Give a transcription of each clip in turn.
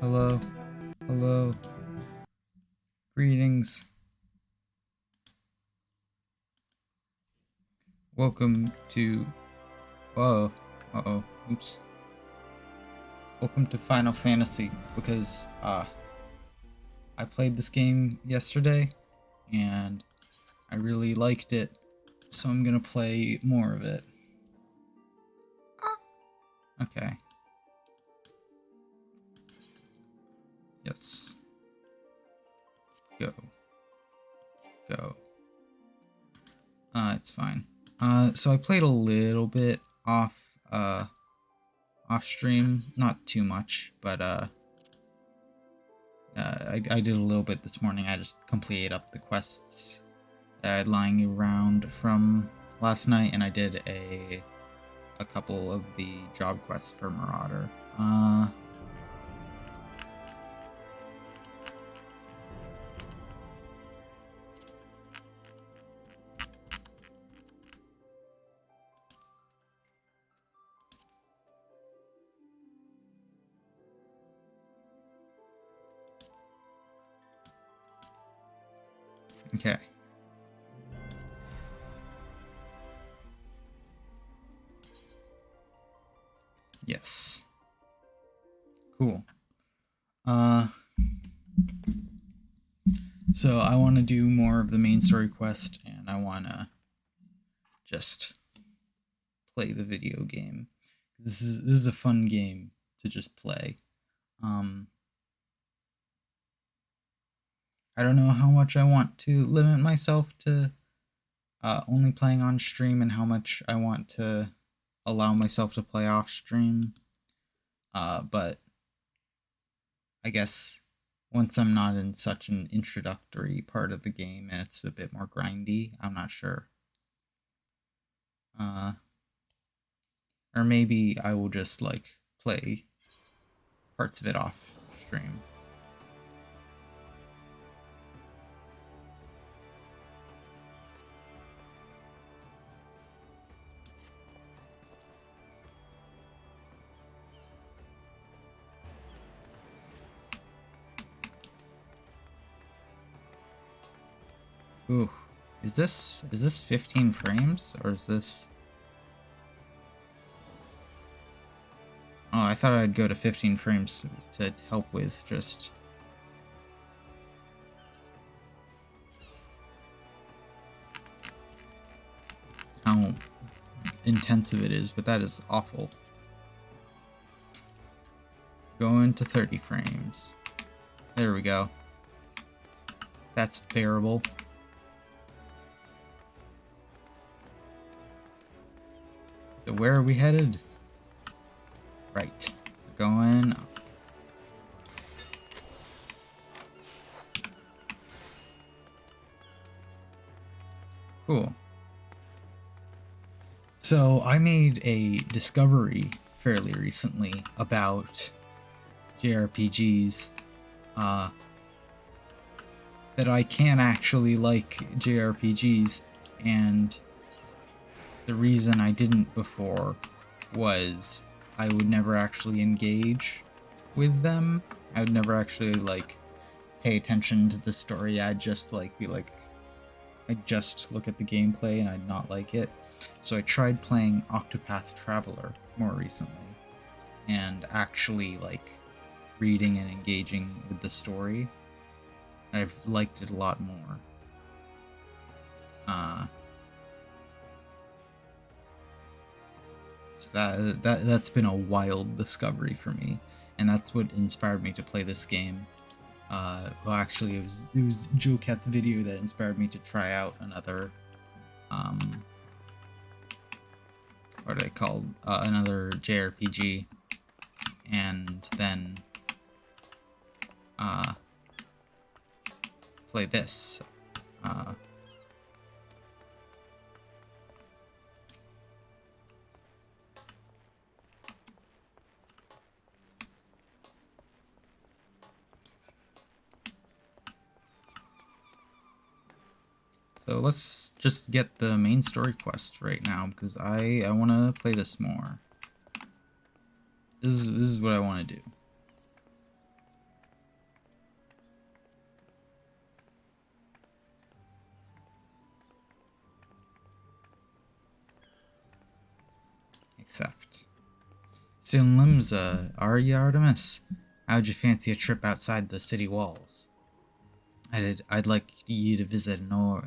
Hello, hello, greetings. Welcome to, oops. Welcome to Final Fantasy, because, I played this game yesterday, and I really liked it, so I'm gonna play more of it. Okay. Yes. Go. Go. It's fine. So I played a little bit off stream, not too much, but I did a little bit this morning. I just completed up the quests lying around from last night, and I did a couple of the job quests for Marauder. Okay. Yes. Cool. So I want to do more of the main story quest, and I want to just play the video game. This is a fun game to just play. I don't know how much I want to limit myself to only playing on stream, and how much I want to allow myself to play off stream. But I guess once I'm not in such an introductory part of the game and it's a bit more grindy, I'm not sure. Or maybe I will just like play parts of it off stream. Ooh, is this 15 frames, or is this? Oh, I thought I'd go to 15 frames to help with just how intensive it is, but that is awful. Going to 30 frames. There we go. That's bearable. So where are we headed? Right. We're going up. Cool. So I made a discovery fairly recently about JRPGs, that I can actually like JRPGs, and the reason I didn't before was I would never actually engage with them. I would never actually like pay attention to the story. I'd just like be like, I'd just look at the gameplay and I'd not like it. So I tried playing Octopath Traveler more recently, and actually like reading and engaging with the story. I've liked it a lot more. So that's been a wild discovery for me, and that's what inspired me to play this game. Well, actually, it was Joe Cat's video that inspired me to try out another, what are they called? Another JRPG, and then play this. So let's just get the main story quest right now, because I want to play this more. This is what I want to do. Accept. Still in Limsa, are you, Artemis? How'd you fancy a trip outside the city walls? I'd like you to visit an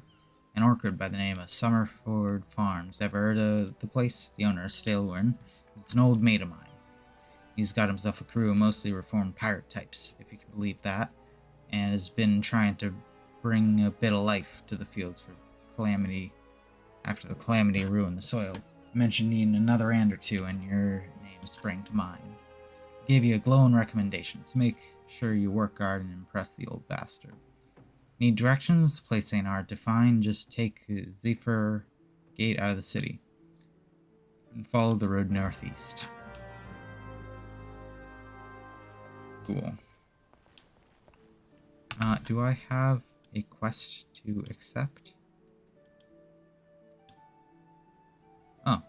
orchard by the name of Summerford Farms. Ever heard of the place? The owner, Stalewin, is an old mate of mine. He's got himself a crew of mostly reformed pirate types, if you can believe that, and has been trying to bring a bit of life to the fields after the calamity ruined the soil. I mentioned needing another hand or two, and your name sprang to mind. I gave you a glowing recommendation, so make sure you work hard and impress the old bastard. Need directions? The place ain't hard to find. Just take Zephyr Gate out of the city and follow the road northeast. Cool. Do I have a quest to accept? Oh.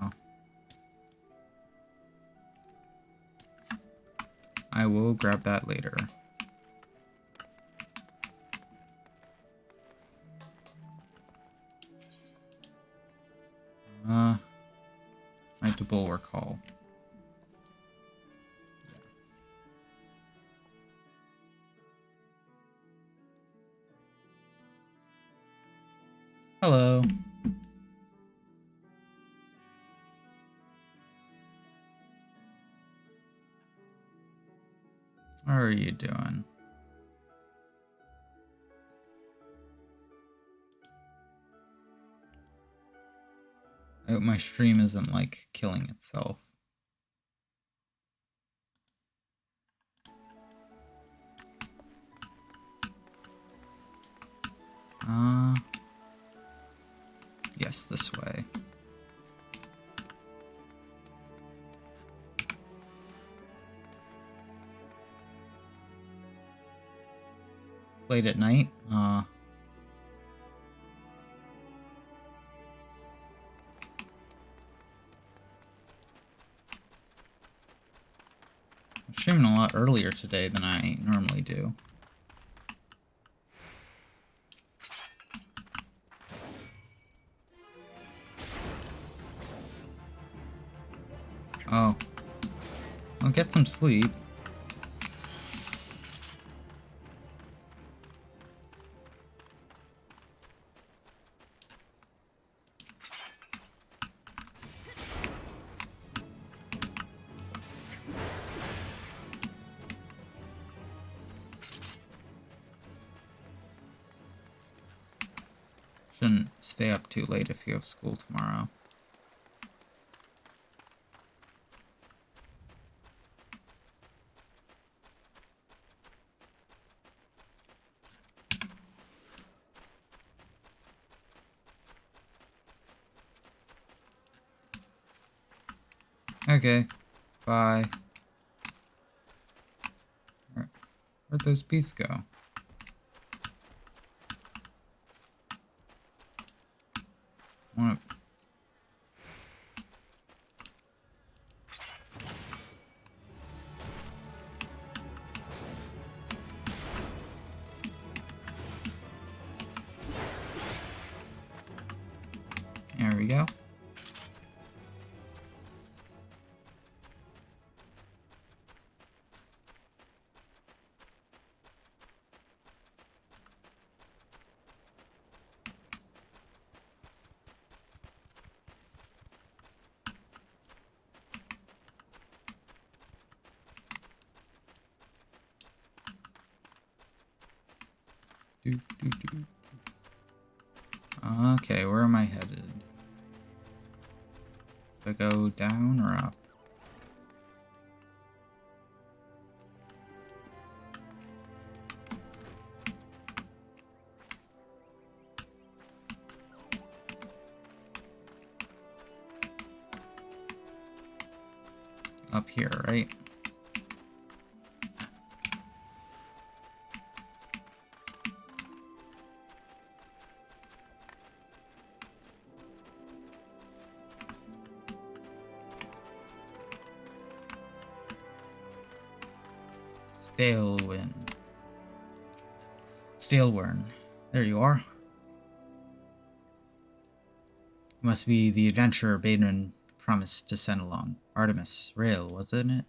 Oh. I will grab that later. Right to Bulwark Hall. Hello. How are you doing? I hope my stream isn't like killing itself. Yes, this way. Late at night. I'm streaming a lot earlier today than I normally do. Oh. I'll get some sleep. Shouldn't stay up too late if you have school tomorrow. Okay, bye. Where'd those beasts go? There we go. Okay, where am I headed? Do I go down or up? Up here, right? Stalewin. There you are. You must be the adventurer Baden promised to send along. Artemis Rail, wasn't it?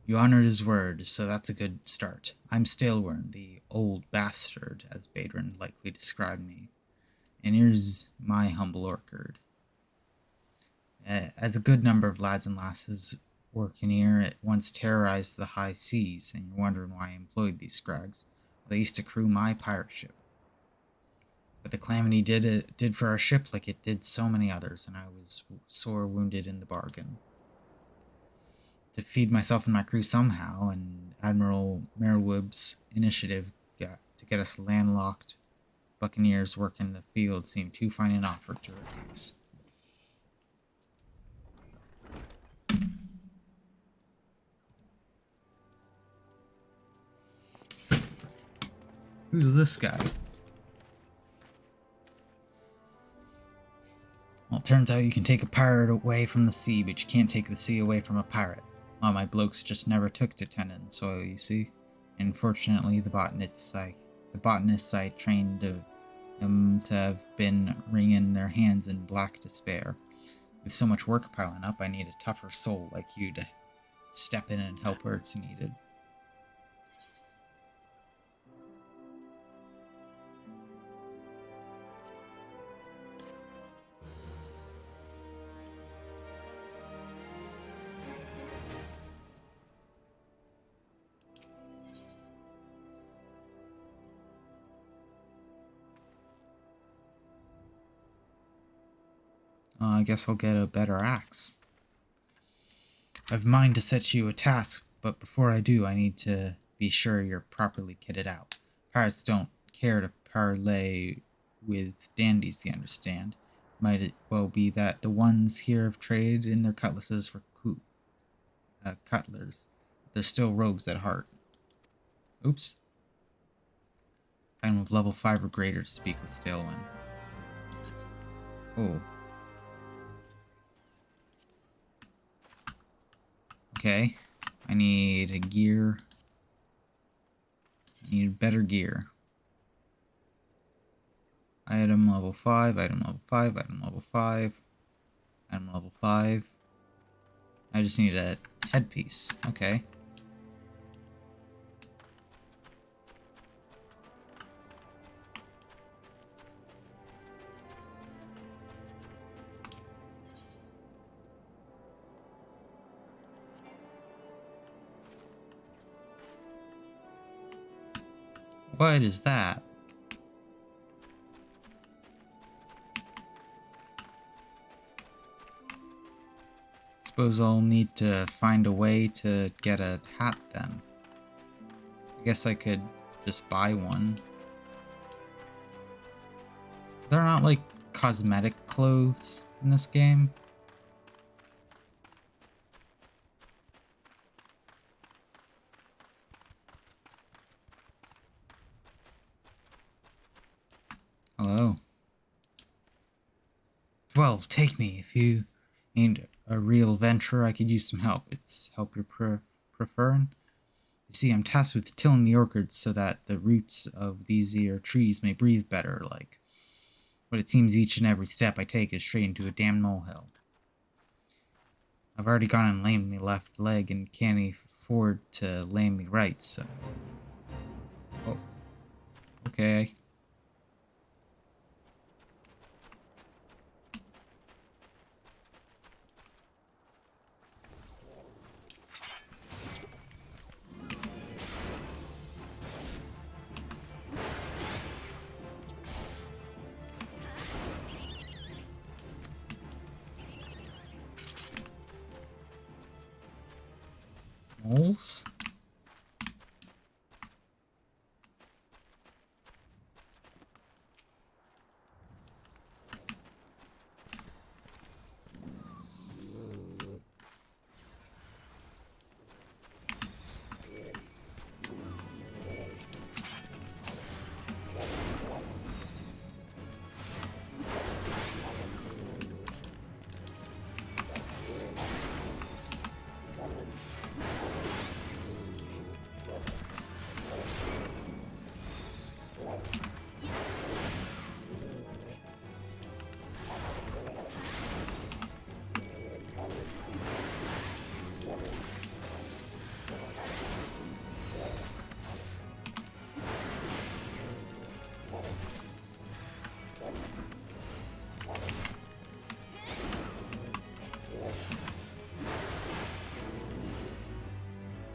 You honored his word, so that's a good start. I'm Staleworm, the old bastard, as Badrin likely described me. And here's my humble orchard. As a good number of lads and lasses working here, it once terrorized the high seas, and you're wondering why I employed these scrags. Well, they used to crew my pirate ship. But the calamity did for our ship like it did so many others, and I was sore wounded in the bargain. To feed myself and my crew somehow, and Admiral Merweb's initiative to get us landlocked buccaneers working in the field seemed too fine an offer to refuse. Who's this guy? Well, it turns out you can take a pirate away from the sea, but you can't take the sea away from a pirate. Well, my blokes just never took to tending soil, you see. And unfortunately, the botanists I trained to have been wringing their hands in black despair. With so much work piling up, I need a tougher soul like you to step in and help where it's needed. I guess I'll get a better axe. I've mind to set you a task, but before I do, I need to be sure you're properly kitted out. Pirates don't care to parley with dandies, you understand. Might it well be that the ones here have traded in their cutlasses for cutlers. They're still rogues at heart. Oops. I'm of level 5 or greater to speak with Stalewind. Oh. Okay, I need a gear. I need better gear. Item level 5, item level 5, item level 5, item level 5. I just need a headpiece. Okay. What is that? Suppose I'll need to find a way to get a hat then. I guess I could just buy one. They're not like cosmetic clothes in this game. Hello. Well, take me. If you ain't a real adventurer, I could use some help. It's help you're preferring. You see, I'm tasked with tilling the orchards so that the roots of these here trees may breathe better, like. But it seems each and every step I take is straight into a damn molehill. I've already gone and lamed me left leg and can't afford to lame me right, so. Oh. Okay. Moles?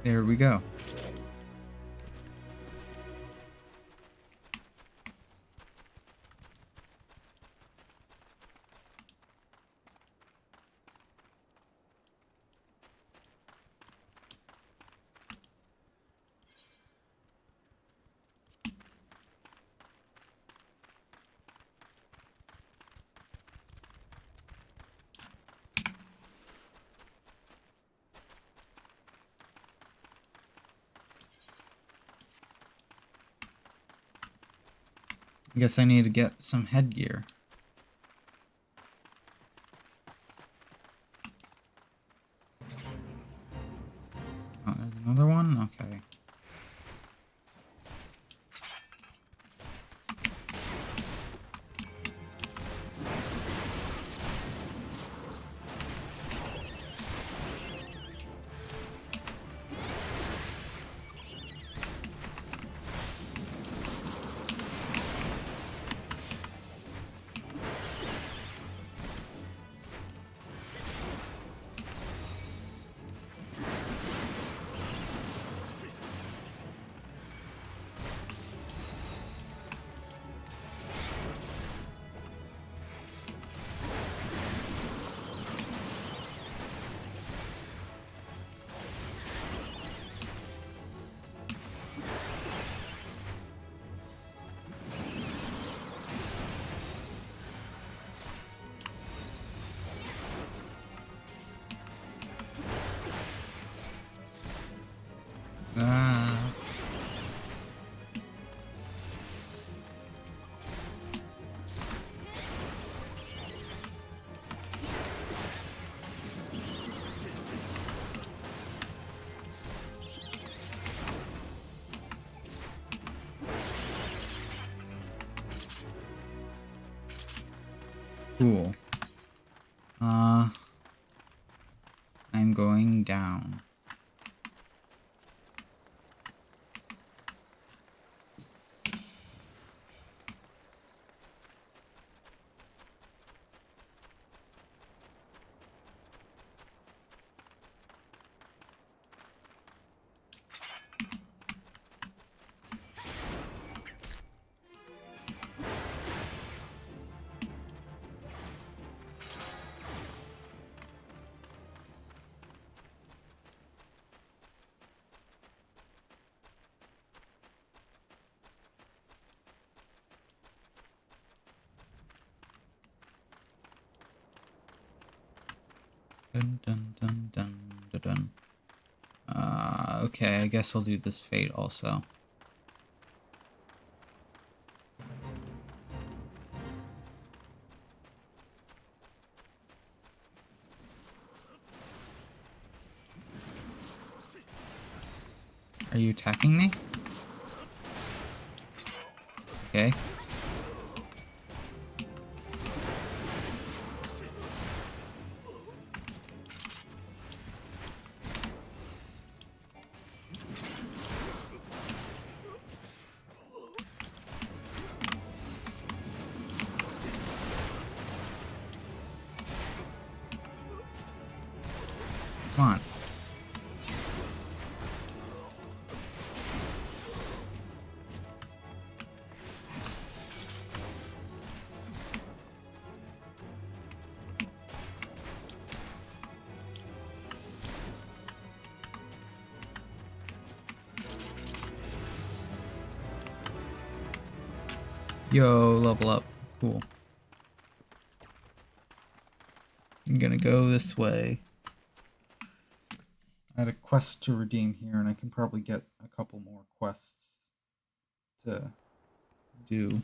There we go. I guess I need to get some headgear. Oh, there's another one? Okay. Ah. Cool. I'm going down. Dun dun dun dun dun dun. Okay, I guess I'll do this fate also. Are you attacking me? Okay. Come on. Yo, level up. Cool. I'm gonna go this way. I had a quest to redeem here, and I can probably get a couple more quests to do.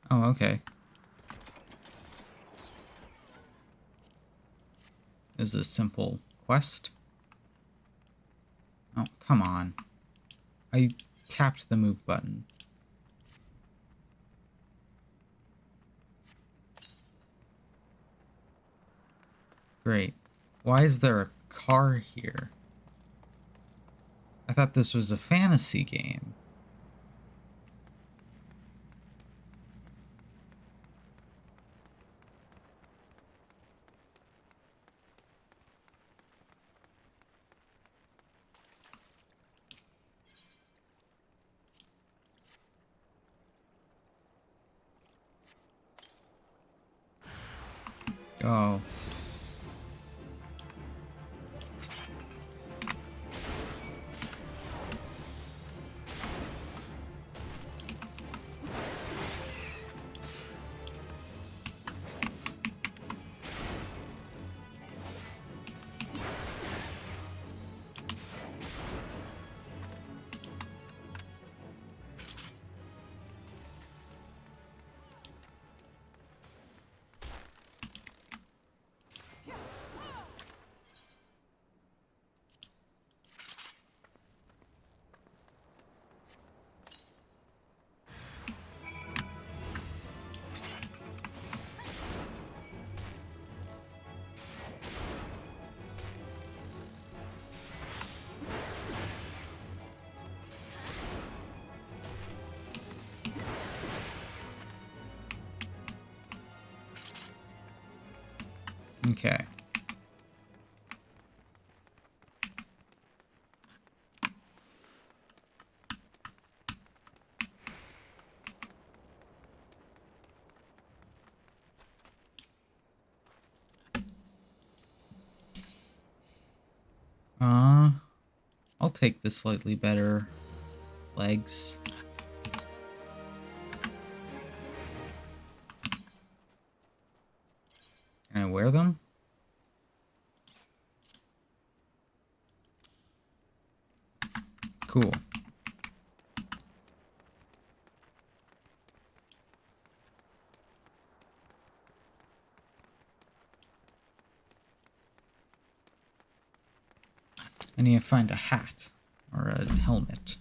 Oh, okay. was a simple quest. Oh, come on. I tapped the move button. Great. Why is there a car here? I thought this was a fantasy game. Oh. Okay. I'll take the slightly better legs. Can I wear them? Cool. I need to find a hat or a helmet.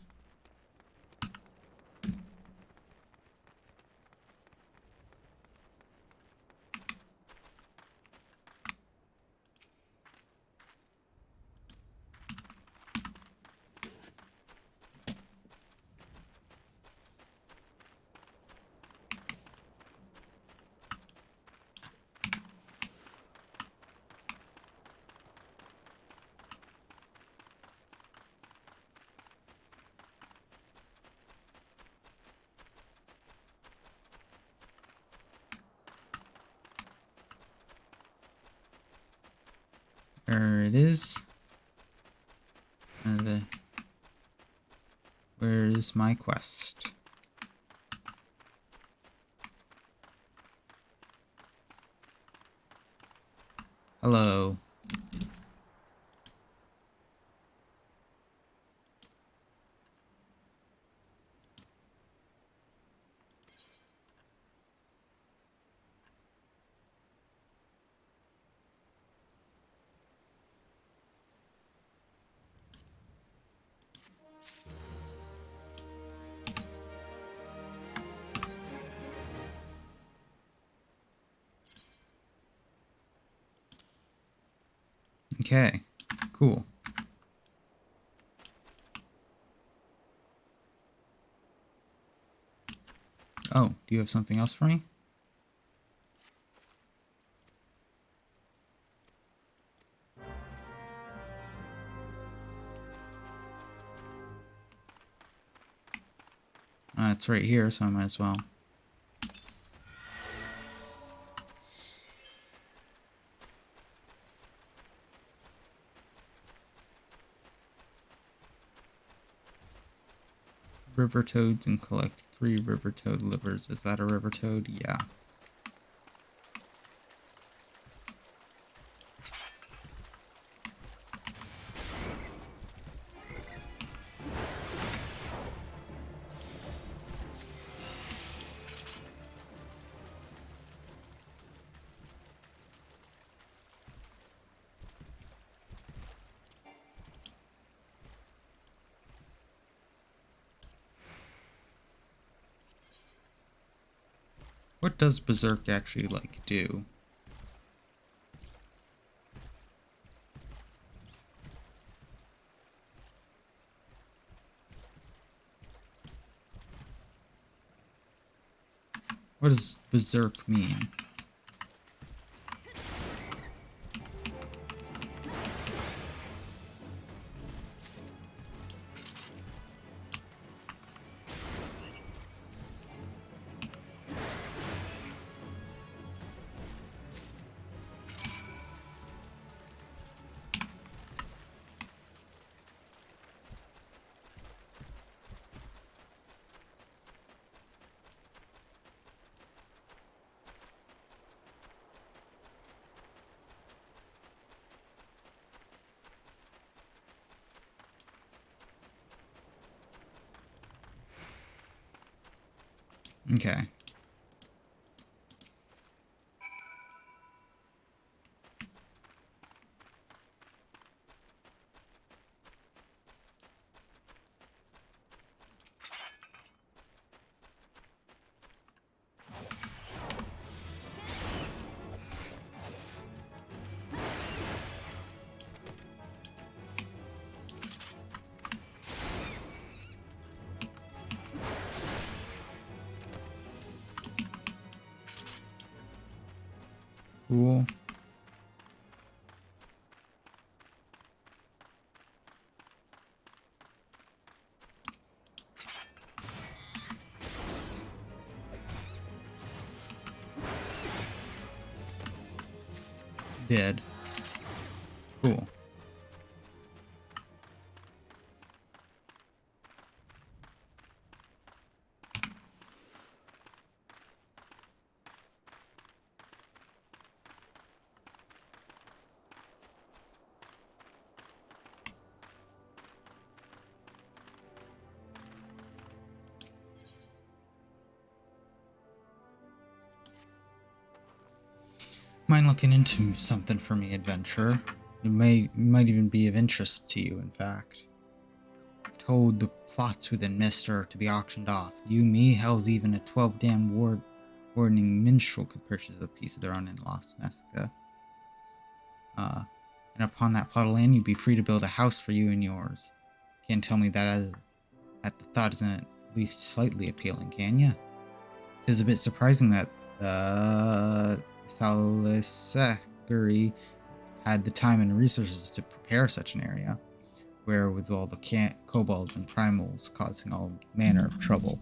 There it is. Where is my quest? Hello. Okay, cool. Oh, do you have something else for me? It's right here, so I might as well. River toads and collect 3 river toad livers. Is that a river toad? Yeah. What does Berserk actually, like, do? What does Berserk mean? Okay. Cool. Dead. Cool. Mind looking into something for me, adventurer? It might even be of interest to you, in fact. Told the plots within Mist are to be auctioned off. You, me, hell's even a 12 damn warning minstrel could purchase a piece of their own in Lost Nesca. And upon that plot of land, you'd be free to build a house for you and yours. Can't tell me that at the thought isn't at least slightly appealing, can ya? 'Tis a bit surprising that Thalassacri had the time and resources to prepare such an area, where with all the kobolds and primals causing all manner of trouble.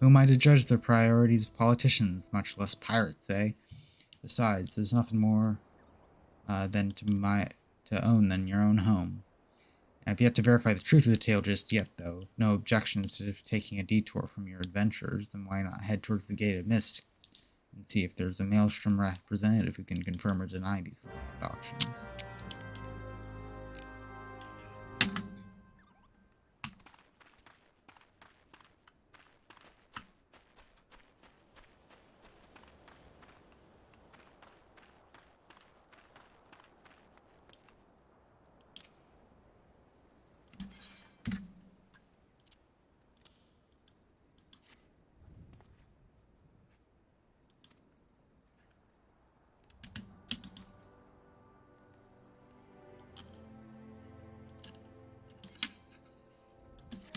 Who am I to judge the priorities of politicians, much less pirates, eh? Besides, there's nothing more to own than your own home. I've yet to verify the truth of the tale just yet, though. If no objections to taking a detour from your adventures, then why not head towards the Gate of Mist and see if there's a Maelstrom representative who can confirm or deny these land auctions.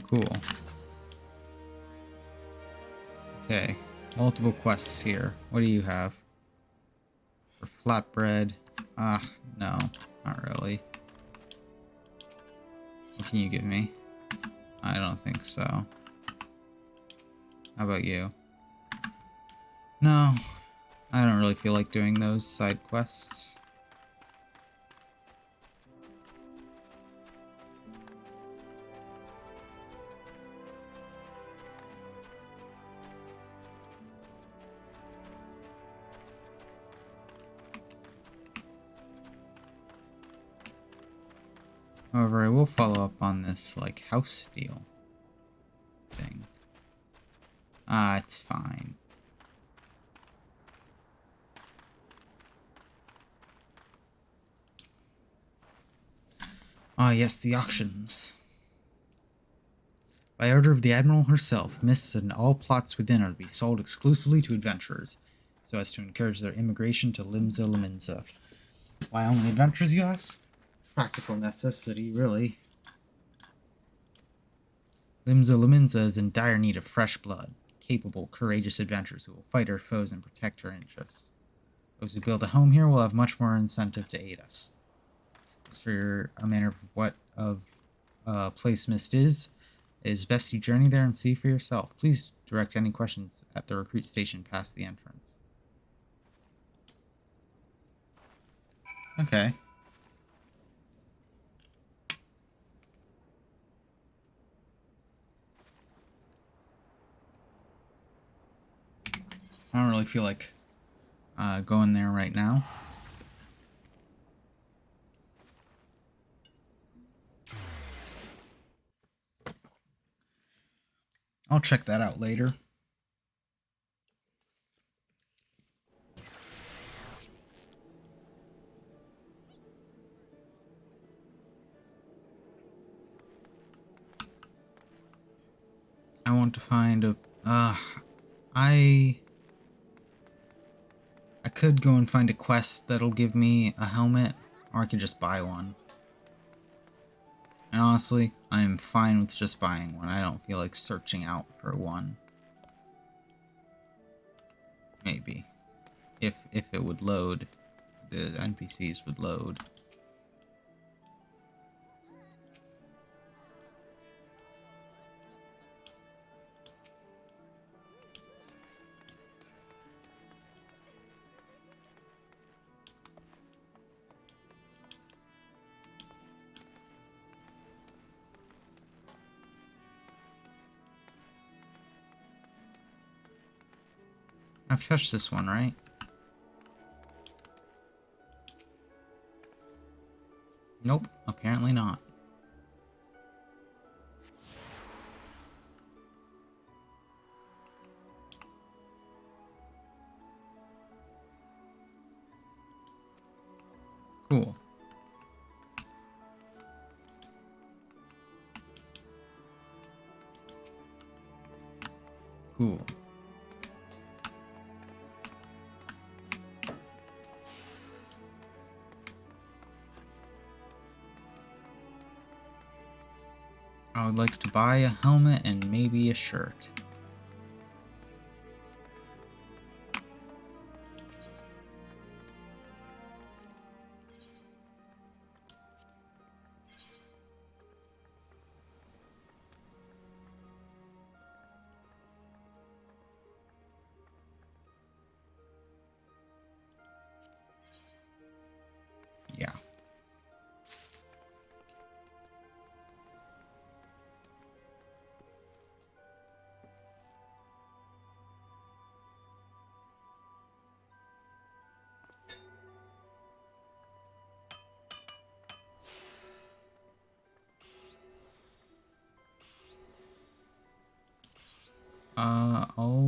Cool. Okay, multiple quests here. What do you have? For flatbread? No, not really. What can you give me? I don't think so. How about you? No, I don't really feel like doing those side quests. However, I will follow up on this, like, house deal thing. It's fine. Yes, the auctions. By order of the Admiral herself, mists and all plots within are to be sold exclusively to adventurers, so as to encourage their immigration to Limsa Liminsa. Why only adventurers, you ask? Practical necessity, really. Limsa Liminsa is in dire need of fresh blood, capable, courageous adventurers who will fight our foes and protect our interests. Those who build a home here will have much more incentive to aid us. As for a manner of what place Mist is, it is best you journey there and see for yourself. Please direct any questions at the recruit station past the entrance. Okay. I don't really feel like going there right now. I'll check that out later. I want to find a... I could go and find a quest that'll give me a helmet, or I could just buy one. And honestly, I am fine with just buying one. I don't feel like searching out for one. Maybe. If it would load, the NPCs would load. I've touched this one, right? Nope, apparently not. Cool. Cool. I would like to buy a helmet and maybe a shirt. Yeah.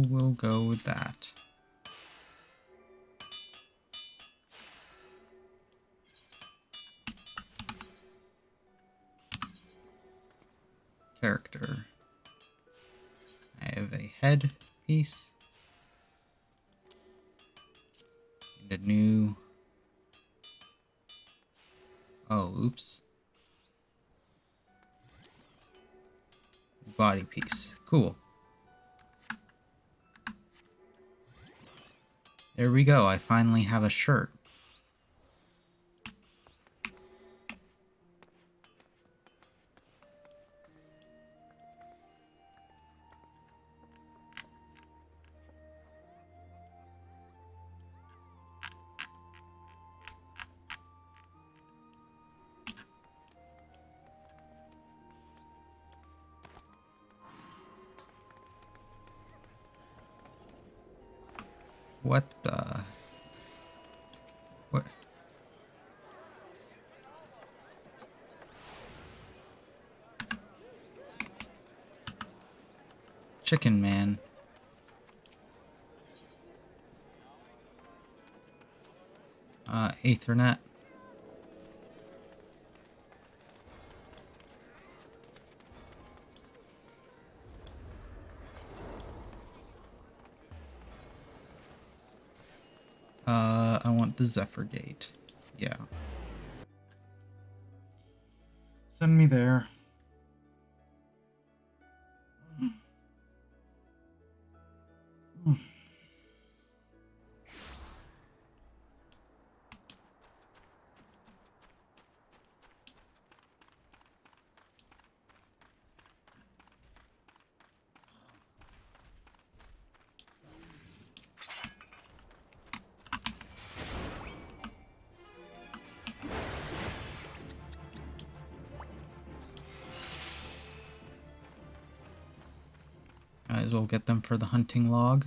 We'll go with that. Character. I have a head piece. And a new... Oh, oops. Body piece. Cool. There we go. I finally have a shirt. What the... What? Chicken man. Ethernet. I want the Zephyr Gate. Yeah. Send me there. Might as well get them for the hunting log.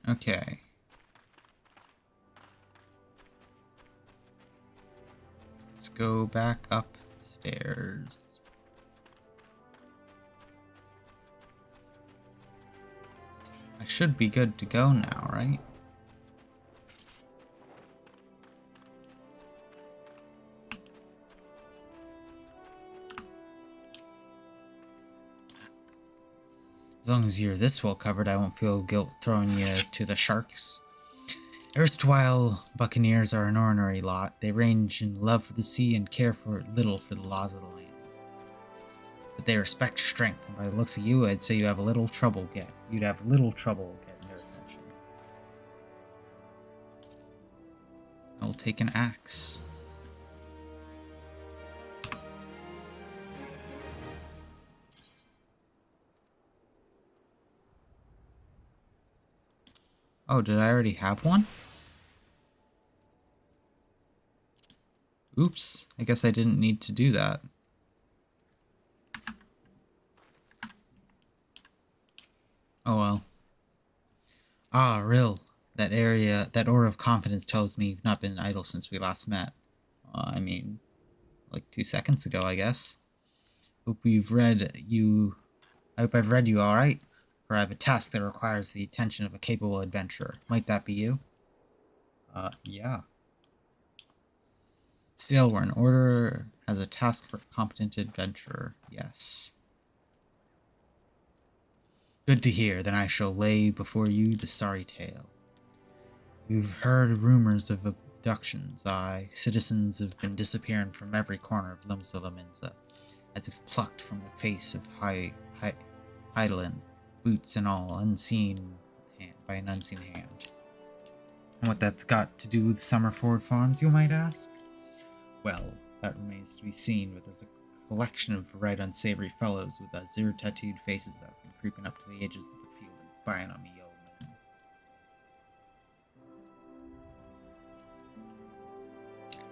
Okay. Let's go back upstairs. I should be good to go now, right? As long as you're this well covered, I won't feel guilt throwing you to the sharks. Erstwhile buccaneers are an ornery lot. They range in love for the sea and care for little for the laws of the land. But they respect strength, and by the looks of you, I'd say you'd have little trouble getting their attention. I'll take an axe. Oh, did I already have one? Oops, I guess I didn't need to do that. Oh well. Ah, Rill. That aura of confidence tells me you've not been idle since we last met. I mean, like 2 seconds ago, I guess. I hope I've read you alright, for I have a task that requires the attention of a capable adventurer. Might that be you? Yeah. Still, we're in order as a task for a competent adventurer. Yes. Good to hear, then I shall lay before you the sorry tale. You've heard rumors of abductions. Citizens have been disappearing from every corner of Lumsa, as if plucked from the face of Heidelin, boots and all, by an unseen hand. And what that's got to do with Summerford Farms, you might ask? Well, that remains to be seen, but there's a collection of right unsavory fellows with azure-tattooed faces that have been creeping up to the edges of the field and spying on me, old man.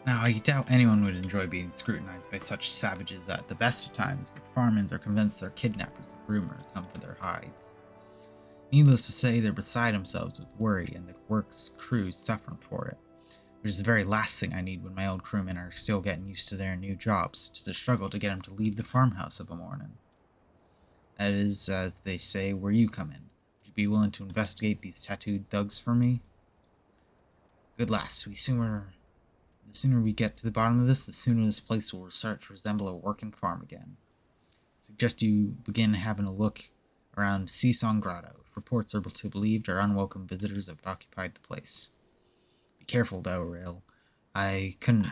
Now, I doubt anyone would enjoy being scrutinized by such savages at the best of times, but farmers are convinced they're kidnappers of rumor come for their hides. Needless to say, they're beside themselves with worry, and the work's crew's suffering for it. Which is the very last thing I need when my old crewmen are still getting used to their new jobs. Just a struggle to get them to leave the farmhouse of a morning. That is, as they say, where you come in. Would you be willing to investigate these tattooed thugs for me? Good lass, the sooner we get to the bottom of this, the sooner this place will start to resemble a working farm again. I suggest you begin having a look around Seasong Grotto. If reports are to be believed, our unwelcome visitors have occupied the place. Be careful though, Rail. I couldn't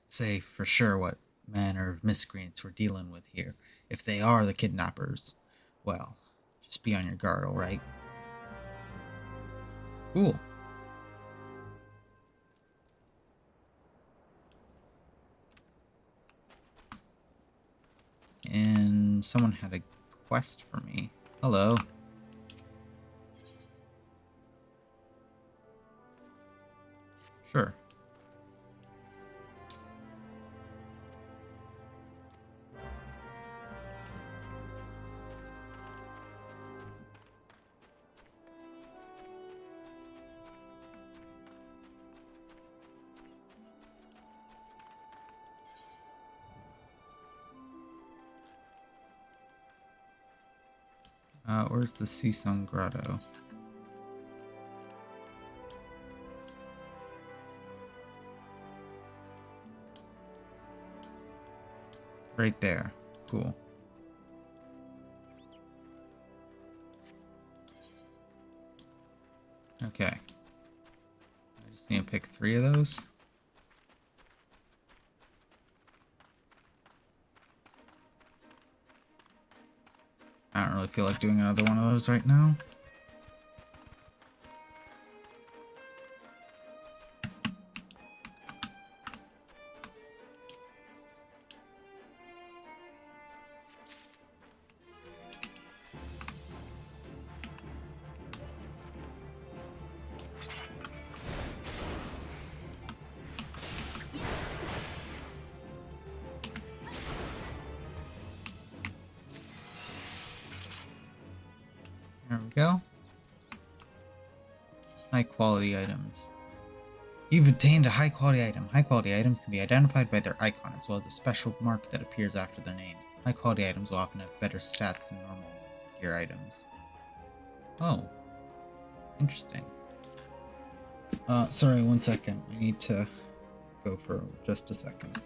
say for sure what manner of miscreants we're dealing with here. If they are the kidnappers, well, just be on your guard, alright? Cool. And someone had a quest for me. Hello. Sure. Where's the Seasong Grotto? Right there. Cool. Okay. I just need to pick 3 of those. I don't really feel like doing another one of those right now. There we go. High quality items. You've obtained a high quality item. High quality items can be identified by their icon as well as a special mark that appears after their name. High quality items will often have better stats than normal gear items. Oh. Interesting. Sorry, 1 second. I need to go for just a second.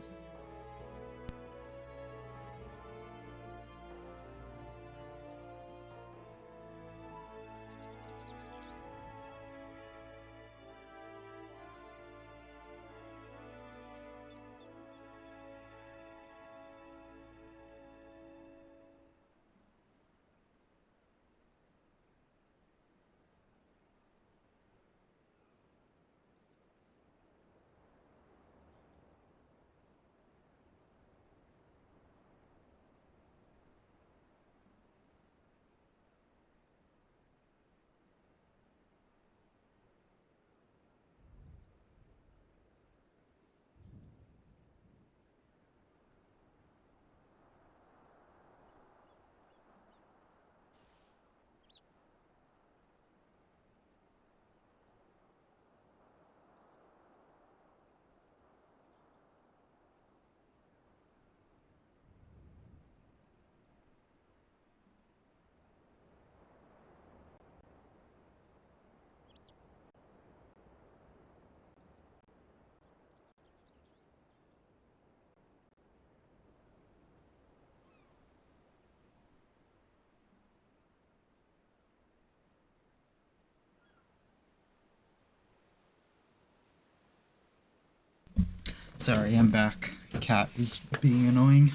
Sorry, I'm back. Cat was being annoying.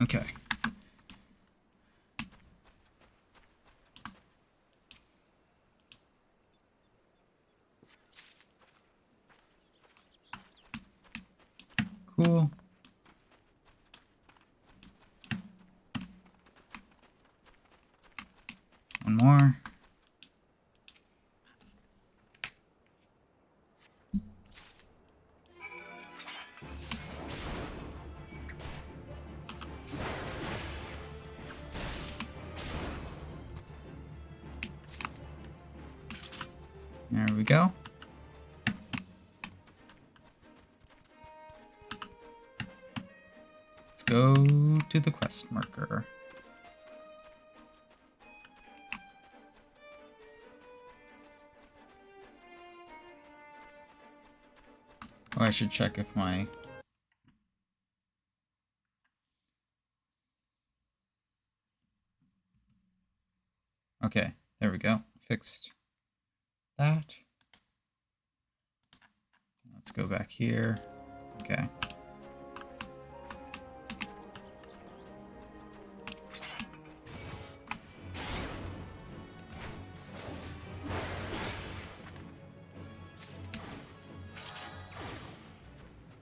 Okay. Cool. One more. There we go. Let's go to the quest marker. Oh, I should check if my... Okay, there we go. Fixed that. Let's go back here. Okay.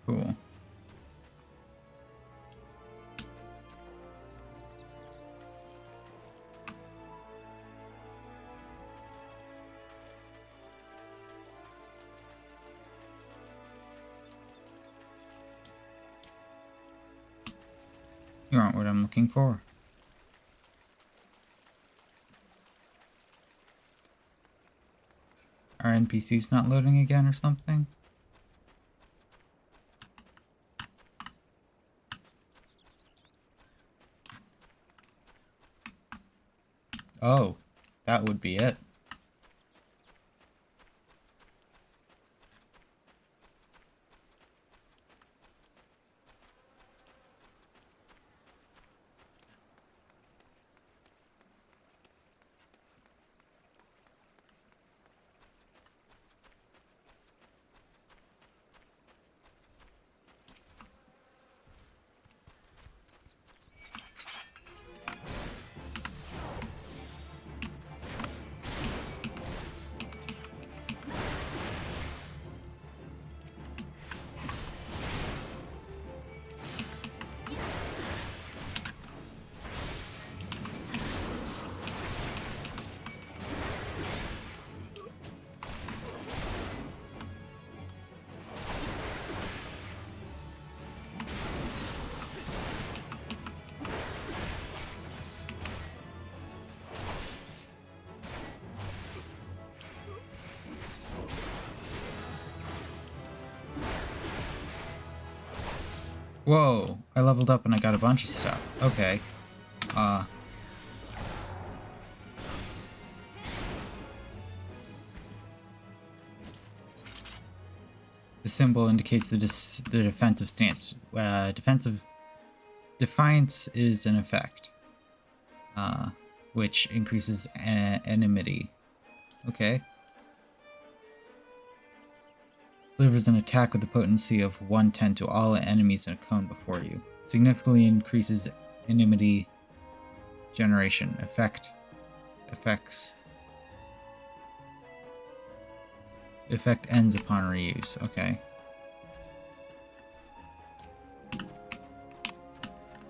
Cool. You aren't what I'm looking for. Are NPCs not loading again or something? Oh, that would be it. Whoa, I leveled up and I got a bunch of stuff. Okay. The symbol indicates the defensive stance. Defiance is an effect, which increases enmity. Okay. Delivers an attack with the potency of 110 to all enemies in a cone before you. Significantly increases enmity generation. Effect ends upon reuse. Okay.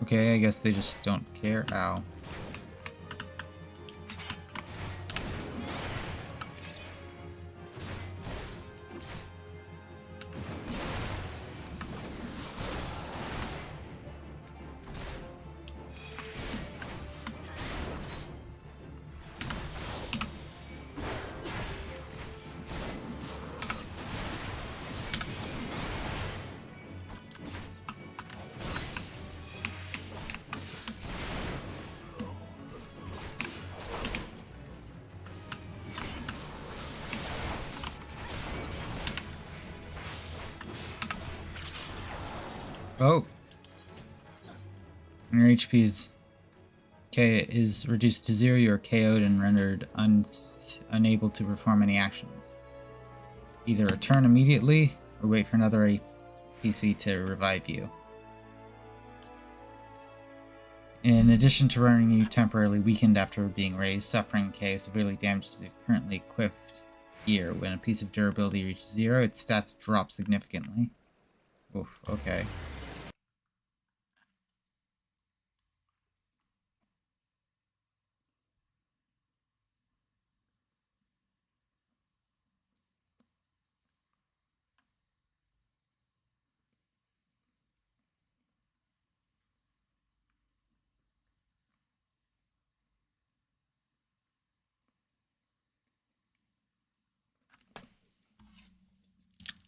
Okay, I guess they just don't care. Ow. Oh. When your HP's K is reduced to 0, you are KO'd and rendered unable to perform any actions. Either return immediately or wait for another APC to revive you. In addition to rendering you temporarily weakened after being raised, suffering K severely damages your currently equipped gear. When a piece of durability reaches 0, its stats drop significantly. Oof, okay.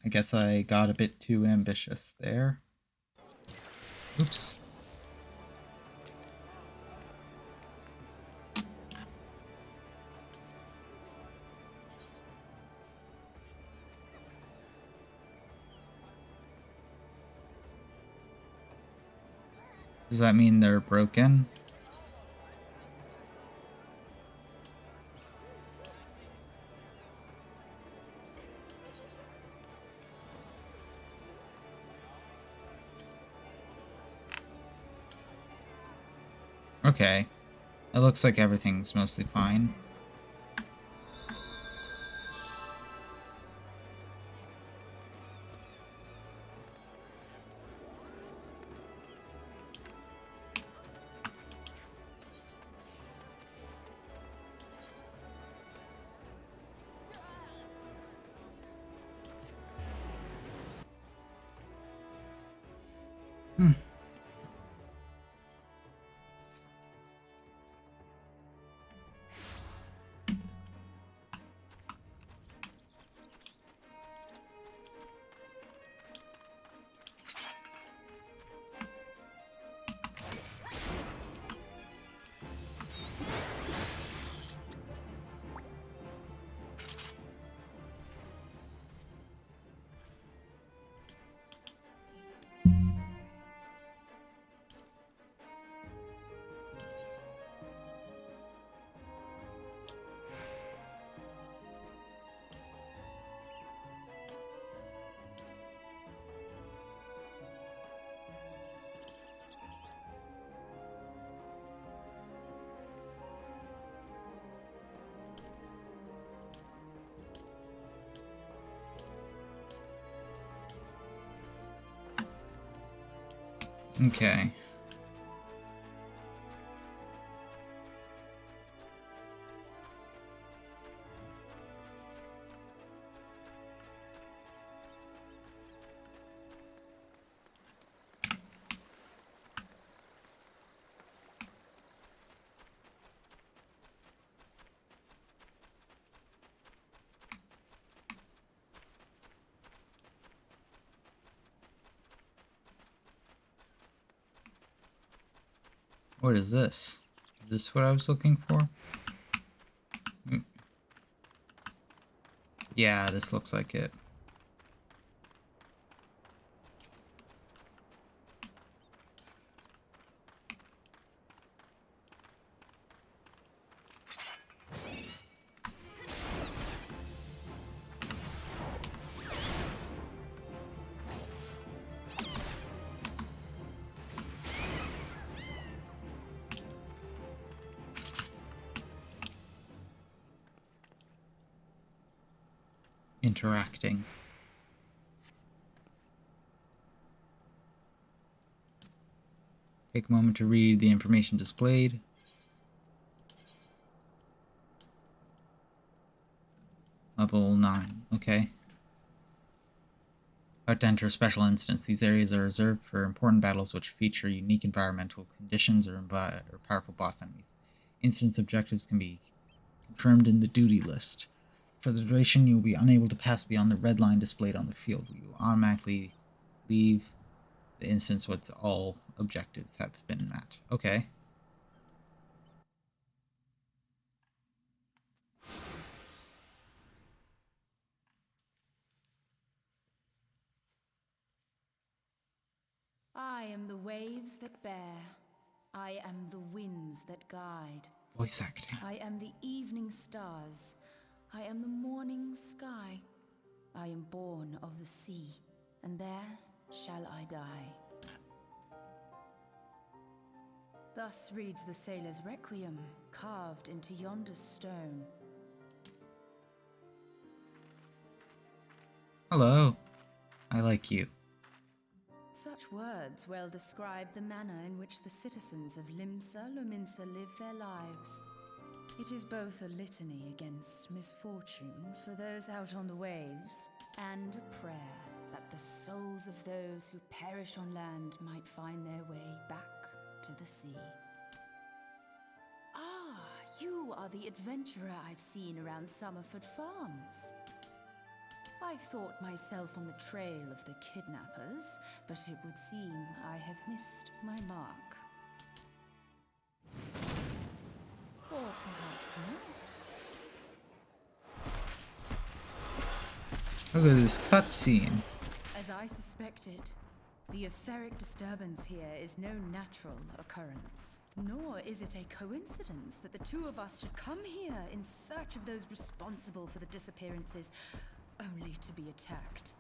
I guess I got a bit too ambitious there. Oops. Does that mean they're broken? Okay. It looks like everything's mostly fine. Okay. What is this? Is this what I was looking for? Yeah, this looks like it. Interacting. Take a moment to read the information displayed. Level 9. Okay. About to enter a special instance. These areas are reserved for important battles which feature unique environmental conditions or powerful boss enemies. Instance objectives can be confirmed in the duty list. For the duration, you will be unable to pass beyond the red line displayed on the field. You will automatically leave the instance once all objectives have been met. Okay. I am the waves that bear. I am the winds that guide. Voice acting. I am the evening stars. I am the morning sky. I am born of the sea, and there shall I die. Thus reads the sailor's requiem, carved into yonder stone. Hello. I like you. Such words well describe the manner in which the citizens of Limsa Lominsa live their lives. It is both a litany against misfortune for those out on the waves, and a prayer that the souls of those who perish on land might find their way back to the sea. Ah, you are the adventurer I've seen around Summerford Farms. I thought myself on the trail of the kidnappers, but it would seem I have missed my mark. Or perhaps not. Look at this cutscene. As I suspected, the etheric disturbance here is no natural occurrence. Nor is it a coincidence that the two of us should come here in search of those responsible for the disappearances, only to be attacked.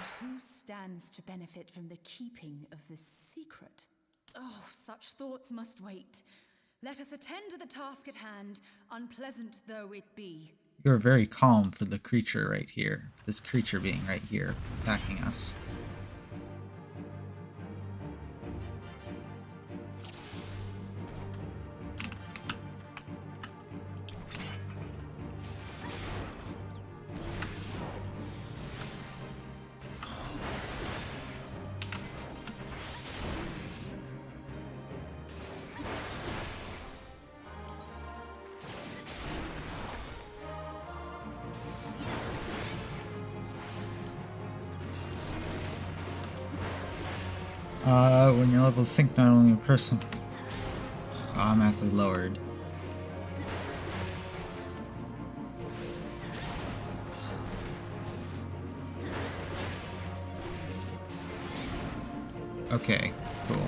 But who stands to benefit from the keeping of this secret? Oh, such thoughts must wait. Let us attend to the task at hand, unpleasant though it be. You're very calm for the creature right here. This creature being right here, attacking us. When your levels sync, not only a person automatically lowered. Okay, cool.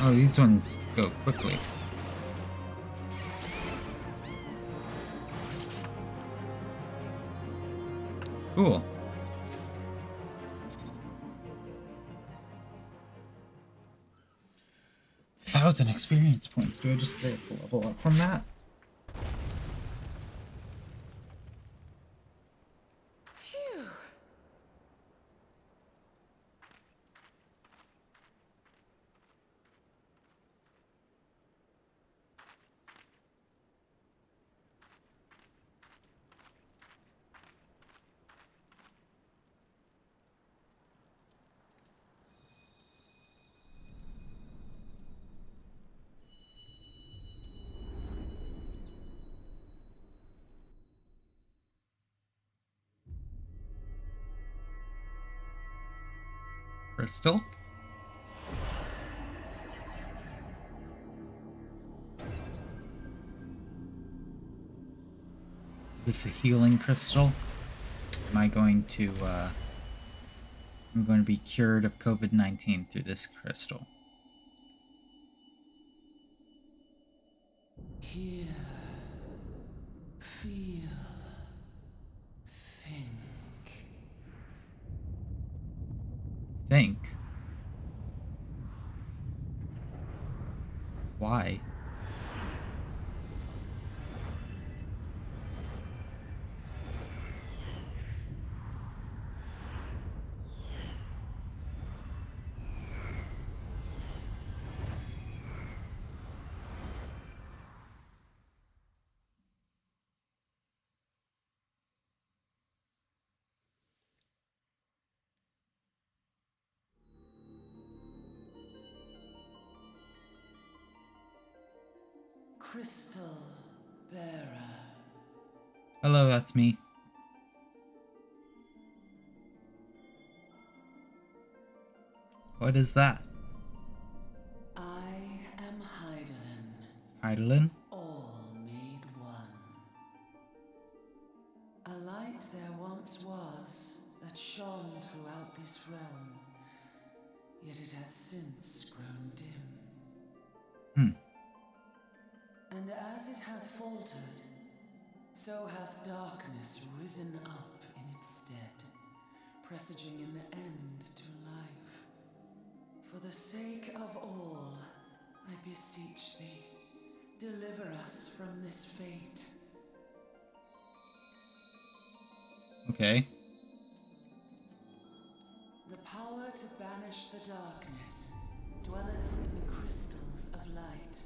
Oh, these ones go quickly. Cool. $1,000 experience points. Do I just have to level up from that? Phew. Crystal? Is this a healing crystal? Am I going to, I'm going to be cured of COVID-19 through this crystal. Hear, feel, think. Think? Why? Crystal bearer. Hello, that's me. What is that? I am Hydaelyn, Hydaelyn? all made one. A light there once was that shone throughout this realm, yet it hath since grown dim. And as it hath faltered, so hath darkness risen up in its stead, presaging an end to life. For the sake of all, I beseech thee, deliver us from this fate. Okay. The power to banish the darkness dwelleth in the crystals of light.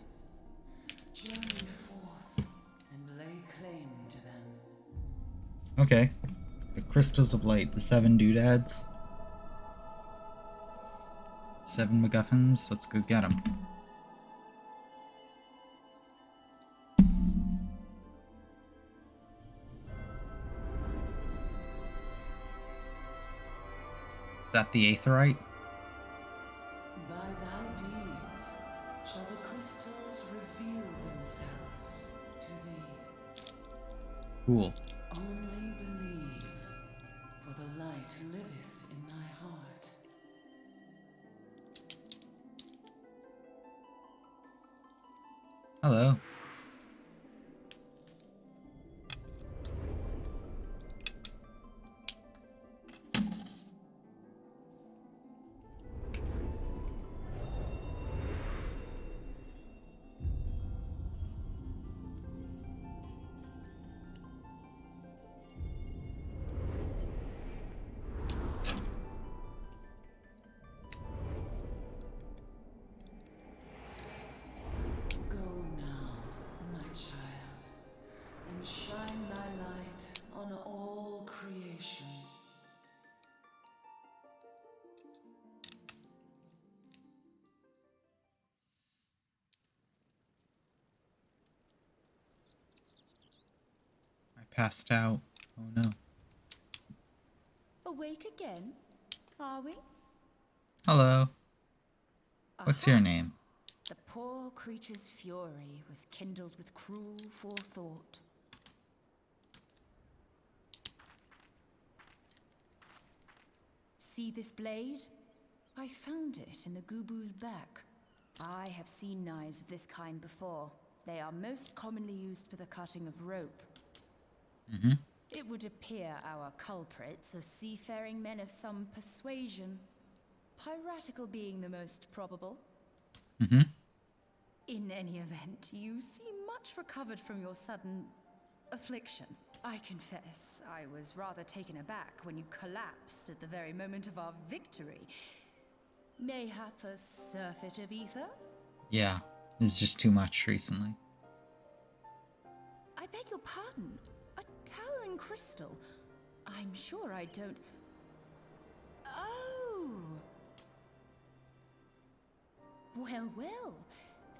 Journey forth and lay claim to them. Okay. The crystals of light, the 7 doodads. 7 MacGuffins. Let's go get them. Is that the Aetherite? By thy deeds shall the crystals reveal themselves to thee. Cool. Only believe, for the light liveth in thy heart. Hello. Go now, my child, and shine thy light on all creation. I passed out. Oh no. Awake again, are we? Hello. What's your Aha. name? The poor creature's fury was kindled with cruel forethought. See this blade? I found it in the Gubu's back. I have seen knives of this kind before. They are most commonly used for the cutting of rope. Mm-hmm. It would appear our culprits are seafaring men of some persuasion, piratical being the most probable. Mm-hmm. In any event, you seem much recovered from your sudden affliction. I confess, I was rather taken aback when you collapsed at the very moment of our victory. Mayhap a surfeit of ether? Yeah, it's just too much recently. I beg your pardon. A towering crystal. I'm sure I don't... Oh! Well, well.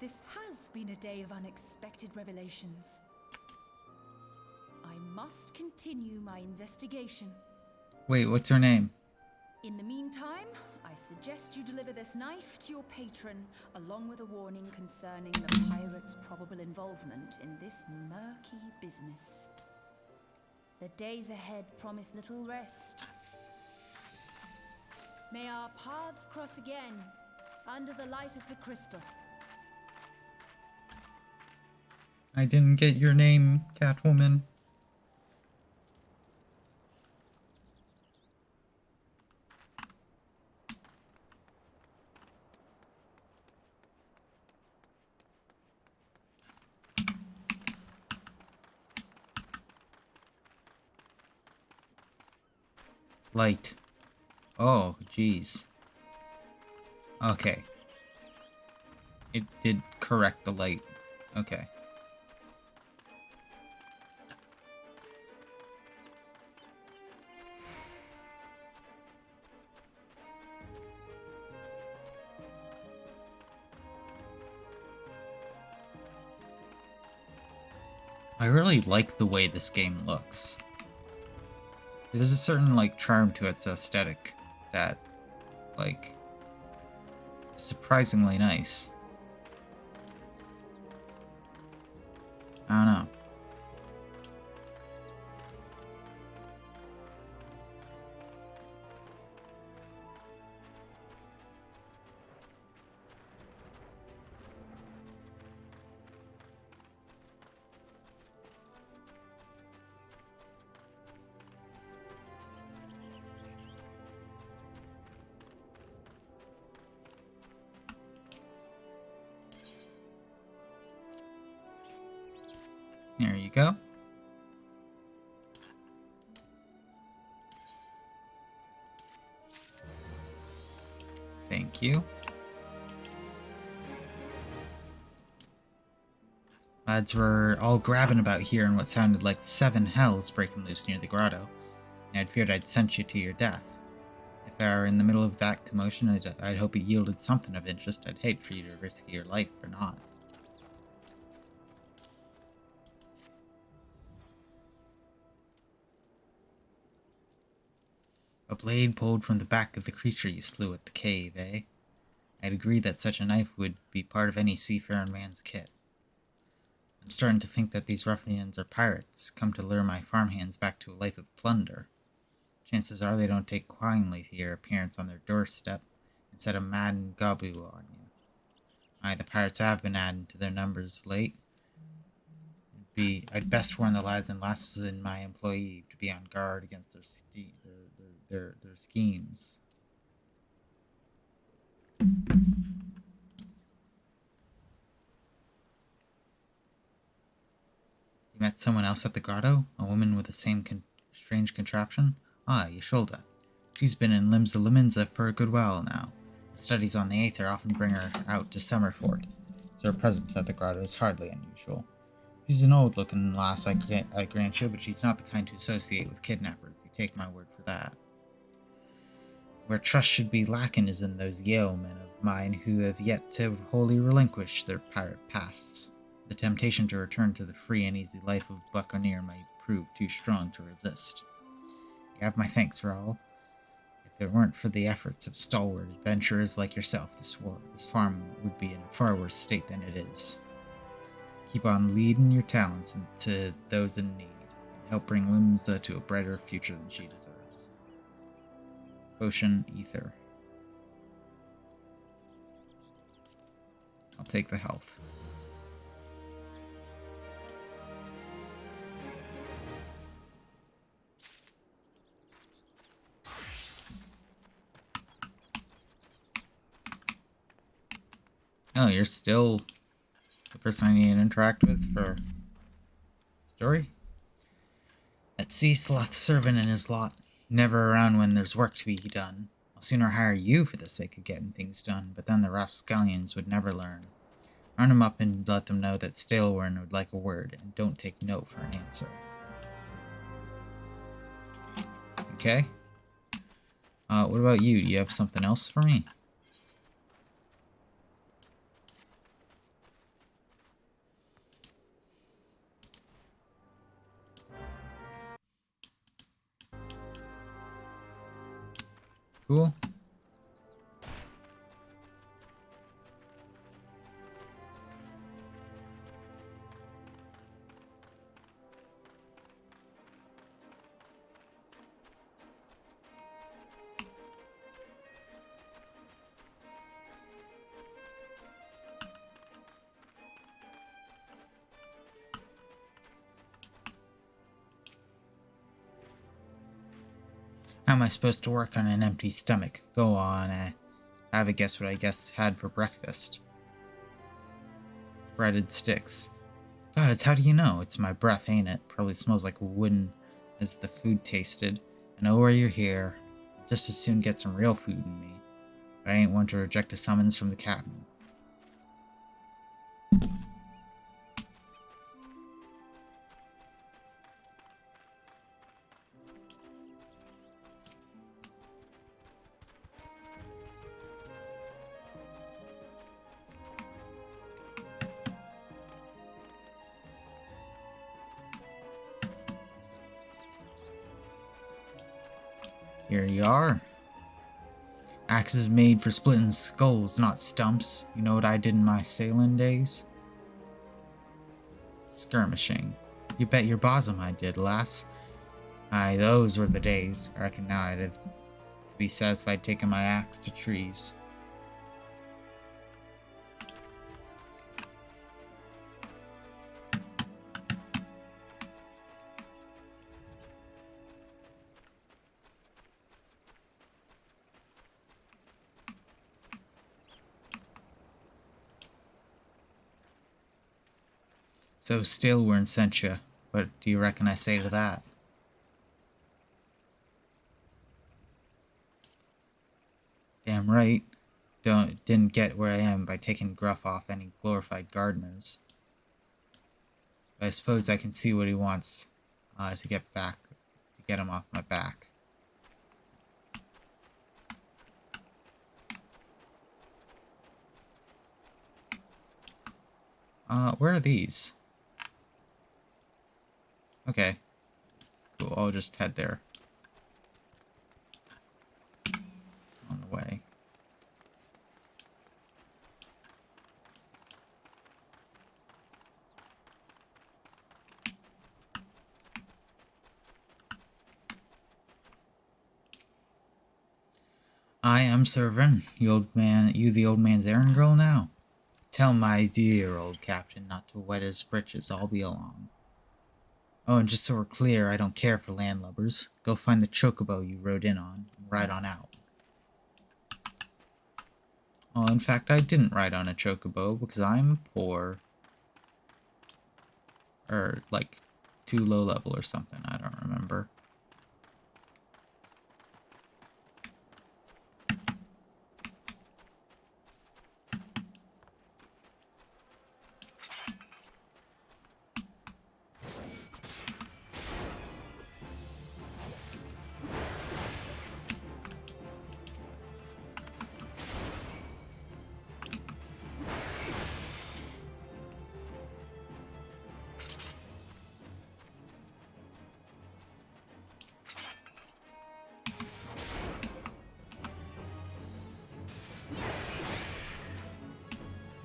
This has been a day of unexpected revelations. I must continue my investigation. Wait, what's her name? In the meantime, I suggest you deliver this knife to your patron, along with a warning concerning the pirate's probable involvement in this murky business. The days ahead promise little rest. May our paths cross again, under the light of the crystal. I didn't get your name, Catwoman. Light. Oh, jeez. Okay. It did correct the light. Okay. I really like the way this game looks. There's a certain, like, charm to its aesthetic that, like, is surprisingly nice. I don't know. There you go. Thank you. Lads were all grabbing about here in what sounded like 7 hells breaking loose near the grotto, and I'd feared I'd sent you to your death. If I were in the middle of that commotion, I'd hope it yielded something of interest. I'd hate for you to risk your life for naught. A blade pulled from the back of the creature you slew at the cave, eh? I'd agree that such a knife would be part of any seafaring man's kit. I'm starting to think that these ruffians are pirates, come to lure my farmhands back to a life of plunder. Chances are they don't take kindly to your appearance on their doorstep and set a mad goboo on you. Aye, the pirates have been adding to their numbers late. I'd best warn the lads and lasses in my employ to be on guard against their schemes. You met someone else at the grotto? A woman with the same strange contraption? Ah, Yasholda. She's been in Limsa Lominsa for a good while now. Her studies on the Aether often bring her out to Summerford, so her presence at the grotto is hardly unusual. She's an old-looking lass, I grant you, but she's not the kind to associate with kidnappers. You take my word for that. Where trust should be lacking is in those yeomen of mine who have yet to wholly relinquish their pirate pasts. The temptation to return to the free and easy life of buccaneer might prove too strong to resist. You have my thanks for all. If it weren't for the efforts of stalwart adventurers like yourself, this farm would be in a far worse state than it is. Keep on leading your talents into those in need, and help bring Limsa to a brighter future than she deserves. Potion Ether. take the health. Oh, you're still the person I need to interact with for story? That sea sloth servant and his lot, never around when there's work to be done. I'll sooner hire you for the sake of getting things done, but then the rapscallions would never learn. Run them up and let them know that Staleworn would like a word, and don't take no for an answer. Okay. What about you? Do you have something else for me? Cool. How am I supposed to work on an empty stomach? Go on, have a guess what I had for breakfast. Breaded sticks. Gods, how do you know? It's my breath, ain't it? Probably smells like wooden as the food tasted. I know why you're here. Just as soon get some real food in me. But I ain't one to reject a summons from the captain. Here you are. Axes made for splitting skulls, not stumps. You know what I did in my sailing days? Skirmishing. You bet your bosom I did, lass. Aye, those were the days. I reckon now I'd have to be satisfied taking my axe to trees. So Staleworn sent you. What do you reckon I say to that? Damn right. Didn't get where I am by taking gruff off any glorified gardeners. But I suppose I can see what he wants to get him off my back. Where are these? Okay. Cool, I'll just head there. On the way. I am serving. You the old man's errand girl now? Tell my dear old captain not to wet his britches, I'll be along. Oh, and just so we're clear, I don't care for landlubbers. Go find the chocobo you rode in on, and ride on out. Oh, in fact, I didn't ride on a chocobo, because I'm poor. Or, like, too low level or something, I don't remember.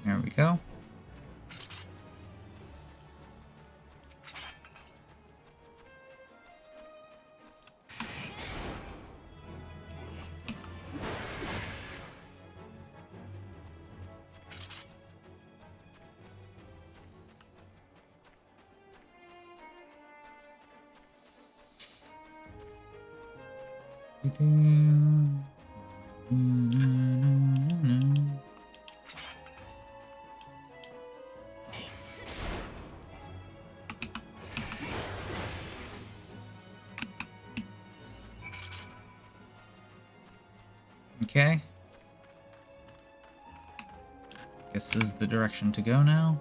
There we go. Okay. Guess this is the direction to go now.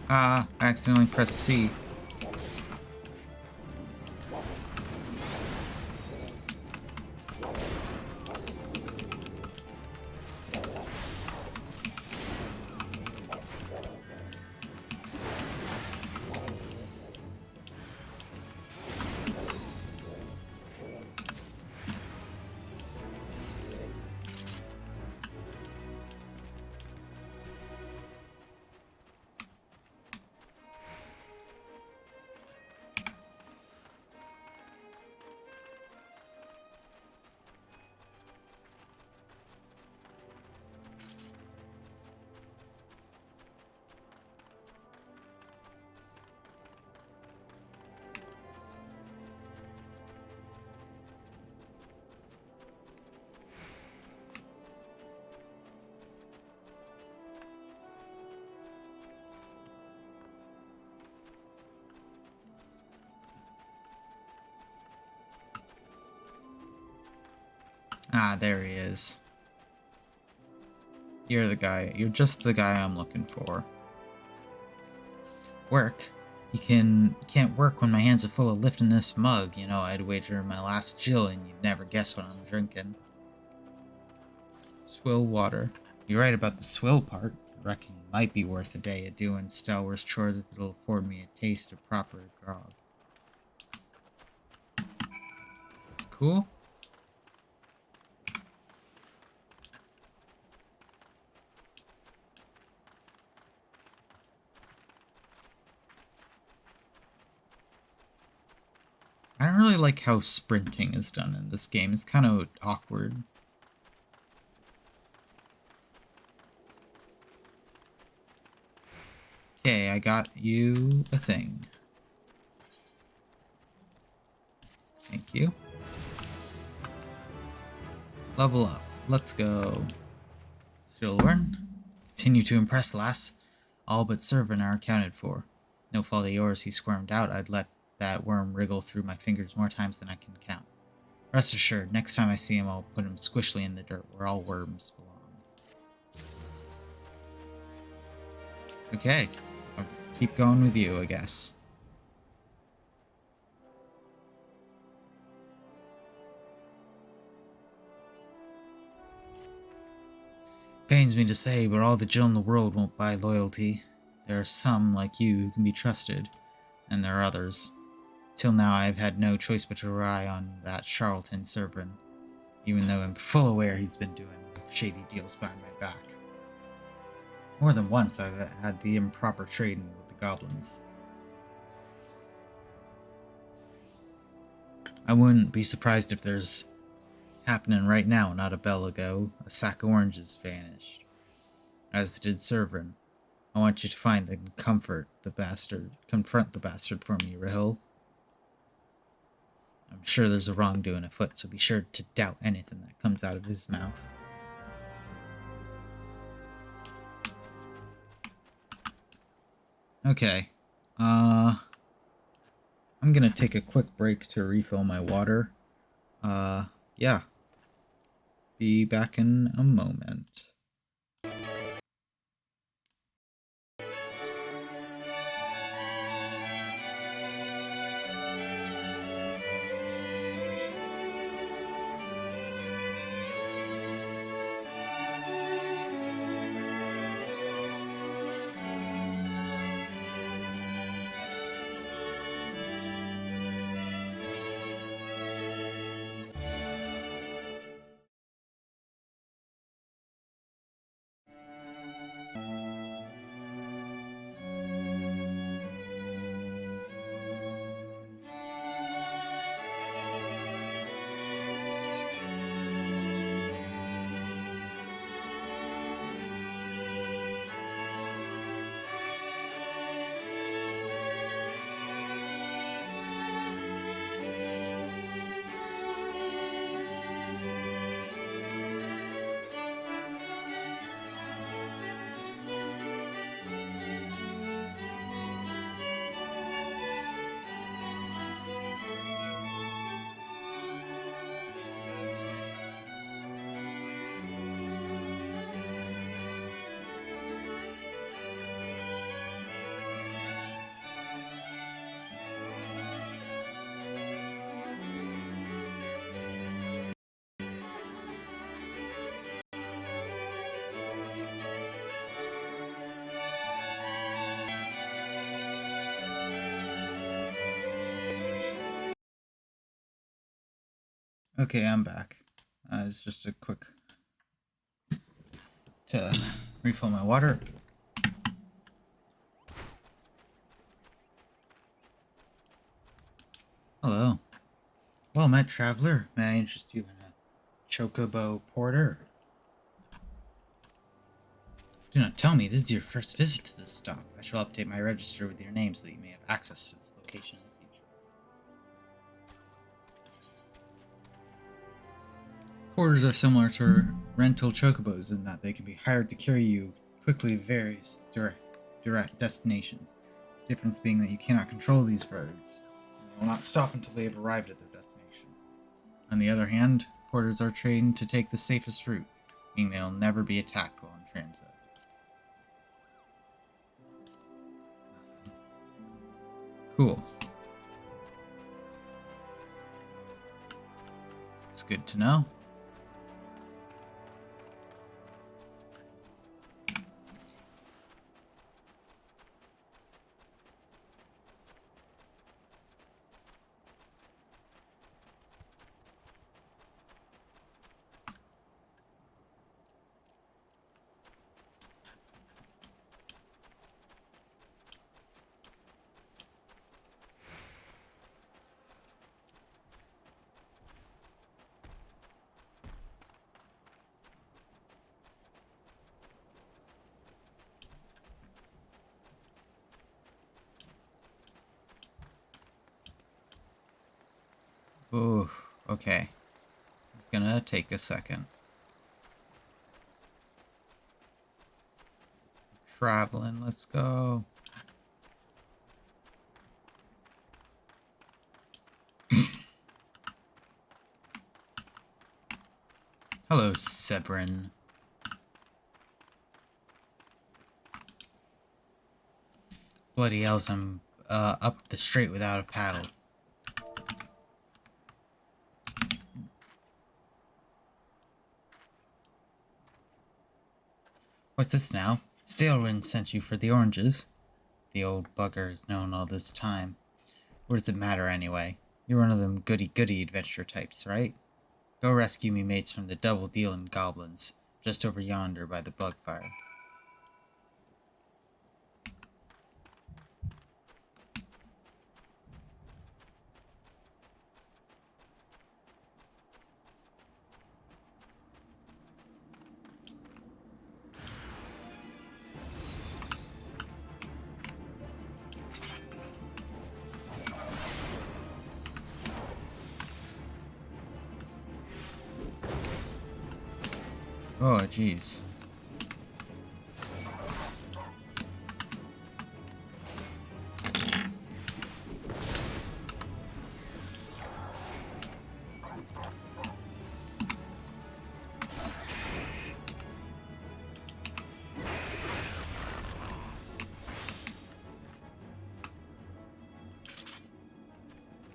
Ah, I accidentally pressed C. Ah, there he is. You're the guy. You're just the guy I'm looking for. Work? Can't work when my hands are full of lifting this mug. You know, I'd wager my last Jill and you'd never guess what I'm drinking. Swill water. You're right about the swill part. I reckon it might be worth a day of doing Stalwart's chores if it'll afford me a taste of proper grog. Cool. I don't really like how sprinting is done in this game. It's kind of awkward. Okay, I got you a thing. Thank you. Level up. Let's go. Still learn. Continue to impress, lass. All but Servant are accounted for. No fault of yours he squirmed out. I'd let that worm wriggle through my fingers more times than I can count. Rest assured, next time I see him, I'll put him squishly in the dirt where all worms belong. Okay. I'll keep going with you, I guess. Pains me to say, but all the Jill in the world won't buy loyalty. There are some, like you, who can be trusted, and there are others. Till now I've had no choice but to rely on that charlatan Servant, even though I'm full aware he's been doing shady deals behind my back. More than once I've had the improper trading with the goblins. I wouldn't be surprised if there's happening right now, not a bell ago. A sack of oranges vanished, as did Servant. I want you to find and confront the bastard for me, Rahil. I'm sure there's a wrongdoing afoot, so be sure to doubt anything that comes out of his mouth. Okay. I'm gonna take a quick break to refill my water. Yeah. Be back in a moment. Okay, I'm back. It's just a quick to refill my water. Hello. Well met, traveler. May I interest you in a chocobo porter? Do not tell me this is your first visit to this stop. I shall update my register with your name so that you may have access to this location in the future. Porters are similar to rental chocobos in that they can be hired to carry you quickly to various direct destinations. The difference being that you cannot control these birds. They will not stop until they have arrived at their destination. On the other hand, porters are trained to take the safest route, meaning they will never be attacked while in transit. Cool. It's good to know. Ooh, okay. It's gonna take a second. Traveling, let's go. Hello, Sebrin. Bloody hells, I'm up the strait without a paddle. What's this now? Stalewind sent you for the oranges. The old bugger has known all this time. What does it matter anyway? You're one of them goody-goody adventure types, right? Go rescue me mates from the double-dealing goblins, just over yonder by the bug fire. Oh, jeez.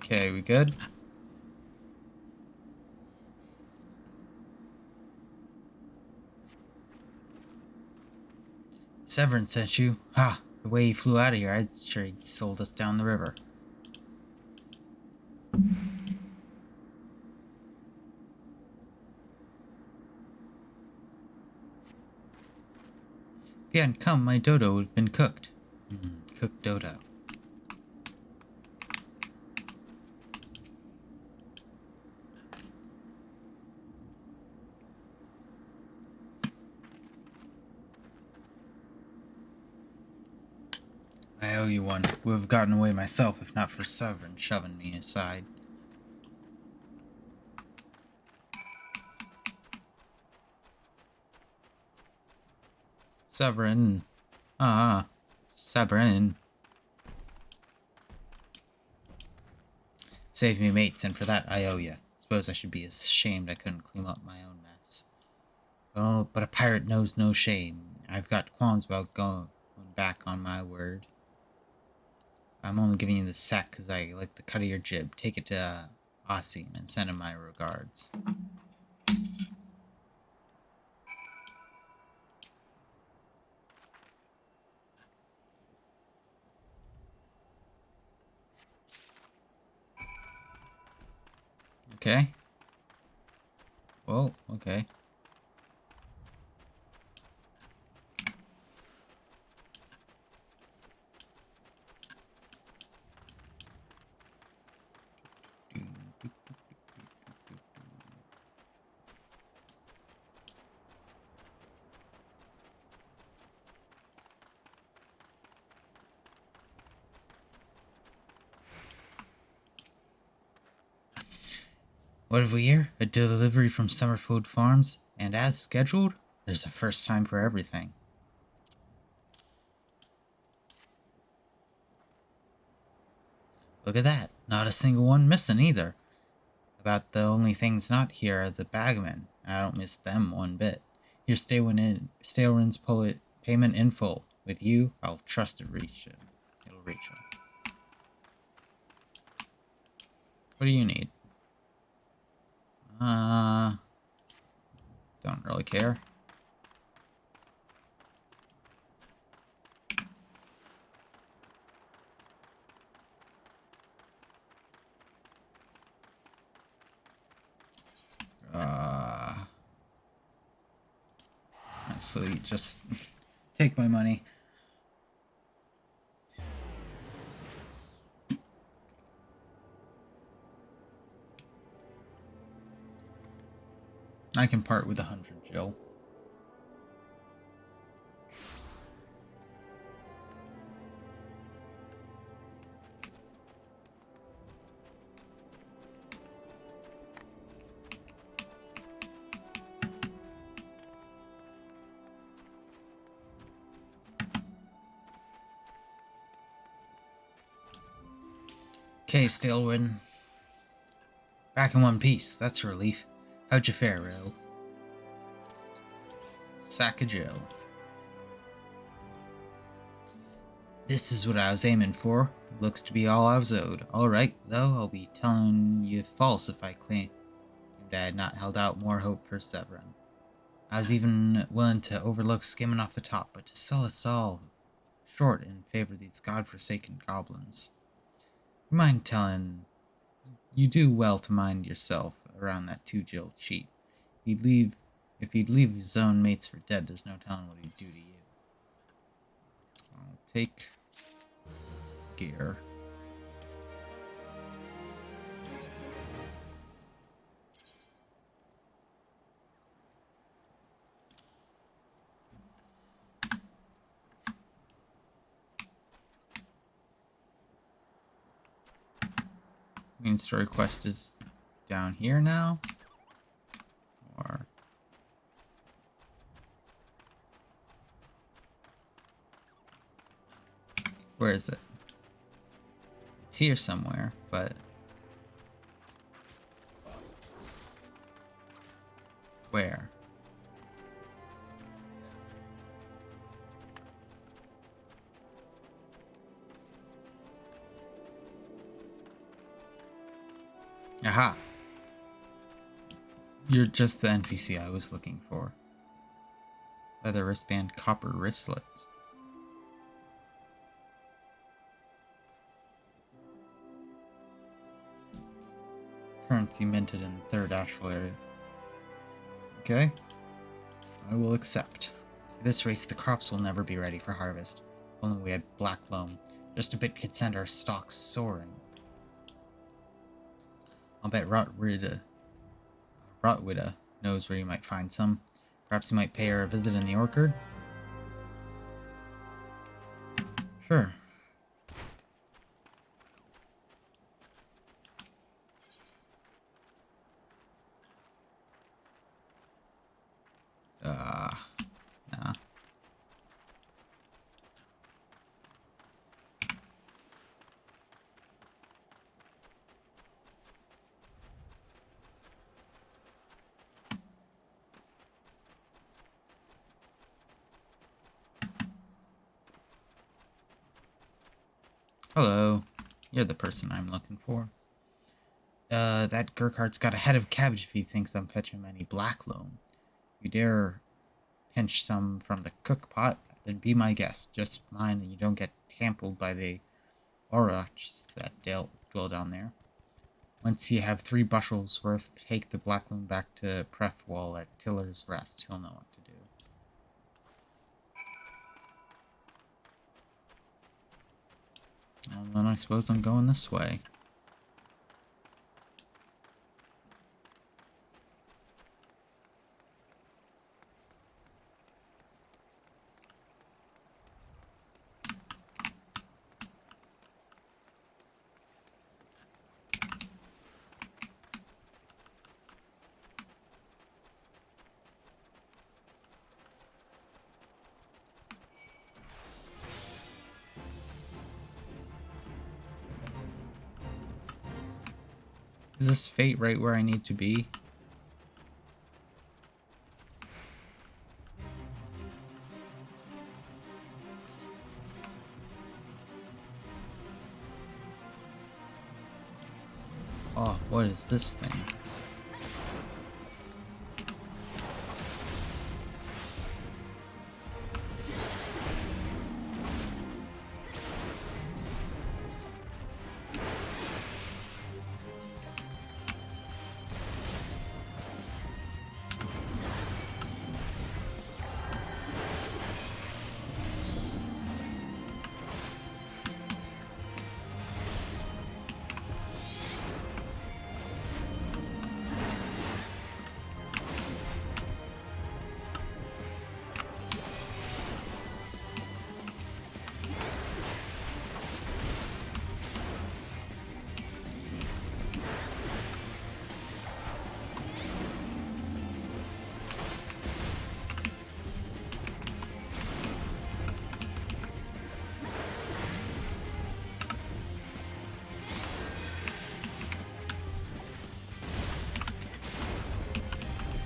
Okay, we good? Severin sent you. Ha! The way he flew out of here, I'd sure he sold us down the river. If he hadn't come, my dodo would have been cooked. Cooked dodo. I owe you one. Would have gotten away myself if not for Severin shoving me aside. Severin. Severin. Saved me mates, and for that I owe you. Suppose I should be ashamed I couldn't clean up my own mess. Oh, but a pirate knows no shame. I've got qualms about going back on my word. I'm only giving you the sack because I like the cut of your jib. Take it to Ossine and send him my regards. Okay. Oh, okay. What have we here? A delivery from Summerfood Farms, and as scheduled, there's a first time for everything. Look at that, not a single one missing either. About the only things not here are the bagmen, and I don't miss them one bit. Here's Stalewin's payment in full. With you, I'll trust it reach him. It'll reach him. What do you need? Don't really care. Honestly, just take my money. I can part with 100, Jill. Okay, Stalewin. Back in one piece. That's a relief. How'd you fare, Ro? Sack of Joe. This is what I was aiming for. Looks to be all I was owed. Alright, though, I'll be telling you false if I claimed I had not held out more hope for Severin. I was even willing to overlook skimming off the top, but to sell us all short in favor of these godforsaken goblins. You mind telling... You do well to mind yourself around that 2-Jill cheat. If he'd leave his own mates for dead, there's no telling what he'd do to you. I'll take gear. Main story quest is down here now? Or... Where is it? It's here somewhere, but... Where? Aha! You're just the NPC I was looking for. Leather wristband, copper wristlets. Currency minted in the 3rd astral area. Okay. I will accept. At this race, the crops will never be ready for harvest. If only we had black loam. Just a bit could send our stocks soaring. I'll bet Rotwida knows where you might find some. Perhaps you might pay her a visit in the orchard? Sure. Nah. Hello. You're the person I'm looking for. That Gurkhart's got a head of cabbage if he thinks I'm fetching him any black loam. If you dare pinch some from the cook pot, then be my guest. Just mind that you don't get tampered by the Orochs that dwell down there. Once you have 3 bushels worth, take the black loom back to Prefwall at Tiller's Rest. He'll know what to do. Well, then I suppose I'm going this way. Is this fate right where I need to be? Oh, what is this thing?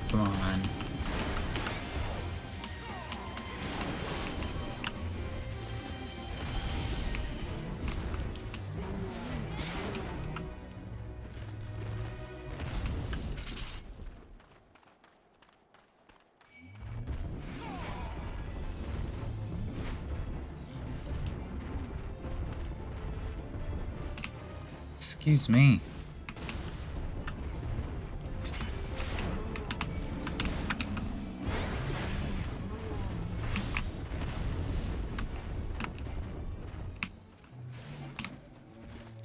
Come on. Excuse me.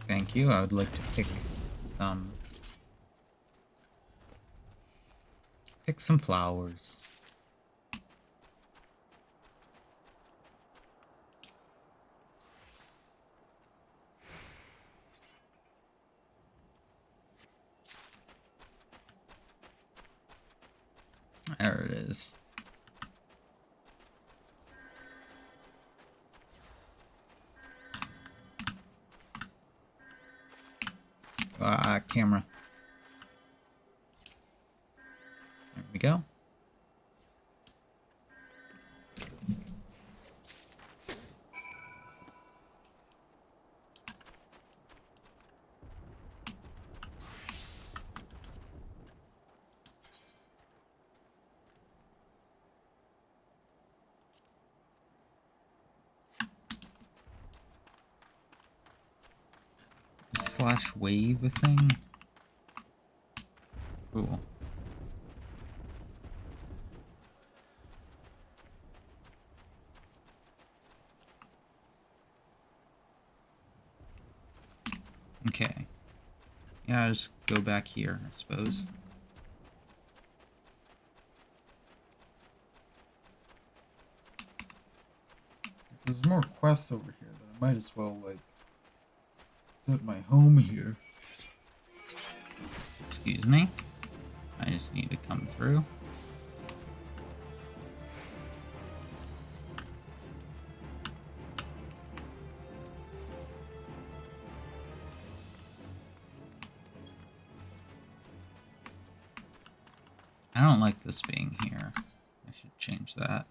Thank you. I would like to pick some flowers. There it is. Camera. There we go. Slash wave thing. Cool. Okay. Yeah, I'll just go back here, I suppose. If there's more quests over here, then I might as well, like, set my home here. Excuse me. I just need to come through. I don't like this being here. I should change that.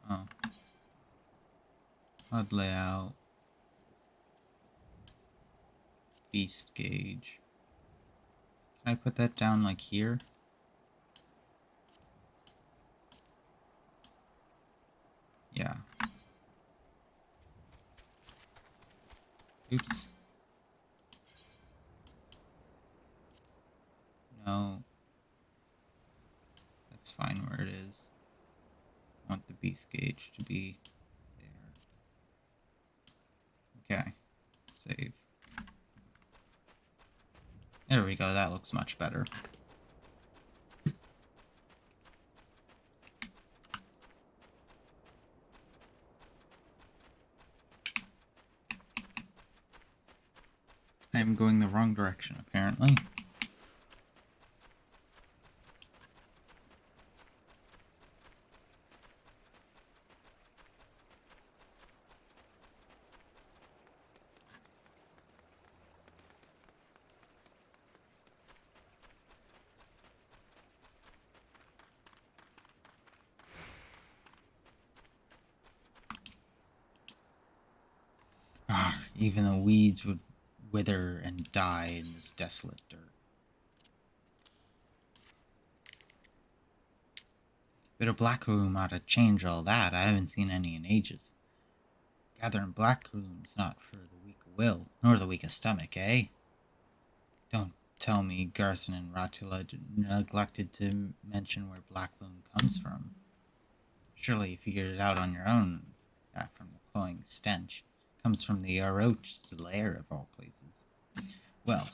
Oh. HUD layout. Beast gauge. Can I put that down like here? Yeah. Oops. No. That's fine where it is. I want the beast gauge to be there. Okay. Save. There we go, that looks much better. I am going the wrong direction, apparently. Even the weeds would wither and die in this desolate dirt. But a black room ought to change all that. I haven't seen any in ages. Gathering black rooms not for the weak of will, nor the weak of stomach, eh? Don't tell me Garson and Rotula neglected to mention where black loom comes from. Surely you figured it out on your own, that from the cloying stench. Comes from the Oroch's lair of all places. Well,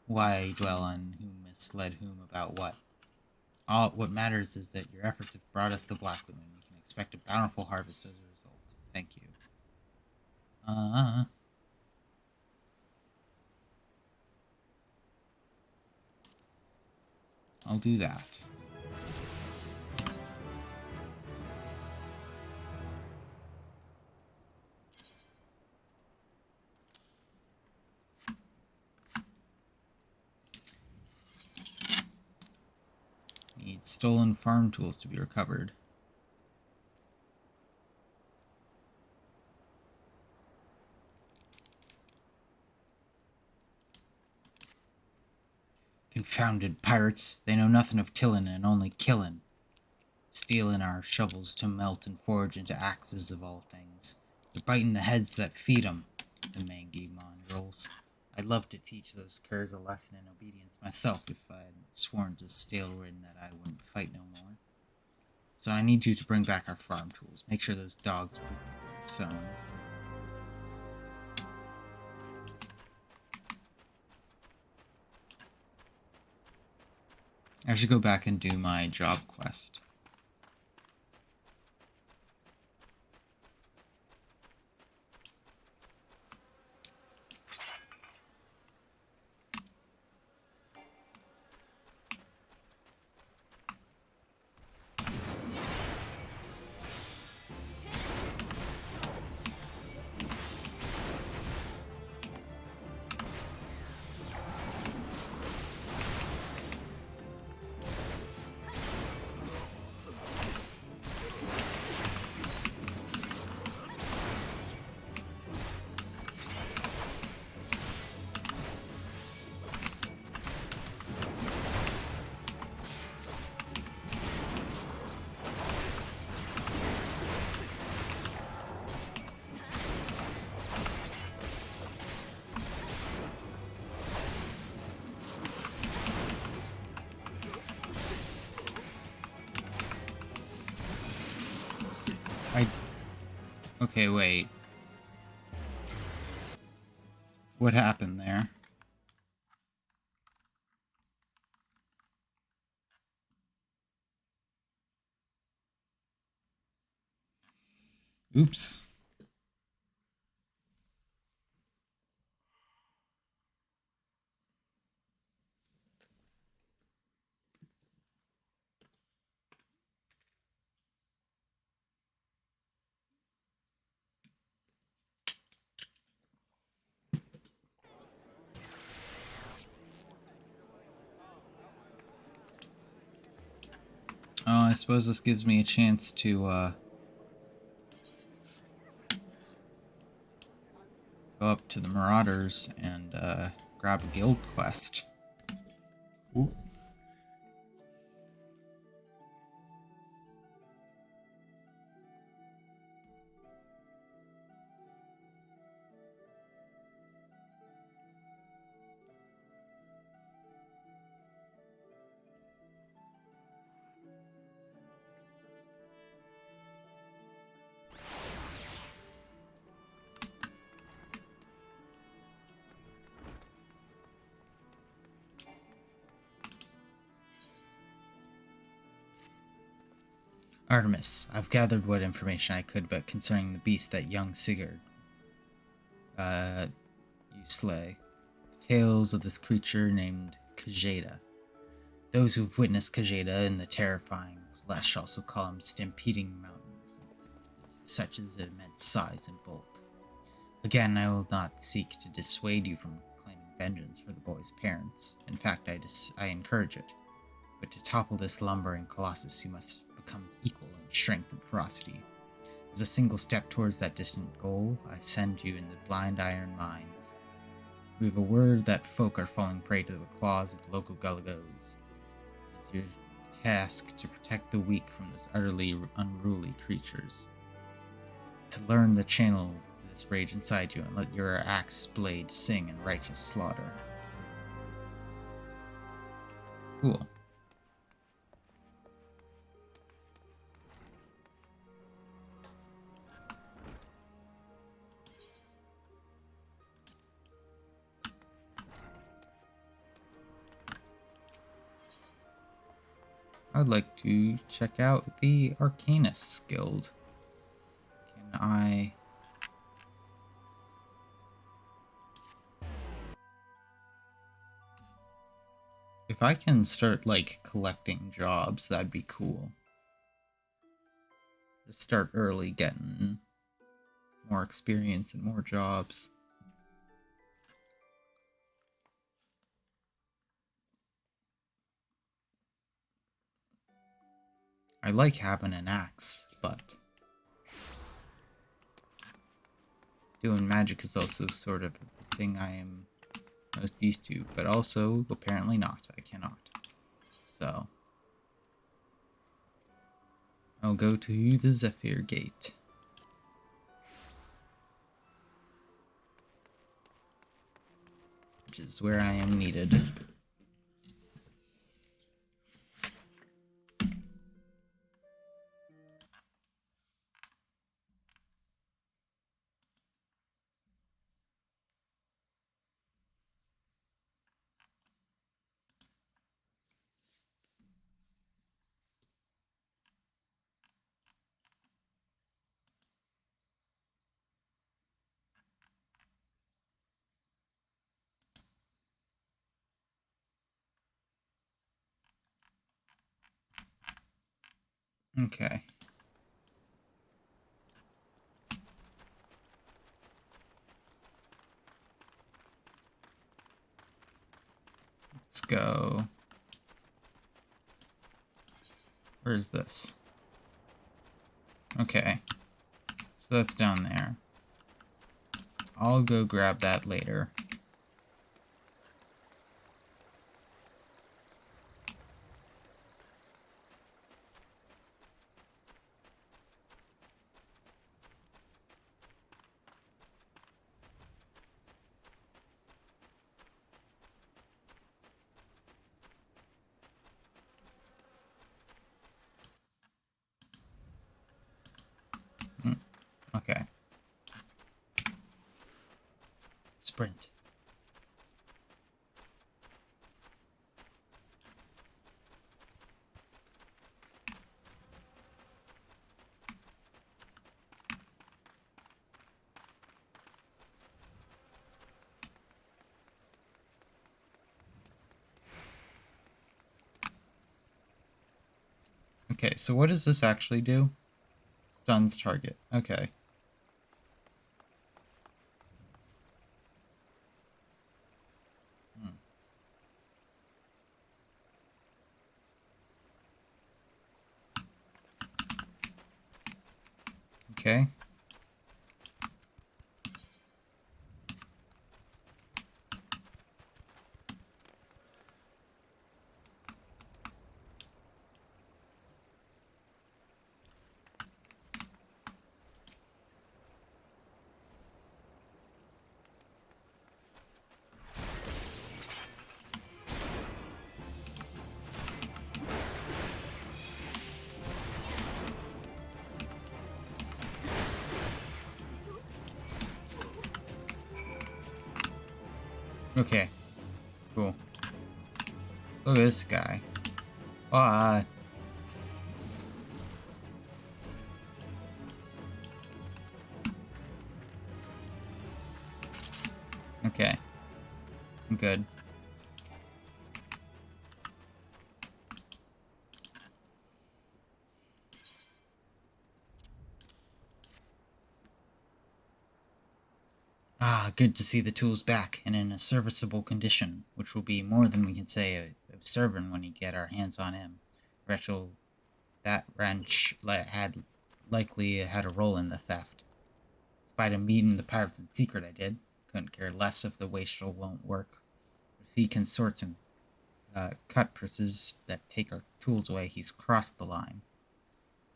why dwell on who misled whom about what? What matters is that your efforts have brought us the black loom, and we can expect a bountiful harvest as a result. Thank you. I'll do that. Need stolen farm tools to be recovered. Confounded pirates! They know nothing of tillin' and only killin'. Stealin' our shovels to melt and forge into axes of all things. They're biting the heads that feed 'em, the mangy mongrels. I'd love to teach those curs a lesson in obedience myself if I hadn't sworn to Stalewin that I wouldn't fight no more. So I need you to bring back our farm tools. Make sure those dogs reap what they've sown. I should go back and do my job quest. Okay, wait. What happened there? Oops. Oh, I suppose this gives me a chance to, go up to the Marauders and, grab a guild quest. Ooh. Artemis, I've gathered what information I could but concerning the beast that young Sigurd, you slay. The tales of this creature named Kajeda. Those who've witnessed Kajeda in the terrifying flesh also call him stampeding mountains, such as immense size and bulk. Again, I will not seek to dissuade you from claiming vengeance for the boy's parents. In fact, I encourage it. But to topple this lumbering colossus, you must become his equal in strength and ferocity. As a single step towards that distant goal, I send you in the blind iron mines. We have a word that folk are falling prey to the claws of local gullagos. It is your task to protect the weak from those utterly unruly creatures. To learn the channel this rage inside you and let your axe blade sing in righteous slaughter. Cool. I would like to check out the Arcanist Guild. Can I... If I can start, like, collecting jobs, that'd be cool. Just start early, getting more experience and more jobs. I like having an axe, but doing magic is also sort of the thing I am most used to, but also apparently not. I cannot. So I'll go to the Zephyr Gate. Which is where I am needed. Okay. Let's go. Where is this? Okay. So that's down there. I'll go grab that later. Okay. Sprint. Okay, so what does this actually do? Stuns target. Okay. Okay. Okay. Cool. Look at this guy. What? Okay. I'm good. Ah, good to see the tools back and in a serviceable condition, which will be more than we can say of Servant when we get our hands on him. Rachel, that wrench had likely had a role in the theft. Despite him meeting the pirates in secret, I did. Couldn't care less if the wastrel won't work. If he consorts and cut purses that take our tools away, he's crossed the line.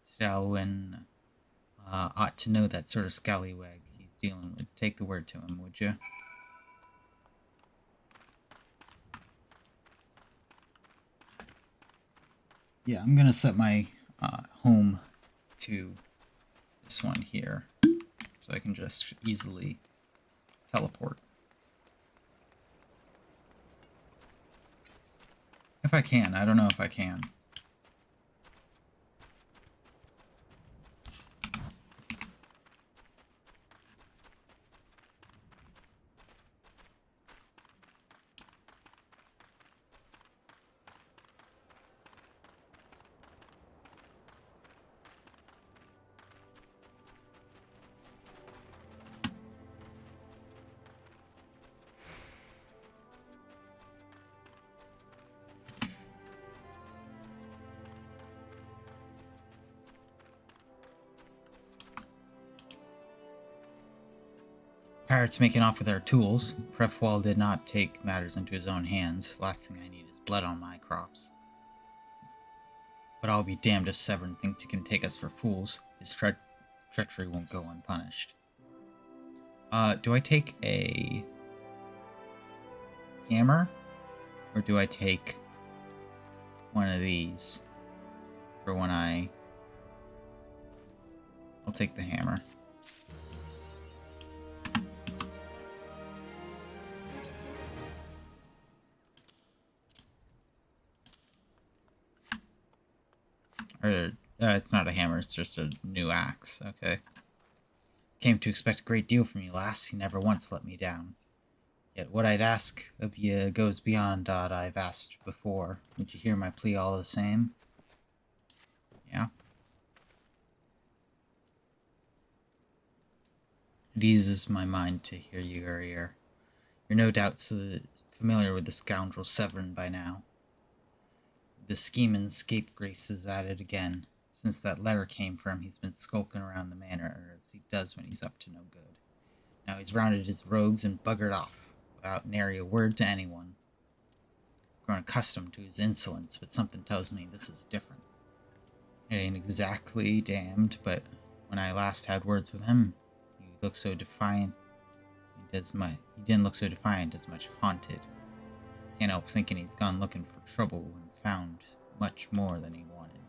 Stalwin ought to know that sort of scallywag he's dealing with. Take the word to him, would you? Yeah, I'm gonna set my home to this one here, so I can just easily teleport. If I can, I don't know if I can. Pirates making off with our tools. Prefwall did not take matters into his own hands. Last thing I need is blood on my crops. But I'll be damned if Severn thinks he can take us for fools. His treachery won't go unpunished. Do I take a hammer? Or do I take one of these for when I'll take the hammer. Or, it's not a hammer, it's just a new axe. Okay. Came to expect a great deal from you, lass. You never once let me down. Yet what I'd ask of you goes beyond aught I've asked before. Would you hear my plea all the same? Yeah. It eases my mind to hear your ear. You're no doubt familiar with the scoundrel Severn by now. The scheme and scapegrace is at it again. Since that letter came from, he's been skulking around the manor, as he does when he's up to no good. Now he's rounded his rogues and buggered off, without nary a word to anyone. Grown accustomed to his insolence, but something tells me this is different. It ain't exactly damned, but when I last had words with him, he looked so defiant. He didn't look so defiant, as much haunted. Can't help thinking he's gone looking for trouble and found much more than he wanted.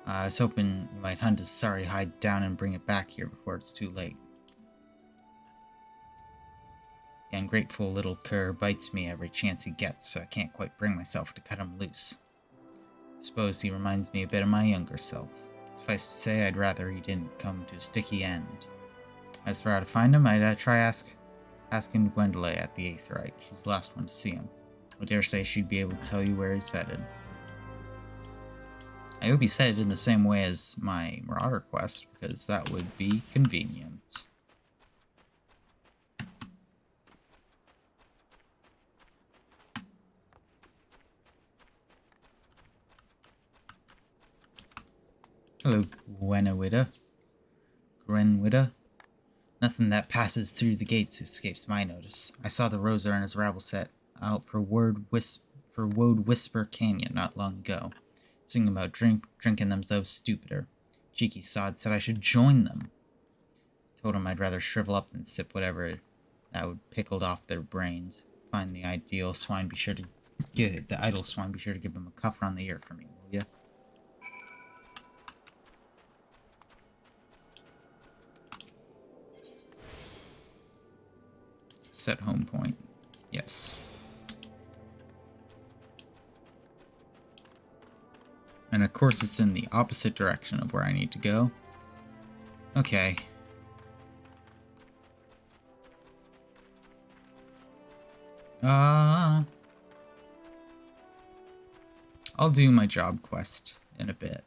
I was hoping you might hunt his sorry hide down and bring it back here before it's too late. The ungrateful little cur bites me every chance he gets, so I can't quite bring myself to cut him loose. I suppose he reminds me a bit of my younger self. Suffice to say, I'd rather he didn't come to a sticky end. As for how to find him, I'd try asking Gwendolen at the Aetheryte. She's the last one to see him. I dare say she'd be able to tell you where he's headed. I hope he's headed in the same way as my Marauder quest, because that would be convenient. Hello, Gwenwida. Nothing that passes through the gates escapes my notice. I saw the Roser and his rabble set out for Woad Whisper Canyon not long ago, singing about drinking themselves stupider. Cheeky sod said I should join them. Told him I'd rather shrivel up than sip whatever that would pickled off their brains. Find the idle swine, be sure to give him a cuff around the ear for me, will ya? Set home point. Yes. And of course it's in the opposite direction of where I need to go. Okay. I'll do my job quest in a bit.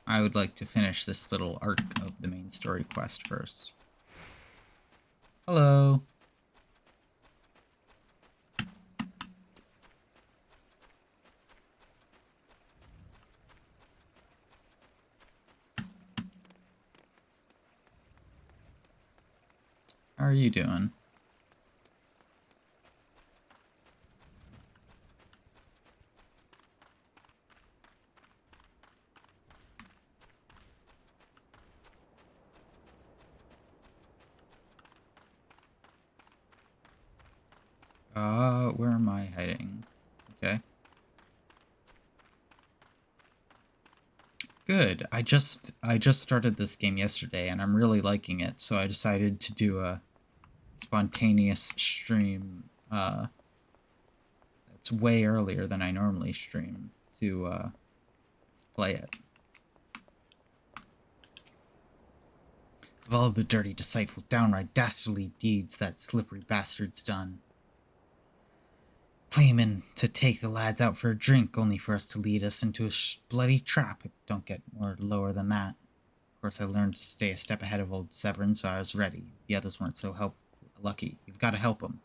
I would like to finish this little arc of the main story quest first. Hello. How are you doing? Where am I hiding? Okay. Good. I just started this game yesterday and I'm really liking it, so I decided to do a spontaneous stream. It's way earlier than I normally stream to play it. Of all the dirty, deceitful, downright dastardly deeds that slippery bastard's done. Claiming to take the lads out for a drink, only for us to lead us into a bloody trap. It don't get more lower than that. Of course, I learned to stay a step ahead of old Severin, so I was ready. The others weren't so lucky. You've got to help them.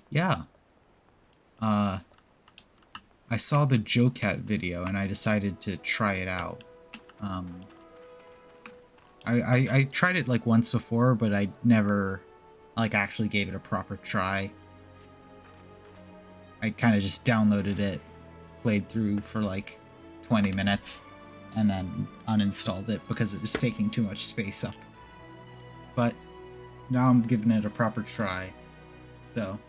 Yeah. I saw the Joe-Cat video and I decided to try it out. I tried it like once before, but I never like actually gave it a proper try. I kind of just downloaded it, played through for like 20 minutes, and then uninstalled it because it was taking too much space up. But now I'm giving it a proper try, so...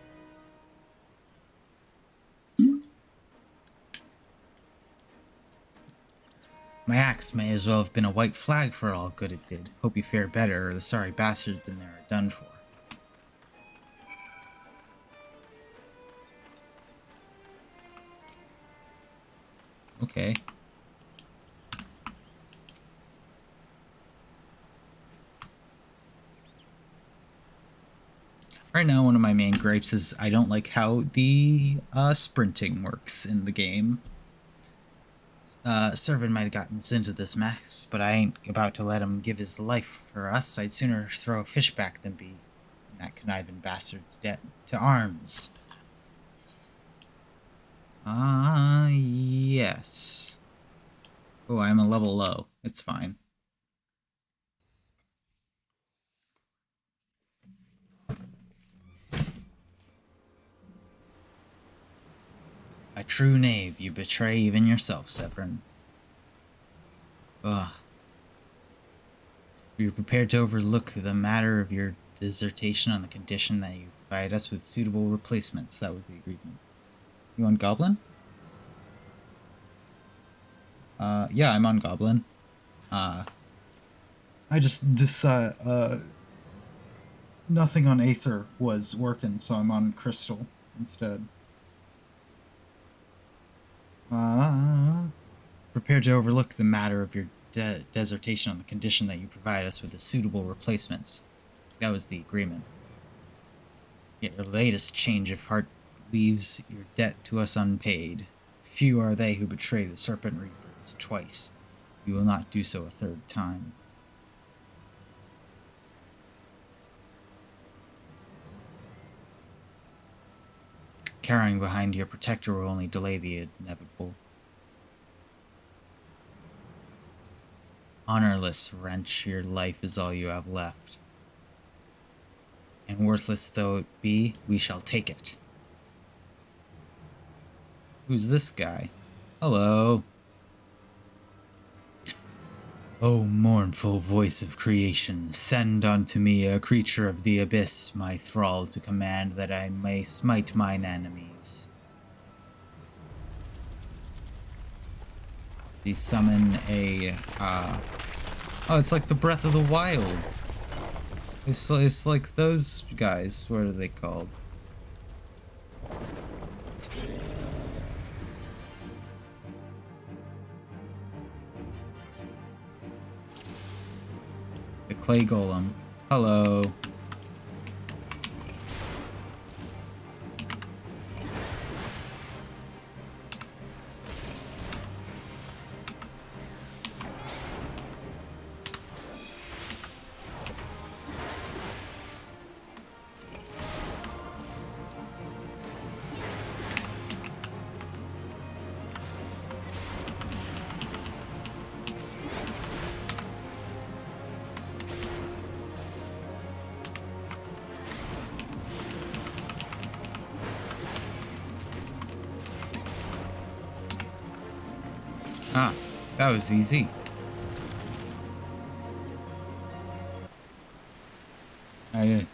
My axe may as well have been a white flag for all good it did. Hope you fare better, or the sorry bastards in there are done for. Okay. Right now, one of my main gripes is I don't like how the sprinting works in the game. Servant might have gotten us into this mess, but I ain't about to let him give his life for us. I'd sooner throw a fish back than be in that conniving bastard's debt. To arms. Yes. Oh, I'm a level low. It's fine. A true knave, you betray even yourself, Severin. Ugh. We are prepared to overlook the matter of your dissertation on the condition that you provide us with suitable replacements. That was the agreement. You on Goblin? Yeah, I'm on Goblin. I just decided, nothing on Aether was working, so I'm on Crystal instead. Prepared to overlook the matter of your dissertation on the condition that you provide us with the suitable replacements. That was the agreement. Yet your latest change of heart leaves your debt to us unpaid. Few are they who betray the Serpent Reapers twice. You will not do so a third time. Carrying behind your protector will only delay the inevitable. Honorless wrench, your life is all you have left. And worthless though it be, we shall take it. Who's this guy? Hello. O mournful voice of creation, send unto me a creature of the abyss, my thrall, to command that I may smite mine enemies. Does he summon a, oh, it's like the Breath of the Wild. It's like those guys. What are they called? clay golem. Hello. Ah, that was easy. I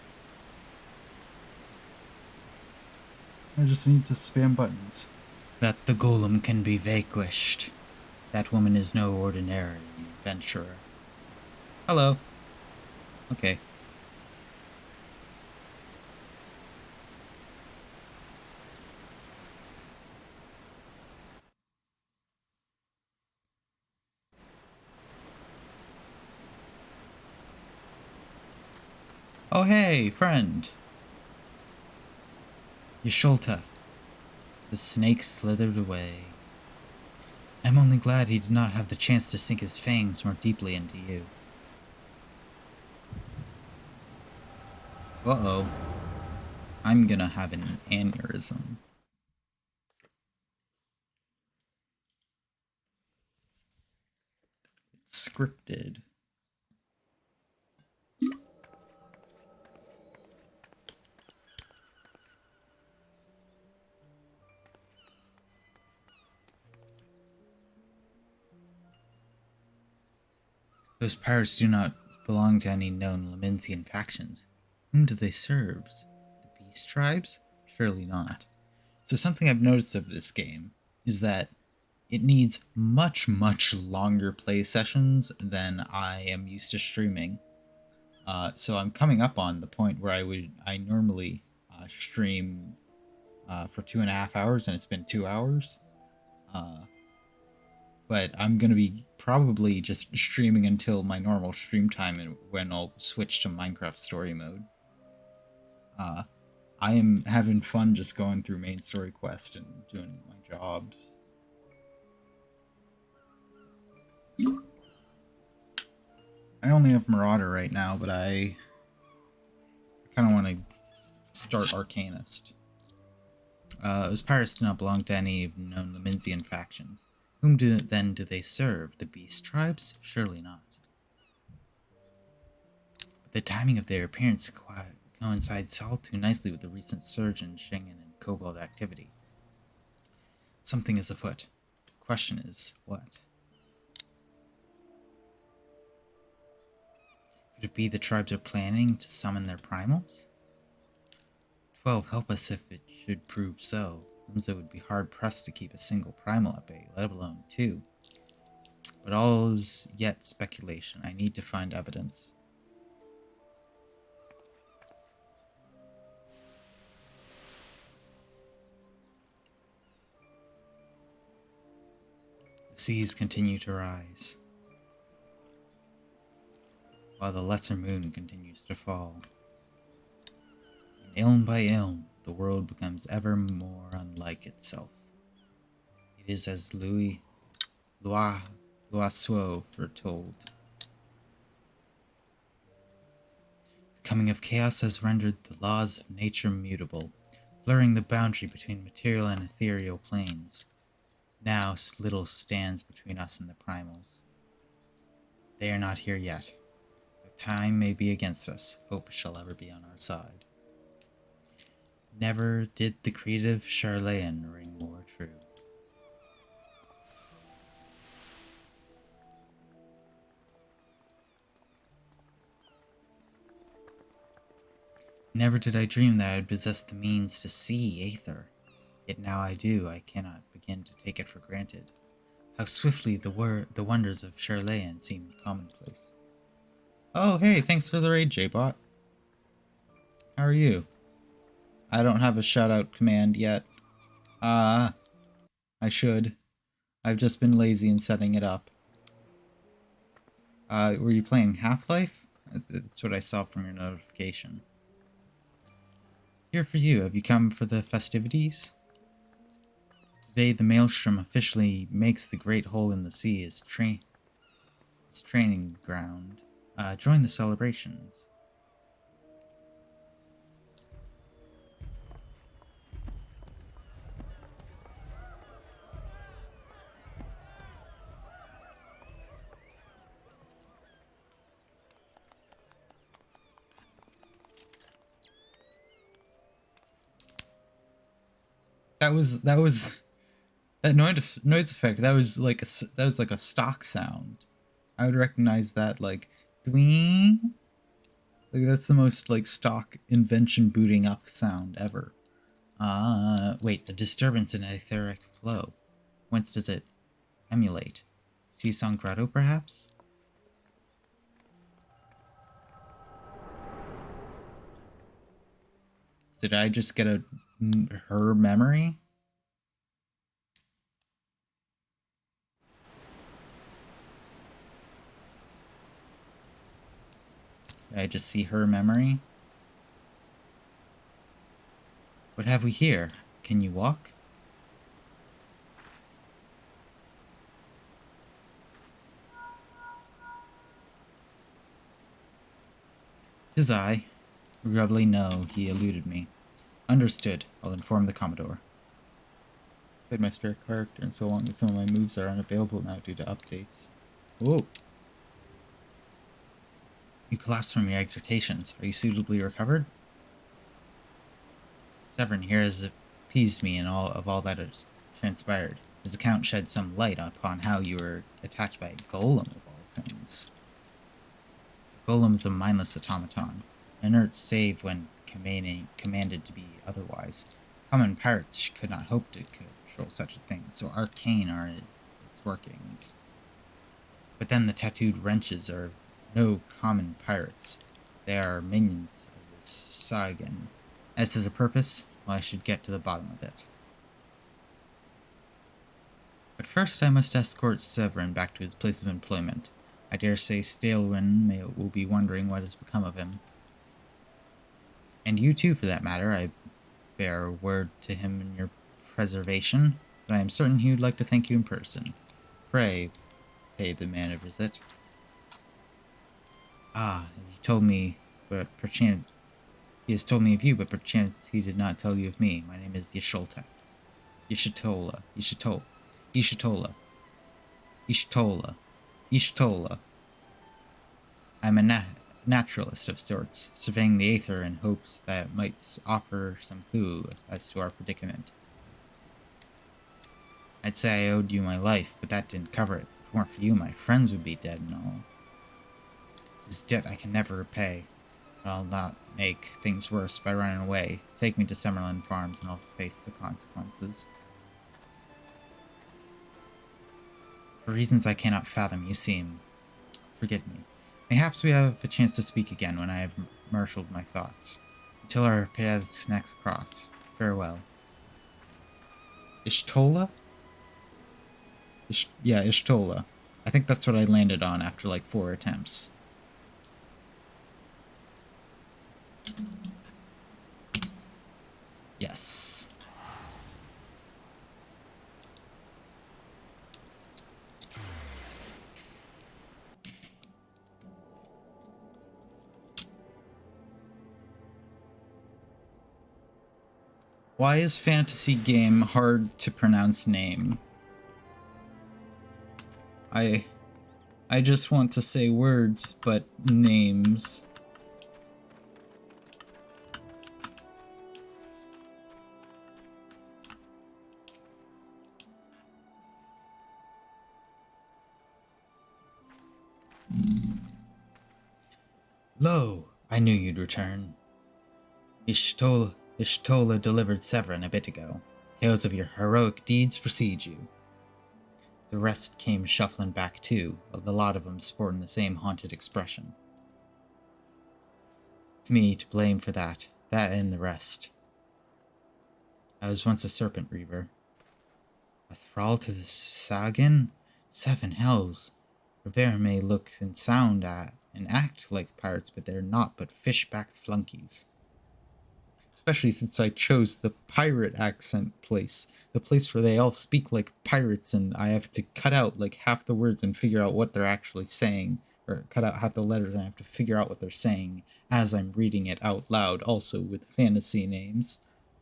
just need to spam buttons. That the golem can be vanquished. That woman is no ordinary adventurer. Hello. Okay. Oh hey, friend. Yasholta. The snake slithered away. I'm only glad he did not have the chance to sink his fangs more deeply into you. Uh-oh. I'm gonna have an aneurysm. It's scripted. Those pirates do not belong to any known Laminsian factions. Whom do they serve? The Beast Tribes? Surely not. So something I've noticed of this game is that it needs much, much longer play sessions than I am used to streaming. So I'm coming up on the point where I normally stream for 2.5 hours, and it's been 2 hours. But I'm going to be probably just streaming until my normal stream time, and when I'll switch to Minecraft story mode. I am having fun just going through main story quest and doing my jobs. I only have Marauder right now, but I kind of want to start Arcanist. Those pirates do not belong to any known Laminsian factions. Whom then do they serve? The Beast Tribes? Surely not. But the timing of their appearance coincides all too nicely with the recent surge in Schengen and Kobold activity. Something is afoot. The question is, what? Could it be the tribes are planning to summon their primals? 12, help us if it should prove so. It would be hard-pressed to keep a single primal at bay, let alone 2. But all is yet speculation. I need to find evidence. The seas continue to rise, while the lesser moon continues to fall. And ilm by ilm, the world becomes ever more unlike itself. It is as Loiseau foretold. The coming of chaos has rendered the laws of nature mutable, blurring the boundary between material and ethereal planes. Now little stands between us and the primals. They are not here yet. But time may be against us. Hope shall ever be on our side. Never did the creative Charlayan ring more true. Never did I dream that I would possess the means to see Aether. Yet now I do, I cannot begin to take it for granted. How swiftly the wonders of Charlayan seem commonplace. Oh hey, thanks for the raid, Jbot. How are you? I don't have a shoutout command yet. I should. I've just been lazy in setting it up. Were you playing Half-Life? That's what I saw from your notification. Here for you. Have you come for the festivities? Today, the Maelstrom officially makes the Great Hole in the Sea its training ground. Join the celebrations. That noise effect. That was like a stock sound. I would recognize that like dwing. Like that's the most like stock invention booting up sound ever. Wait, a disturbance in etheric flow. Whence does it emulate? Seasong Grotto, perhaps? Did I just get her memory? Did I just see her memory? What have we here? Can you walk? 'Tis I. Regrettably no, he eluded me. Understood. I'll inform the Commodore. Played my spare character and so long that some of my moves are unavailable now due to updates. Oh! You collapsed from your exertations. Are you suitably recovered? Severin here has appeased me in all that has transpired. His account shed some light upon how you were attacked by a golem of all things. The golem is a mindless automaton, inert save when commanded to be otherwise. Common pirates could not hope to control such a thing, so arcane are its workings. But then the tattooed wrenches are no common pirates. They are minions of the Sagan. As to the purpose, well, I should get to the bottom of it. But first I must escort Severin back to his place of employment. I dare say Stalewin will be wondering what has become of him. And you too, for that matter. I bear word to him in your preservation, but I am certain he would like to thank you in person. Pray, pay the man a visit. Ah, he told me, but perchance... He has told me of you, but perchance he did not tell you of me. My name is Yisholtek. Yishatola. I'm a naturalist of sorts, surveying the aether in hopes that it might offer some clue as to our predicament. I'd say I owed you my life, but that didn't cover it. If it weren't for you, my friends would be dead and all. This debt I can never repay. But I'll not make things worse by running away. Take me to Summerlin Farms and I'll face the consequences. For reasons I cannot fathom, you seem... Forgive me. Perhaps we have a chance to speak again when I have marshaled my thoughts. Until our paths next cross. Farewell. Ishtola? Yeah, Ishtola. I think that's what I landed on after like 4 attempts. Yes. Why is fantasy game hard to pronounce name? I just want to say words, but names. Lo, I knew you'd return. Ishtola delivered Severin a bit ago. Tales of your heroic deeds precede you. The rest came shuffling back too, the lot of them sporting the same haunted expression. It's me to blame for that and the rest. I was once a serpent reaver. A thrall to the Sagan? 7 hells. Rivera may look and sound and act like pirates, but they're not but fish-backed flunkies. Especially since I chose the pirate accent place. The place where they all speak like pirates and I have to cut out like half the words and figure out what they're actually saying. Or cut out half the letters and I have to figure out what they're saying as I'm reading it out loud, also with fantasy names.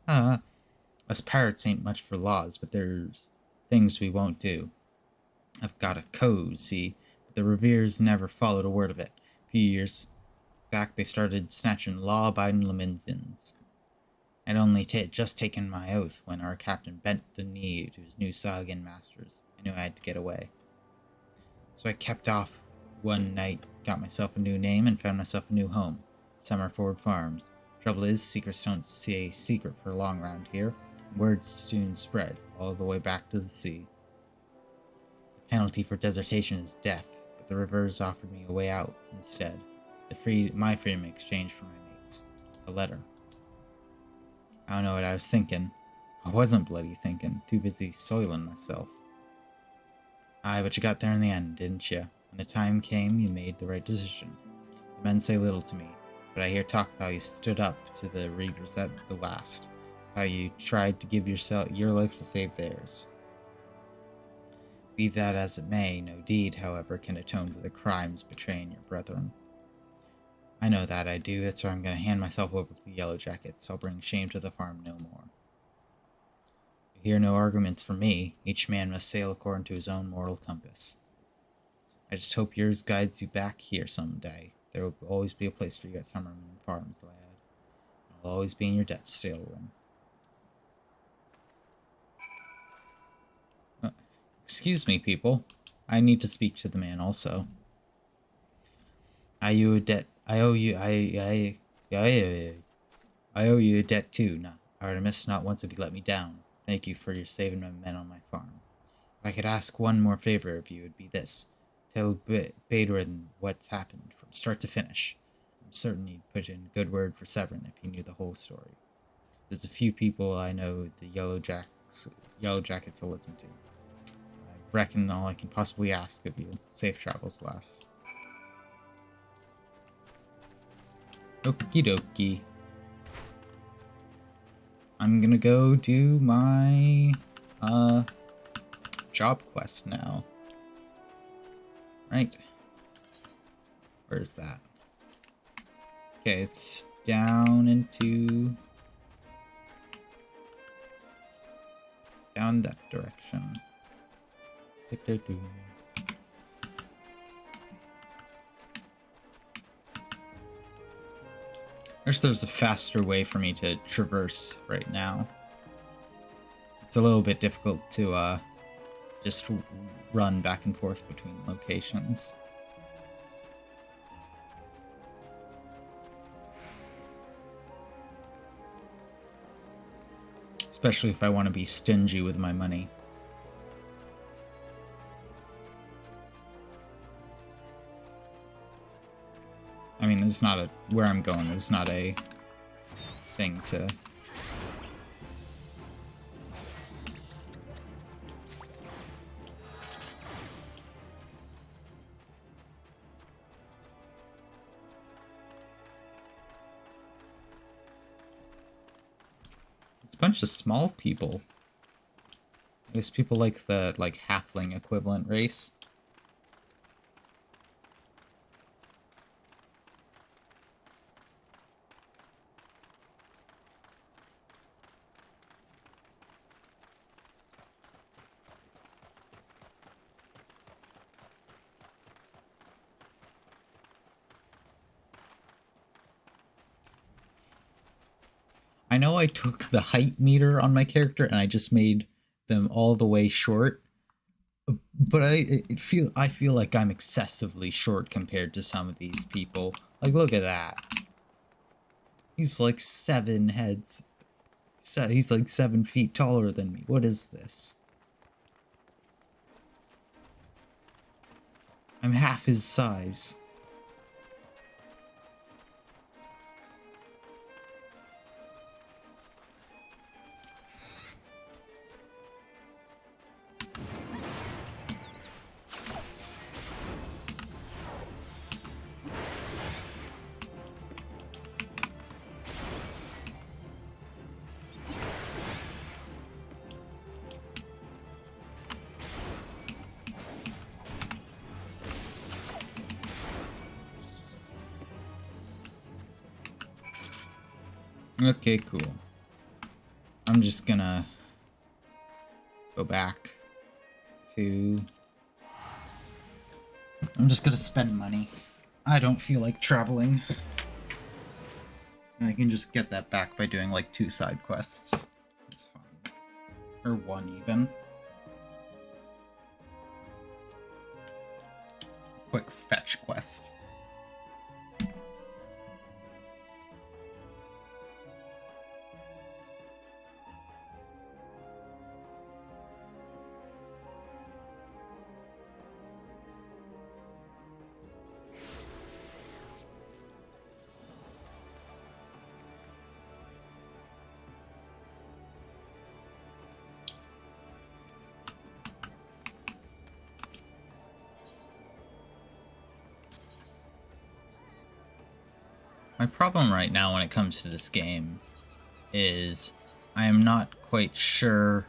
Us pirates ain't much for laws, but there's things we won't do. I've got a code, see, but the Reveres never followed a word of it. A few years back they started snatching law-abiding Laminsans. I'd only just taken my oath when our captain bent the knee to his new Sahuagin masters. I knew I had to get away. So I kept off one night, got myself a new name, and found myself a new home. Summerford Farms. Trouble is, secrets don't stay secret for long around here. Words soon spread, all the way back to the sea. The penalty for desertation is death, but the Reveres offered me a way out instead. My freedom in exchange for my mates. A letter. I don't know what I was thinking. I wasn't bloody thinking. Too busy soiling myself. Aye, but you got there in the end, didn't you? When the time came, you made the right decision. The men say little to me, but I hear talk of how you stood up to the readers at the last. How you tried to give your life to save theirs. Be that as it may, no deed, however, can atone for the crimes betraying your brethren. I know that I do, that's why I'm going to hand myself over to the Yellow Jackets. I'll bring shame to the farm no more. You hear no arguments from me. Each man must sail according to his own moral compass. I just hope yours guides you back here someday. There will always be a place for you at Summerman Farms, lad. I'll always be in your debt stateroom. Excuse me, people. I need to speak to the man also. I owe you a debt too. No, Artemis, not once have you let me down. Thank you for your saving my men on my farm. If I could ask one more favor of you, it'd be this. Tell Badrin what's happened from start to finish. I'm certain he'd put in a good word for Severin if he knew the whole story. There's a few people I know the Yellow Jackets will listen to. I reckon all I can possibly ask of you. Safe travels, lass. Okie dokie. I'm gonna go do my job quest now. Right. Where is that? Okay, it's down that direction. I wish there was a faster way for me to traverse right now. It's a little bit difficult to just run back and forth between locations. Especially if I want to be stingy with my money. I mean, there's not a... Where I'm going, there's not a thing to... It's a bunch of small people. I guess people like the, halfling equivalent race. I know I took the height meter on my character and I just made them all the way short, but I feel like I'm excessively short compared to some of these people. Like, look at that. He's like 7 heads. He's like 7 feet taller than me. What is this? I'm half his size. Okay, cool. I'm just gonna go back to... I'm just gonna spend money. I don't feel like traveling. And I can just get that back by doing like 2 side quests. It's fine. Or 1 even. Quick fetch quest. My problem right now when it comes to this game is I am not quite sure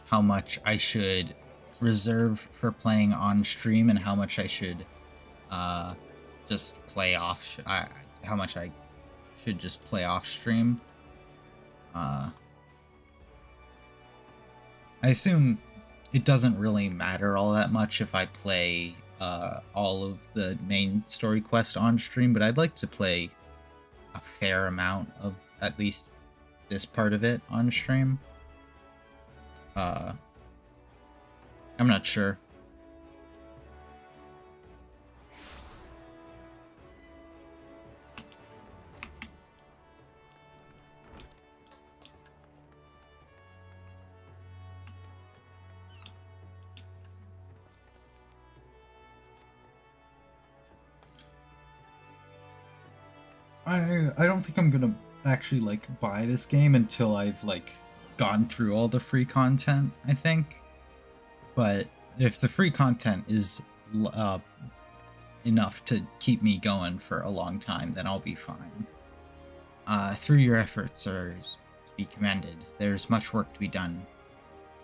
how much I should reserve for playing on stream and how much I should just play off. How much I should just play off stream. I assume it doesn't really matter all that much if I play all of the main story quest on stream, but I'd like to play a fair amount of at least this part of it on stream. I'm not sure. I don't think I'm gonna actually like buy this game until I've like gone through all the free content, I think. But if the free content is enough to keep me going for a long time, then I'll be fine. Through your efforts are to be commended. There's much work to be done.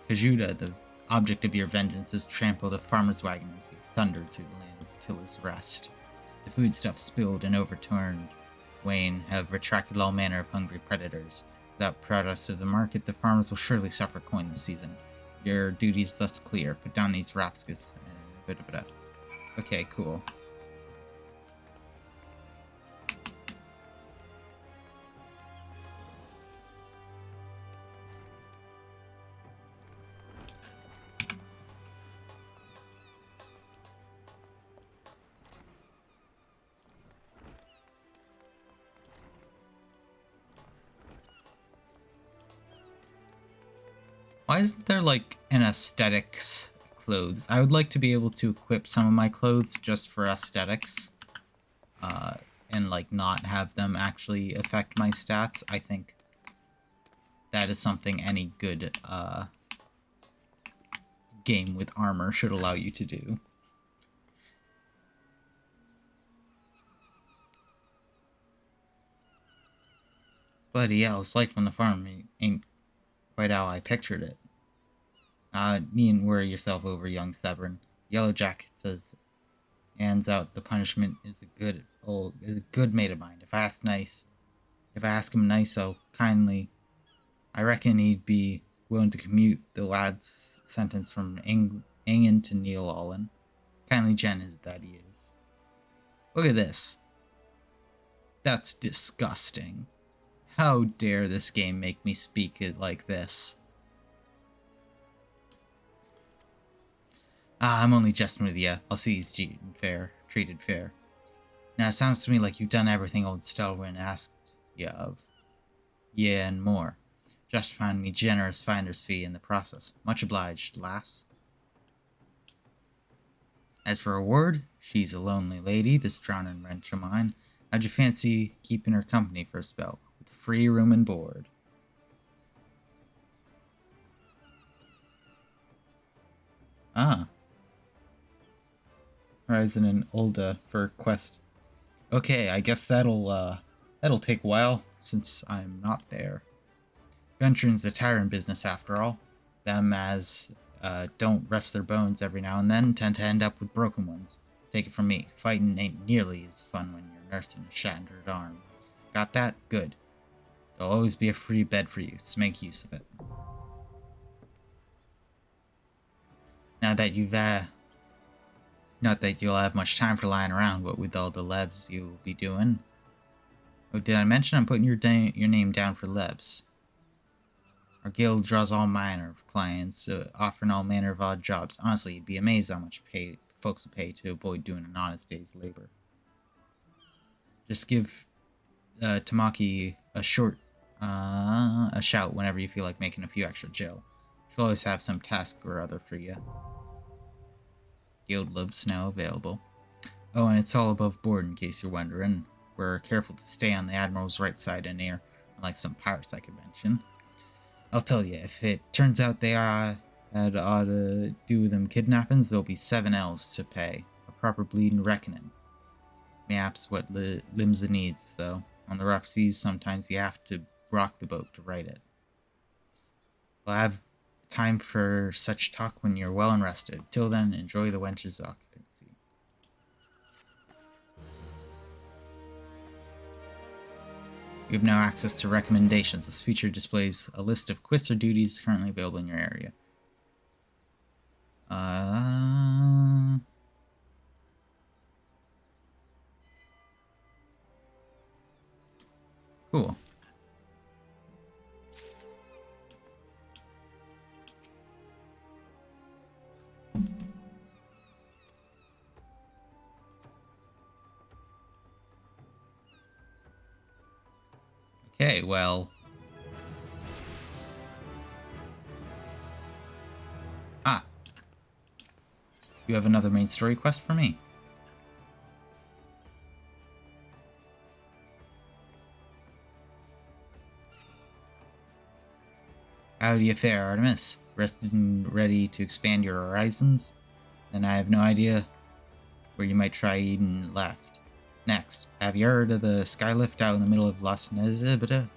Kajuda, the object of your vengeance, has trampled a farmer's wagon as he thundered through the land of Tiller's Rest. The foodstuffs spilled and overturned Wayne have retracted all manner of hungry predators. Without produce of the market, the farmers will surely suffer coin this season. Your duty's thus clear. Put down these rapskas and Okay, cool. Why isn't there like an aesthetics clothes? I would like to be able to equip some of my clothes just for aesthetics. And like not have them actually affect my stats. I think that is something any good game with armor should allow you to do. Bloody hell, it's life on the farm ain't quite how I pictured it. Needn't worry yourself over, young Severn. Yellow Jacket says, hands out, the punishment is a good mate of mine. If I ask him nice so kindly, I reckon he'd be willing to commute the lad's sentence from Angan to Neil Allen. Kindly generous that he is. Look at this. That's disgusting. How dare this game make me speak it like this? I'm only jesting with you. I'll see he's treated fair. Now, it sounds to me like you've done everything old Stelwyn asked you of. Yeah, and more. Just find me generous finder's fee in the process. Much obliged, lass. As for reward, she's a lonely lady, this drowning wench of mine. How'd you fancy keeping her company for a spell? With free room and board. Ah. Horizon and Ulda for quest. Okay, I guess that'll take a while since I'm not there. Venturing's a tiring business after all. Them as don't rest their bones every now and then tend to end up with broken ones. Take it from me, fighting ain't nearly as fun when you're nursing a shattered arm. Got that? Good. There'll always be a free bed for you, so make use of it. Now that you've, not that you'll have much time for lying around, but with all the lebs you'll be doing. Oh, did I mention I'm putting your name down for lebs? Our guild draws all manner of clients, offering all manner of odd jobs. Honestly, you'd be amazed how much folks will pay to avoid doing an honest day's labor. Just give Tamaki a shout whenever you feel like making a few extra gel. She'll always have some task or other for you. Guild libs now available. Oh, and it's all above board in case you're wondering. We're careful to stay on the Admiral's right side and near, unlike some pirates I could mention. I'll tell you, if it turns out they had ought to do with them kidnappings, there'll be 7 L's to pay. A proper bleeding reckoning. Mayhaps what Limsa needs, though. On the rough seas, sometimes you have to rock the boat to right it. We'll have time for such talk when you're well and rested. Till then, enjoy the wench's occupancy. You have now access to recommendations. This feature displays a list of quests or duties currently available in your area. Cool. Okay, well. Ah. You have another main story quest for me. How do you fare, Artemis? Rested and ready to expand your horizons? Then I have no idea where you might try Eden left. Next, have you heard of the skylift out in the middle of Las Nezibita? If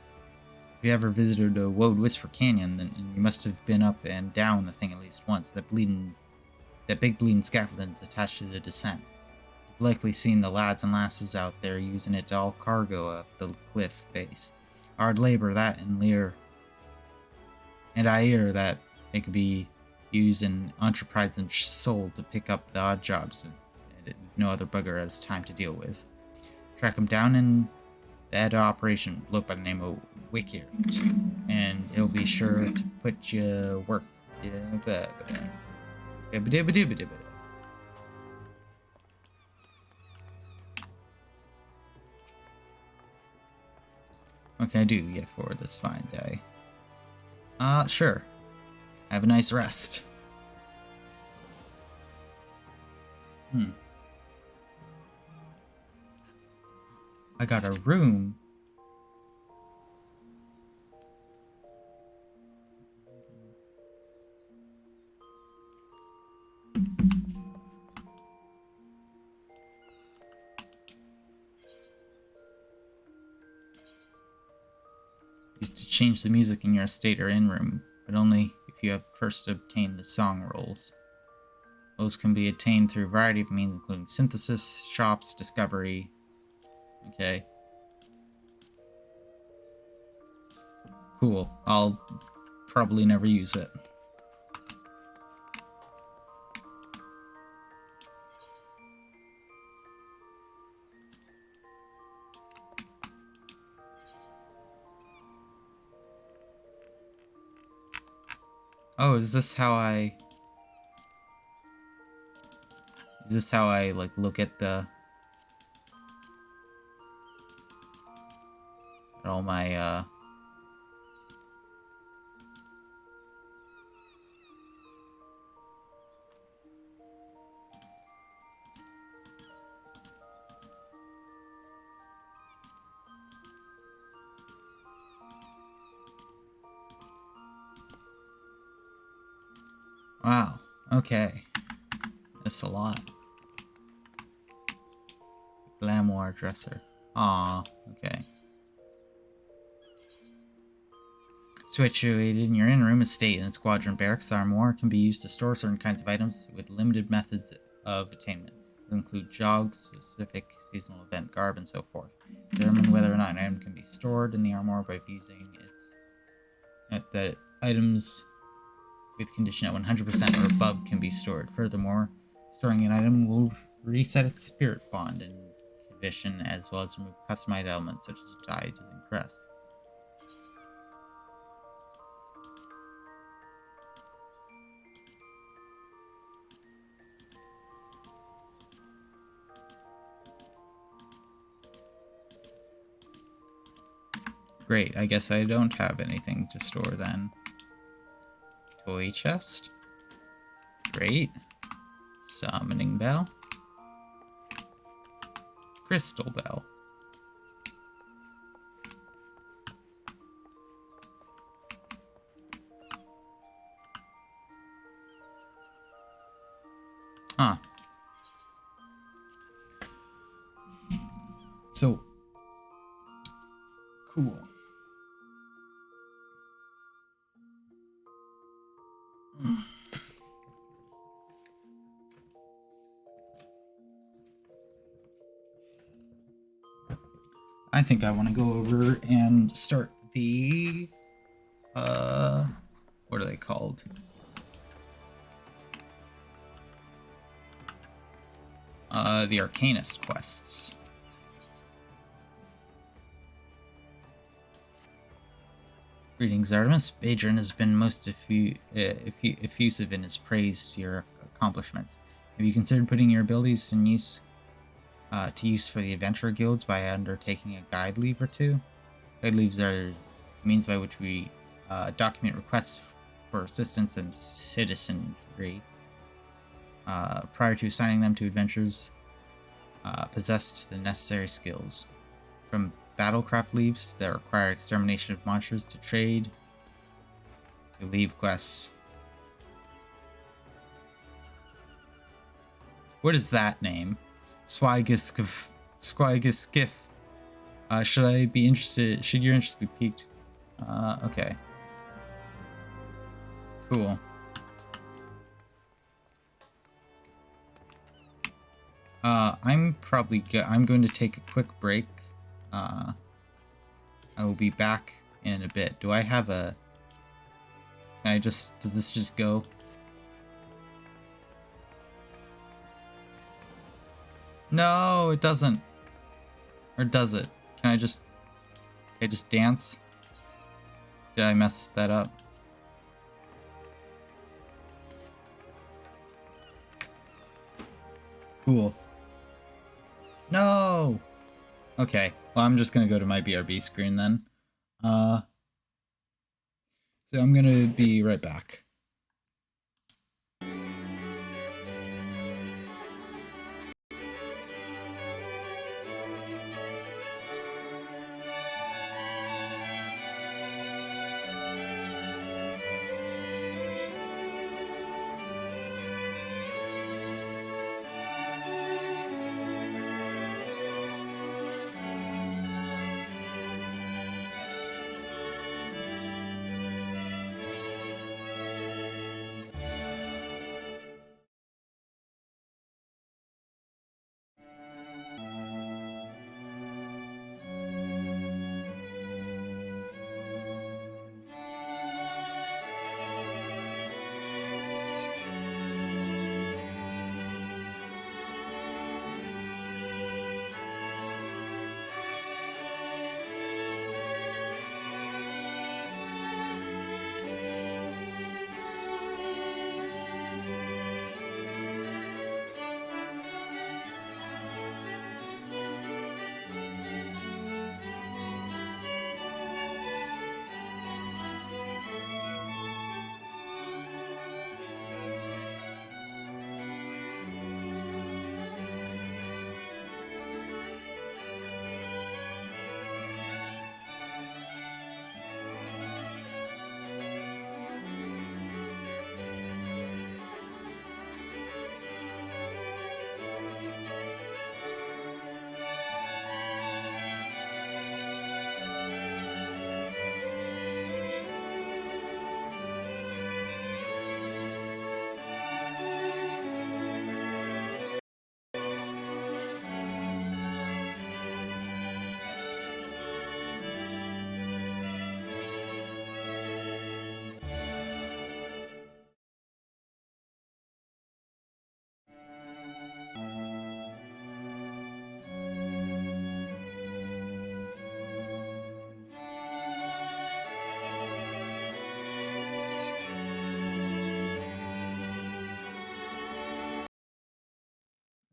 you ever visited a Woad Whisper Canyon, then you must have been up and down the thing at least once. That big bleeding scaffolding is attached to the descent. You've likely seen the lads and lasses out there using it to haul cargo up the cliff face. Hard labor, that, and Lear. And I hear that they could be used in enterprise and soul to pick up the odd jobs that no other bugger has time to deal with. Track them down in the head of operation, bloke by the name of Wickert, and he'll be sure to put you work. What can I do? Get forward, that's fine, Day. Sure. Have a nice rest. I got a room. Used to change the music in your estate or inn room, but only if you have first obtained the song rolls. Those can be attained through a variety of means, including synthesis, shops, discovery. Okay. Cool. I'll probably never use it. Oh, is this how I like look at all my Wow, okay. That's a lot. Glamour dresser. Aw, okay. Situated in your in-room estate and squadron barracks, the armoire can be used to store certain kinds of items with limited methods of attainment. These include jogs, specific seasonal event garb, and so forth. Determine whether or not an item can be stored in the armor by using the items with condition at 100% or above can be stored. Furthermore, storing an item will reset its spirit bond and condition, as well as remove customized elements such as dyes and crests. Great, I guess I don't have anything to store then. Toy chest. Great. Summoning bell. Crystal bell. Huh. So, cool. I think I want to go over and start the, what are they called? The Arcanist Quests. Greetings, Artemis. Badron has been most effusive in his praise to your accomplishments. Have you considered putting your abilities in use to use for the adventurer guilds by undertaking a guide leave or two? Guide leaves are means by which we document requests for assistance and citizenry. Prior to assigning them to adventurers, possessed the necessary skills. From battlecraft leaves that require extermination of monsters to trade, to leave quests. What is that name? Swygiskiff. Should I be interested? Should your interest be piqued? Okay. Cool. I'm going to take a quick break. I will be back in a bit. Do I have a... does this just go? No, it doesn't. Or does it? Can I just dance? Did I mess that up? Cool. No! Okay, well, I'm just gonna go to my BRB screen then. So I'm gonna be right back.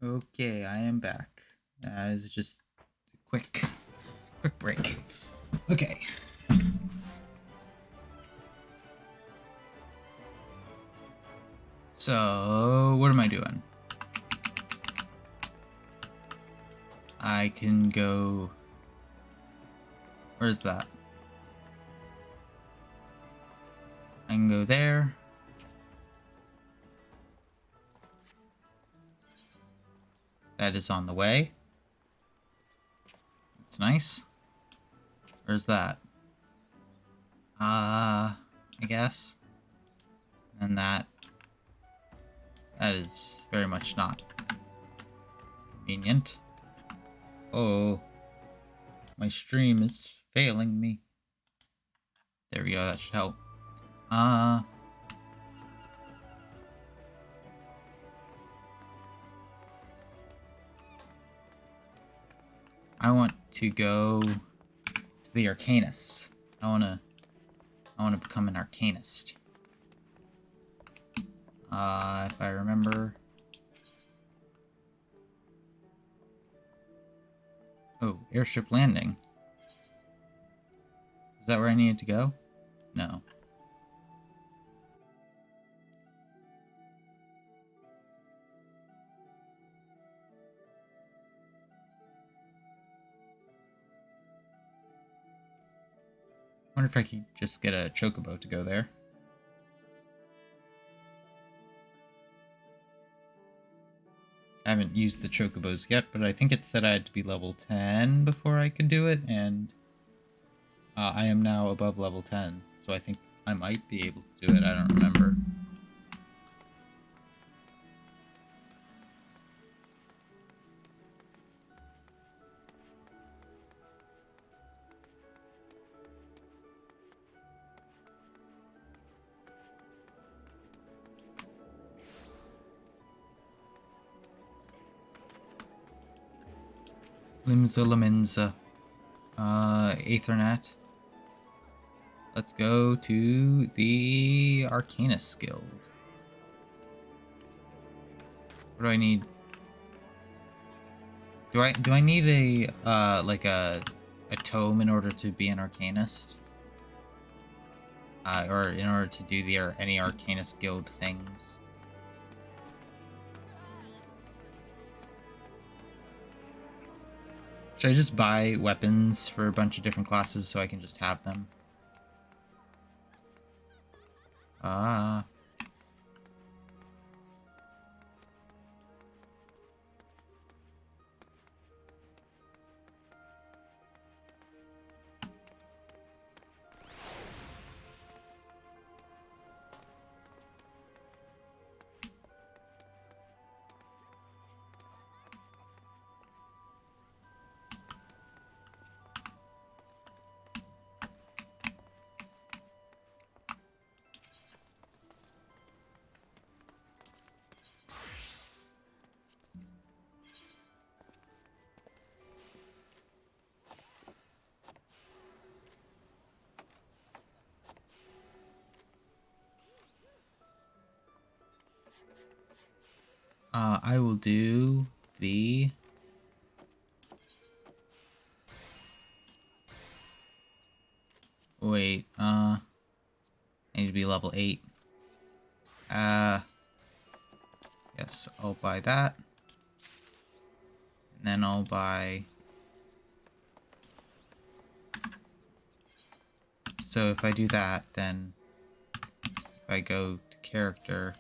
Okay, I am back. It's just a quick break. Okay. So, what am I doing? I can go... Where's that? I can go there. That is on the way. It's nice. Where's that? I guess. And that is very much not convenient. Oh, my stream is failing me. There we go, that should help. I want to go to the Arcanist. I wanna become an Arcanist. If I remember. Oh, airship landing. Is that where I needed to go? No. Wonder if I could just get a chocobo to go there. I haven't used the chocobos yet, but I think it said I had to be level 10 before I could do it, and I am now above level 10, so I think I might be able to do it. I don't remember. Limsa Laminza. Aethernet. Let's go to the Arcanus Guild. What do I need? Do I need a like a tome in order to be an Arcanist? Or in order to do any Arcanus Guild things? Should I just buy weapons for a bunch of different classes so I can just have them? I will do the... Wait, I need to be level 8. Yes, I'll buy that. And then I'll buy... So if I do that, then if I go to character...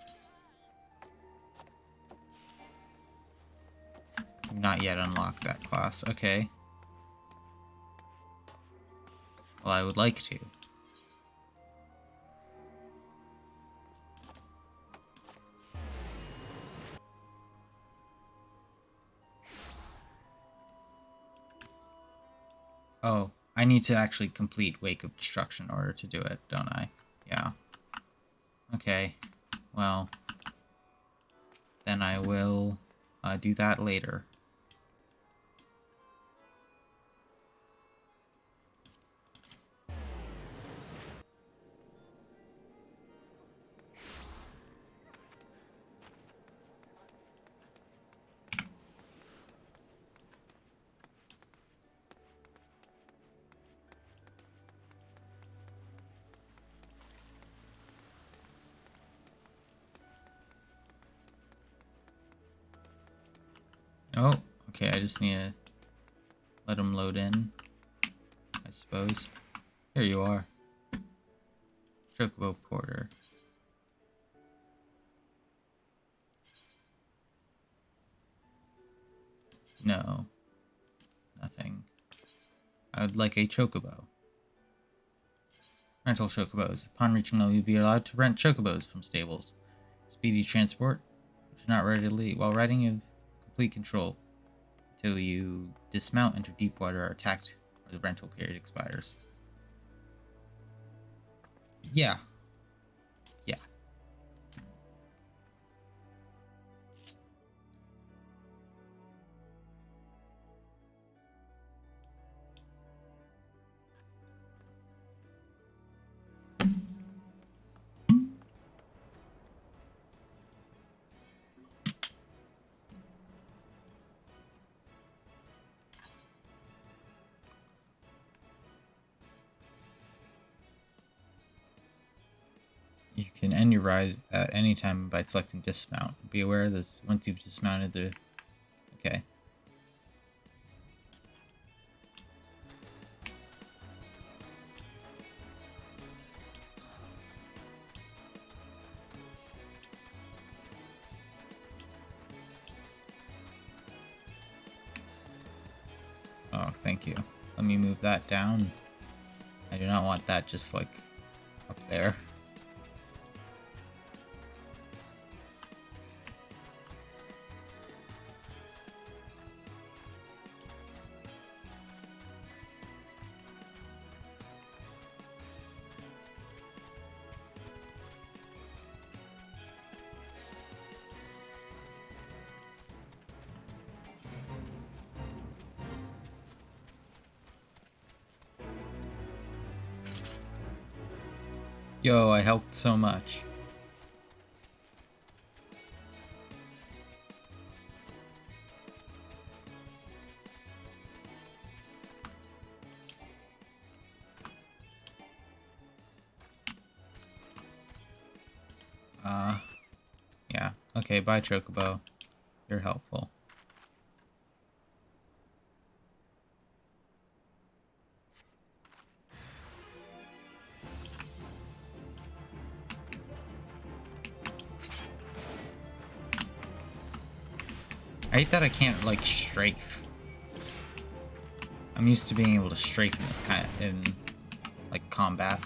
Not yet unlocked that class. Okay. Well, I would like to. Oh, I need to actually complete Wake of Destruction in order to do it, don't I? Yeah. Okay. Well, then I will do that later. Oh, okay, I just need to let him load in, I suppose. Here you are. Chocobo Porter. No, nothing. I would like a chocobo. Rental chocobos. Upon reaching level, you'll be allowed to rent chocobos from stables. Speedy transport, which are not ready to leave. While riding, you have complete control until you dismount, enter deep water, or attacked, or the rental period expires. Yeah. Yeah. You can end your ride at any time by selecting dismount. Be aware of this once you've dismounted the... Okay. Oh, thank you. Let me move that down. I do not want that just, like, up there. Yo, I helped so much. Yeah. Okay, bye, Chocobo. You're helpful. I hate that I can't, like, strafe. I'm used to being able to strafe in this kind of, in, like, combat.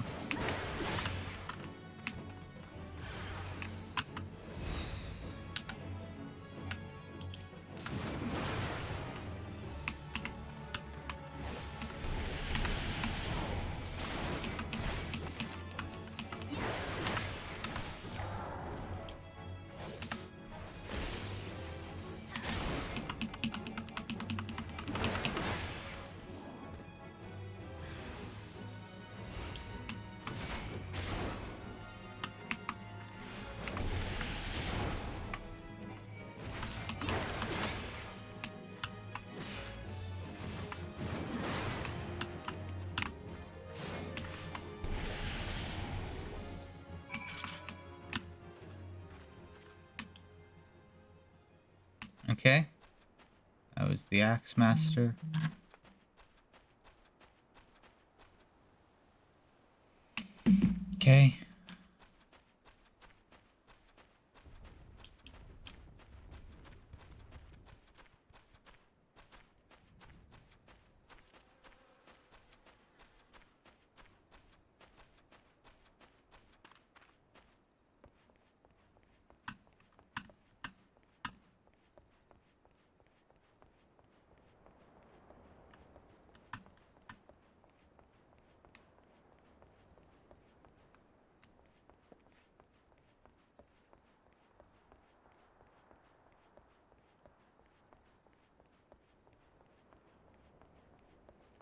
Okay. That was the Axe Master. Okay.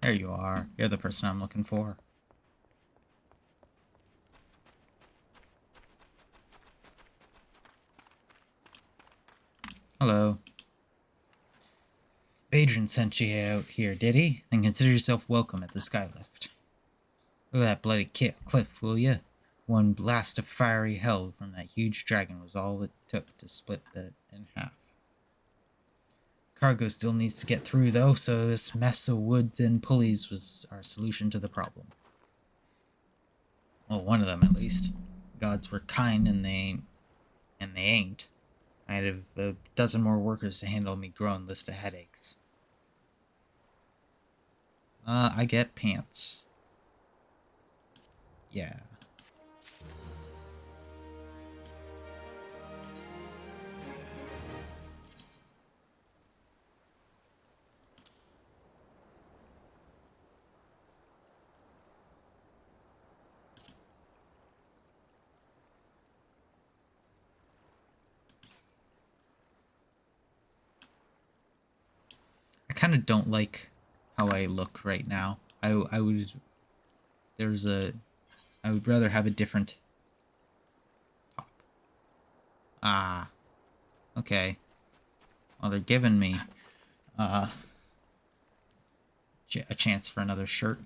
There you are. You're the person I'm looking for. Hello. Badron sent you out here, did he? Then consider yourself welcome at the Skylift. Look at that bloody cliff, will ya? One blast of fiery hell from that huge dragon was all it took to split that in half. Cargo still needs to get through though, so this mess of woods and pulleys was our solution to the problem. Well, one of them at least. Gods were kind and they ain't. I'd have a dozen more workers to handle me growing list of headaches. I get pants. Yeah. I kind of don't like how I look right now. I would rather have a different top. Ah, okay. Well, they're giving me a chance for another shirt.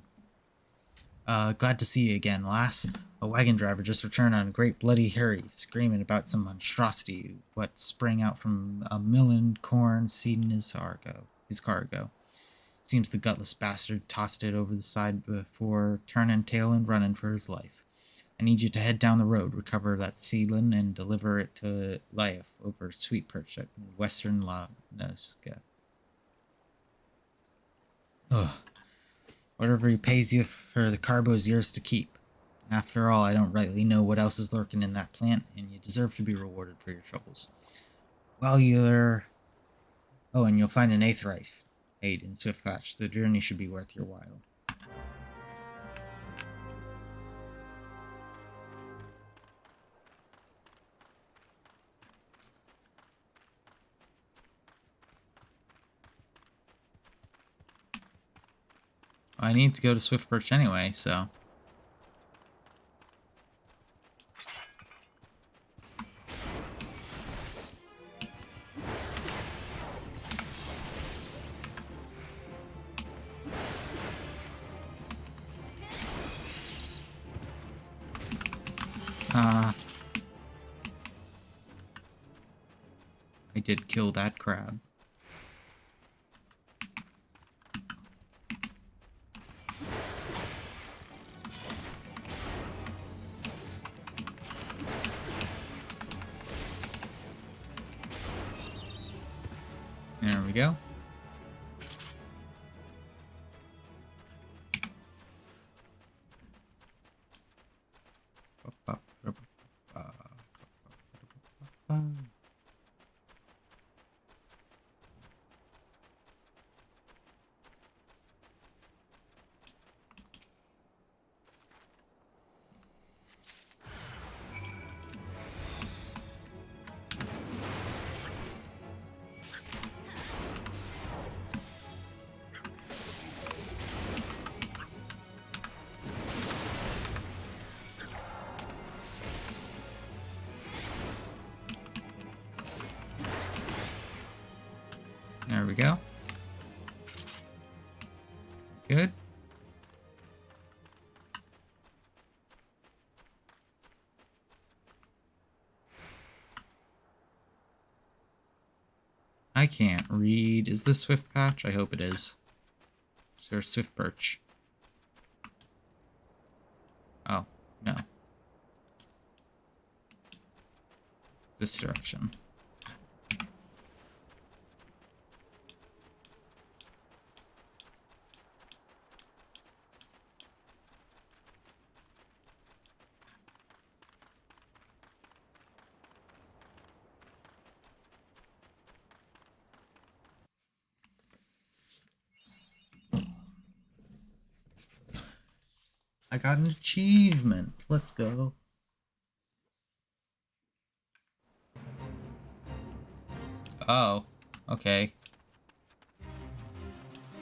Glad to see you again, lass. A wagon driver just returned on a great bloody hurry, screaming about some monstrosity what sprang out from a milling corn seeding his cargo. Seems the gutless bastard tossed it over the side before turning tail and running for his life. I need you to head down the road, recover that seedling, and deliver it to Liaf over Sweet Perch at Western Noska. Ugh. Whatever he pays you for the carbo is yours to keep. After all, I don't rightly know what else is lurking in that plant, and you deserve to be rewarded for your troubles. While you're... Oh, and you'll find an Aetheryte aid in Swift Patch. The journey should be worth your while. I need to go to Swift Perch anyway, so... I did kill that crab. There we go. There we go. Good. I can't read. Is this Swift Patch? I hope it is. Or Swift Perch. Oh, no. This direction. I got an achievement. Let's go. Oh, okay.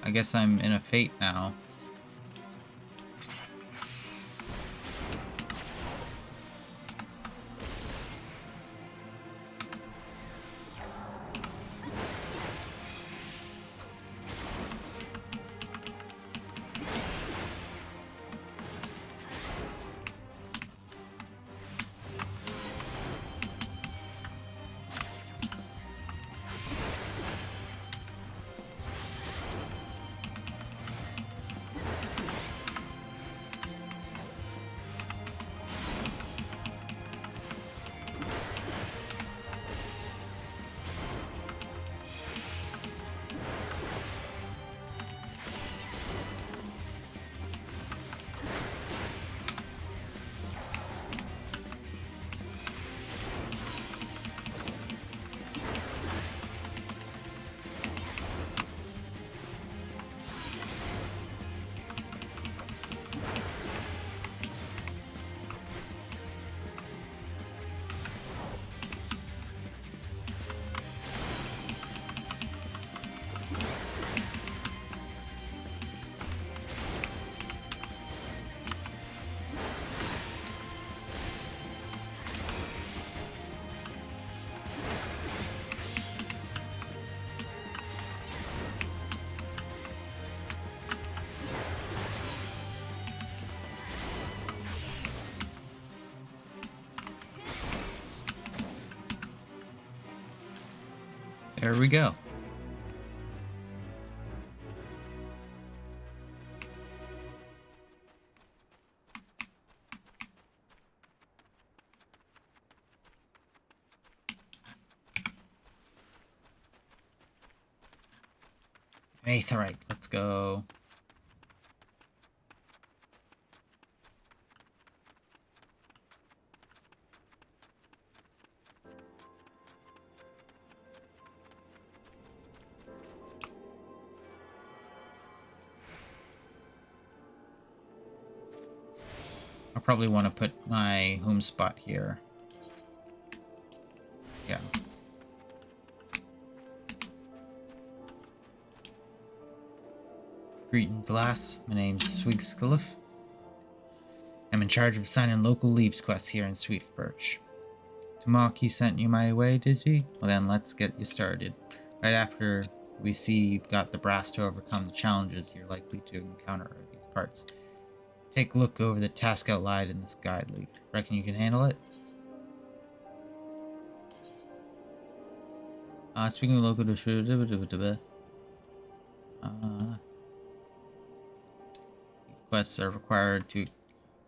I guess I'm in a fate now. There we go. Aetherite, let's go. I'll probably want to put my home spot here. Yeah. Greetings, lass. My name's Swigscliff. I'm in charge of assigning local leaves quests here in Swiftbirch. Tamaki sent you my way, did he? Well then, let's get you started. Right after we see you've got the brass to overcome the challenges you're likely to encounter in these parts. Take a look over the task outlined in this guide leaf. Reckon you can handle it? Speaking of local quests are required to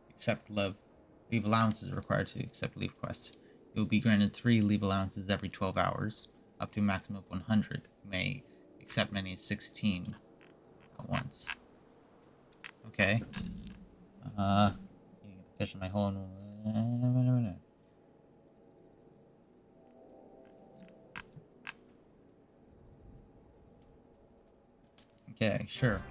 accept leave allowances are required to accept leave quests. You will be granted 3 leave allowances every 12 hours, up to a maximum of 100. You may accept many as 16 at once. Okay. Fish in my hole. Okay, sure.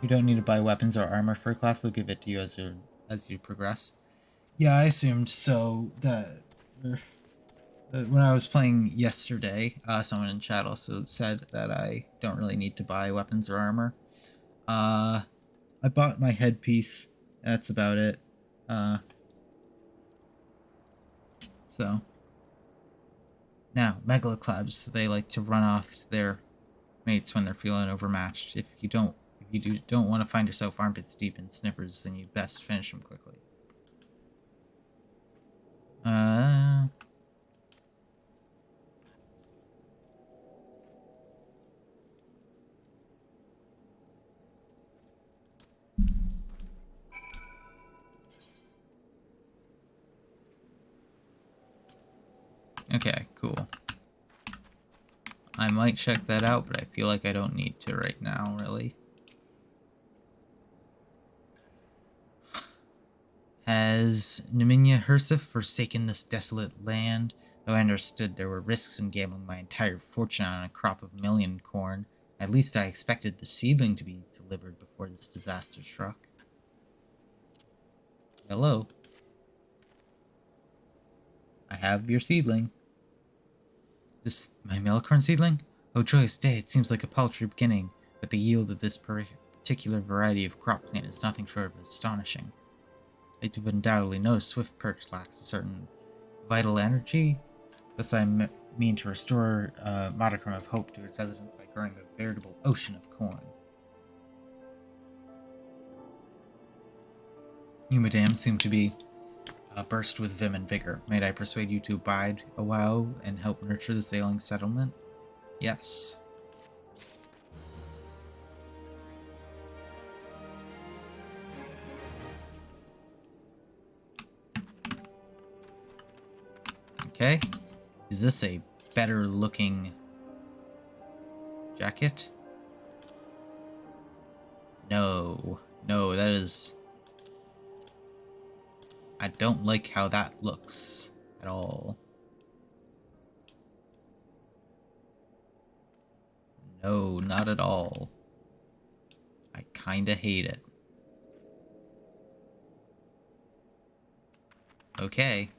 You don't need to buy weapons or armor for a class, they'll give it to you as you progress. Yeah, I assumed so. That when I was playing yesterday, someone in chat also said that I don't really need to buy weapons or armor. I bought my headpiece. That's about it. So now megaloclabs, they like to run off their mates when they're feeling overmatched. If you don't want to find yourself armpits deep in snippers, then you best finish them quickly. Okay, cool. I might check that out, but I feel like I don't need to right now, really. Has Naminia Hersif forsaken this desolate land? Though I understood there were risks in gambling my entire fortune on a crop of million corn, at least I expected the seedling to be delivered before this disaster struck. Hello. I have your seedling. This my melicorn seedling? Oh, joyous day, it seems like a paltry beginning, but the yield of this particular variety of crop plant is nothing short of astonishing. You've undoubtedly noticed Swiftbirch lacks a certain vital energy. Thus I mean to restore a modicum of hope to its residents by growing a veritable ocean of corn. You, madame, seem to be burst with vim and vigor. Might I persuade you to abide a while and help nurture this ailing settlement? Yes. Okay. Is this a better looking jacket? No. No, that is... I don't like how that looks at all. No, not at all. I kinda hate it. Okay.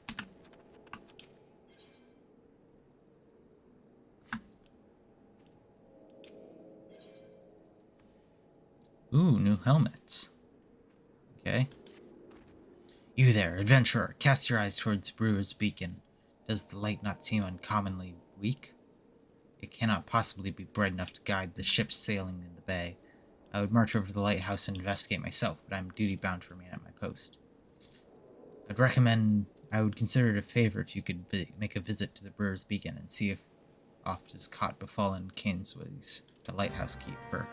Ooh, new helmets. Okay. You there, adventurer, cast your eyes towards Brewer's Beacon. Does the light not seem uncommonly weak? It cannot possibly be bright enough to guide the ships sailing in the bay. I would march over to the lighthouse and investigate myself, but I am duty-bound to remain at my post. I'd recommend I would consider it a favor if you could make a visit to the Brewer's Beacon and see if oft is caught befallen Kingsways, the lighthouse keeper.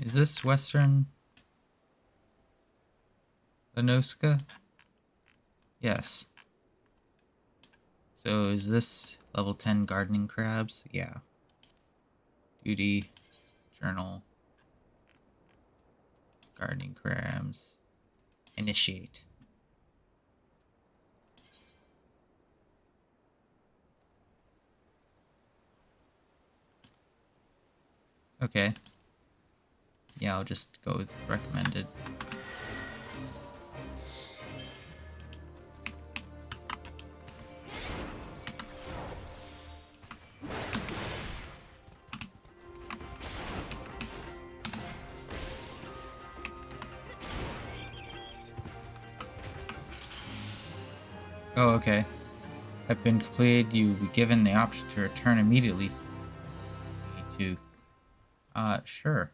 Is this Western Lanoska? Yes. So is this level 10 gardening crabs? Yeah. Duty, journal, gardening crabs, initiate. Okay. Yeah, I'll just go with recommended. Oh, okay. Have been completed, you will be given the option to return immediately to... sure.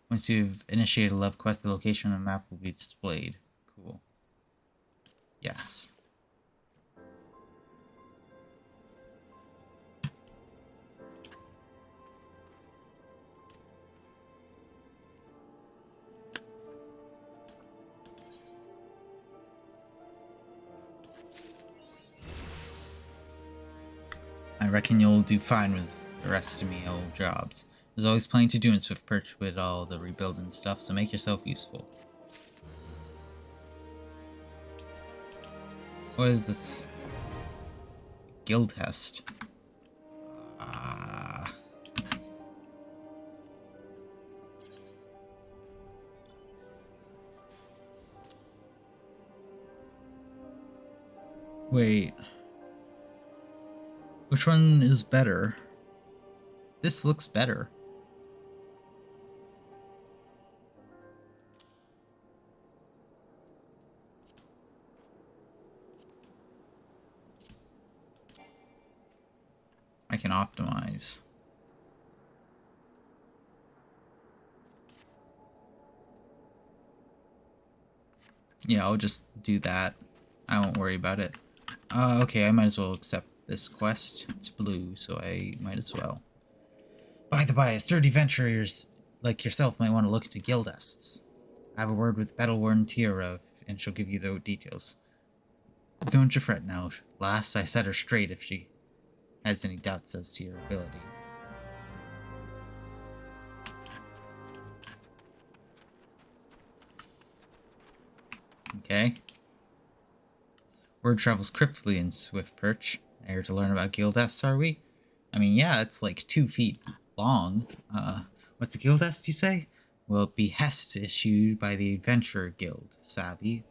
Once you've initiated a love quest, the location on the map will be displayed. Cool. Yes. I reckon you'll do fine with the rest of me old jobs. There's always plenty to do in Swift Perch with all the rebuilding stuff, so make yourself useful. What is this? Guild test. Wait. Which one is better? This looks better. I can optimize. Yeah, I'll just do that. I won't worry about it. Okay, I might as well accept this quest. It's blue, so I might as well. By the by, sturdy adventurers like yourself might want to look into guildests. I have a word with Battleworn Tira, and she'll give you the details. Don't you fret now, lass. I set her straight if she has any doubts as to your ability. Okay. Word travels cryptically in Swift Perch. Here to learn about guildests, are we? I mean, yeah, it's like 2 feet long. What's a guildest, you say? Well, it be hest issued by the Adventurer Guild, savvy.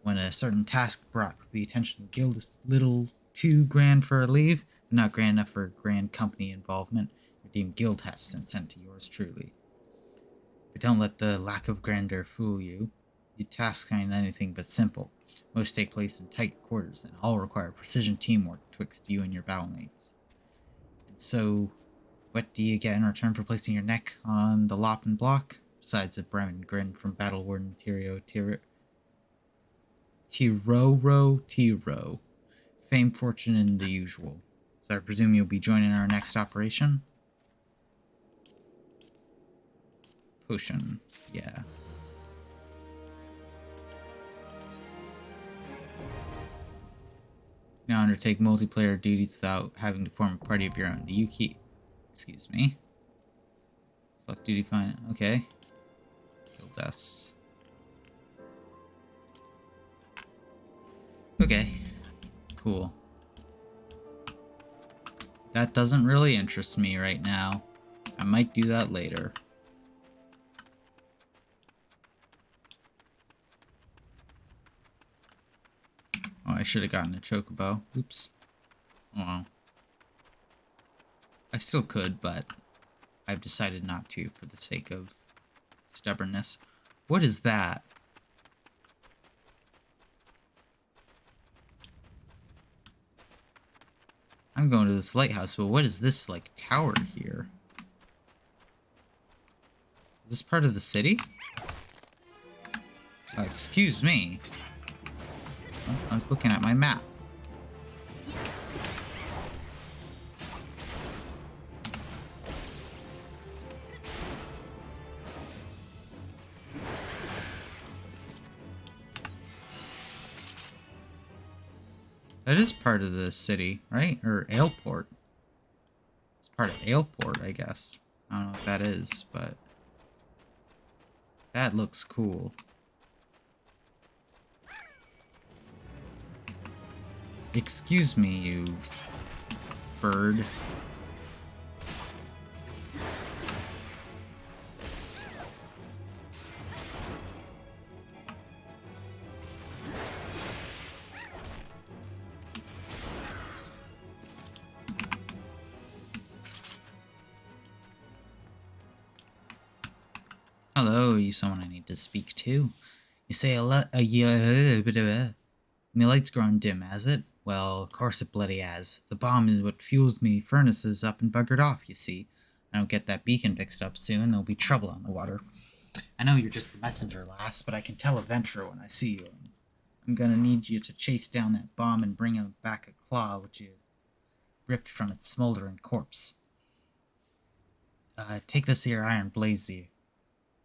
When a certain task brought to the attention of the guild is little too grand for a leave, but not grand enough for grand company involvement, they're deemed guild hests and sent to yours truly. But don't let the lack of grandeur fool you. Your tasks ain't anything but simple. Most take place in tight quarters, and all require precision teamwork twixt you and your battlements. And so, what do you get in return for placing your neck on the Loppin block? Besides a Bremen grin from Battleworn Tiro. Fame, fortune, and the usual. So I presume you'll be joining our next operation? Potion, yeah. Now undertake multiplayer duties without having to form a party of your own. The Yuki... Excuse me. Select duty fine. Okay. Guildests. Okay. Cool. That doesn't really interest me right now. I might do that later. I should have gotten a chocobo. Oops. Oh well. I still could, but I've decided not to for the sake of stubbornness. What is that? I'm going to this lighthouse, but what is this, like, tower here? Is this part of the city? Excuse me. Oh, I was looking at my map. That is part of the city, right? Or Aleport. It's part of Aleport, I guess. I don't know what that is, but that looks cool. Excuse me, you bird. Hello, are you someone I need to speak to? You say a lot. My light's grown dim, has it? Well, of course it bloody has. The bomb is what fuels me furnaces up and buggered off, you see. I don't get that beacon fixed up soon, there'll be trouble on the water. I know you're just the messenger, lass, but I can tell a venturer when I see you. I'm gonna need you to chase down that bomb and bring him back a claw which you ripped from its smoldering corpse. Take this here iron blazer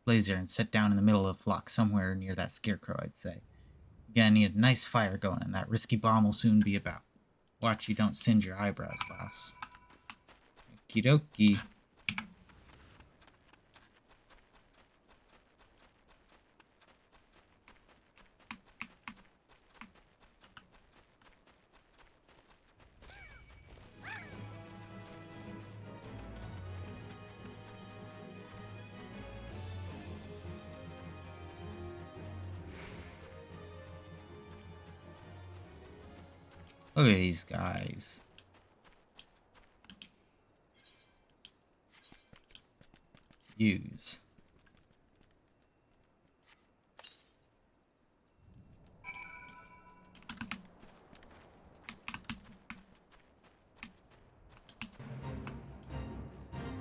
and sit down in the middle of the flock somewhere near that scarecrow, I'd say. You're gonna need a nice fire going, and that risky bomb will soon be about. Watch you don't singe your eyebrows, lass. Okie dokie. Look at these guys. Use.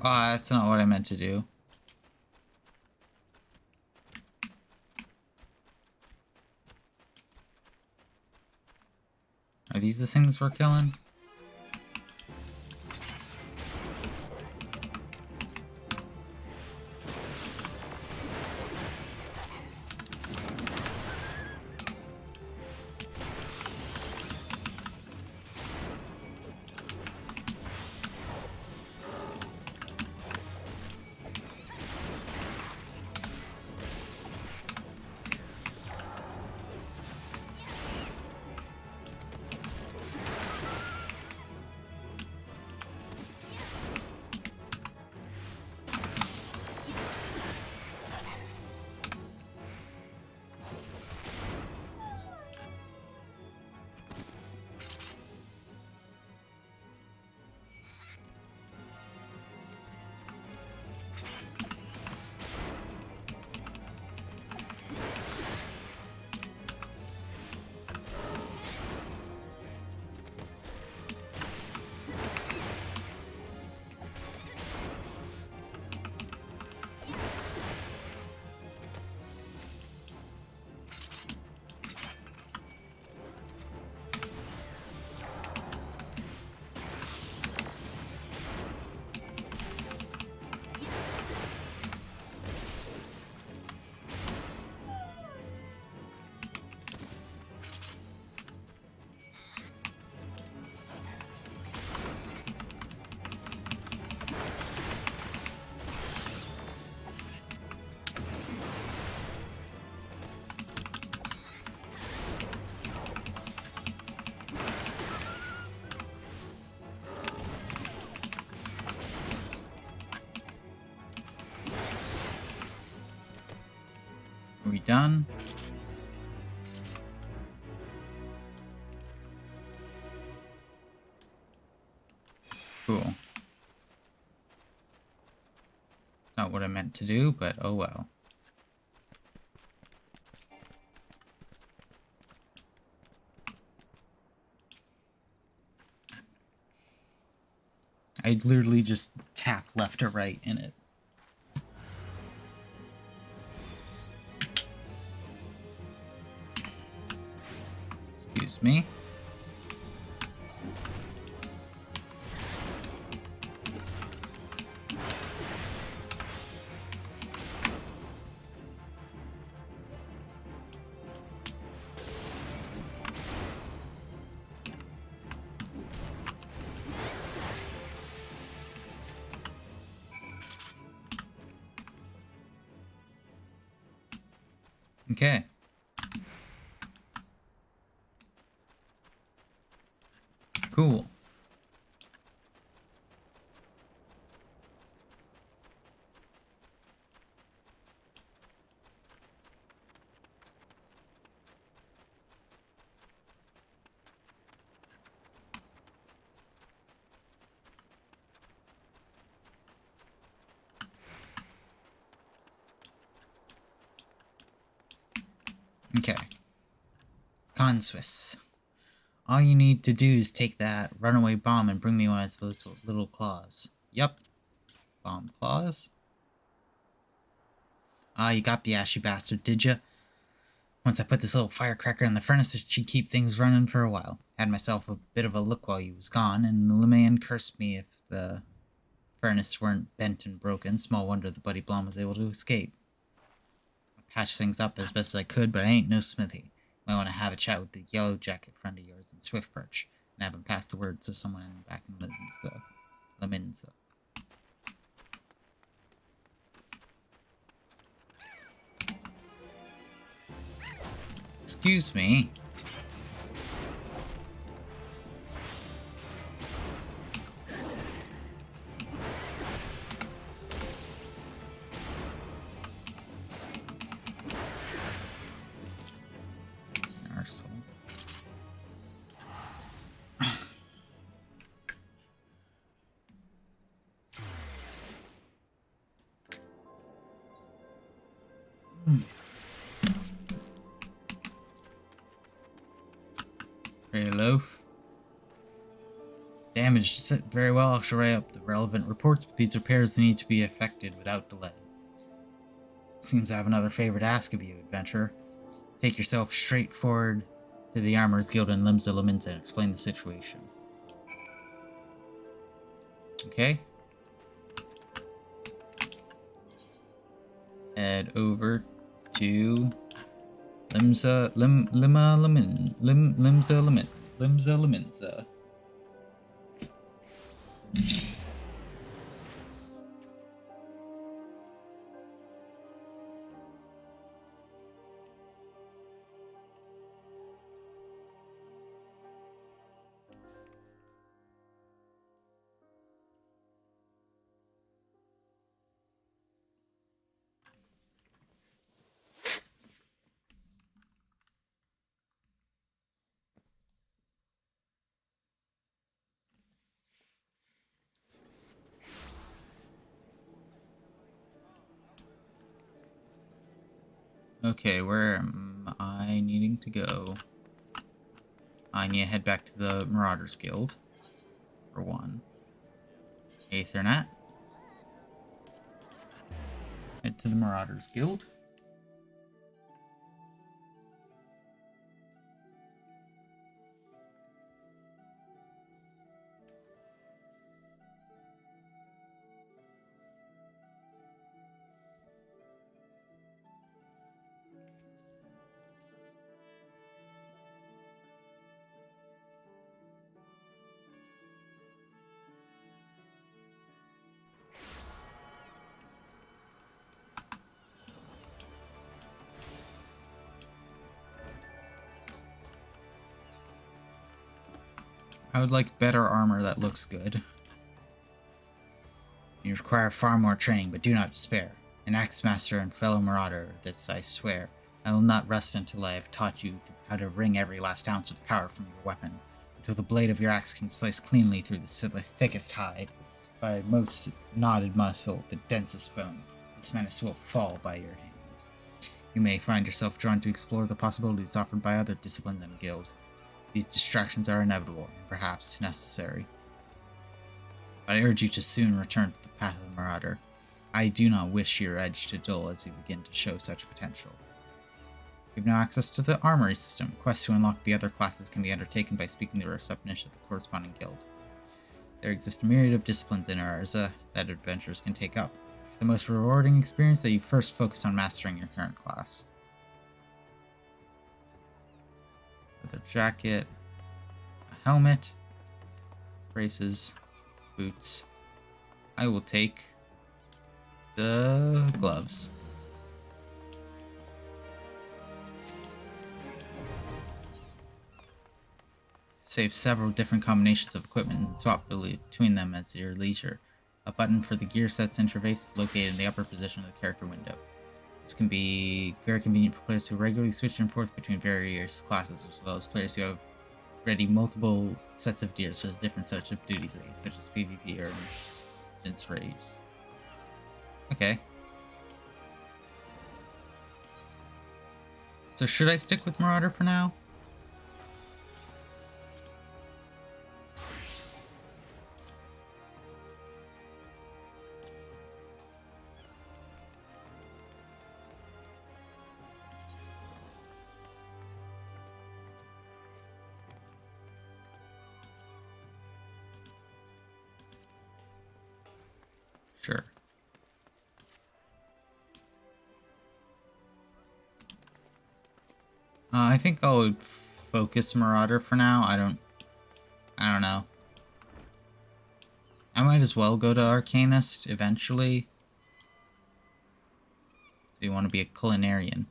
Ah, that's not what I meant to do. Are these the things we're killing? Are we done? do, but oh well. I'd literally just tap left or right in it. Excuse me. Okay. Cool. Okay. Con Swiss. All you need to do is take that runaway bomb and bring me one of its little claws. Yup. Bomb claws. Ah, you got the ashy bastard, did ya? Once I put this little firecracker in the furnace, it should keep things running for a while. Had myself a bit of a look while you was gone, and the man cursed me if the furnace weren't bent and broken. Small wonder the Buddy Blom was able to escape. I patched things up as best as I could, but I ain't no smithy. Might want to have a chat with the yellow jacket friend of yours in Swift Perch, and have him pass the word to someone back in Liminza. Excuse me. Arsehole. Pretty loaf. Damaged. Sit very well. I shall write up the relevant reports, but these repairs need to be effected without delay. Seems I have another favor to ask of you, adventurer. Take yourself straight forward to the Arcanist Guild in Liminza and explain the situation. Okay. Head over to Liminza. Okay, where am I needing to go? I need to head back to the Marauders Guild, for one. Aethernet. Head to the Marauders Guild. I would like better armor that looks good. You require far more training, but do not despair. An axe master and fellow marauder, this I swear. I will not rest until I have taught you how to wring every last ounce of power from your weapon, until the blade of your axe can slice cleanly through the thickest hide, by most knotted muscle, the densest bone. this menace will fall by your hand. You may find yourself drawn to explore the possibilities offered by other disciplines in the guild. These distractions are inevitable and perhaps necessary. But I urge you to soon return to the path of the Marauder. I do not wish your edge to dull as you begin to show such potential. You have now access to the Armory system. Quests to unlock the other classes can be undertaken by speaking the receptionist at the corresponding guild. There exist a myriad of disciplines in Arza that adventurers can take up. For the most rewarding experience, that you first focus on mastering your current class. Leather jacket, a helmet, braces, boots. I will take the gloves. Save several different combinations of equipment and swap between them at your leisure. A button for the gear sets interface is located in the upper position of the character window. This can be very convenient for players who regularly switch and forth between various classes, as well as players who have ready multiple sets of gear, such as different sets of duties, such as PvP or instance rage. Okay. So should I stick with Marauder for now? Sure. I think I would focus Marauder for now. I don't know. I might as well go to Arcanist eventually. So you want to be a Culinarian.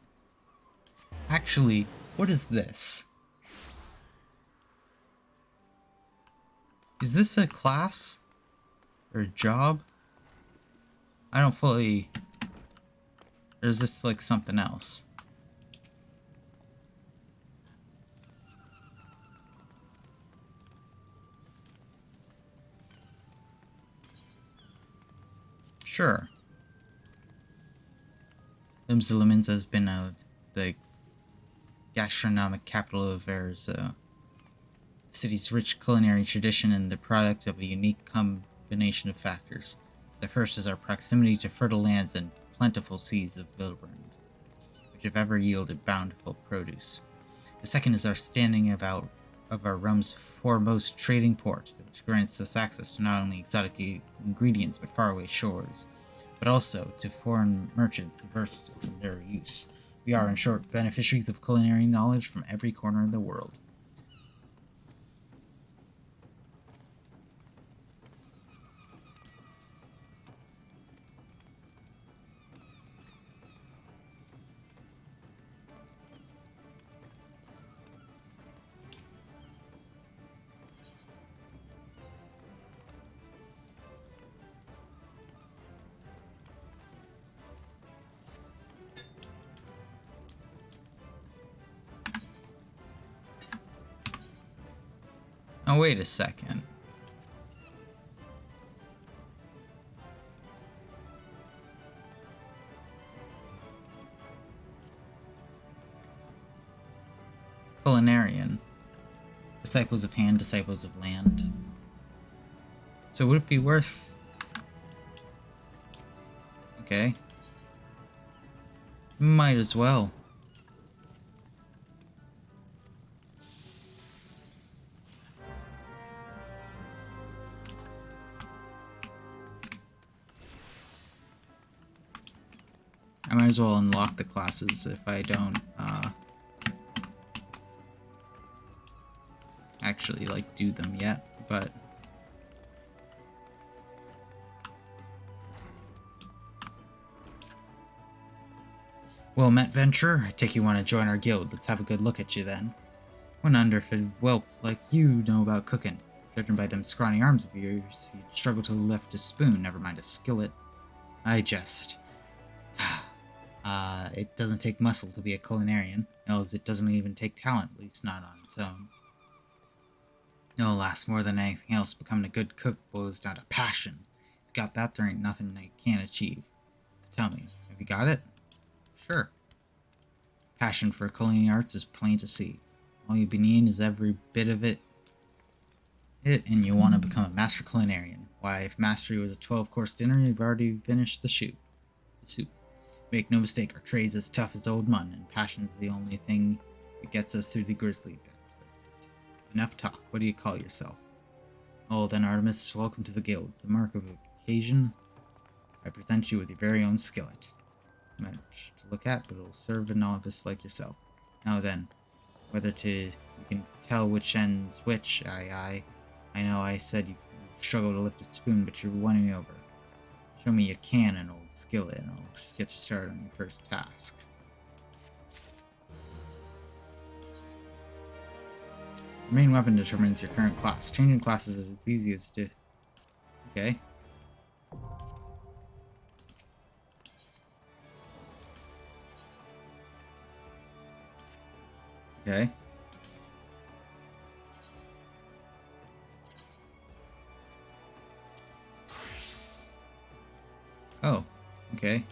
Actually, what is this? Is this a class? Or a job? I don't fully... Or is this like something else? Sure. Limsa has been the gastronomic capital of Arza. The city's rich culinary tradition and the product of a unique combination of factors. The first is our proximity to fertile lands and plentiful seas of Vilbrand, which have ever yielded bountiful produce. The second is our standing of our realm's foremost trading port, which grants us access to not only exotic ingredients but faraway shores, but also to foreign merchants versed in their use. We are, in short, beneficiaries of culinary knowledge from every corner of the world. Now wait a second. Culinarian. Disciples of hand, disciples of land. So would it be worth... Okay. Might as well. I might as well unlock the classes if I don't, actually, like, do them yet, but... Well met, venturer. I take you want to join our guild. Let's have a good look at you, then. What an underfed whelp like you know about cooking. Judging by them scrawny arms of yours, you'd struggle to lift a spoon, never mind a skillet. I jest. It doesn't take muscle to be a culinarian. No, it doesn't even take talent, at least not on its own. No, alas, more than anything else, becoming a good cook boils down to passion. If you got that, there ain't nothing I can't achieve. So Tell me, have you got it? Sure. Passion for culinary arts is plain to see. All you've been eating is every bit of it, and you want to become a master culinarian. Why, if mastery was a 12-course dinner, you've already finished the soup. Make no mistake, our trade's as tough as old mutton, and passion's the only thing that gets us through the grizzly beds. But enough talk. What do you call yourself? Oh, then, Artemis, welcome to the guild. The mark of occasion, I present you with your very own skillet. Much to look at, but it'll serve a novice like yourself. Now then, you can tell which end's which. I know I said you struggle to lift a spoon, but you're winning me over. Show me you can, an old skillet, and I'll just get you started on your first task. Your main weapon determines your current class. Changing classes is as easy as to... Okay. Okay. Oh, okay.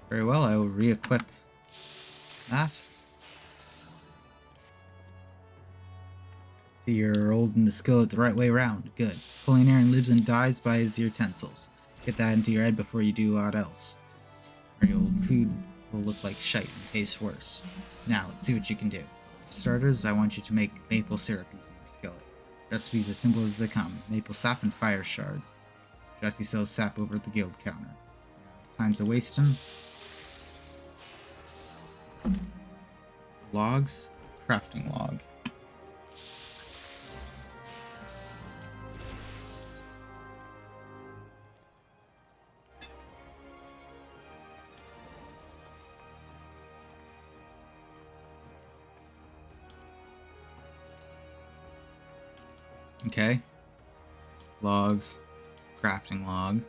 Very well, I will re-equip that. See, you're holding the skillet the right way around. Good. Culinarian lives and dies by his utensils. Get that into your head before you do aught else, or your old food will look like shite and taste worse. Now, let's see what you can do. For starters, I want you to make maple syrup using your skillet. Recipes as simple as they come. Maple sap and fire shard. Jesse sells sap over at the guild counter. Now, time's a wasting. Logs. Crafting log. Okay. Logs. Crafting log.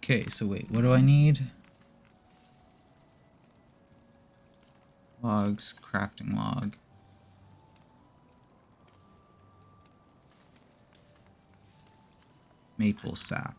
Okay, so wait, what do I need? Logs, crafting log. Maple sap.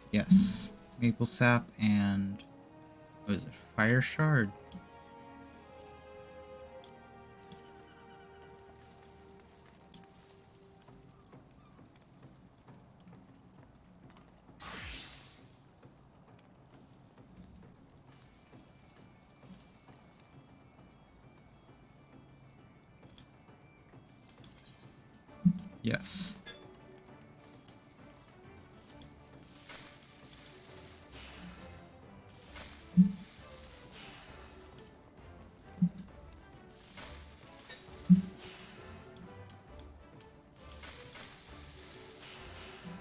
Yes, maple sap and what is it? Fire shard. Yes.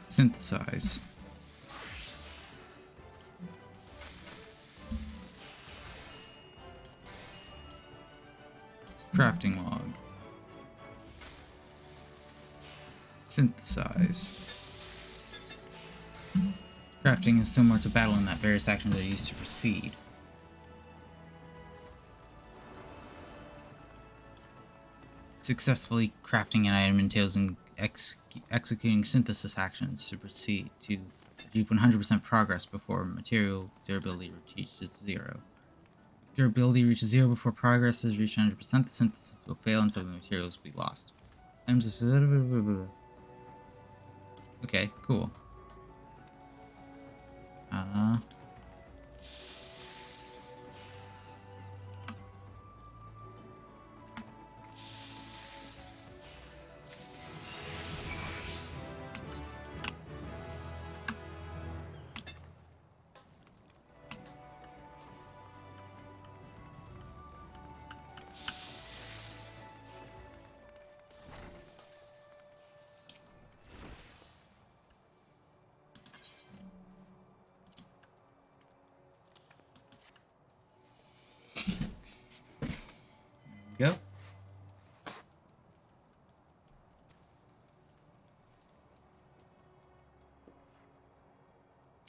Synthesize. Crafting log. Synthesize. Crafting is similar to battle in that various actions are used to proceed. Successfully crafting an item entails executing synthesis actions to proceed to achieve 100% progress before material durability reaches 0. Durability reaches 0 before progress has reached 100%. The synthesis will fail and some of the materials will be lost. Okay, cool. Go.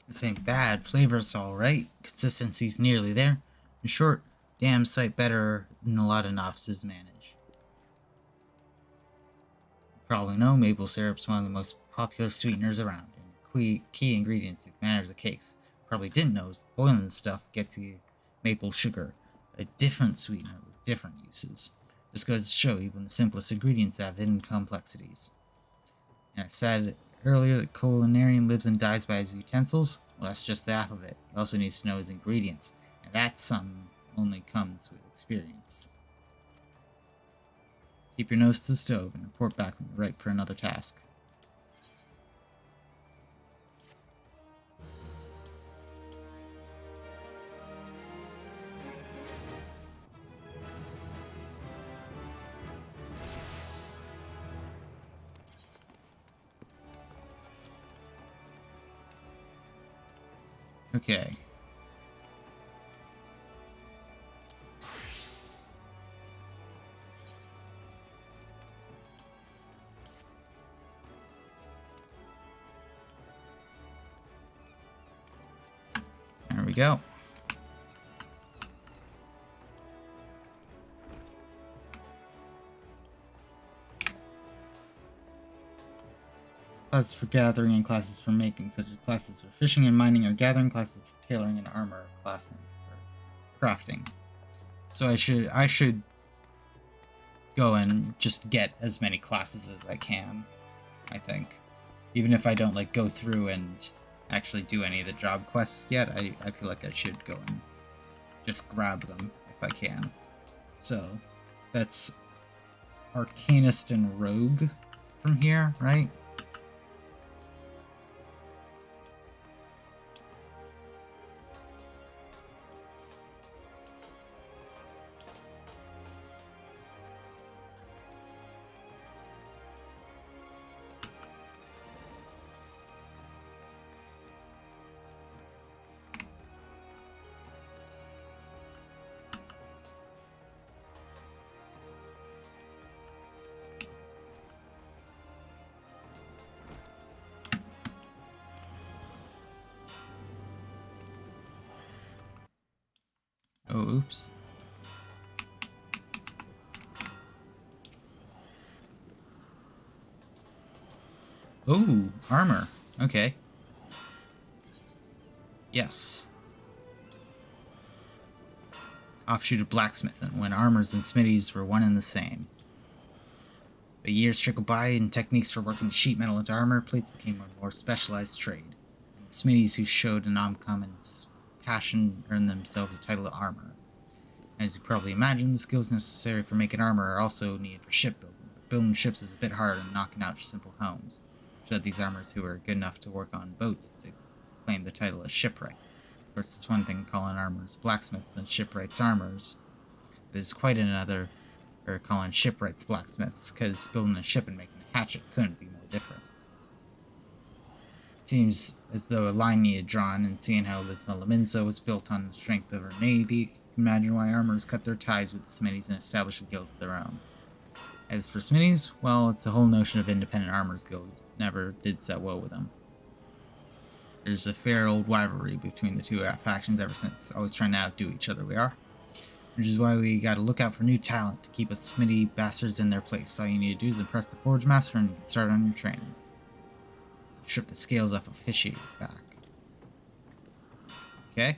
This ain't bad. Flavor's alright. Consistency's nearly there. In short, damn sight better than a lot of novices manage. You probably know maple syrup's one of the most popular sweeteners around, and key ingredients in manners of cakes. Probably didn't know is boiling stuff gets you maple sugar, a different sweetener with different uses. Just goes to show even the simplest ingredients have hidden complexities. And I said earlier that Culinarian lives and dies by his utensils. Well, that's just the half of it. He also needs to know his ingredients, and that some only comes with experience. Keep your nose to the stove and report back when you're ripe for another task. Okay. There we go. Classes for gathering and classes for making, such as classes for fishing and mining or gathering, classes for tailoring and armor, classing for crafting. So I should go and just get as many classes as I can, I think. Even if I don't like go through and actually do any of the job quests yet, I feel like I should go and just grab them if I can. So that's Arcanist and Rogue from here, right? Oh, oops. Oh, armor. Okay. Yes. Offshoot of blacksmithing, when armors and smithies were one and the same. But years trickled by, and techniques for working sheet metal into armor plates became a more specialized trade. And smithies who showed an uncommon passion earned themselves a title of armor. As you probably imagine, the skills necessary for making armor are also needed for shipbuilding. But building ships is a bit harder than knocking out simple homes. Showed these armors who are good enough to work on boats to claim the title of shipwright. Of course, it's one thing calling armors blacksmiths and shipwrights armors. There's quite another for calling shipwrights blacksmiths, because building a ship and making a hatchet couldn't be more different. It seems as though a line needed drawn, and seeing how Lisma Laminsa was built on the strength of her navy, you can imagine why armors cut their ties with the smithies and established a guild of their own. As for smithies, well, it's a whole notion of independent armors guild. Never did set well with them. There's a fair old rivalry between the two factions ever since, always trying to outdo each other we are. which is why we gotta look out for new talent to keep us smithy bastards in their place. All you need to do is impress the Forge Master and get started on your training. Strip the scales off a fishy back. Okay.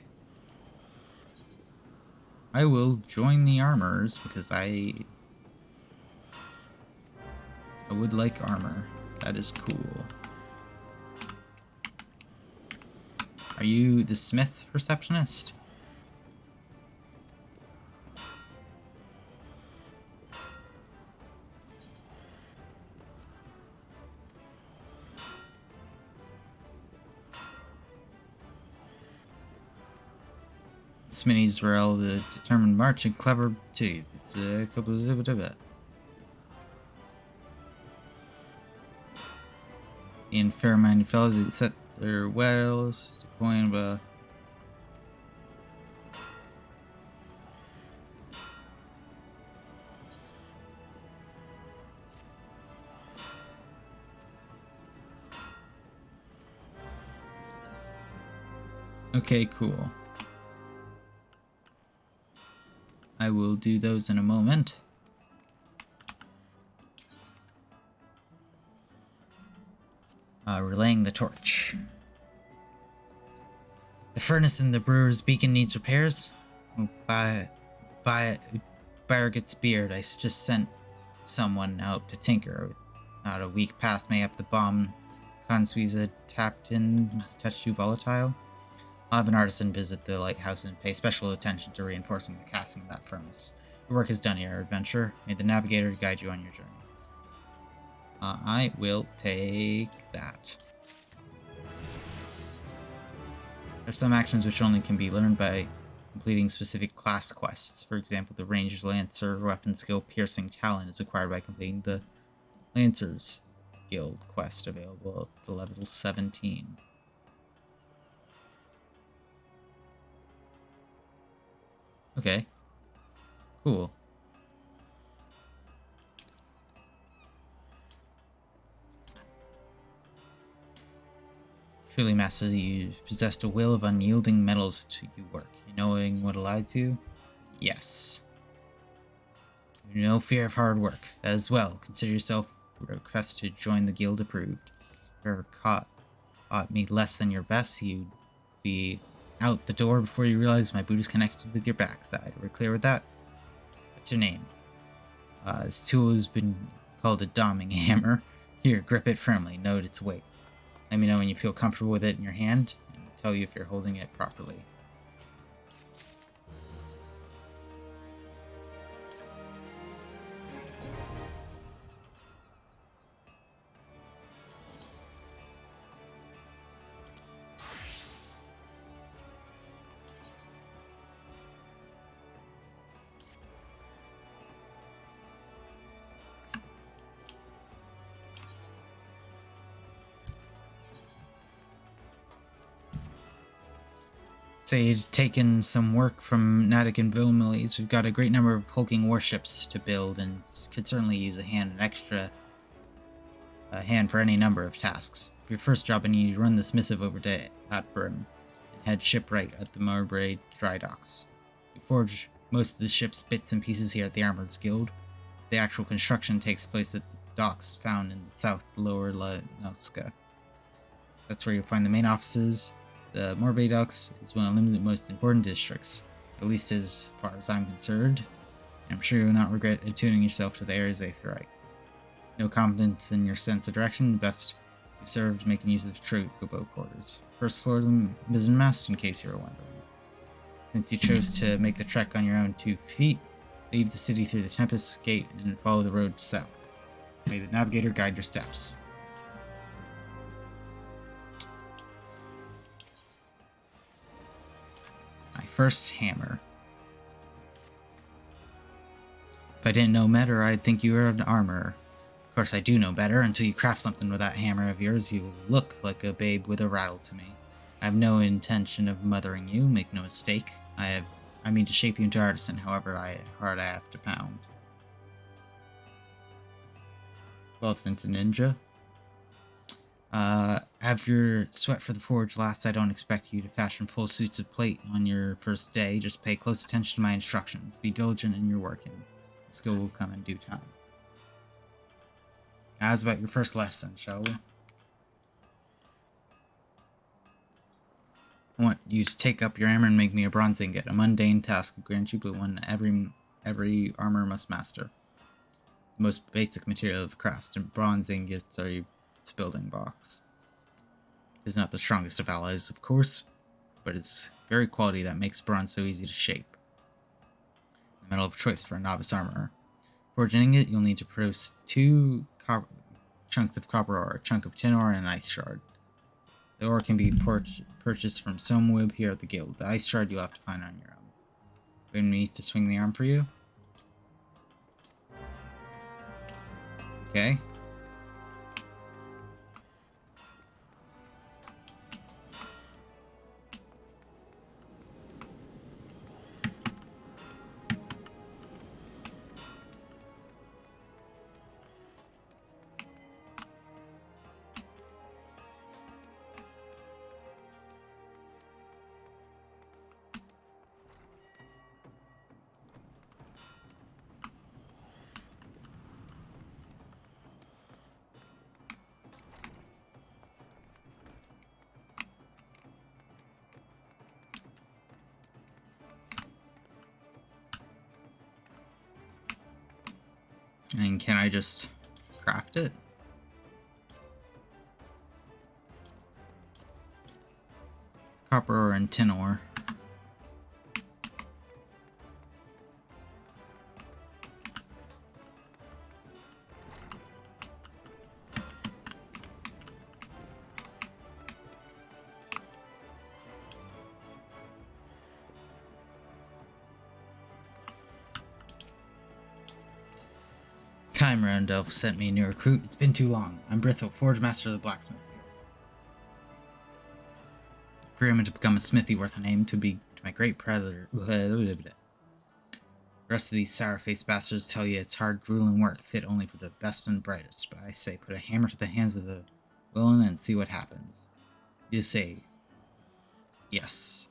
I will join the armors because I would like armor. That is cool. Are you the smith receptionist? Smitty's Rail, the determined march, and clever tooth. It's a couple of bit. In fair-minded fellows, they set their wells to coin, but okay, cool. I will do those in a moment. Relaying the torch. The furnace in the brewer's beacon needs repairs. Barrett's beard. I just sent someone out to tinker. Not a week past, mayhap the bomb Consuiza tapped in was a touch too volatile. I'll have an artisan visit the lighthouse and pay special attention to reinforcing the casting of that furnace. Your work is done here, adventurer. May the navigator guide you on your journeys. I will take that. There's some actions which only can be learned by completing specific class quests. For example, the Ranged Lancer weapon skill Piercing Talent is acquired by completing the Lancers Guild quest available at level 17. Okay. Cool. Truly, Master, you possessed a will of unyielding metals to your work. You knowing what elides you? Yes. No fear of hard work. As well, consider yourself request to join the guild approved. If you ever caught me less than your best, you'd be out the door before you realize my boot is connected with your backside. We're clear with that? What's your name? This tool has been called a doming hammer. Here, grip it firmly. Note its weight. Let me know when you feel comfortable with it in your hand, and I'll tell you if you're holding it properly. Say you've taken some work from Natick and Vilmillies. We've got a great number of hulking warships to build and could certainly use an extra hand for any number of tasks. For your first job, I need you to run this missive over to Atbrim and head shipwright at the Marbray dry docks. We forge most of the ship's bits and pieces here at the Armorers Guild. The actual construction takes place at the docks found in the south lower Lanowska. That's where you'll find the main offices. The Marbray Docks is one of the most important districts, at least as far as I'm concerned, and I'm sure you will not regret attuning yourself to the areas they thrive. No confidence in your sense of direction, best be served making use of the Trogobo quarters. First floor of the mizzenmast, in case you were wondering. Since you chose to make the trek on your own 2 feet, leave the city through the Tempest Gate and follow the road south. May the navigator guide your steps. First hammer. If I didn't know better, I'd think you were an armorer. Of course, I do know better. Until you craft something with that hammer of yours, you look like a babe with a rattle to me. I have no intention of mothering you, make no mistake. I mean to shape you into artisan, however hard I have to pound. 12th into ninja. have your sweat for the forge last, I don't expect you to fashion full suits of plate on your first day. Just pay close attention to my instructions. Be diligent in your work, and skill will come in due time. How's about your first lesson, shall we? I want you to take up your hammer and make me a bronze ingot. A mundane task I grant you, but one every armor must master. The most basic material of craft, and bronze ingots are its building blocks. It is not the strongest of alloys, of course, but it's very quality that makes bronze so easy to shape. The metal of choice for a novice armorer. For forging it, you'll need to produce 2 chunks of copper ore, a chunk of tin ore, and an ice shard. The ore can be purchased from some here at the guild. The ice shard you'll have to find on your own. We need to swing the arm for you. Okay. And can I just craft it? Copper ore and tin ore. Time Roundelf sent me a new recruit. It's been too long. I'm Brithel, Forge Master of the Blacksmith Guild. For him to become a smithy worth a name, to my great pleasure. The rest of these sour-faced bastards tell you it's hard, grueling work, fit only for the best and brightest. But I say, put a hammer to the hands of the willing and see what happens. You just say, yes.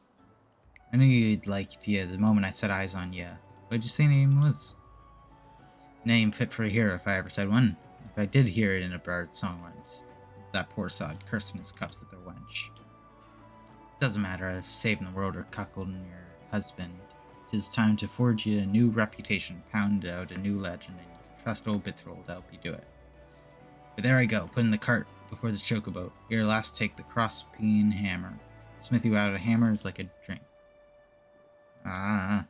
I knew you'd liked you the moment I set eyes on you. What did you say your name was? Name fit for a hero if I ever said one. If I did hear it in a bard song once. That poor sod cursing his cups at the wench. Doesn't matter if saving the world or cuckolding your husband. 'Tis time to forge you a new reputation, pound out a new legend, and you can trust old Bithrold to help you do it. But there I go, putting the cart before the chocobo. Here, last take the cross-peen hammer. Smithy without a hammer is like a drink. Ah.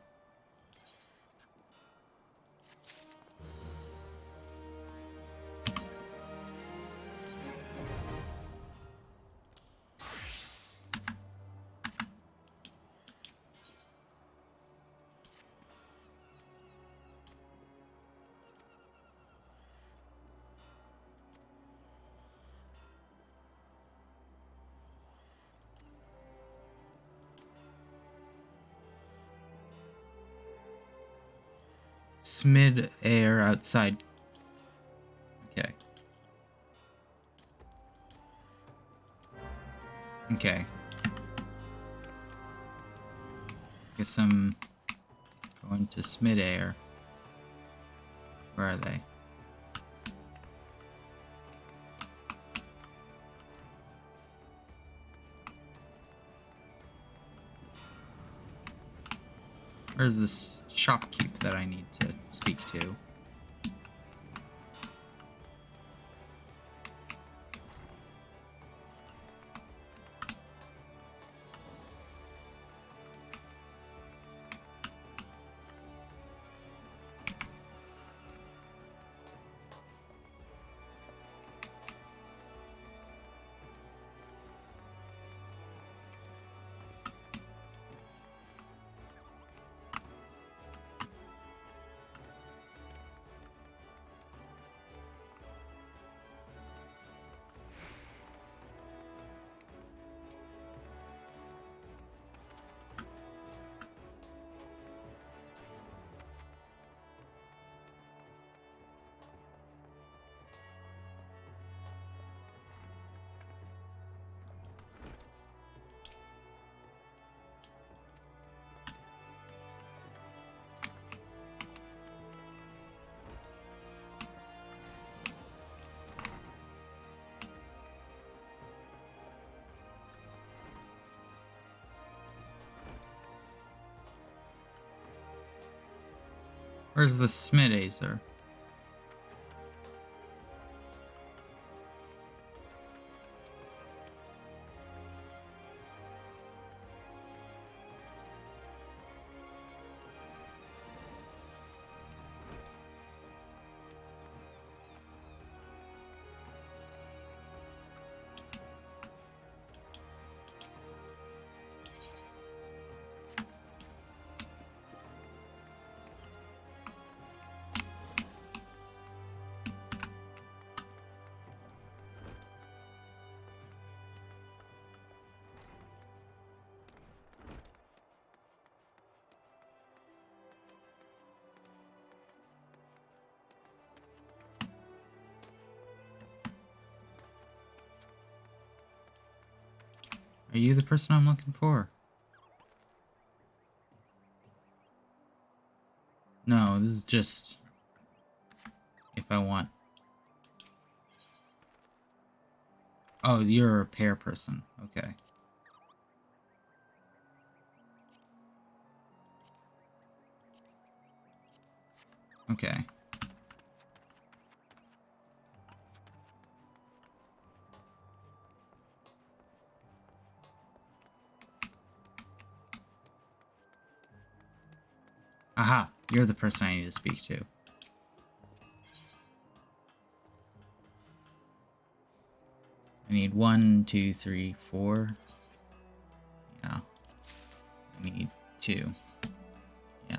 Smid air outside. Okay. Okay. Guess I'm going to Smid air. Where are they? Where's this shopkeep that I need to speak to? Where's the Smidazer? Are you the person I'm looking for? No, this is just if I want. Oh, you're a repair person. Okay. Okay. Aha! You're the person I need to speak to. I need 1, 2, 3, 4. Yeah. I need 2. Yeah.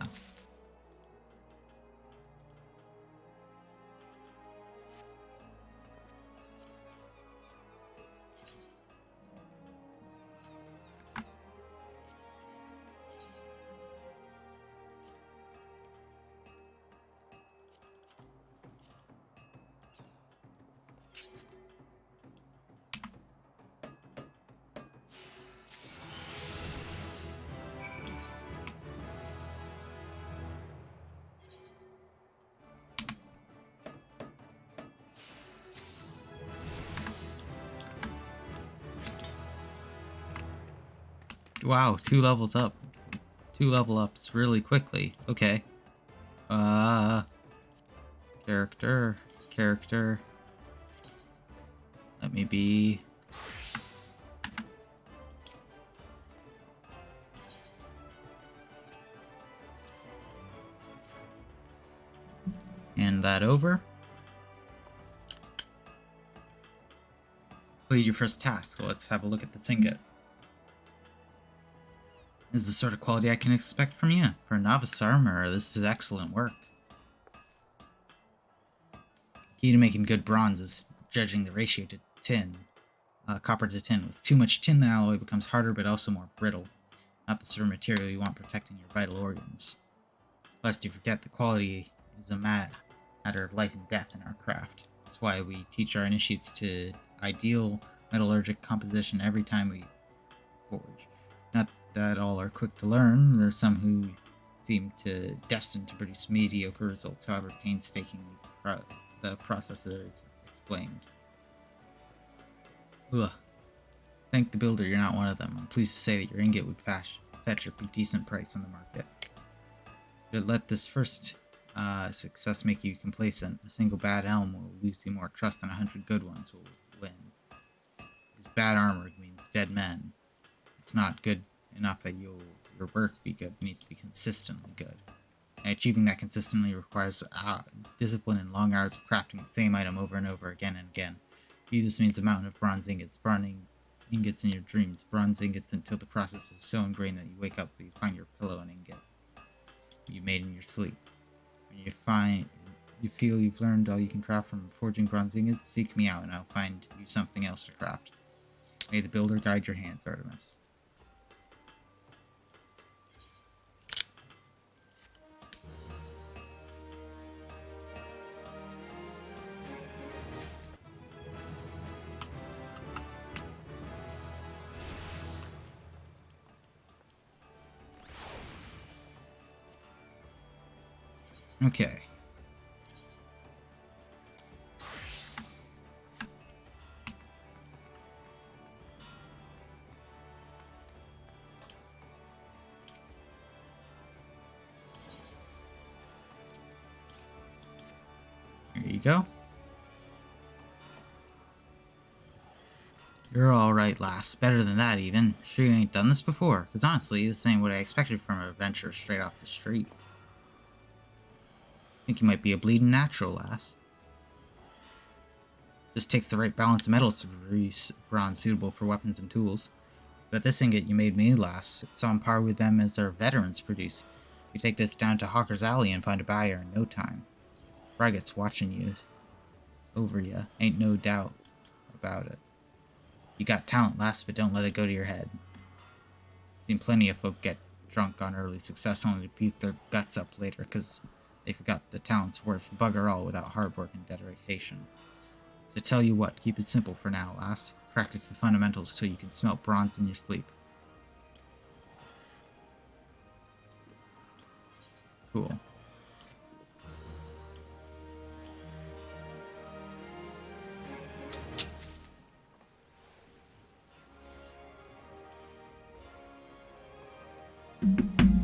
Wow, 2 levels up. 2 level ups really quickly. Okay. Character. Let me be. Hand that over. Complete your first task, so let's have a look at this ingot. This is the sort of quality I can expect from you. For a novice armorer, this is excellent work. Key to making good bronze is judging the ratio to tin. Copper to tin. With too much tin, the alloy becomes harder but also more brittle. Not the sort of material you want protecting your vital organs. Lest you forget, the quality is a matter of life and death in our craft. That's why we teach our initiates to ideal metallurgic composition every time we forge. Not that all are quick to learn. There's some who seem destined to produce mediocre results, however painstakingly the process is explained. Ugh. Thank the builder you're not one of them. I'm pleased to say that your ingot would fetch a decent price on the market. But let this first success make you complacent. A single bad elm will lose you more trust than 100 good ones will win. Because bad armor means dead men. It's not good enough that your work be good. It needs to be consistently good. And achieving that consistently requires discipline and long hours of crafting the same item over and over again and again. For you, this means a mountain of bronze ingots, burning ingots in your dreams, bronze ingots until the process is so ingrained that you wake up and you find your pillow an ingot you made in your sleep. When you feel you've learned all you can craft from forging bronze ingots, seek me out and I'll find you something else to craft. May the builder guide your hands, Artemis. Okay. you go. You're alright, lass. Better than that, even. Sure you ain't done this before? Because honestly, this ain't what I expected from an adventure straight off the street. Think you might be a bleeding natural, lass. Just takes the right balance of metals to produce bronze suitable for weapons and tools. But this ingot you made me, lass, it's on par with them as our veterans produce. You take this down to Hawker's Alley and find a buyer in no time. Braggott's watching you. Over ya. Ain't no doubt about it. You got talent, lass, but don't let it go to your head. Seen plenty of folk get drunk on early success only to puke their guts up later because they forgot the talent's worth bugger all without hard work and dedication. So tell you what, keep it simple for now, lass. Practice the fundamentals till you can smell bronze in your sleep. Cool.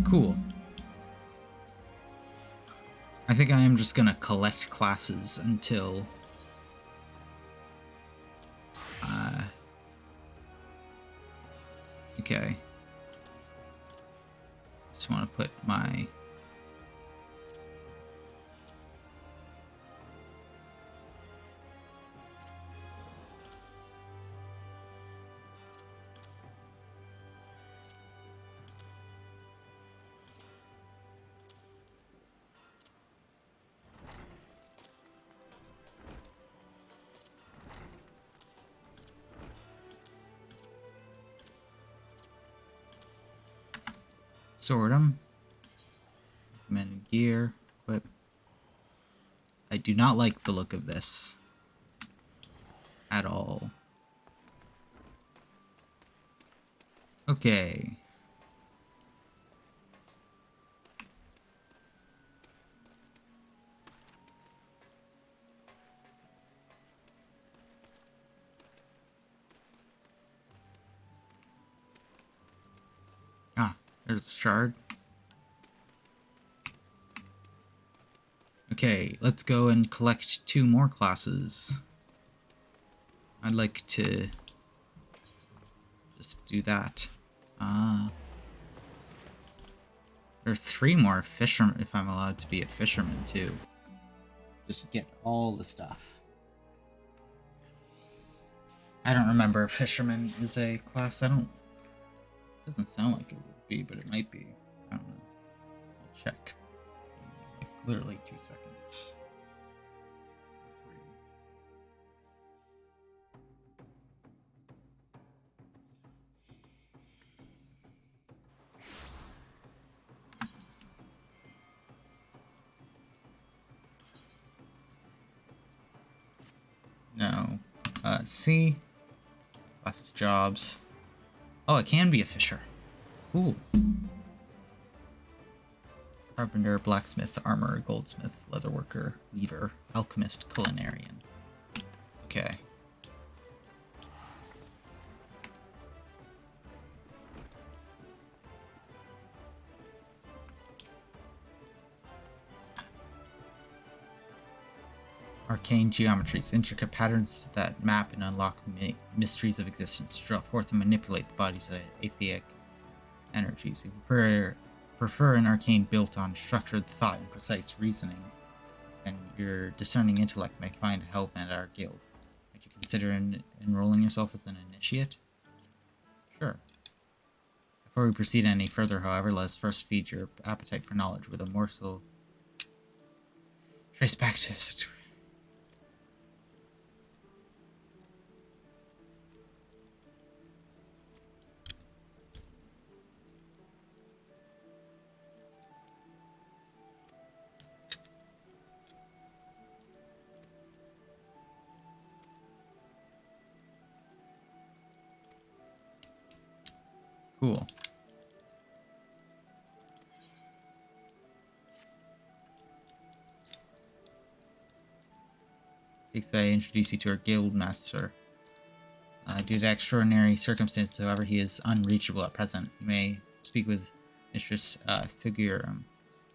Cool. I think I am just gonna collect classes until okay. Just want to put my sort them. Recommended gear, but I do not like the look of this at all. Okay. There's a shard. Okay, let's go and collect 2 more classes. I'd like to just do that. There are 3 more fishermen, if I'm allowed to be a fisherman too. Just get all the stuff. I don't remember if fisherman is a class. Doesn't sound like it would be, but it might be. I don't know. I'll check. Like, literally 2 seconds. 3. No. C. Less jobs. Oh, it can be a fisher. Ooh. Carpenter, blacksmith, armorer, goldsmith, leatherworker, weaver, alchemist, culinarian. Okay. Arcane geometries, intricate patterns that map and unlock mysteries of existence, draw forth and manipulate the bodies of aetheric energies. If you prefer an arcane built on structured thought and precise reasoning, then your discerning intellect may find help at our guild. Would you consider enrolling yourself as an initiate? Sure. Before we proceed any further, however, let us first feed your appetite for knowledge with a morsel trace back to such. Cool. I introduce you to our guild master. Due to extraordinary circumstances, however, he is unreachable at present. You may speak with Mistress Figurum.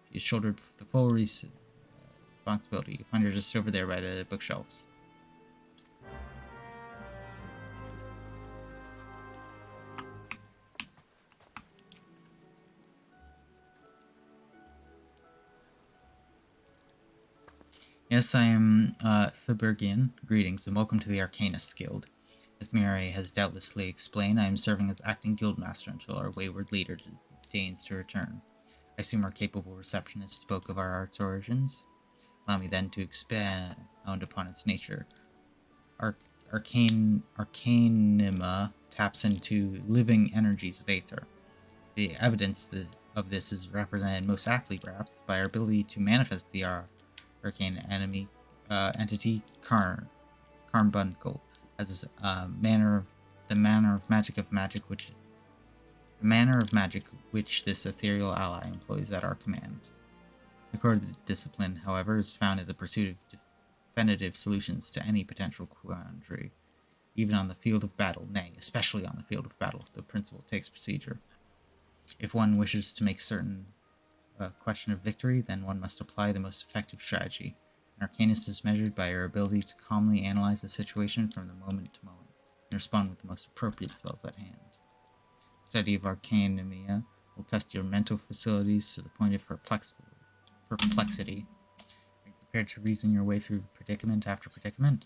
She has shouldered the full responsibility. You find her just over there by the bookshelves. Yes, I am Thubergian. Greetings and welcome to the Arcanist Guild. As Mirai has doubtlessly explained, I am serving as acting guildmaster until our wayward leader deigns to return. I assume our capable receptionist spoke of our art's origins. Allow me then to expound upon its nature. Arcanima taps into living energies of aether. The evidence of this is represented most aptly, perhaps, by our ability to manifest the arcane entity Carbuncle as the manner of magic which this ethereal ally employs at our command. The core of the discipline, however, is found in the pursuit of definitive solutions to any potential quandary. Even on the field of battle, nay, especially on the field of battle, the principle takes procedure. If one wishes to make certain a question of victory, then one must apply the most effective strategy. An Arcanist is measured by her ability to calmly analyze the situation from the moment to moment, and respond with the most appropriate spells at hand. Study of Arcanimia will test your mental facilities to the point of perplexity. Are you prepared to reason your way through predicament after predicament?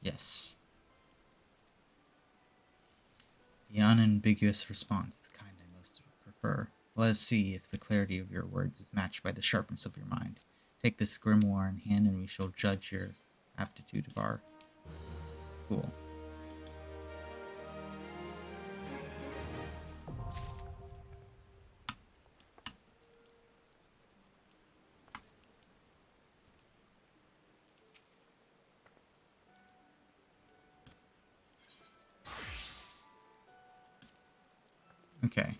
Yes. The unambiguous response, the kind I most prefer. Let us see if the clarity of your words is matched by the sharpness of your mind. Take this grimoire in hand and we shall judge your aptitude of our... Cool. Okay.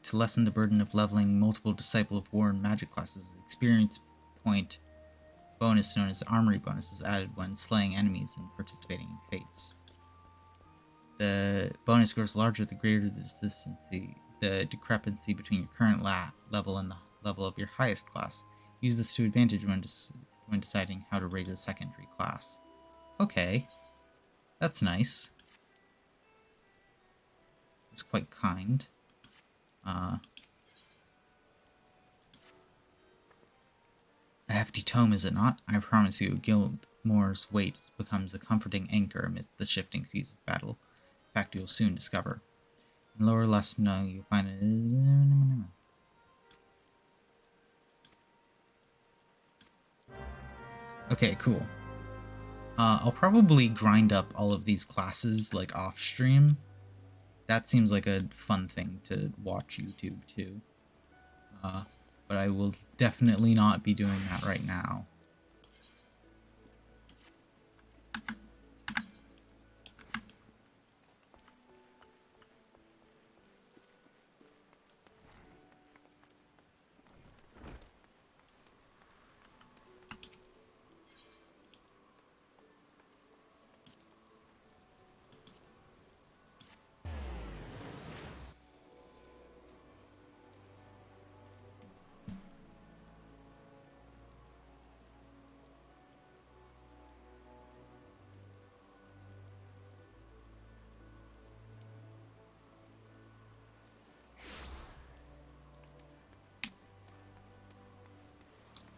To lessen the burden of leveling multiple Disciple of War and Magic classes, the experience point bonus known as Armory bonus is added when slaying enemies and participating in fates. The bonus grows larger the greater the discrepancy between your current level and the level of your highest class. Use this to advantage when deciding how to raise a secondary class. Okay, that's nice. It's quite kind. A hefty tome, is it not? I promise you, Gilmore's weight becomes a comforting anchor amidst the shifting seas of battle. In fact, you'll soon discover. In lower lesson, you'll find it. Okay, cool. I'll probably grind up all of these classes, like, off-stream. That seems like a fun thing to watch YouTube, too. But I will definitely not be doing that right now.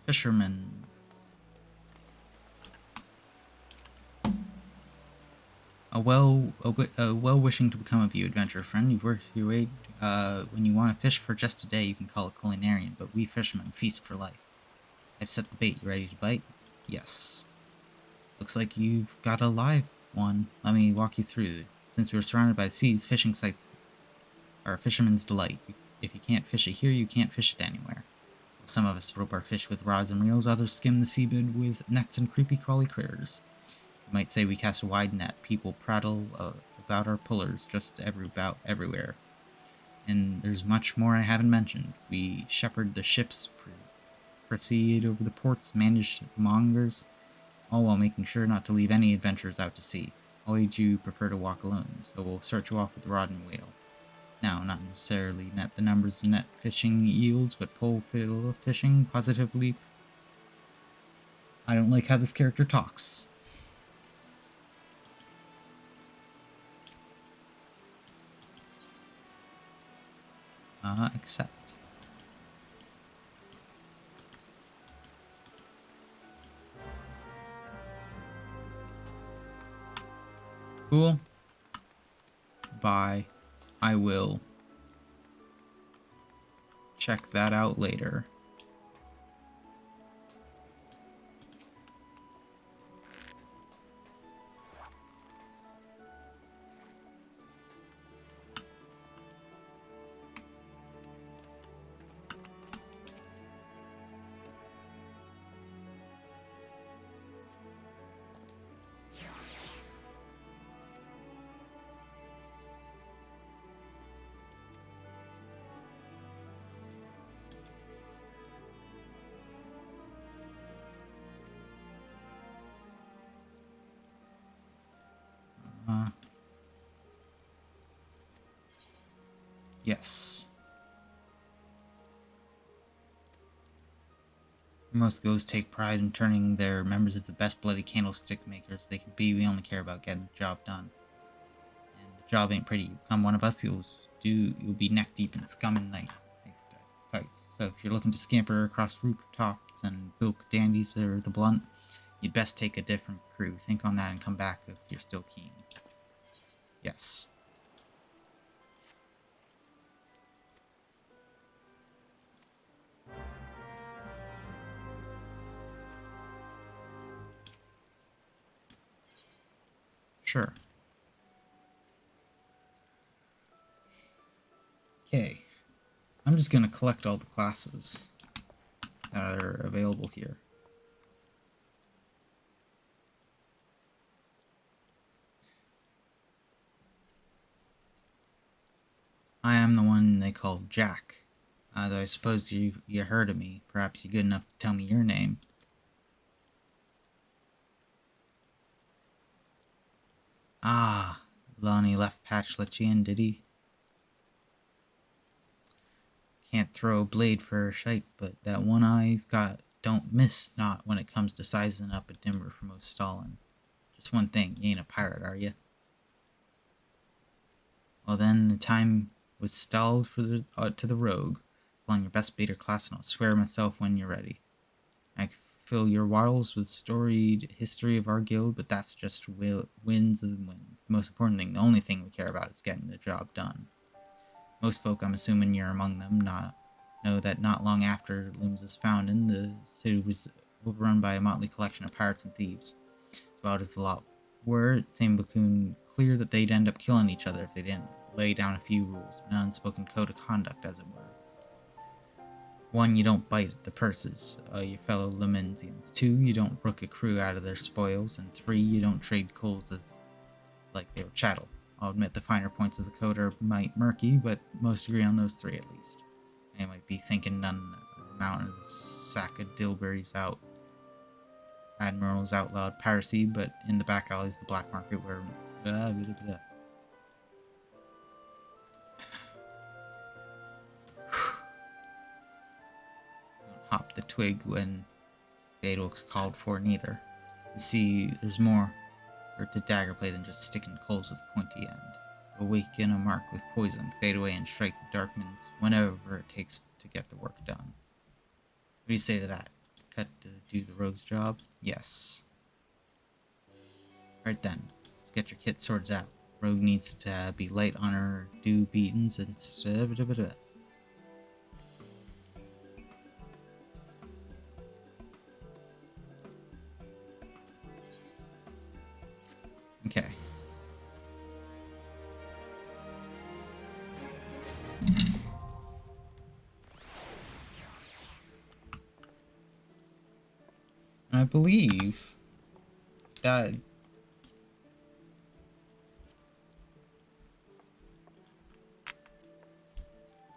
Fisherman. A well-wishing to become a view adventurer friend. You've worked your way. When you want to fish for just a day, you can call it Culinarian, but we fishermen feast for life. I've set the bait. You ready to bite? Yes. Looks like you've got a live one. Let me walk you through. Since we're surrounded by seas, fishing sites are a fisherman's delight. If you can't fish it here, you can't fish it anywhere. Some of us rope our fish with rods and reels, others skim the seabed with nets and creepy crawly critters. You might say we cast a wide net. People prattle about our pullers just everywhere. And there's much more I haven't mentioned. We shepherd the ships, proceed over the ports, manage the mongers, all while making sure not to leave any adventurers out to sea. Why would you prefer to walk alone? So we'll start you off with rod and wheel. Now, not necessarily net the numbers net fishing yields, but pole fiddle fishing positively. I don't like how this character talks. Accept. Cool. Bye. I will check that out later. Yes. Most guilds take pride in turning their members into the best bloody candlestick makers they can be. We only care about getting the job done. And the job ain't pretty. You become one of us, you'll be neck deep in scum and knife fights. So if you're looking to scamper across rooftops and bilk dandies or the blunt, you'd best take a different crew. Think on that and come back if you're still keen. Yes. Sure. Okay. I'm just going to collect all the classes that are available here. I am the one they call Jack. Though I suppose you heard of me. Perhaps you're good enough to tell me your name. Ah, Lonnie left Patch let you in, did he? Can't throw a blade for a shite, but that one eye's got don't miss not when it comes to sizing up a dimmer for most stalling. Just one thing, you ain't a pirate, are you? Well then, the time was stalled for to the rogue. Pull on your best beater class and I'll swear myself when you're ready. I can fill your wattles with storied history of our guild, but that's just wins and wins. The most important thing, the only thing we care about is getting the job done. Most folk, I'm assuming you're among them, know that not long after Limsa's founding, the city was overrun by a motley collection of pirates and thieves. As wild as the lot were, it seemed became clear that they'd end up killing each other if they didn't lay down a few rules, an unspoken code of conduct, as it were. 1, you don't bite at the purses of your fellow Lemensians. 2, you don't rook a crew out of their spoils. And 3, you don't trade coals as like they were chattel. I'll admit the finer points of the code are might murky, but most agree on those 3 at least. I might be thinking none of the amount of the sack of Dilberries out. Admirals outlawed piracy, but in the back alleys the black market where hop the twig when bait was called for neither. You see, there's more to dagger play than just sticking coals with a pointy end. Awaken a mark with poison, fade away and strike the darkmans whenever it takes to get the work done. What do you say to that? Cut to do the rogue's job? Yes. Right then, let's get your kit sorted out. Rogue needs to be light on her dew beatings and Okay. And I believe that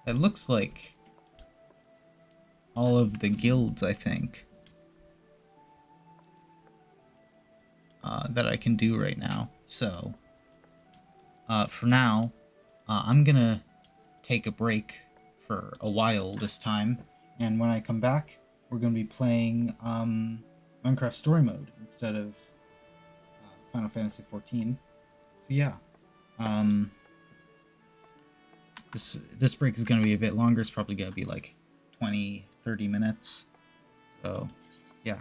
it looks like all of the guilds, I think, that I can do right now. So, for now, I'm gonna take a break for a while this time, and when I come back, we're gonna be playing Minecraft Story Mode instead of Final Fantasy XIV. So yeah, this break is gonna be a bit longer. It's probably gonna be like 20-30 minutes. So yeah.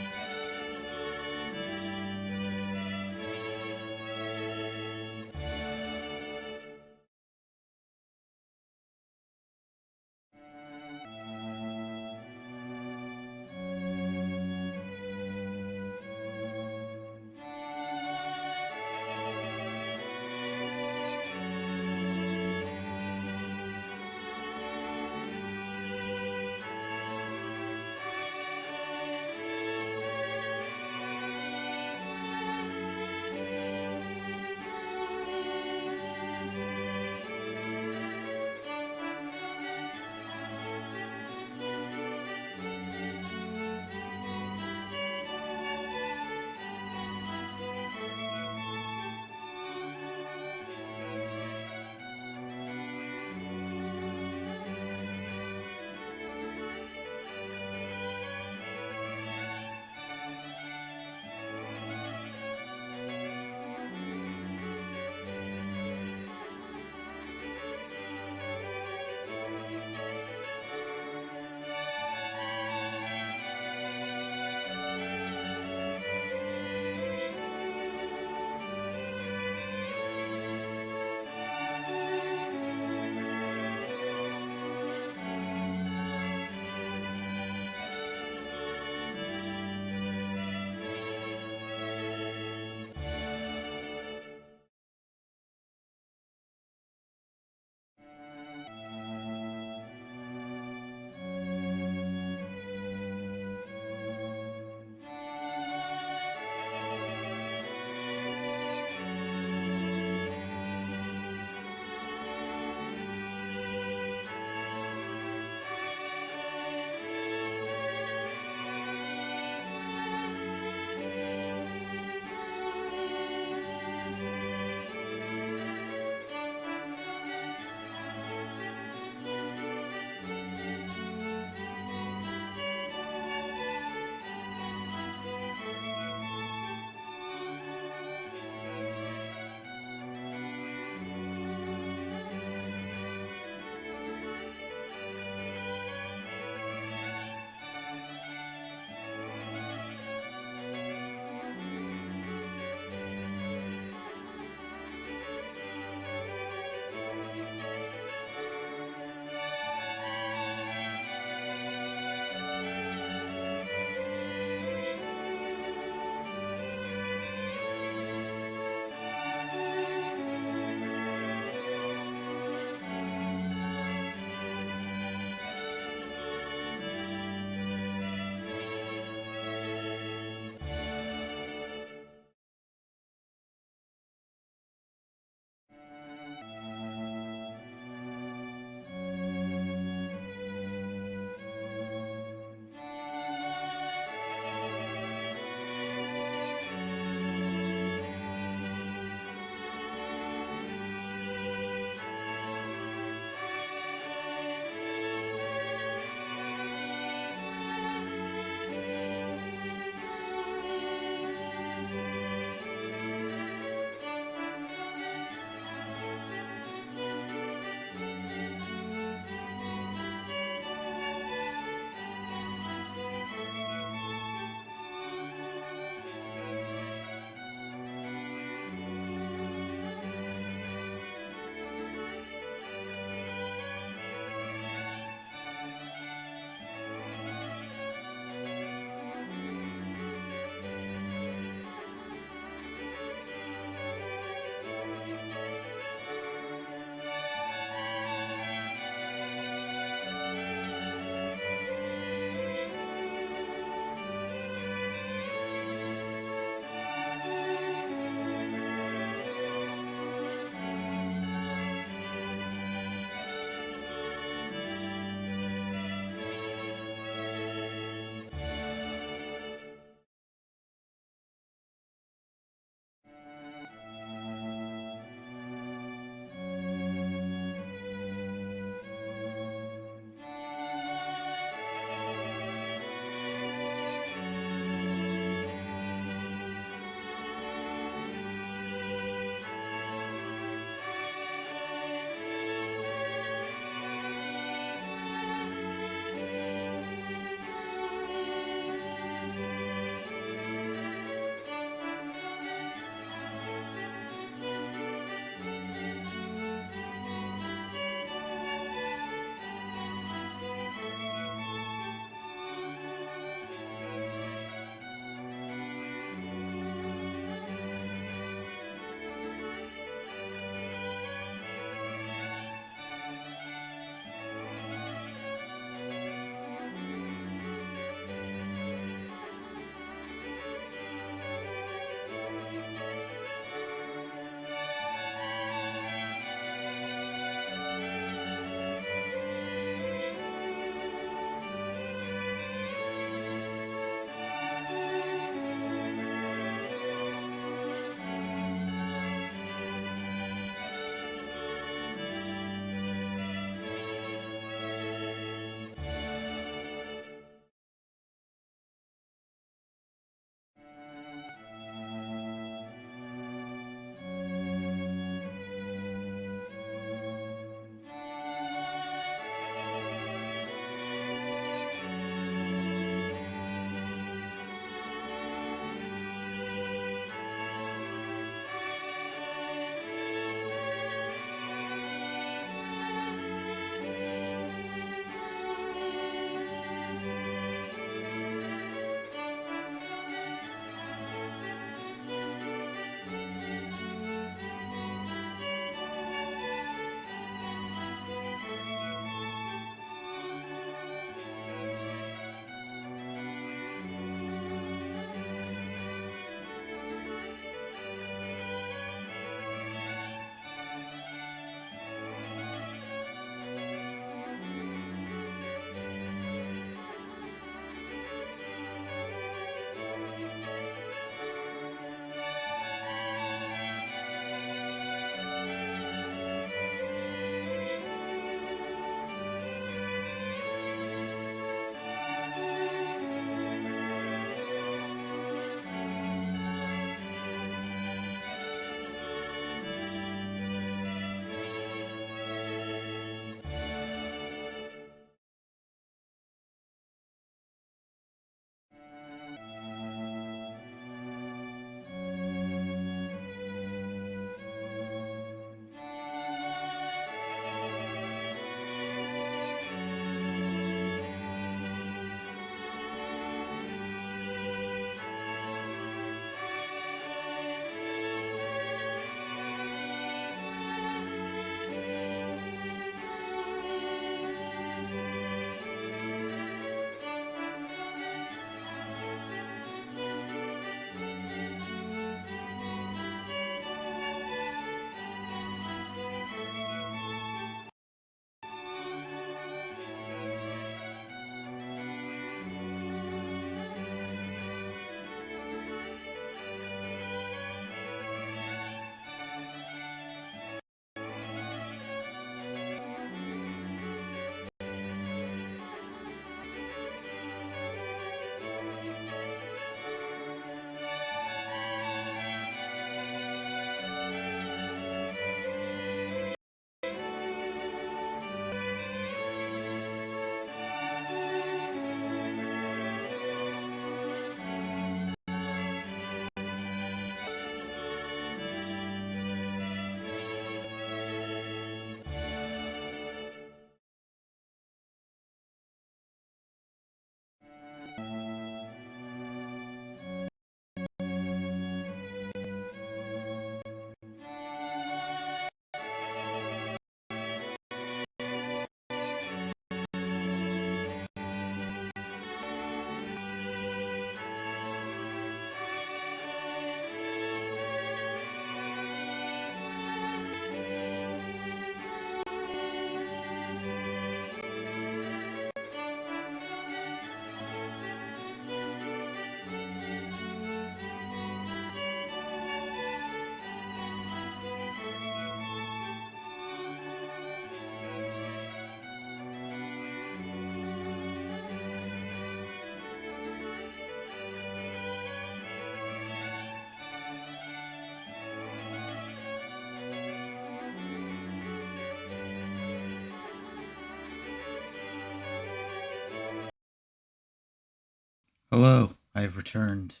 Hello, I have returned.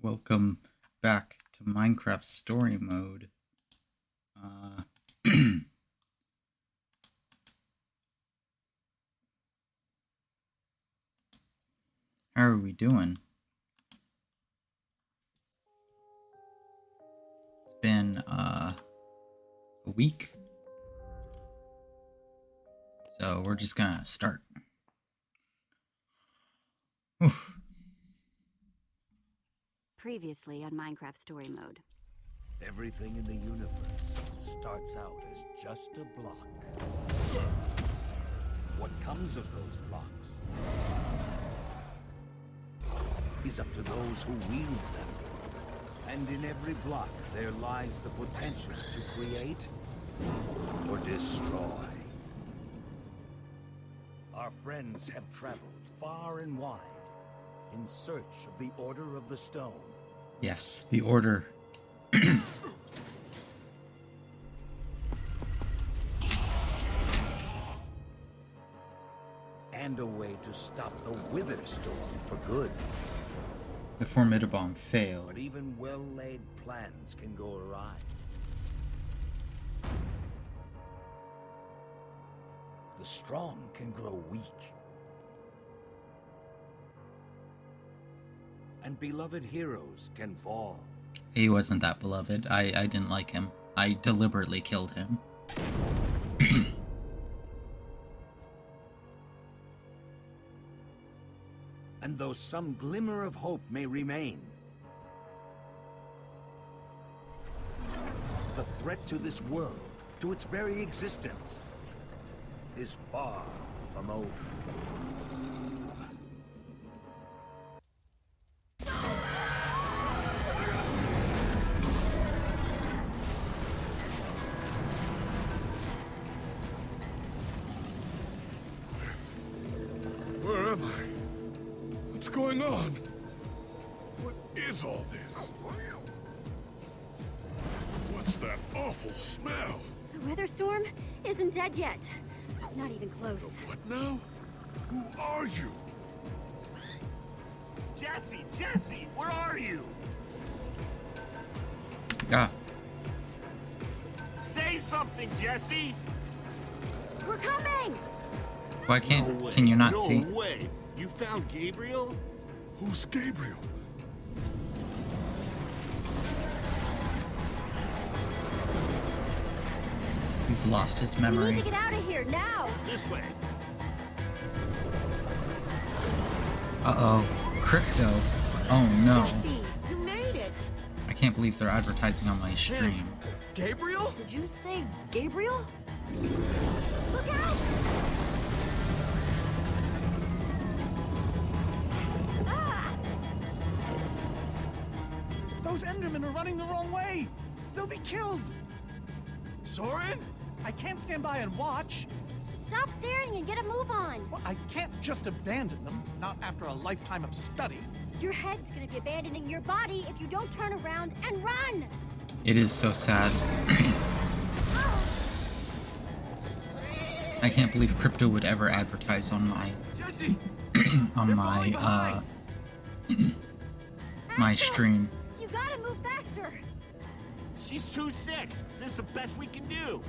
Welcome back to Minecraft Story Mode. How are we doing? It's been a week, so we're just gonna start. Oof. Previously on Minecraft Story Mode. Everything in the universe starts out as just a block. What comes of those blocks is up to those who wield them. And in every block there lies the potential to create or destroy. Our friends have traveled far and wide in search of the Order of the Stone. Yes, the Order. And a way to stop the Wither Storm for good. The Formidabomb failed. But even well-laid plans can go awry. The strong can grow weak. And beloved heroes can fall. He wasn't that beloved. I didn't like him. I deliberately killed him. And though some glimmer of hope may remain, the threat to this world, to its very existence, is far from over. Where am I? What's going on? What is all this? What's that awful smell? The Wither Storm isn't dead yet. Not even close. What now? Who are you? Jesse, where are you? Ah, Say something, Jesse! We're coming! why can you not see? No way! You found Gabriel? Who's Gabriel? He's lost his We need memory. to get out of here now! This way. Uh-oh. Crypto. Oh no. Jesse, you made it! I can't believe they're advertising on my stream. Gabriel? Did you say Gabriel? Look out! Ah! Those Endermen are running the wrong way. They'll be killed. Soren? I can't stand by and watch. Stop staring and get a move on! Well, I can't just abandon them, not after a lifetime of study. Your head's gonna be abandoning your body if you don't turn around and run! It is so sad. I can't believe crypto would ever advertise on my Jesse! on my my stream. You gotta move faster! She's too sick. This is the best we can do.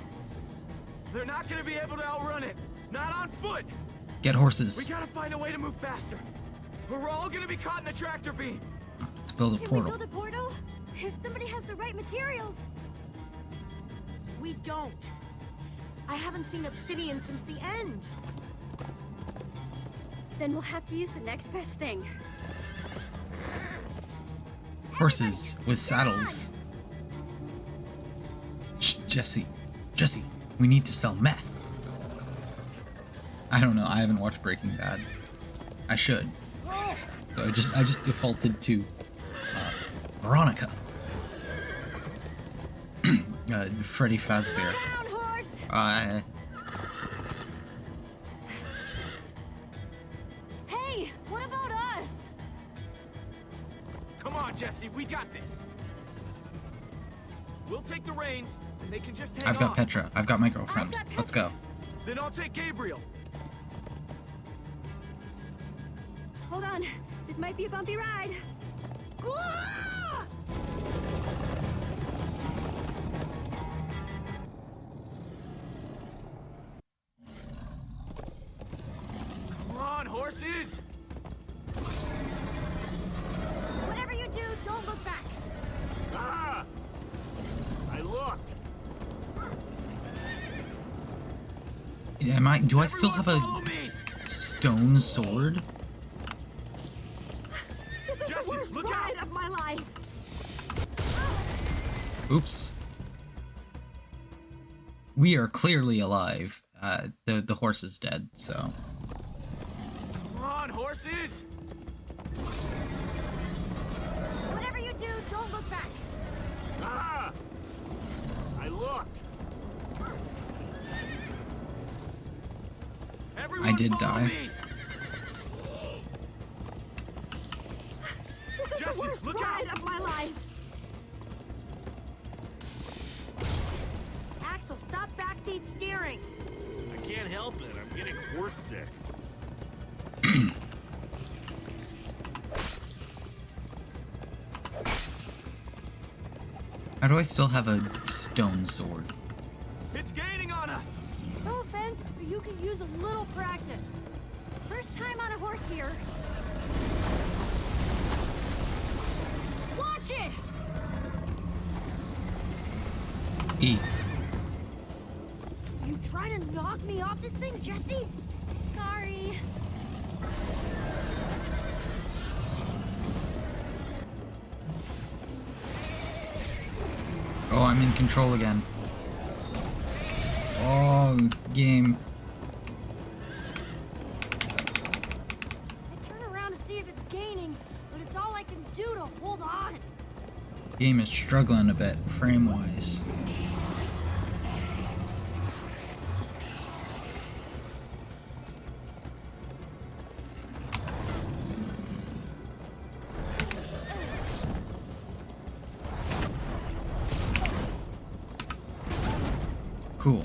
They're not gonna be able to outrun it. Not on foot. Get We horses. gotta find a way to move faster. Or we're all gonna be caught in the tractor beam. Let's build a Can we portal. build a portal? If somebody has the right materials. We don't. I haven't seen obsidian since the end. Then we'll have to use the next best thing. Horses with saddles. Jesse, we need to sell meth. I don't know. I haven't watched Breaking Bad. I should. So I just defaulted to Veronica. Freddy Fazbear. Down, horse! Hey, what about us? Come on, Jesse, we got this. We'll take the reins, and they can just hang I've got on. Petra. I've got my girlfriend. I've got Let's go. Then I'll take Gabriel. hold on. This might be a bumpy ride. Ah! Come on, horses! Whatever you do, don't look back. Ah! I looked. Do I still have Follow a me! stone sword? This is Jesse, the worst look ride out! of my life. Oops. We are clearly alive. The horse is dead, so. Come on, horses! Whatever you do, don't look back. Ah! I looked. Everyone I did follow die. me! This is Jesse, the worst look ride out! of my life. Axel, stop backseat steering. I can't help it. I'm getting horse sick. How do I still have a stone sword? It's gaining on us! No offense, but you could use a little practice. First time on a horse here. Watch it! E. You trying to knock me off this thing, Jesse? Sorry. Oh, I'm in control again. Oh, game. I turn around to see if it's gaining, but it's all I can do to hold on. Game is struggling a bit, frame-wise. Cool.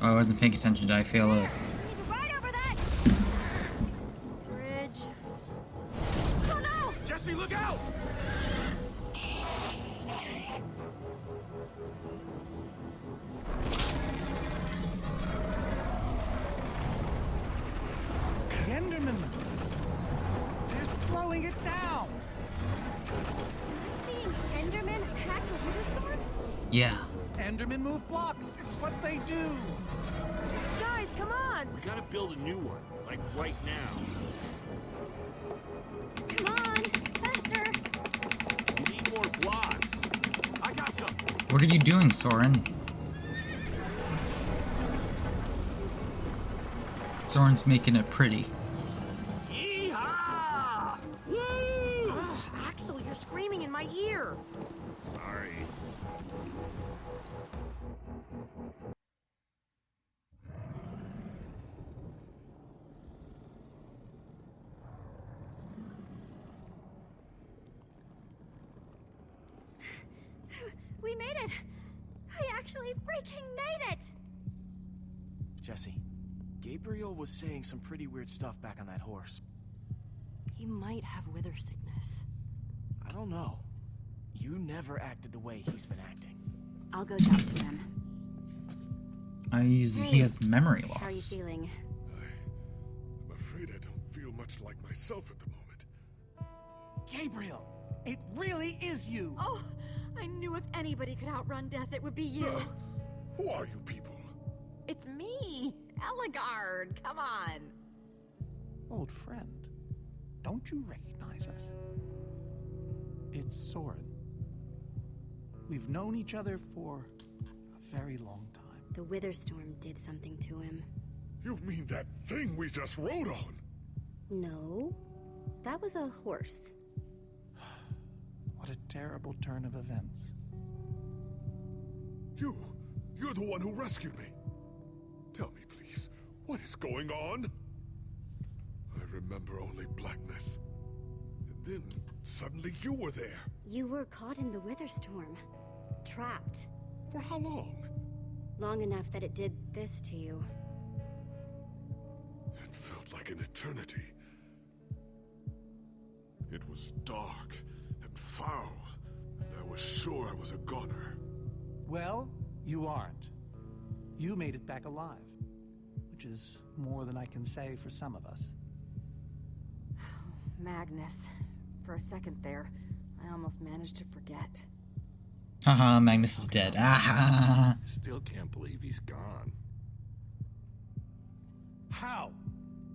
Oh, I wasn't paying attention. Did I fail a... We need to ride over that bridge. Oh no! Jesse, look out! Enderman! They're slowing it down! Seeing Enderman attack the Witherstorm? Yeah. Endermen move blocks. It's what they do. Guys, come on. We gotta build a new one, like right now. Come on, faster! We need more blocks. I got some! What are you doing, Soren? Soren's making it pretty. Yeehaw! Woo! Ugh, Axel, you're screaming in my ear. Sorry. We made it! I actually freaking made it! Jesse, Gabriel was saying some pretty weird stuff back on that horse. He might have wither sickness. I don't know. You never acted the way he's been acting. I'll go talk to him. He has memory How are you loss. feeling? I'm afraid I don't feel much like myself at the moment. Gabriel, it really is you. Oh, I knew if anybody could outrun death, it would be you. Who are you people? It's me, Eligard. Come on. Old friend, don't you recognize us? It's Soren. We've known each other for a very long time. The Witherstorm did something to him. You mean that thing we just rode on? No, that was a horse. What a terrible turn of events. You're the one who rescued me. Tell me, please, what is going on? I remember only blackness. And then, suddenly you were there. You were caught in the Witherstorm. Trapped. For how long? Long enough that it did this to you. It felt like an eternity. It was dark and foul, and I was sure I was a goner. Well, you aren't. You made it back alive, which is more than I can say for some of us. Magnus. For a second there, I almost managed to forget. Haha, Magnus is dead. Ah. Still can't believe he's gone. How?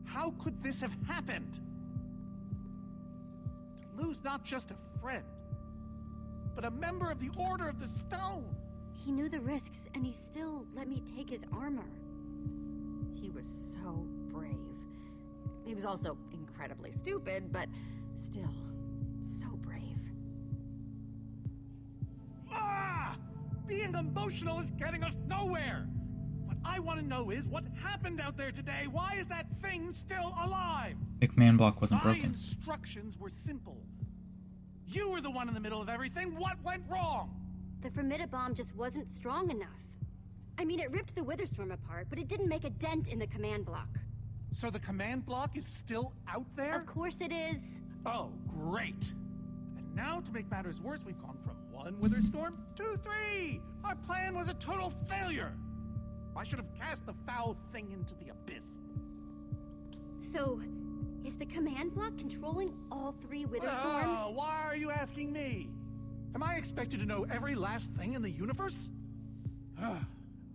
How could this have happened? To lose not just a friend, but a member of the Order of the Stone. He knew the risks, and he still let me take his armor. He was so brave. He was also incredibly stupid, but still, so brave. Ah! Being emotional is getting us nowhere! What I want to know is what happened out there today. Why is that thing still alive? The command block wasn't My broken. instructions were simple. You were the one in the middle of everything. What went wrong? The Formidabomb just wasn't strong enough. I mean, it ripped the Witherstorm apart, but it didn't make a dent in the command block. So the command block is still out there? Of course it is. Oh, great. And now, to make matters worse, we've gone from 1 Witherstorm to 3! Our plan was a total failure! I should have cast the foul thing into the abyss. So, is the command block controlling all 3 Witherstorms? Oh, why are you asking me? Am I expected to know every last thing in the universe?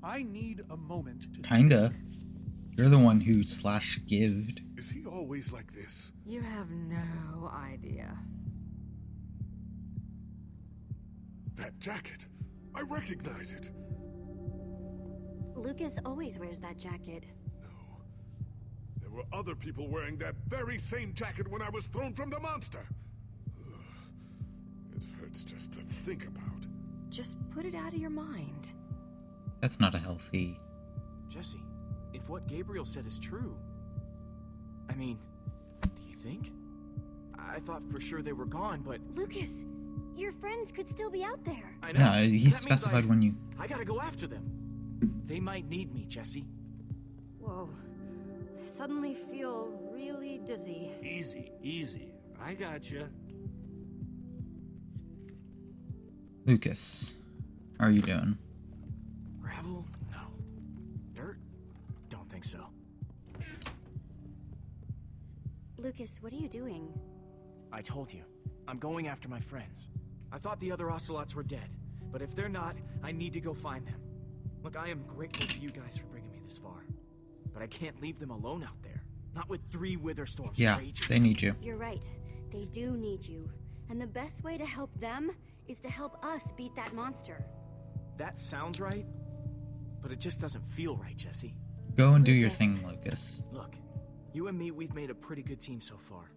I need a moment to... Kinda. You're the one who /gived. Is he always like this? You have no idea. That jacket! I recognize it! Lucas always wears that jacket. No. There were other people wearing that very same jacket when I was thrown from the monster! Ugh. It hurts just to think about. Just put it out of your mind. That's not a healthy. Jesse, if what Gabriel said is true... I mean, do you think? I thought for sure they were gone, but... Lucas, your friends could still be out there. I know. Yeah, he That means specified when you... I gotta go after them. They might need me, Jesse. Whoa. I suddenly feel really dizzy. Easy, easy. I gotcha. Lucas, how are you doing? Gravel? No. Dirt? Don't think so. Lucas, what are you doing? I told you. I'm going after my friends. I thought the other ocelots were dead, but if they're not, I need to go find them. Look, I am grateful to you guys for bringing me this far, but I can't leave them alone out there. Not with 3 Witherstorms Yeah, raging. they need you. You're right. They do need you. And the best way to help them is to help us beat that monster. That sounds right, but it just doesn't feel right, Jesse. Go and do your thing, Lucas. Look, you and me, we've made a pretty good team so far.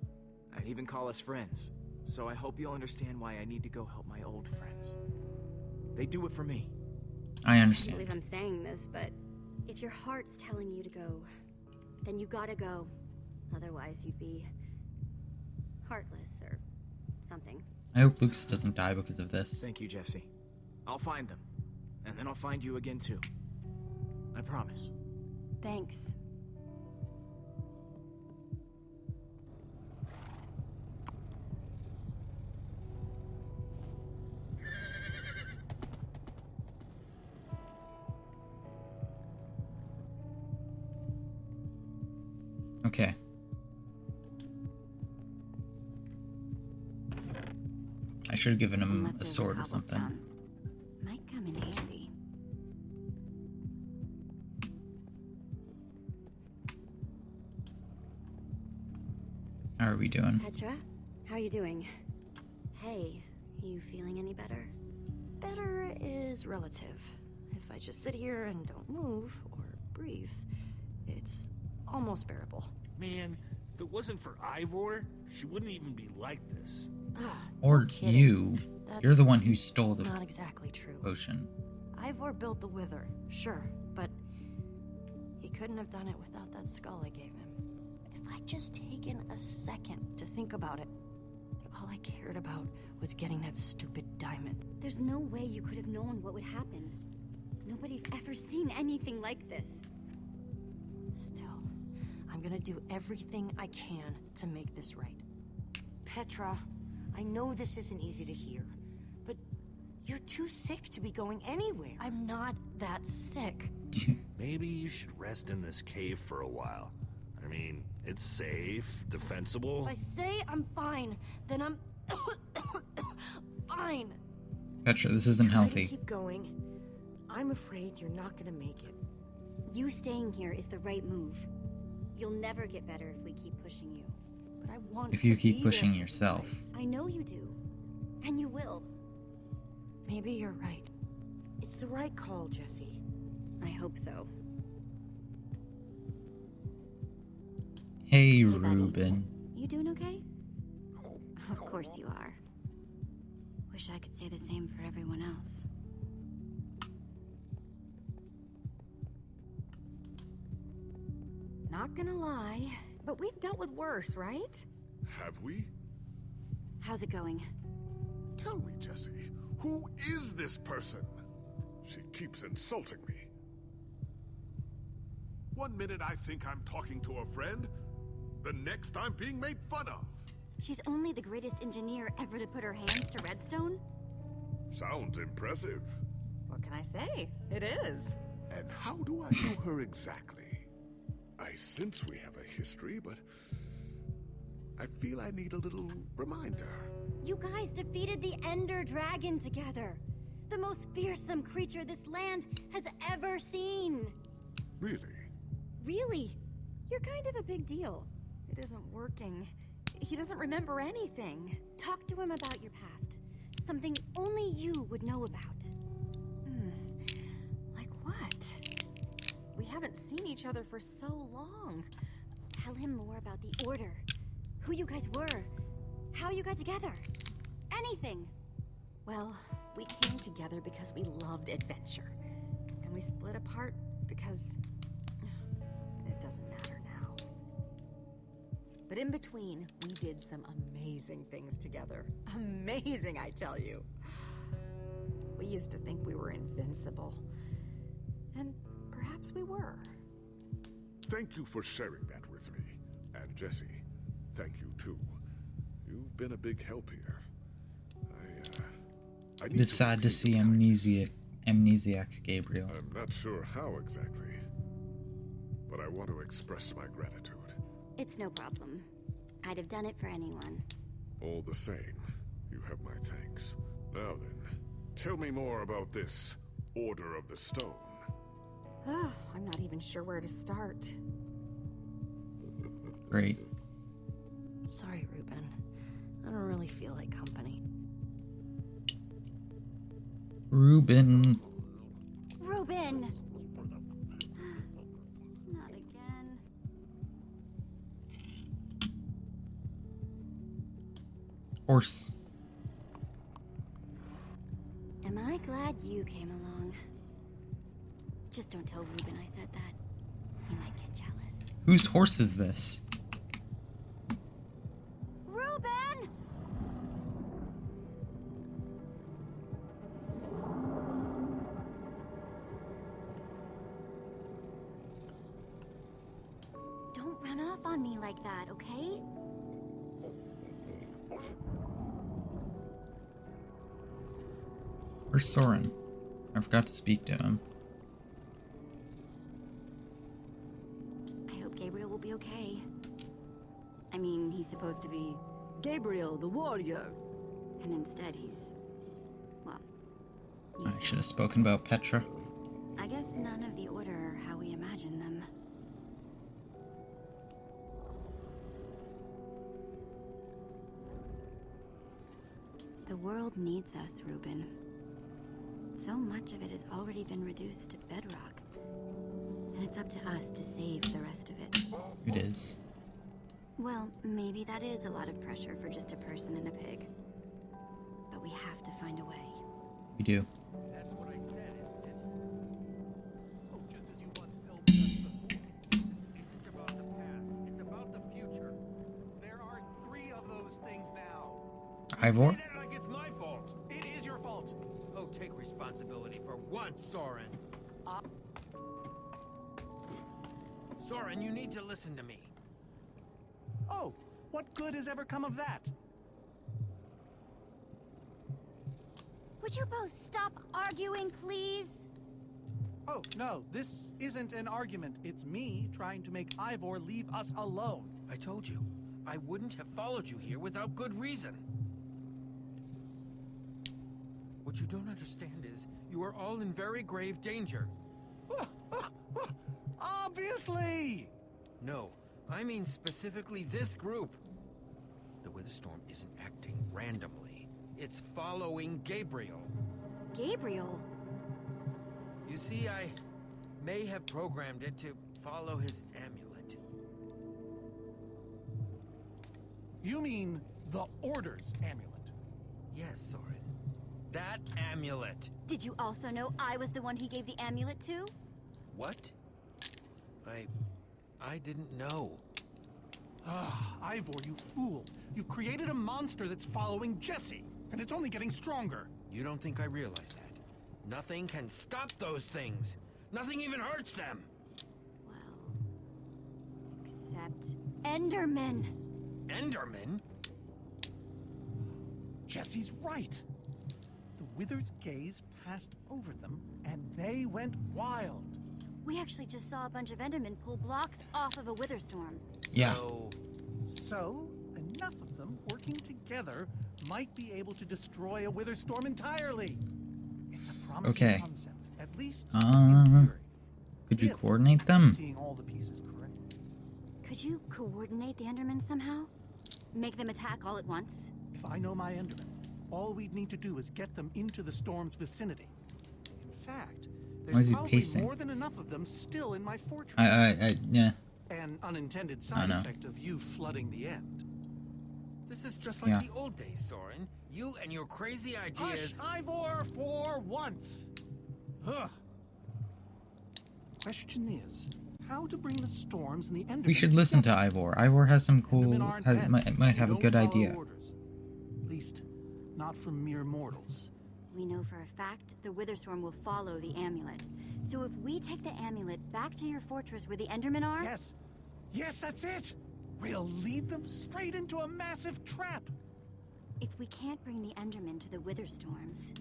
I'd even call us friends. So I hope you'll understand why I need to go help my old friends. They do it for me. I I understand. believe I'm saying this, but if your heart's telling you to go, then you gotta go. Otherwise, you'd be heartless or something. I hope Lucas doesn't die because of this. Thank you, Jesse. I'll find them. And then I'll find you again, too. I promise. Thanks. Okay. I should have given him a sword or something. Might come in handy. How are we doing? Petra, how are you doing? Hey, you feeling any better? Better is relative. If I just sit here and don't move or breathe, it's almost bearable. Man, if it wasn't for Ivor, she wouldn't even be like this. Or kidding. you. You're That's the one who stole the Not exactly true. potion. Ivor built the Wither, sure, but he couldn't have done it without that skull I gave him. If I'd just taken a second to think about it, all I cared about was getting that stupid diamond. There's no way you could have known what would happen. anybody's ever seen anything like this. Still, I'm gonna do everything I can to make this right. Petra, I know this isn't easy to hear, but you're too sick to be going anywhere. I'm not that sick. Maybe you should rest in this cave for a while. I mean, it's safe, defensible. If I say I'm fine, then I'm fine. Petra, this isn't Try to healthy. keep going. I'm afraid you're not gonna make it. You staying here is the right move. You'll never get better if we keep pushing you. But I want If you to keep be pushing there. yourself. I know you do. And you will. Maybe you're right. It's the right call, Jesse. I hope so. Hey, buddy. Ruben. You doing okay? Of course you are. Wish I could say the same for everyone else. Not gonna lie, but we've dealt with worse, right? Have we? How's it going? Tell me, Jesse, who is this person? She keeps insulting me. One minute I think I'm talking to a friend, the next I'm being made fun of. She's only the greatest engineer ever to put her hands to redstone? Sounds impressive. What can I say? It is. And how do I know her exactly? I sense we have a history, but I feel I need a little reminder. You guys defeated the Ender Dragon together. The most fearsome creature this land has ever seen. Really? Really? You're kind of a big deal. It isn't working. He doesn't remember anything. Talk to him about your past. Something only you would know about. Like what? We haven't seen each other for so long. Tell him more about the Order. Who you guys were. How you got together. Anything. Well, we came together because we loved adventure. And we split apart because it doesn't matter now. But in between, we did some amazing things together. Amazing, I tell you. We used to think we were invincible. And perhaps we were. Thank you for sharing that with me. And Jesse, thank you too. You've been a big help here. I need It's sad to see amnesiac Gabriel. I'm not sure how exactly, but I want to express my gratitude. It's no problem. I'd have done it for anyone. All the same, you have my thanks. Now then, tell me more about this Order of the Stone. I'm not even sure where to start. Great. Sorry, Ruben. I don't really feel like company. Ruben. Ruben! Not again. Horse. Am I glad you came along? Just don't tell Ruben I said that. He might get jealous. Whose horse is this? Ruben! Don't run off on me like that, okay? Where's Soren? I forgot to speak to him. I hope Gabriel will be okay. I mean, he's supposed to be Gabriel the warrior. And instead he's... well... I should have spoken about Petra. I guess none of the Order are how we imagine them. The world needs us, Ruben. So much of it has already been reduced to bedrock. And it's up to us to save the rest of it. It is. Well, maybe that is a lot of pressure for just a person and a pig. But we have to find a way. We do. That's what I said, isn't it? Oh, just as you once told us before. This isn't about the past, it's about the future. There are 3 of those things now. Ivor? Say that like it's my fault. It is your fault. Oh, take responsibility for once, Soren. Soren, you need to listen to me. Oh, what good has ever come of that? Would you both stop arguing, please? Oh, no, this isn't an argument. It's me trying to make Ivor leave us alone. I told you, I wouldn't have followed you here without good reason. What you don't understand is, you are all in very grave danger. Obviously! No, I mean specifically this group. The Witherstorm isn't acting randomly. It's following Gabriel. Gabriel? You see, I may have programmed it to follow his amulet. You mean the Order's amulet? Yes, Soren. That amulet. Did you also know I was the one he gave the amulet to? What? I didn't know. Ah, Ivor, you fool. You've created a monster that's following Jesse, and it's only getting stronger. You don't think I realize that? Nothing can stop those things. Nothing even hurts them. Well, except Endermen. Endermen? Jesse's right. The Wither's gaze passed over them, and they went wild. We actually just saw a bunch of Endermen pull blocks off of a Witherstorm. Yeah. So, enough of them working together might be able to destroy a Witherstorm entirely. It's a promising concept, at least in theory. Could you coordinate them? Seeing all the pieces correctly. Could you coordinate the Endermen somehow? Make them attack all at once? If I know my Endermen, all we'd need to do is get them into the storm's vicinity. In fact, Why is there's he probably pacing? more than enough of them still in my fortress. Yeah. An unintended side effect of you flooding the end. This is just like the old days, Soren. You and your crazy ideas. Hush, Ivor, for once. Huh. Question is, how to bring the storms and the Endermen We should listen to together? Ivor. Ivor has some cool, Endermen aren't pets. might have a They good don't follow idea. orders. At least, not from mere mortals. We know for a fact the Witherstorm will follow the amulet. So if we take the amulet back to your fortress where the Endermen are... Yes. Yes, that's it. We'll lead them straight into a massive trap. If we can't bring the Endermen to the Witherstorms,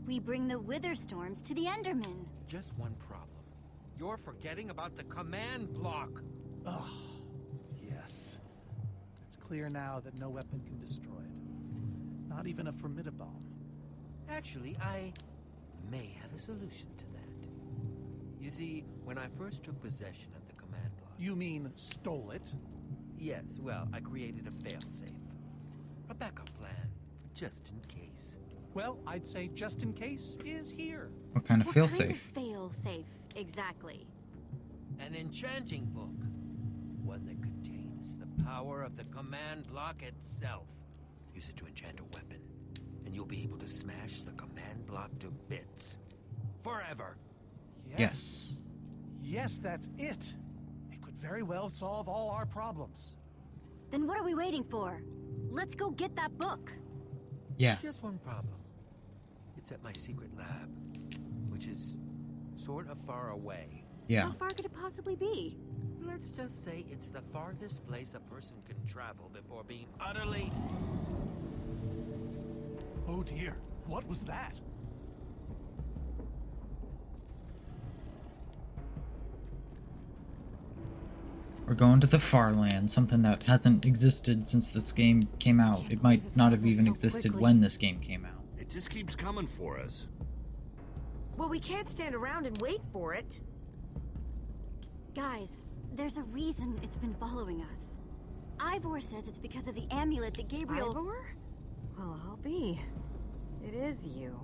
we bring the Witherstorms to the Endermen. Just one problem. You're forgetting about the command block. Oh, yes. It's clear now that no weapon can destroy it. Not even a formidabomb. Actually, I may have a solution to that. You see, when I first took possession of the command block... You mean stole it? Yes, well, I created a failsafe. A backup plan, just in case. Well, I'd say just in case is here. What kind of What kind failsafe? of fail-safe, exactly? An enchanting book. One that contains the power of the command block itself. Use it to enchant a weapon, and you'll be able to smash the command block to bits. Forever. Yes. Yes, that's it. It could very well solve all our problems. Then what are we waiting for? Let's go get that book. Yeah. Just one problem. It's at my secret lab, which is sort of far away. Yeah. How far could it possibly be? Let's just say it's the farthest place a person can travel before being utterly... Oh dear, what was that? We're going to the far land, something that hasn't existed since this game came out. It might not have even existed when this game came out. It just keeps coming for us. Well, we can't stand around and wait for it. Guys, there's a reason it's been following us. Ivor says it's because of the amulet that Gabriel... Ivor? Well, I'll be. It is you.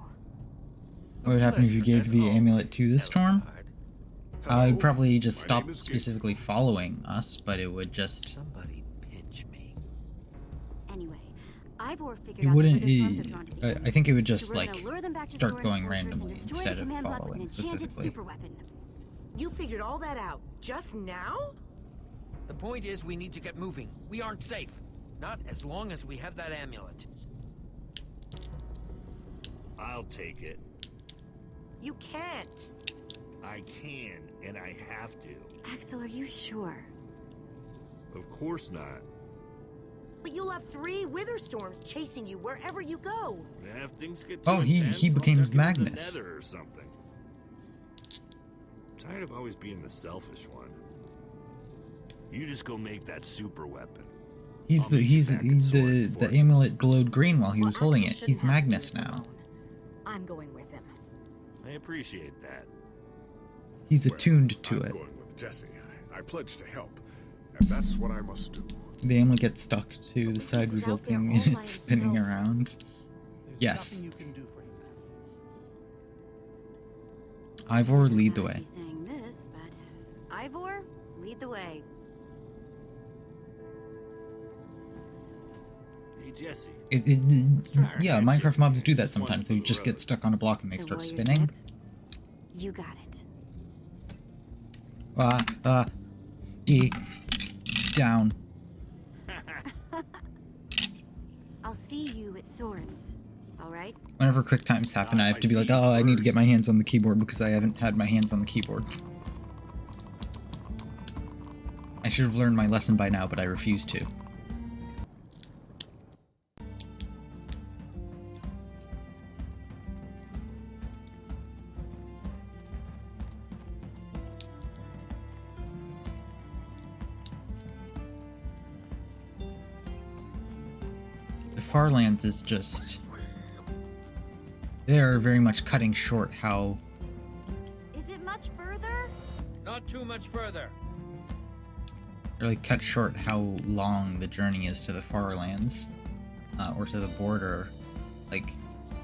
What would happen if you gave the amulet to the storm? I'd probably just stop specifically following us, but it would just... Somebody pinch me. Anyway, Ivor figured It out wouldn't... the Witherstorms had gone to the I amulet. think it would So just, we're like, gonna lure them back to start Soren's going fortress and randomly destroy instead the of command block with following an enchanted specifically. super weapon. You figured all that out just now? The point is, we need to get moving. We aren't safe. Not as long as we have that amulet. I'll take it. You can't. I can, and I have to. Axel, are you sure? Of course not. But you'll have 3 wither storms chasing you wherever you go. If things get Oh, he I'll became duck into the Magnus. Nether or something. I'm tired of always being the selfish one. You just go make that super weapon. The amulet glowed green while he was holding it. Axel He's shouldn't have to Magnus do this now. alone. I'm going with him. I appreciate that. He's attuned to I'm it. going with Jesse. I pledge to help, and that's what I must do. The amulet gets stuck to the side, He's out there resulting all in by it spinning himself. around. There's Yes. nothing you can do for him now. Ivor, lead the I'd way. be saying this, but Ivor, lead the way. Hey, Jesse. Yeah, Minecraft mobs do that sometimes. They just get stuck on a block and they The start warrior's spinning. whip. You got it. Down. I'll see you at Soren's. All right? Whenever quick times happen, I have to be like, oh, I need to get my hands on the keyboard because I haven't had my hands on the keyboard. I should have learned my lesson by now, but I refuse to. The Farlands is just... They're very much cutting short how... Is it much further? Not too much further. Really cut short how long the journey is to the Farlands. Or to the border. Like,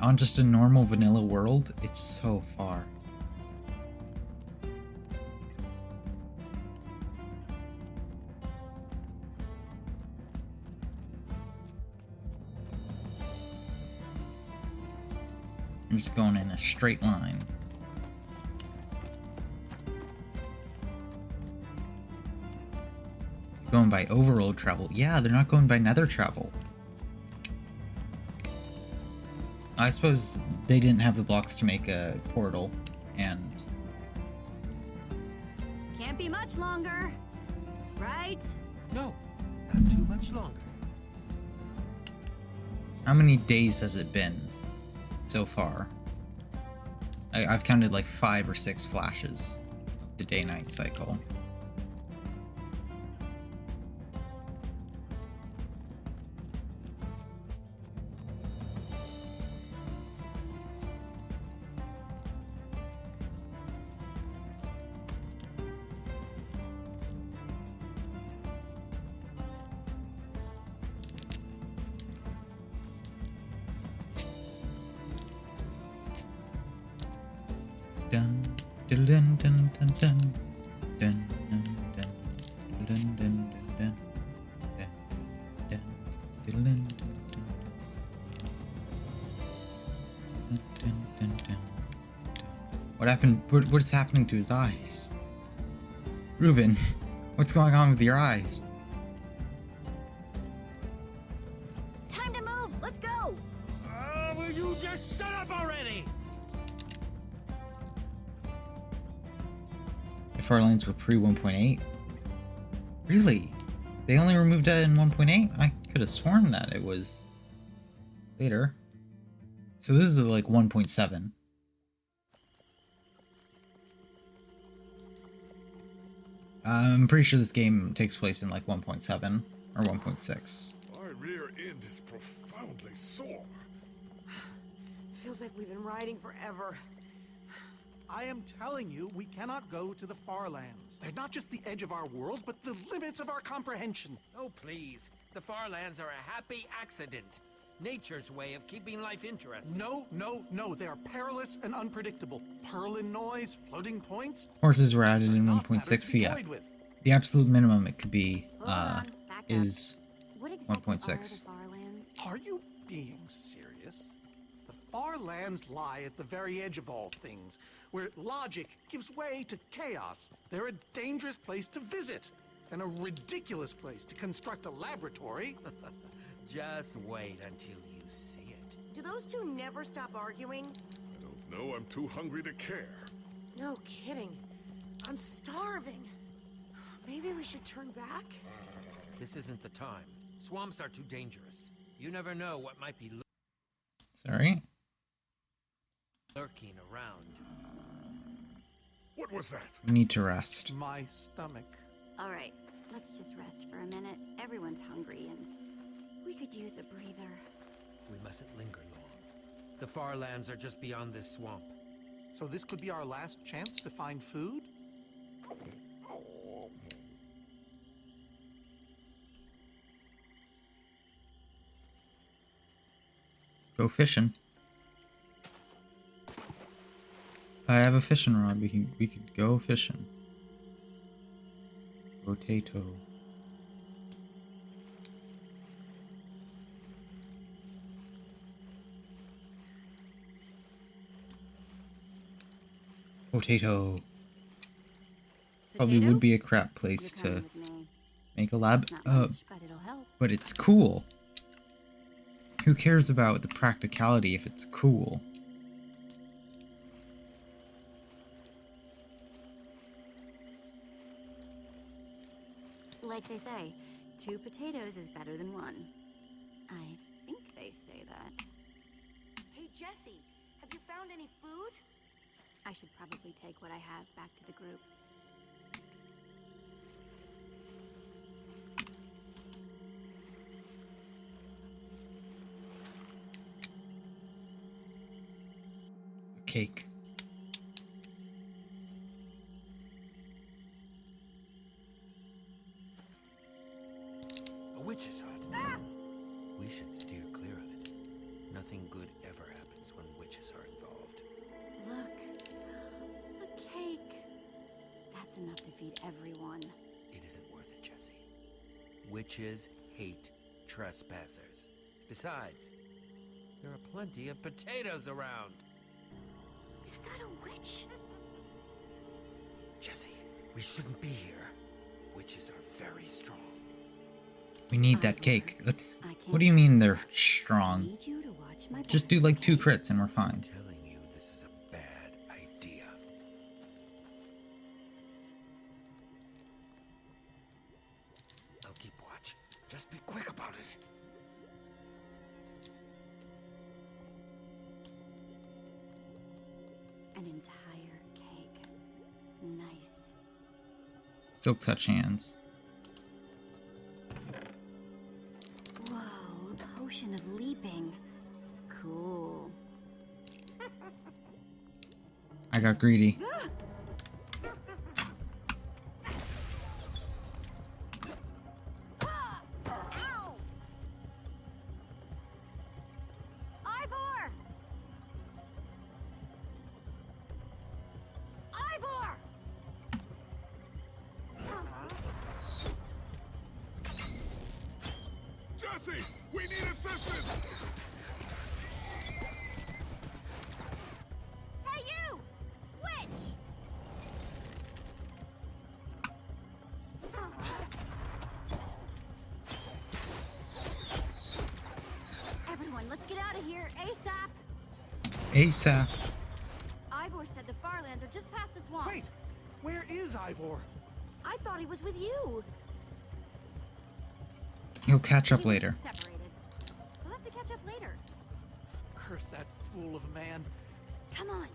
on just a normal vanilla world, it's so far. I'm just going in a straight line. Going by overworld travel. Yeah, they're not going by nether travel. I suppose they didn't have the blocks to make a portal, and... Can't be much longer. Right? No, not too much longer. How many days has it been so far? I've counted like 5 or 6 flashes of the day-night cycle. Dun dun dun dun dun dun dun dun dun dun dun dun dun dun dun dun. What happened? What's happening to his eyes? Ruben, what's going on with your eyes? Time to move. Let's go. Will you just shut up already? The Farlands were pre 1.8? Really? They only removed that in 1.8? I could have sworn that it was later. So this is like 1.7. I'm pretty sure this game takes place in like 1.7 or 1.6. My rear end is profoundly sore. Feels like we've been riding forever. I am telling you, we cannot go to the Farlands. They're not just the edge of our world, but the limits of our comprehension. Oh, please. The Farlands are a happy accident. Nature's way of keeping life interesting. No, no, no. They are perilous and unpredictable. Purlin noise, floating points. Horses were added in not 1.6, matters to so be yeah. toyed with. The absolute minimum it could be Hold on, back up. is What exactly 1.6. are the Farlands? Are you being serious? The Farlands lie at the very edge of all things, where logic gives way to chaos. They're a dangerous place to visit, and a ridiculous place to construct a laboratory. Just wait until you see it. Do those two never stop arguing? I don't know. I'm too hungry to care. No kidding. I'm starving. Maybe we should turn back? This isn't the time. Swamps are too dangerous. You never know what might be Sorry? lurking around. What was that? We need to rest. My stomach. All right, let's just rest for a minute. Everyone's hungry and we could use a breather. We mustn't linger long. The far lands are just beyond this swamp. So this could be our last chance to find food? Go fishing. I have a fishing rod. We could go fishing. Potato. Potato. Probably would be a crap place to make a lab. But it's cool. Who cares about the practicality if it's cool? Like they say, 2 potatoes is better than 1. I think they say that. Hey, Jesse, have you found any food? I should probably take what I have back to the group. Cake. A witch's hut. Ah! We should steer clear of it. Nothing good ever happens when witches are involved. Look, a cake. That's enough to feed everyone. It isn't worth it, Jesse. Witches hate trespassers. Besides, there are plenty of potatoes around. Is that a witch? Jesse, we shouldn't be here. Witches are very strong. We need that cake. What do you mean they're strong? Just do like 2 crits and we're fine. I'm telling you, this is a bad idea. I'll keep watch. Just be quick about it. An entire cake. Nice. Silk touch hands. Whoa, a potion of leaping. Cool. I got greedy. Ow! Ivor! Ivor! Jesse, we need assistance! Hey you! Witch! Everyone, let's get out of here ASAP. ASAP. Ivor said the Farlands are just past the swamp. Wait! Where is Ivor? I thought he was with you. He'll catch up later. Separated. We'll have to catch up later. Curse that fool of a man. Come on.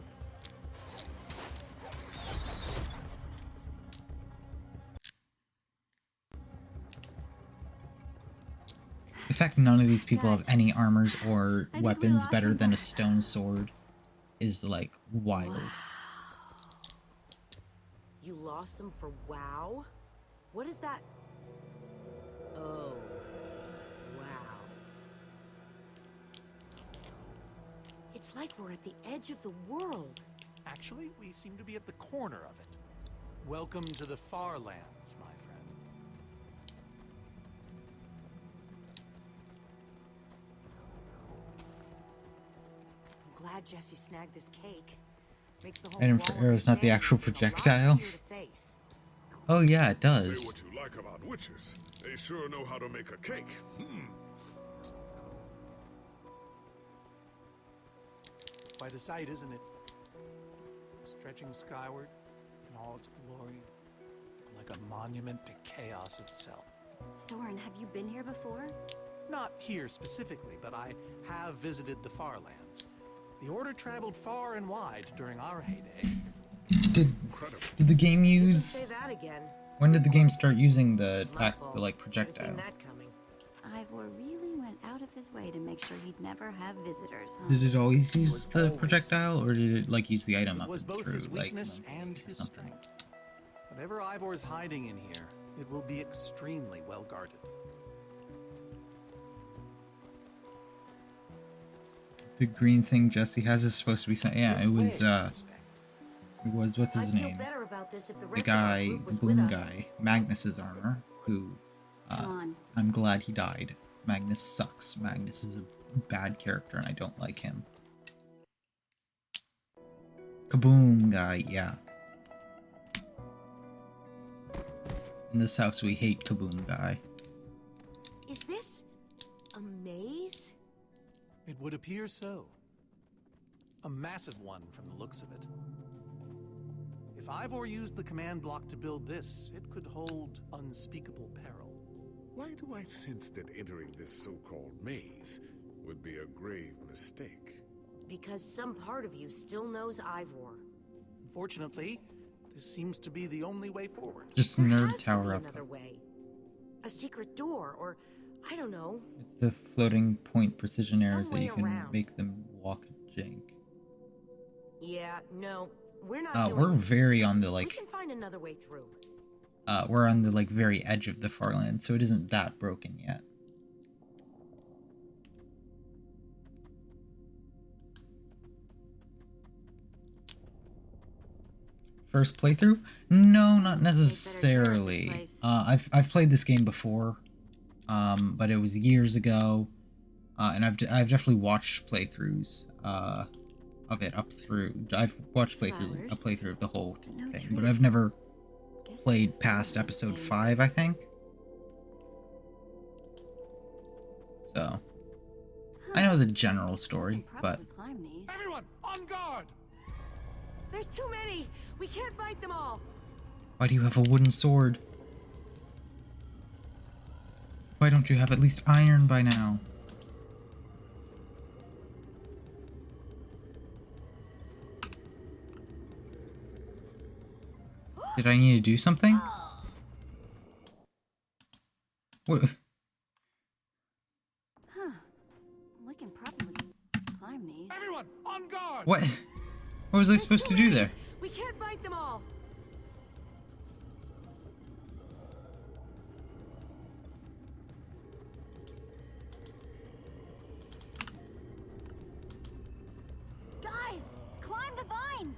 The fact none of these people have any armors or weapons better than a stone sword is like wild. You lost them for WoW? What is that? Oh. Wow. It's like we're at the edge of the world. Actually, we seem to be at the corner of it. Welcome to the far lands, my friend. I'm glad Jesse snagged this cake. Makes the whole Item wall for of arrows, not the sand actual look a lot projectile. easier to face. Oh yeah, it Say does. what you like about witches. They sure know how to make a cake. Quite a sight, isn't it? stretching skyward in all its glory, like a monument to chaos itself. Soren, have you been here before? Not here specifically, but I have visited the far lands. The Order traveled far and wide during our heyday. Did the game use? Say that again. When did the game start using the fault. like Should've projectile? seen that coming. Ivor really went out of his way to make sure he'd never have visitors, huh? Did it always use the projectile, or did it like use the item It up was and both through, his like weakness and his something? strength. Whatever Ivor's hiding in here, it will be extremely well guarded. The green thing Jesse has is supposed to be something. Yeah, it was what's his I'd feel name? better about this if the The rest of our guy, group the was with boom us. guy, Magnus's armor, who Come on. I'm glad he died. Magnus sucks. Magnus is a bad character and I don't like him. Kaboom guy, yeah. In this house we hate Kaboom guy. Is this a maze? It would appear so. A massive one from the looks of it. If Ivor used the command block to build this, it could hold unspeakable peril. Why do I sense that entering this so-called maze would be a grave mistake? Because some part of you still knows Ivor. Unfortunately, this seems to be the only way forward. Just There nerd has to tower be up. another way. A secret door, or I don't know. It's the floating point precision arrows Some that you way can around. make them walk jank. Yeah, no, we're not doing We're it. very on the We like can find another way through. we're on the like very edge of the Farland, so it isn't that broken yet. First playthrough? No, not necessarily. I've played this game before, but it was years ago, and I've definitely watched playthroughs of it up through. I've watched a playthrough of the whole thing, but I've never played past episode 5, I think. So I know the general story, but Everyone, on guard! There's too many. We can't fight them all. why do you have a wooden sword? Why don't you have at least iron by now? Did I need to do something? What? Huh. We can probably climb these. Everyone, on guard! What? What was I supposed to do there? We can't fight them all. Guys, climb the vines!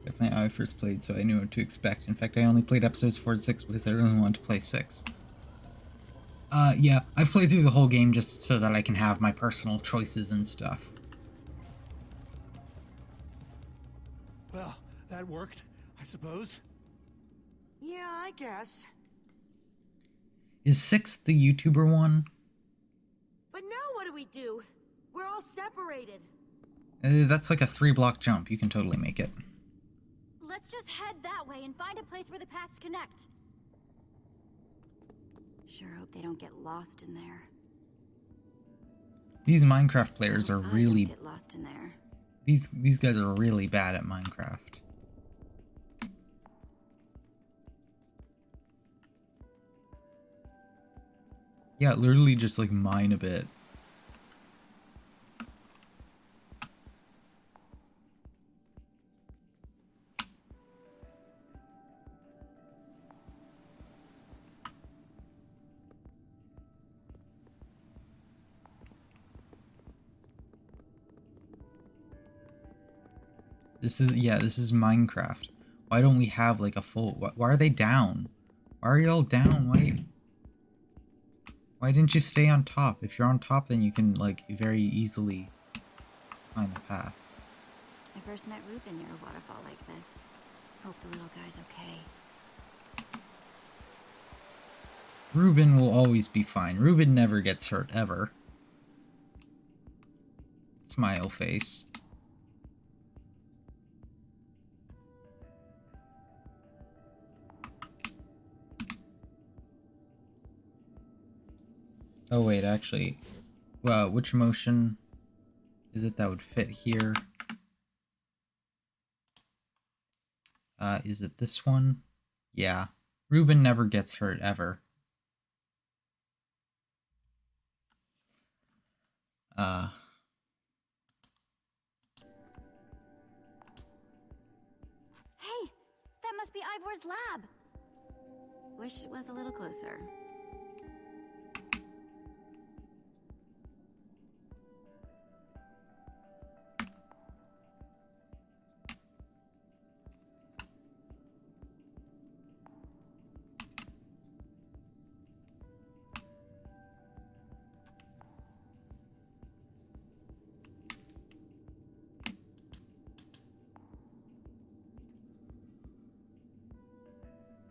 Definitely how I first played, so I knew what to expect. In fact, I only played episodes 4 and 6 because I really wanted to play 6. Yeah, I've played through the whole game just so that I can have my personal choices and stuff. Well, that worked, I suppose. Yeah, I guess. Is 6 the YouTuber one? But now what do we do? We're all separated. That's like a 3-block jump. You can totally make it. Let's just head that way and find a place where the paths connect. Sure hope they don't get lost in there. These Minecraft players are I really... don't get lost in there. These guys are really bad at Minecraft. Yeah, literally just like mine a bit. This is Minecraft. Why don't we have like a full... Why are they down? Why are y'all down? Why didn't you stay on top? If you're on top, then you can like very easily find the path. I first met Ruben near a waterfall like this. Hope the little guy's okay. Ruben will always be fine. Ruben never gets hurt, ever. It's smile face. Oh wait, actually, well, which emotion is it that would fit here? Is it this one? Yeah. Ruben never gets hurt, ever. Hey, that must be Ivor's lab. Wish it was a little closer.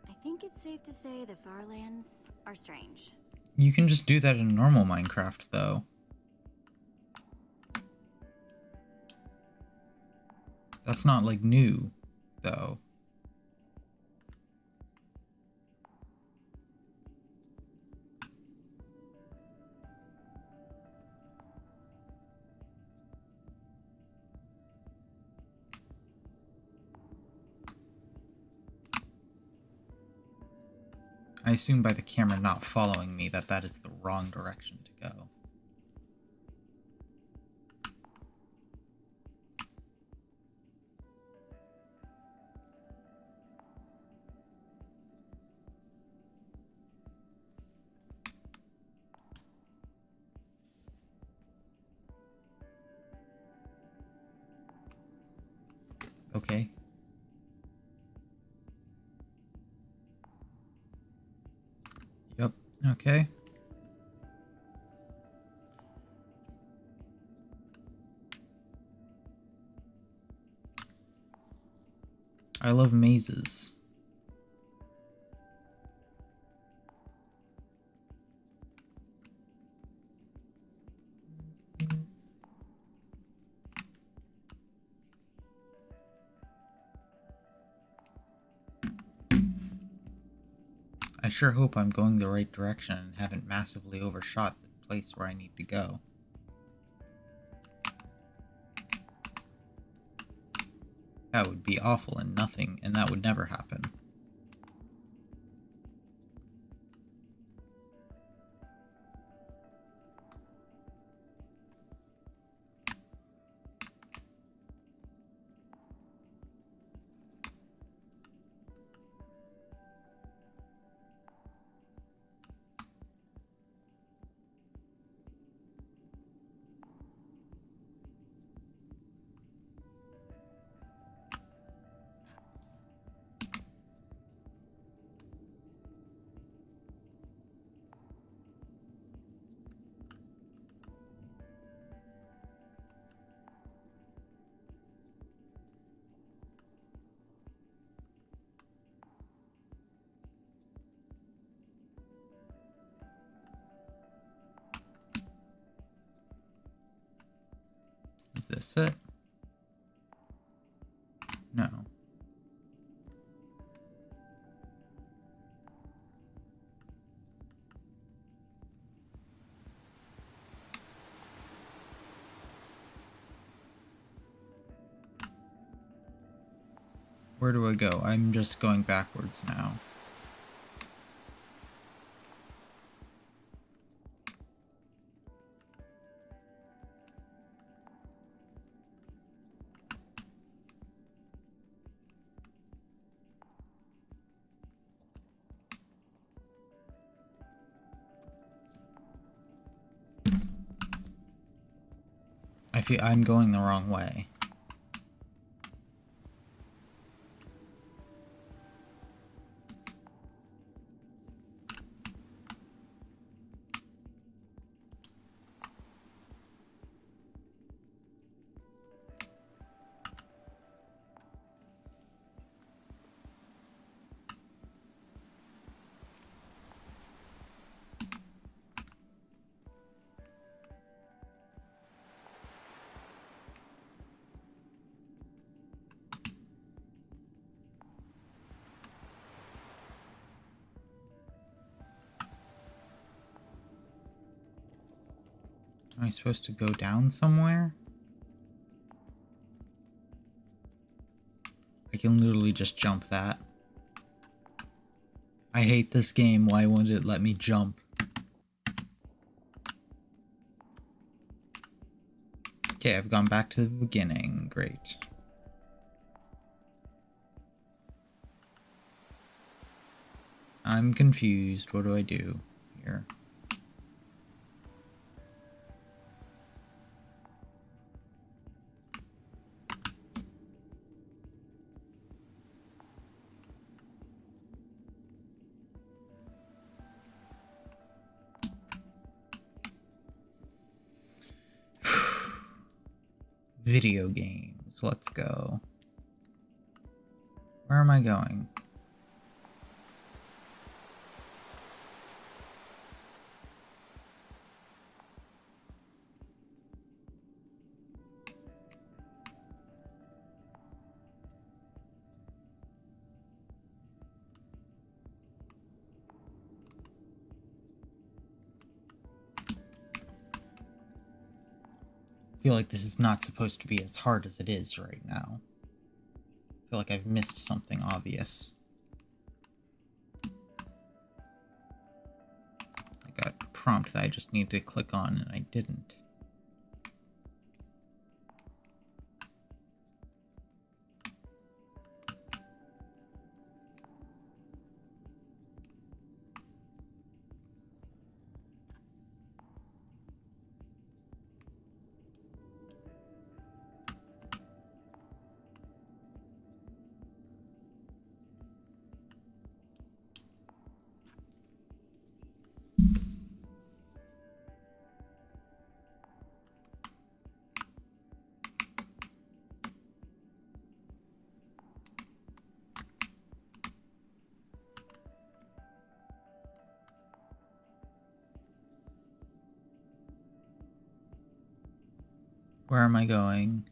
I think it's safe to say the Farlands are strange. You can just do that in normal Minecraft, though. That's not, like, new, though. I assume by the camera not following me that that is the wrong direction to go. Okay. Yep, okay. I love mazes. I sure hope I'm going the right direction and haven't massively overshot the place where I need to go. That would be awful and nothing, and that would never happen. Is this it? No. Where do I go? I'm just going backwards now. I feel I'm going the wrong way. Am I supposed to go down somewhere? I can literally just jump that. I hate this game. Why wouldn't it let me jump? Okay, I've gone back to the beginning. Great. I'm confused. What do I do here? Video games. Let's go. Where am I going? I feel like this is not supposed to be as hard as it is right now. I feel like I've missed something obvious. I got a prompt that I just need to click on and I didn't. Where am I going?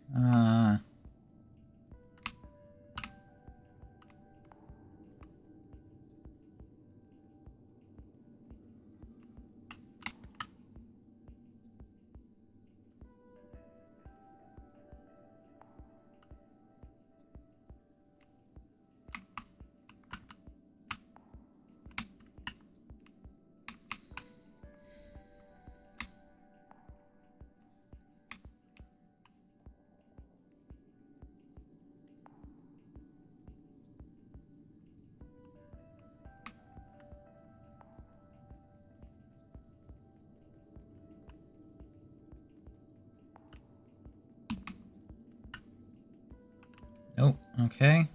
Nope, okay.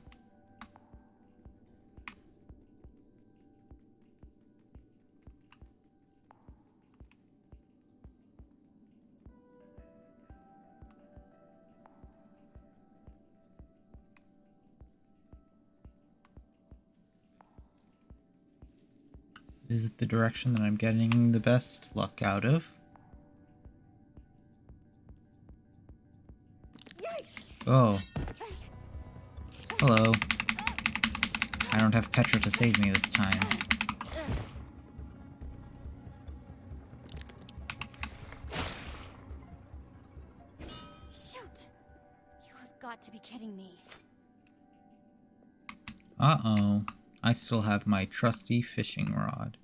Is it the direction that I'm getting the best luck out of? Oh. Hello. I don't have Petra to save me this time. Shoot! You have got to be kidding me. Uh-oh. I still have my trusty fishing rod.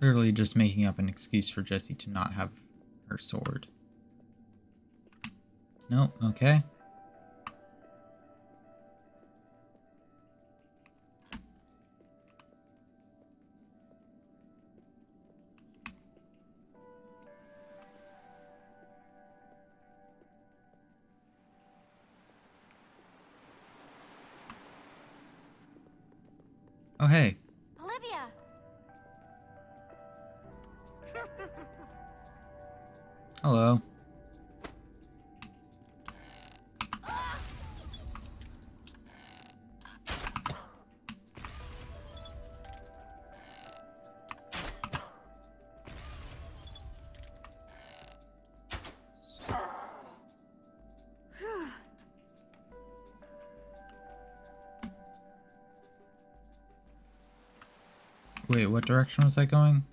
Literally just making up an excuse for Jessie to not have her sword. Nope, okay. Oh, hey. Olivia! Hello. Wait, what direction was I going?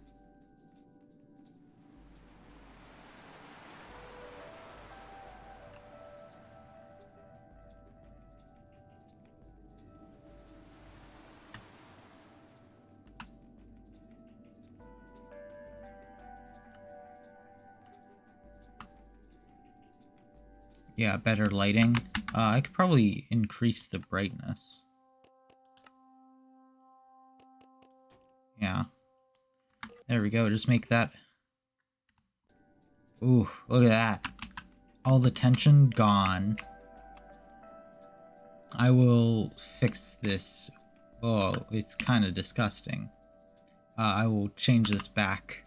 Yeah, better lighting. I could probably increase the brightness. Yeah. There we go. Just make that... Ooh, look at that. All the tension gone. I will fix this. Oh, it's kind of disgusting. I will change this back.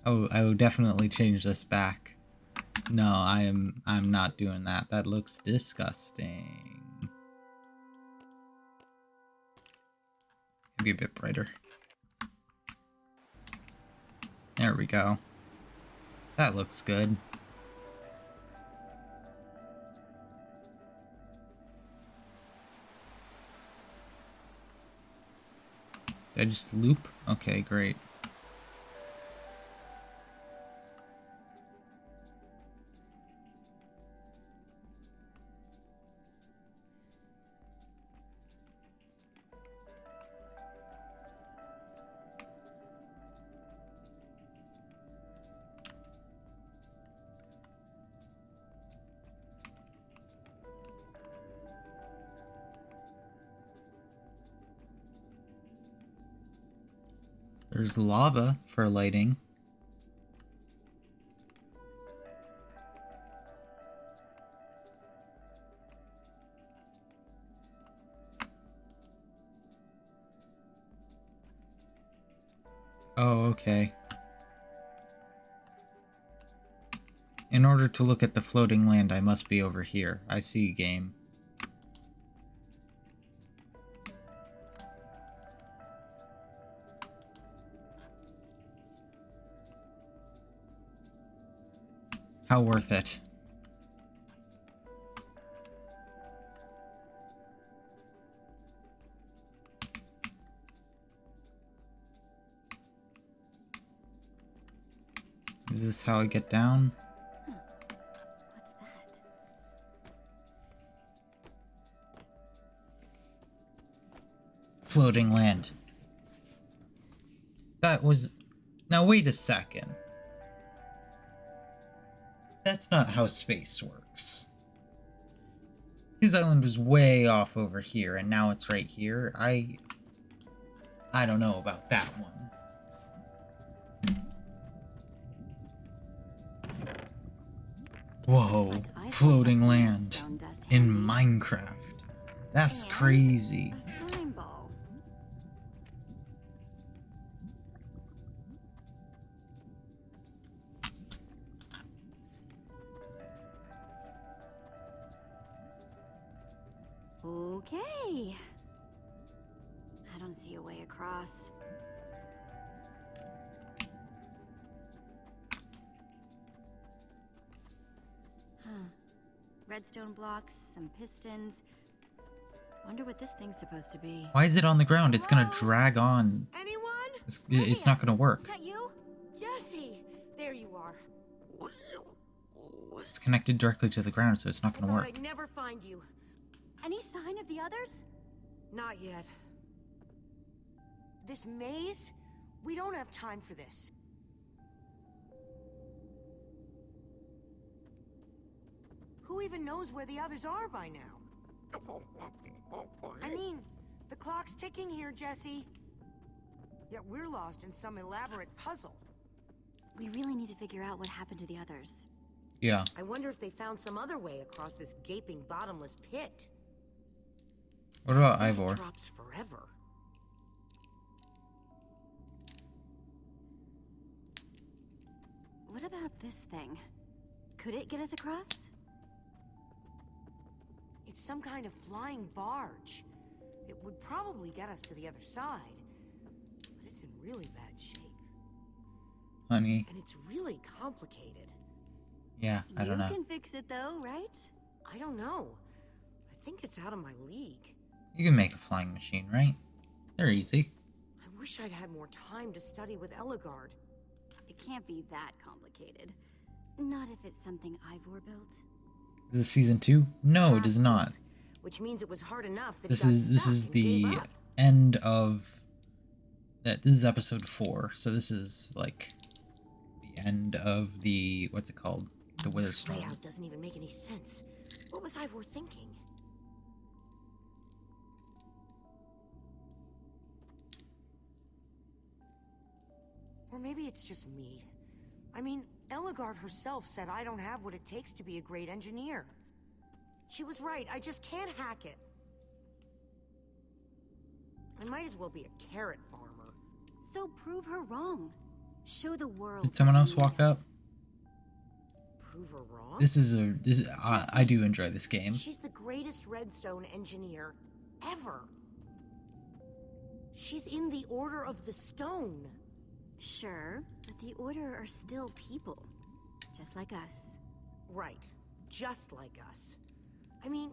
Oh, I will definitely change this back. No, I'm not doing that. That looks disgusting. Maybe a bit brighter. There we go. That looks good. Did I just loop? Okay, great. There's lava for lighting. Oh, okay. In order to look at the floating land, I must be over here. I see, game. How worth it? Is this how I get down? What's that? Floating land. That was... Now wait a second. That's not how space works. His island was way off over here, and now it's right here. I don't know about that one. Whoa, floating land in Minecraft. That's crazy. A slime ball. Okay. I don't see a way across. Huh. Redstone blocks, some pistons. Wonder what this thing's supposed to be. Why is it on the ground? It's gonna drag on. Anyone? It's not gonna work. Is that you? Jesse! There you are. It's connected directly to the ground, so it's not gonna work. I'd never find you. Any sign of the others? Not yet. This maze? We don't have time for this. Who even knows where the others are by now? I mean, the clock's ticking here, Jesse. Yet we're lost in some elaborate puzzle. We really need to figure out what happened to the others. Yeah. I wonder if they found some other way across this gaping bottomless pit. What about Ivor? It drops forever. What about this thing? Could it get us across? It's some kind of flying barge. It would probably get us to the other side. But it's in really bad shape. Honey. And it's really complicated. Yeah, I don't know. You can fix it though, right? I don't know. I think it's out of my league. You can make a flying machine, right? They're easy. I wish I'd had more time to study with Eligard. It can't be that complicated. Not if it's something Ivor built. Is this season 2? No, it is not. Which means it was hard enough that This is the end of that. This is episode 4, so this is like the end of the, what's it called? The Witherstorm. Layout doesn't even make any sense. What was Ivor thinking? Or maybe it's just me. I mean, Eligard herself said I don't have what it takes to be a great engineer. She was right, I just can't hack it. I might as well be a carrot farmer. So prove her wrong. Show the world. Did someone else walk up? Prove her wrong? I do enjoy this game. She's the greatest redstone engineer ever. She's in the Order of the Stone. Sure, but the Order are still people. Just like us. Right. Just like us. I mean,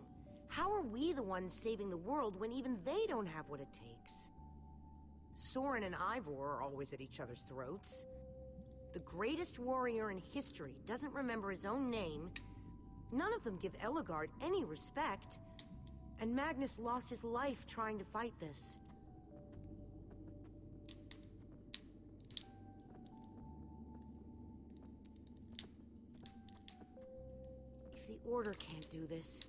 how are we the ones saving the world when even they don't have what it takes? Soren and Ivor are always at each other's throats. The greatest warrior in history doesn't remember his own name. None of them give Eligard any respect. And Magnus lost his life trying to fight this. If the Order can't do this,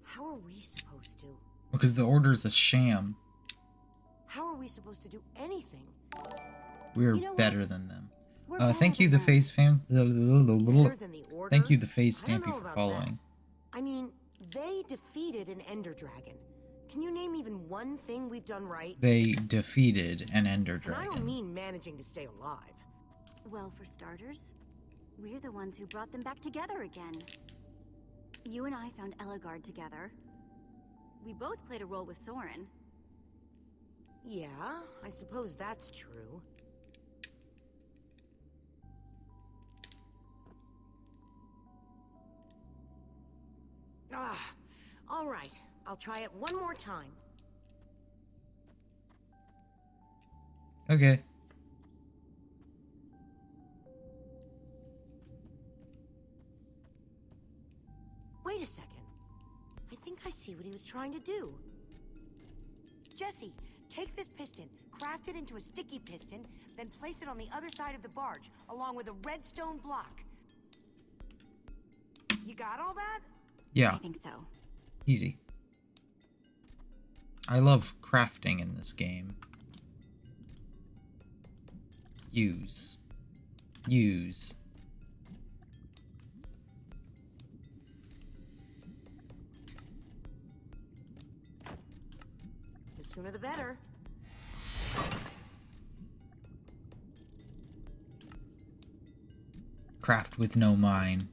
how are we supposed to? Because the Order's a sham. How are we supposed to do anything? We're better than them. Thank you, the Phase fam. Thank you, the Phase Stampy, for following. I mean, they defeated an Ender Dragon. Can you name even one thing we've done right? They defeated an Ender And I don't Dragon. mean managing to stay alive. Well, for starters, we're the ones who brought them back together again. You and I found Eligard together. We both played a role with Soren. Yeah, I suppose that's true. All right. I'll try it one more time. Okay. Wait a second. I think I see what he was trying to do. Jesse, take this piston, craft it into a sticky piston, then place it on the other side of the barge, along with a redstone block. You got all that? Yeah. I think so. Easy. I love crafting in this game. Use. Use. The sooner the better. Craft with no mine.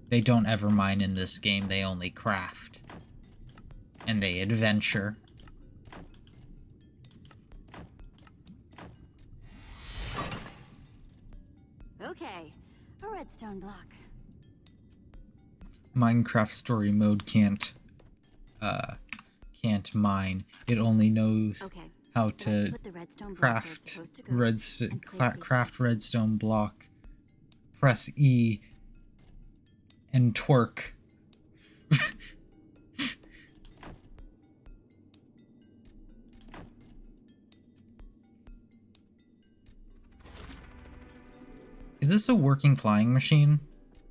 They don't ever mine in this game, they only craft. And they adventure. Okay, a redstone block. Minecraft story mode can't mine. It only knows how to craft redstone block. Press E and twerk. Is this a working flying machine?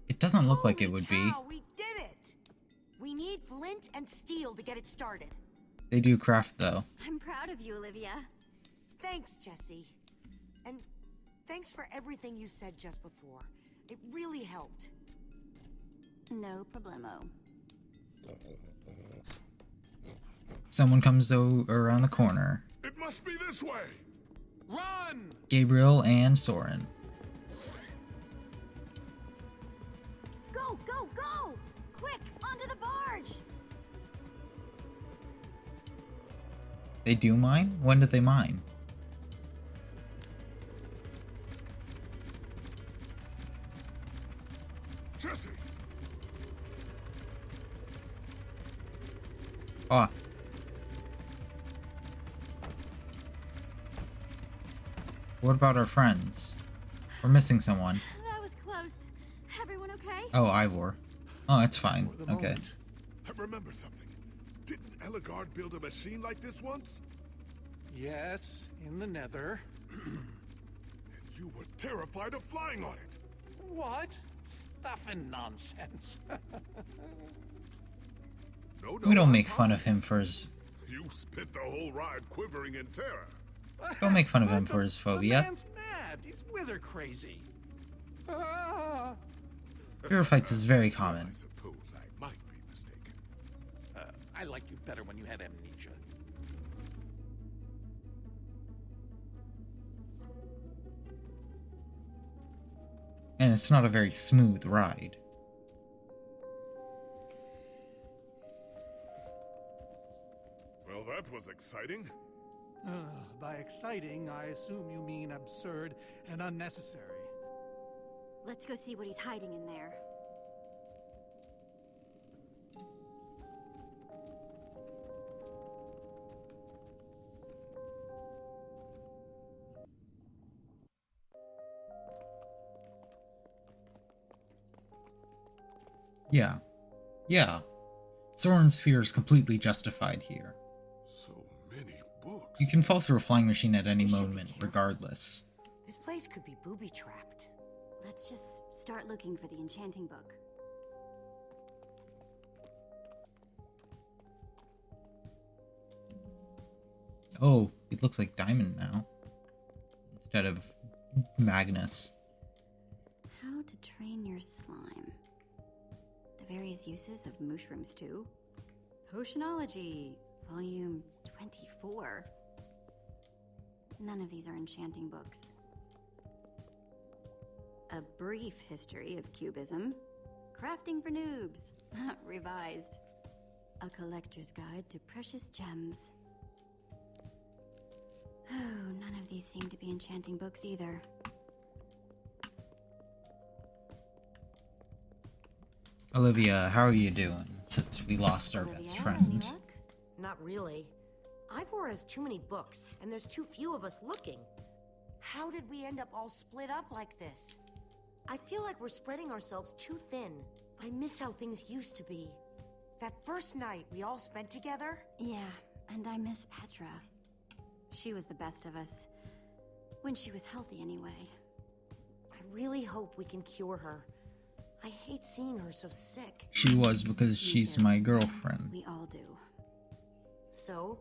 It doesn't look like it would be. We did it! We need flint and steel to get it started. They do craft though. I'm proud of you, Olivia. Thanks, Jesse. And thanks for everything you said just before. It really helped. No problemo. Someone comes around the corner. It must be this way. Run! Gabriel and Soren. Go, go, go! Quick, onto the barge! They do mine? When did they mine? Jesse! Ah. What about our friends? We're missing someone. That was close. Everyone okay? Oh, Ivor. Oh, that's fine. For the Okay. moment, I remember something. Didn't Eligard build a machine like this once? Yes, in the Nether. And you were terrified of flying on it. What? Stuff and nonsense. No, We don't I make fun promise. of him for his... You spent the whole ride quivering in terror. Don't make fun of him What for his the phobia. man's mad. He's wither crazy. Ah. Fear of heights is very common. I suppose I might be mistaken. I liked you better when you had amnesia. And it's not a very smooth ride. Well, that was exciting. By exciting, I assume you mean absurd and unnecessary. Let's go see what he's hiding in there. Yeah. Yeah. Soren's fear is completely justified here. So many books. You can fall through a flying machine at any moment, regardless. This place could be booby-trapped. Let's just start looking for the enchanting book. Oh, it looks like Diamond now. Instead of Magnus. How to train your slime. The various uses of mushrooms too. Potionology, volume 24. None of these are enchanting books. A brief history of cubism. Crafting for noobs. Revised. A collector's guide to precious gems. Oh, none of these seem to be enchanting books either. Olivia, how are you doing since we lost our Olivia, best any friend? luck? Not really. Ivor has too many books, and there's too few of us looking. How did we end up all split up like this? I feel like we're spreading ourselves too thin. I miss how things used to be. That first night we all spent together? Yeah, and I miss Petra. She was the best of us. When she was healthy, anyway. I really hope we can cure her. I hate seeing her so sick. She was because she's too. my girlfriend. We all do. So,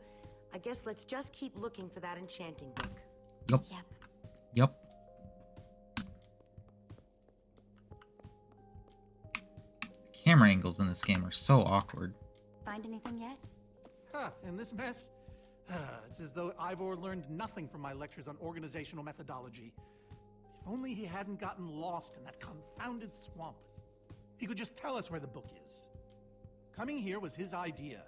I guess let's just keep looking for that enchanting book. Yup. Yep. Yup. The camera angles in this game are so awkward. Find anything yet? Huh, in this mess? It's as though Ivor learned nothing from my lectures on organizational methodology. If only he hadn't gotten lost in that confounded swamp. He could just tell us where the book is. Coming here was his idea.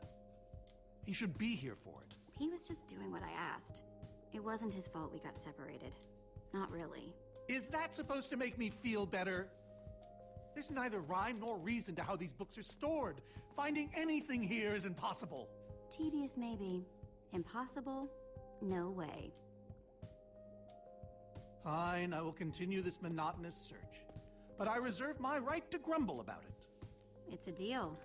He should be here for it. He was just doing what I asked. It wasn't his fault we got separated. Not really. Is that supposed to make me feel better? There's neither rhyme nor reason to how these books are stored. Finding anything here is impossible. Tedious, maybe. Impossible? No way. Fine, I will continue this monotonous search. But I reserve my right to grumble about it. It's a deal.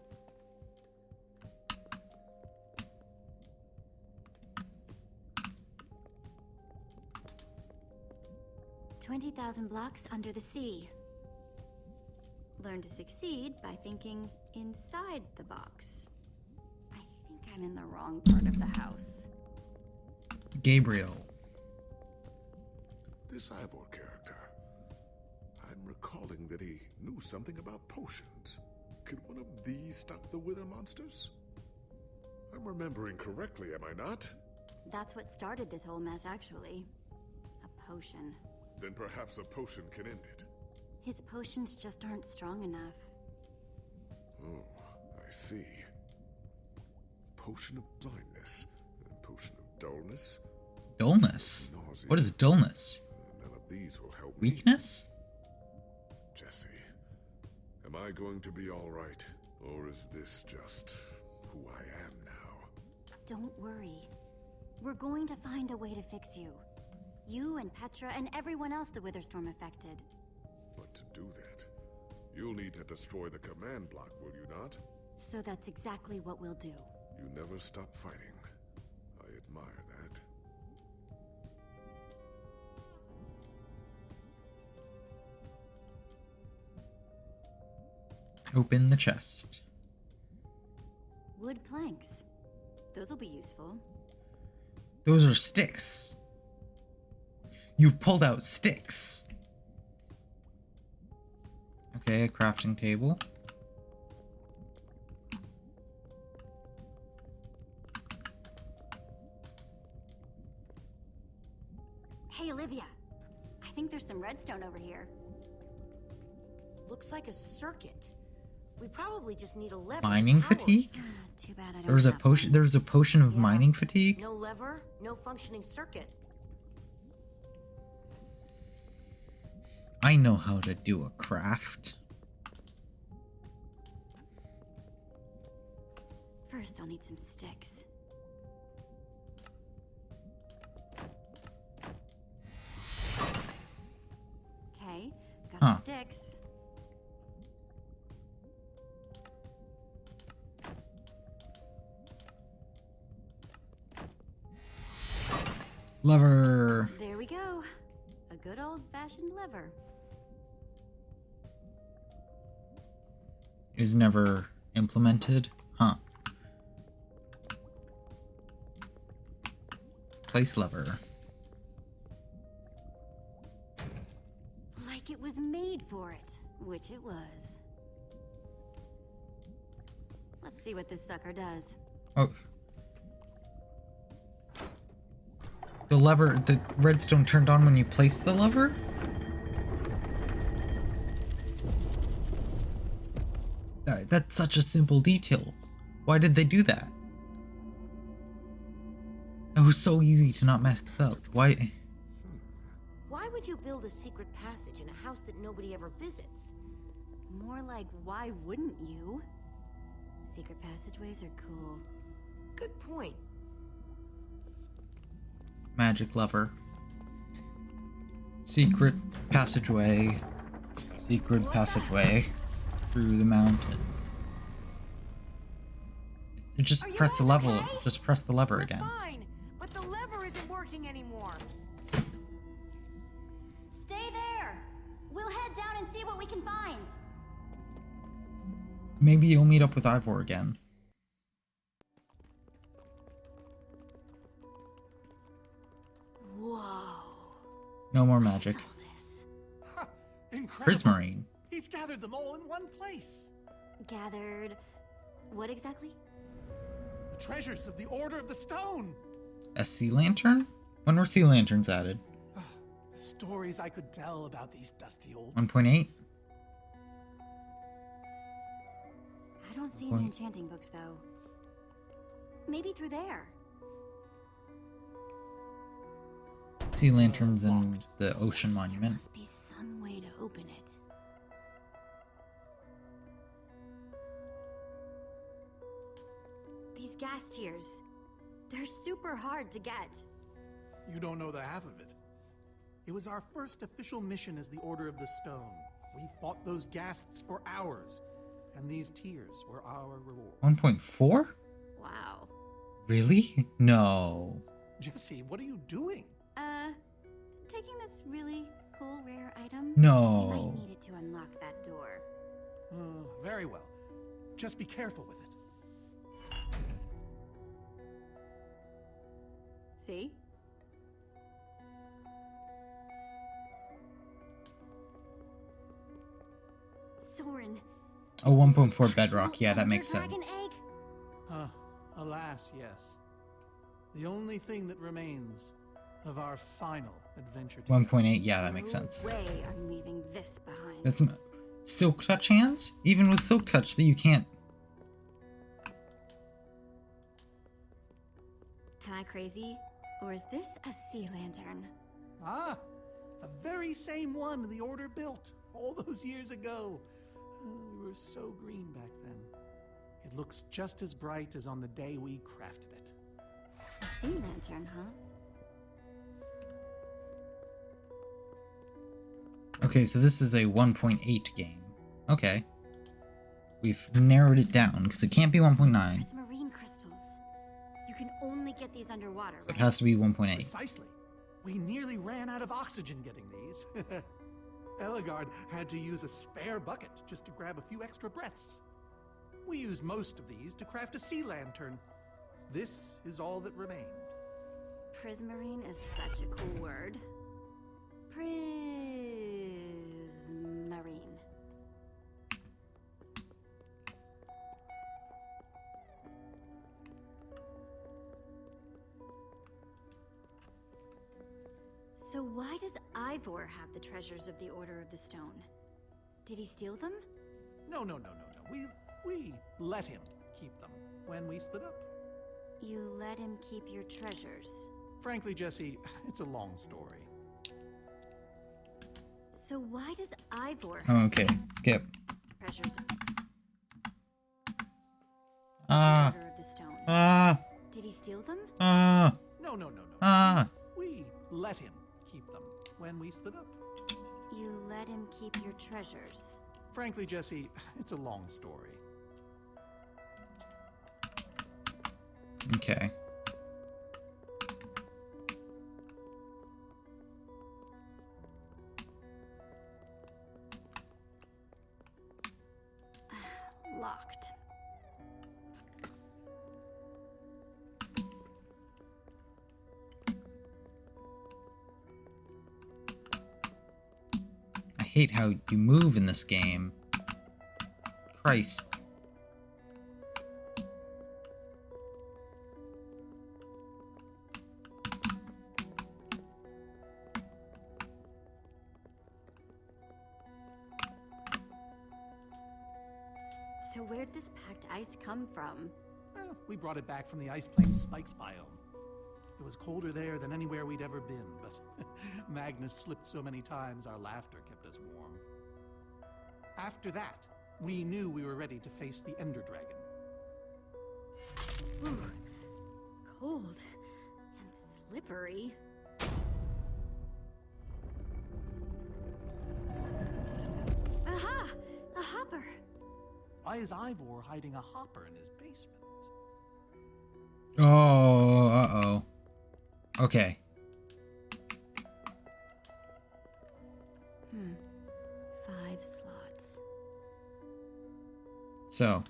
"20,000 blocks under the sea. Learn to succeed by thinking inside the box." I think I'm in the wrong part of the house. Gabriel. This Ivor character. I'm recalling that he knew something about potions. Could one of these stop the wither monsters? I'm remembering correctly, am I not? That's what started this whole mess, actually. A potion. Then perhaps a potion can end it. His potions just aren't strong enough. Oh, I see. Potion of blindness, and potion of dullness. Dullness? Nausea. What is dullness? None of these will help me. Weakness? Jesse, am I going to be all right? Or is this just who I am now? Don't worry. We're going to find a way to fix you. You and Petra and everyone else the Witherstorm affected. But to do that, you'll need to destroy the command block, will you not? So that's exactly what we'll do. You never stop fighting. I admire that. Open the chest. Wood planks. Those will be useful. Those are sticks. You pulled out sticks. Okay, a crafting table. Hey, Olivia. I think there's some redstone over here. Looks like a circuit. We probably just need a lever. Mining to power it. fatigue? Too bad I don't There's a have potion. one. There's a potion of mining fatigue. No lever, no functioning circuit. I know how to do a craft. First, I'll need some sticks. Okay, got the sticks. Lever. There we go. A good old-fashioned lever. It was never implemented. Huh. Place lever. Like it was made for it, which it was. Let's see what this sucker does. Oh. The lever, the redstone turned on when you placed the lever? That's such a simple detail. Why did they do that? It was so easy to not mess up. Why? Why would you build a secret passage in a house that nobody ever visits? More like, why wouldn't you? Secret passageways are cool. Good point. Magic lever. Secret passageway. Secret passageway through the mountains. Just press the lever. Just press the lever again. Fine, but the lever isn't working anymore. Stay there. We'll head down and see what we can find. Maybe you'll meet up with Ivor again. Whoa. No more magic. Ha, incredible. Prismarine. He's gathered them all in one place. Gathered... what exactly? The treasures of the Order of the Stone. A sea lantern? When were sea lanterns added? The stories I could tell about these dusty old... 1.8? I don't see any enchanting books, though. Maybe through there. Sea lanterns and the ocean monument. Must be some way to open it. These gas tiers, they're super hard to get. You don't know the half of it. It was our first official mission as the Order of the Stone. We fought those ghasts for hours, and these tears were our reward. 1.4? Wow. Really? No. Jesse, what are you doing? Taking this really cool rare item. No. You might need it to unlock that door. Very well. Just be careful with it. See? Soren. Oh, 1.4 bedrock. Yeah, that makes sense. Alas, yes. The only thing that remains of our final adventure together. 1.8. Yeah, that makes sense. No way I'm leaving this behind. That's Silk Touch hands? Even with Silk Touch, that you can't. Am I crazy? Or is this a sea lantern? Ah, the very same one the Order built all those years ago. We were so green back then. It looks just as bright as on the day we crafted it. A sea lantern, huh? Okay, so this is a 1.8 game. Okay. We've narrowed it down, because it can't be 1.9. Marine crystals. You can only get these underwater, So it has to be 1.8. Precisely. We nearly ran out of oxygen getting these. Eligard had to use a spare bucket just to grab a few extra breaths. We used most of these to craft a sea lantern. This is all that remained. Prismarine is such a cool word. Prismarine. So why does Ivor have the treasures of the Order of the Stone? Did he steal them? No. We let him keep them when we split up. You let him keep your treasures. Frankly, Jesse, it's a long story. So why does Ivor Oh, okay, skip. treasures Ah. Order of the Stone? Did he steal them? No. We let him keep them when we split up. You let him keep your treasures. Frankly, Jesse, it's a long story. Okay. Locked. I hate how you move in this game. Christ. So where'd this packed ice come from? Well, we brought it back from the Ice Plains Spikes biome. It was colder there than anywhere we'd ever been, but Magnus slipped so many times our laughter kept us warm. After that, we knew we were ready to face the Ender Dragon. Ooh, cold and slippery. Aha! A hopper! Why is Ivor hiding a hopper in his basement? Oh, uh-oh. Okay. 5 slots. So,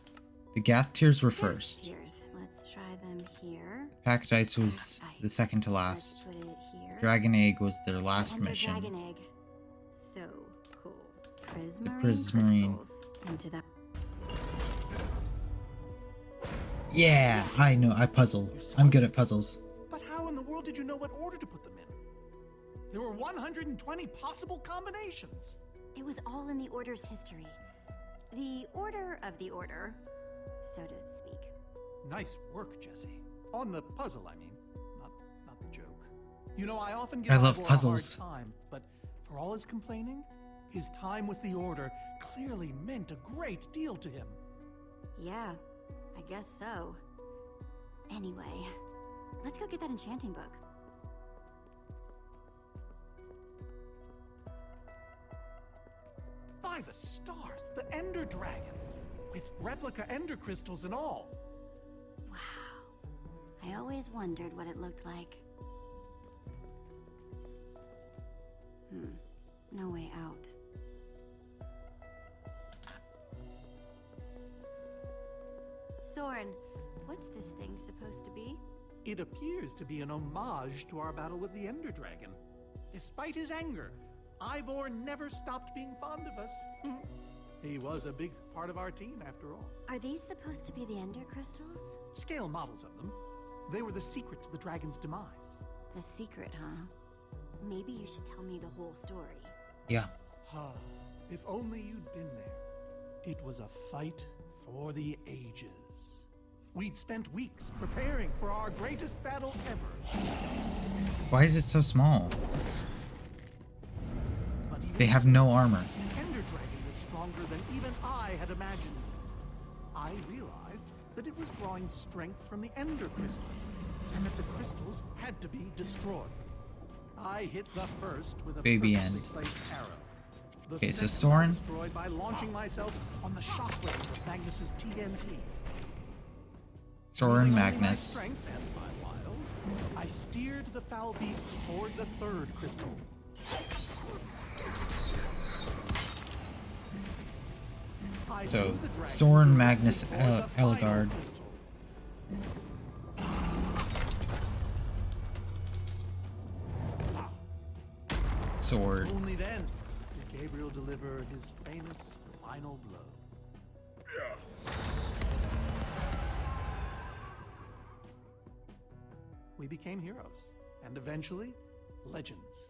the gas tiers were Gas first. tiers. Let's try them here. Packed ice was the second to last. Let's put it here. Dragon egg was their last Enter mission. Dragon egg. So cool. The Prismarine. Prismarine. crystals. Into that. Yeah, I know, I puzzle. I'm good at puzzles. But how in the world did you know what order to put them in? There were 120 possible combinations. It was all in the Order's history. The Order of the Order, so to speak. Nice work, Jesse. On the puzzle, I mean. Not the joke. You know, I often give I love Ivor puzzles. a hard time, but for all his complaining, his time with the Order clearly meant a great deal to him. Yeah, I guess so. Anyway, let's go get that enchanting book. By the stars, the Ender Dragon! With replica Ender crystals and all. Wow. I always wondered what it looked like. No way out. Soren, what's this thing supposed to be? It appears to be an homage to our battle with the Ender Dragon. Despite his anger, Ivor never stopped being fond of us. He was a big part of our team, after all. Are these supposed to be the Ender crystals? Scale models of them. They were the secret to the dragon's demise. The secret, huh? Maybe you should tell me the whole story. Yeah. If only you'd been there. It was a fight for the ages. We'd spent weeks preparing for our greatest battle ever. Why is it so small? They have no armor. The Ender Dragon was stronger than even I had imagined. I realized that it was drawing strength from the Ender crystals, and that the crystals had to be destroyed. I hit the first with a Baby perfectly end. placed arrow. The Okay, so sixth Soren. destroyed by launching myself on the shockwave of Magnus's TNT. Soren Using only my Magnus. strength and my wiles, I steered the foul beast toward the third crystal. I So, threw the dragon Soren through Magnus toward the final Ellegaard. crystal. Sword. Only then did Gabriel deliver his famous final blow. We became heroes, and eventually, legends.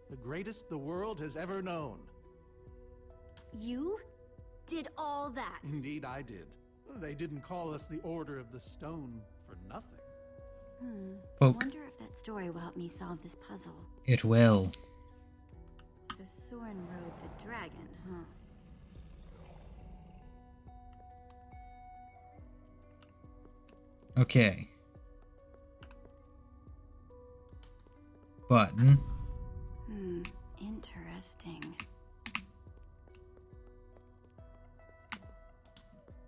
The greatest the world has ever known. You did all that? Indeed, I did. They didn't call us the Order of the Stone for nothing. I Poke. wonder if that story will help me solve this puzzle. It will. So Soren rode the dragon, huh? Okay. Button. Interesting.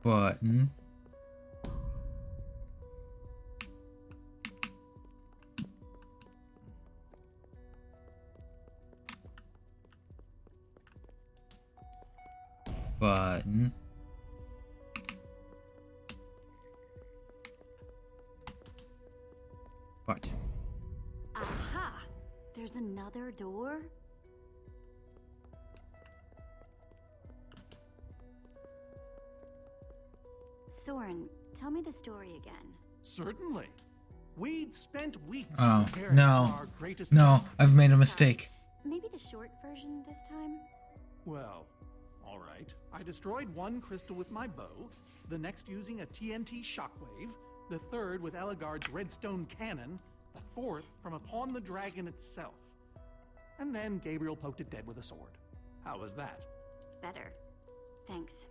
Button. Button. But. Aha! There's another door? Soren, tell me the story again. Certainly. We'd spent weeks Oh, preparing no. for our greatest No, battle. I've made a mistake. Maybe the short version this time? Well, all right. I destroyed one crystal with my bow, the next using a TNT shockwave, the third with Ellegaard's redstone cannon, the fourth from upon the dragon itself. And then Gabriel poked it dead with a sword. How was that? Better. Thanks.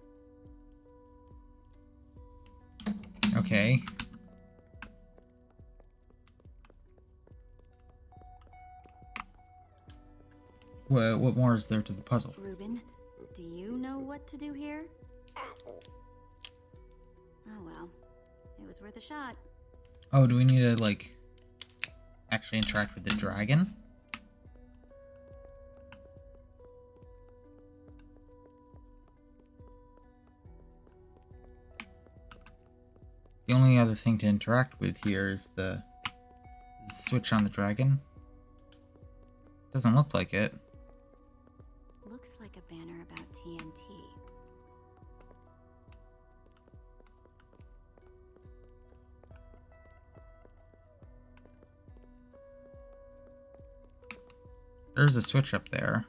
Okay. What more is there to the puzzle? Reuben, do you know what to do here? Oh well. It was worth a shot. Oh, do we need to, like, actually interact with the dragon? The only other thing to interact with here is the switch on the dragon. Doesn't look like it. Looks like a banner about TNT. There's a switch up there.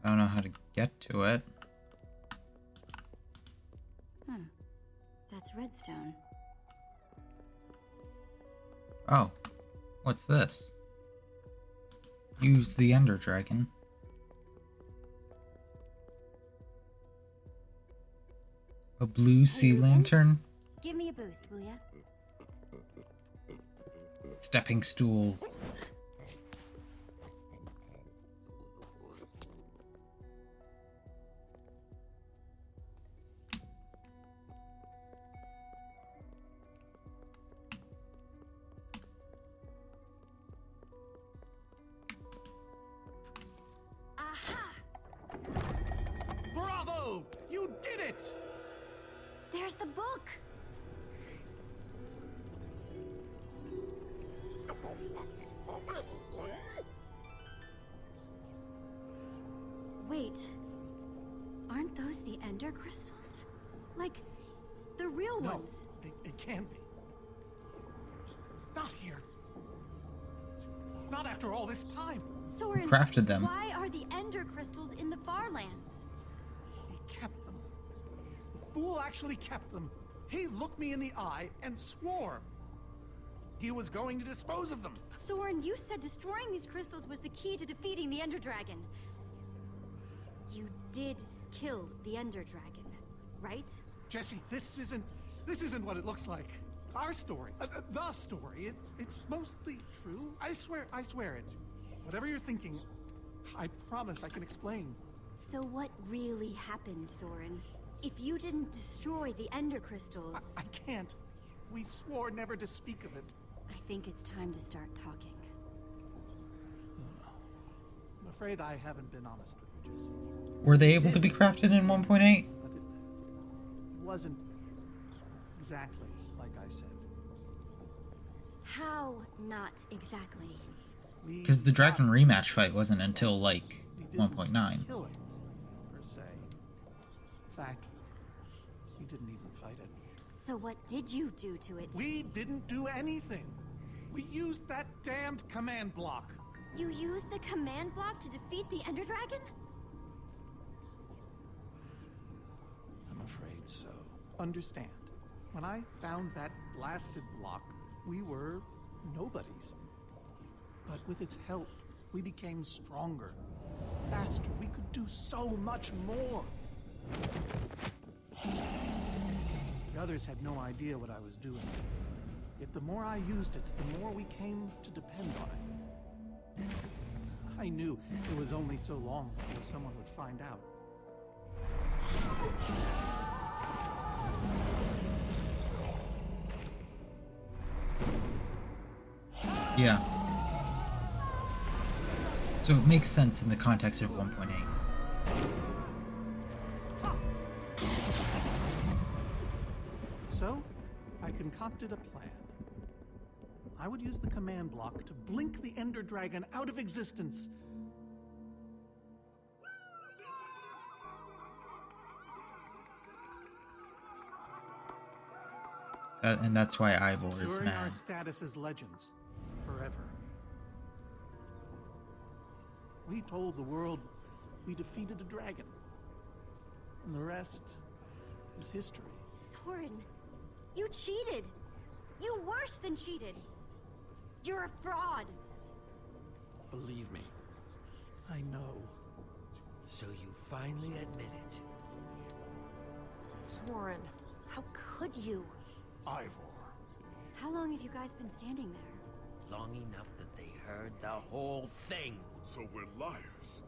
I don't know how to get to it. That's redstone. Oh, what's this? Use the Ender Dragon. A blue sea lantern? Give me a boost, will ya? Stepping stool. Bravo! You did it! There's the book! Wait. Aren't those the Ender crystals? Like, the real No, ones? it can't be. Not here. Not after all this time. Soren, Crafted them. why are the Ender crystals in the Farlands? He kept them. The fool actually kept them. He looked me in the eye and swore he was going to dispose of them. Soren, you said destroying these crystals was the key to defeating the Ender Dragon. You did kill the Ender Dragon, right? Jesse, this isn't what it looks like. Our story, the story, it's mostly true. I swear it. Whatever you're thinking, I promise I can explain. So what really happened, Soren? If you didn't destroy the Ender Crystals... I can't. We swore never to speak of it. I think it's time to start talking. I'm afraid I haven't been honest with you, Jesse. Were they able to be crafted in 1.8? But it wasn't exactly like I said. How not exactly? Because the Dragon rematch fight wasn't until, like, We didn't 1.9. kill it, per se. In fact, we didn't even fight it. So what did you do to it? We didn't do anything. We used that damned command block. You used the command block to defeat the Ender Dragon? I'm afraid so. Understand, when I found that blasted block, we were nobodies. But with its help, we became stronger, faster. We could do so much more. The others had no idea what I was doing. Yet the more I used it, the more we came to depend on it. I knew it was only so long before someone would find out. Yeah. So it makes sense in the context of 1.8. So, I concocted a plan. I would use the command block to blink the Ender Dragon out of existence. And that's why Ivor is Securing our mad. status as legends forever. We told the world we defeated a dragon. And the rest is history. Soren, you cheated. You worse than cheated. You're a fraud. Believe me, I know. So you finally admit it. Soren, how could you? Ivor. How long have you guys been standing there? Long enough that they heard the whole thing. So we're liars.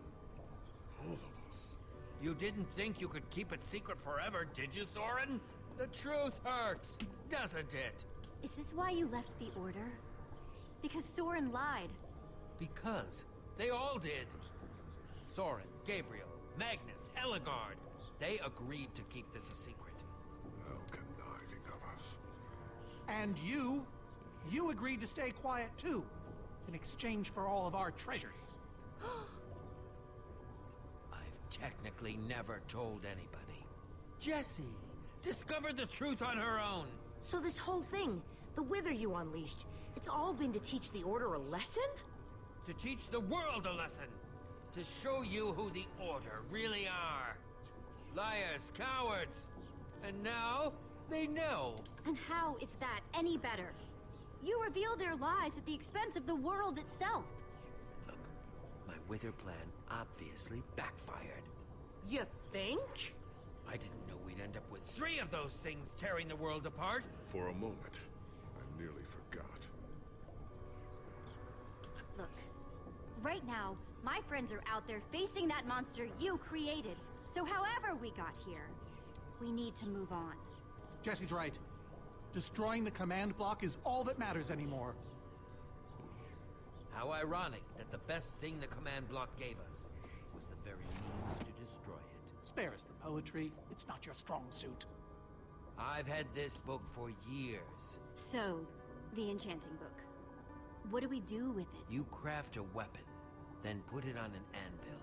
All of us. You didn't think you could keep it secret forever, did you, Soren? The truth hurts, doesn't it? Is this why you left the Order? Because Soren lied. Because they all did. Soren, Gabriel, Magnus, Ellegaard. They agreed to keep this a secret. How conniving of us. And you agreed to stay quiet too, in exchange for all of our treasures. I've technically never told anybody. Jessie discovered the truth on her own. So this whole thing, the Wither you unleashed, it's all been to teach the Order a lesson? To teach the world a lesson. To show you who the Order really are. Liars, cowards. And now, they know. And how is that any better? You reveal their lies at the expense of the world itself. Look, my Wither plan obviously backfired. You think? I didn't know we'd end up with 3 of those things tearing the world apart. For a moment, I nearly forgot. Look, right now, my friends are out there facing that monster you created. So however we got here, we need to move on. Jesse's right. Destroying the command block is all that matters anymore. How ironic that the best thing the command block gave us was the very means to destroy it. Spare us the poetry. It's not your strong suit. I've had this book for years. So, the enchanting book. What do we do with it? You craft a weapon, then put it on an anvil.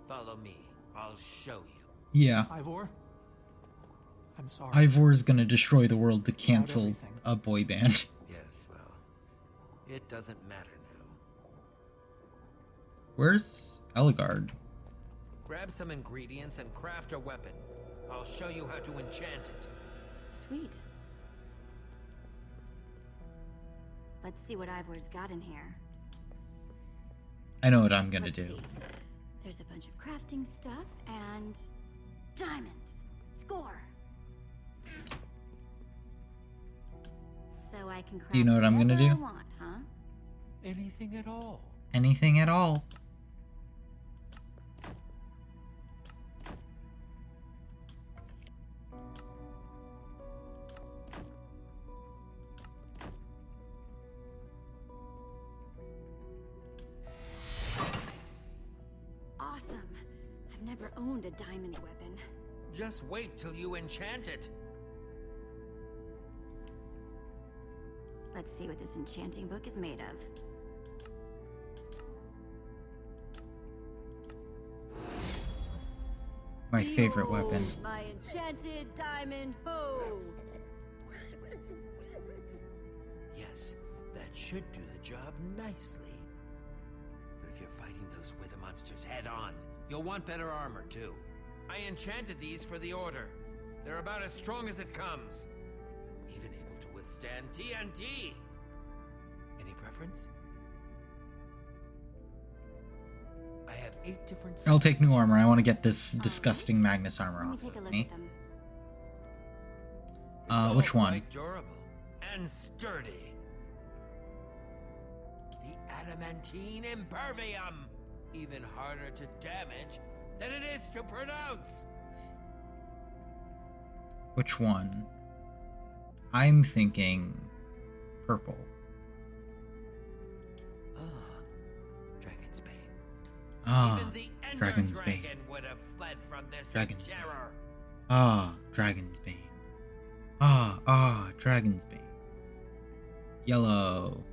Follow me. I'll show you. Yeah. Ivor, I'm sorry. Ivor's gonna destroy the world to cancel everything. a boy band. Yes, well, it doesn't matter now. Where's Ellegaard? Grab some ingredients and craft a weapon. I'll show you how to enchant it. Sweet. Let's see what Ivor's got in here. I know what I'm gonna Let's do. see. There's a bunch of crafting stuff and diamonds. Score. So I can craft Do you know what I'm gonna whatever do? I want, huh? Anything at all. Anything at all. owned a diamond weapon. Just wait till you enchant it. Let's see what this enchanting book is made of. My favorite weapon. My enchanted diamond hoe! Yes, that should do the job nicely. But if you're fighting those wither monsters head on, you'll want better armor too. I enchanted these for the Order. They're about as strong as it comes. Even able to withstand TNT. Any preference? I have 8 different... I'll take new armor. I want to get this disgusting Magnus armor off Take a of look me. at them. Which one? Quite durable and sturdy. The adamantine impervium. Even harder to damage than it is to pronounce. Which one? I'm thinking purple. Dragon's Bane. Ah, Even the Ender Dragon's Bane. Dragon would have fled from this Dragon's Bane. terror. Ah, Dragon's Bane. Dragon's Bane. Yellow.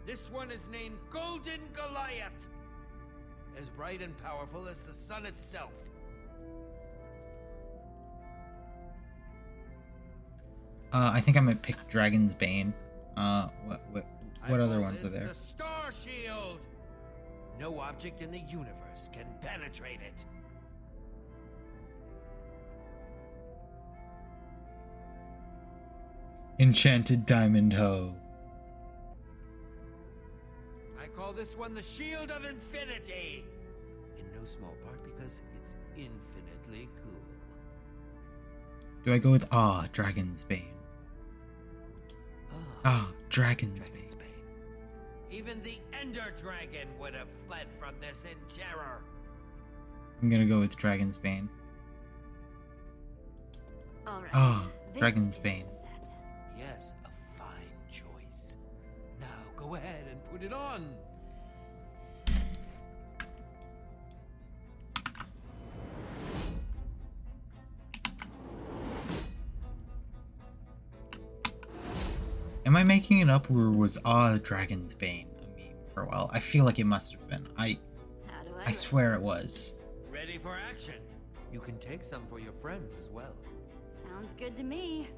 This one is named Golden Goliath. As bright and powerful as the sun itself. I think I'm gonna pick Dragon's Bane. What other ones are there? The Star Shield. No object in the universe can penetrate it. Enchanted Diamond Hoe. I call this one the Shield of Infinity. In no small part because it's infinitely cool. Do I go with Dragon's Bane? Dragon's Bane. Even the Ender Dragon would have fled from this in terror. I'm gonna go with Dragon's Bane. Alright. Dragon's Bane. Yes, a fine choice. Now go ahead and put it on. Am I making it up, or was Dragon's Bane a meme for a while? I feel like it must have been. I swear it was. Ready for action. You can take some for your friends as well. Sounds good to me.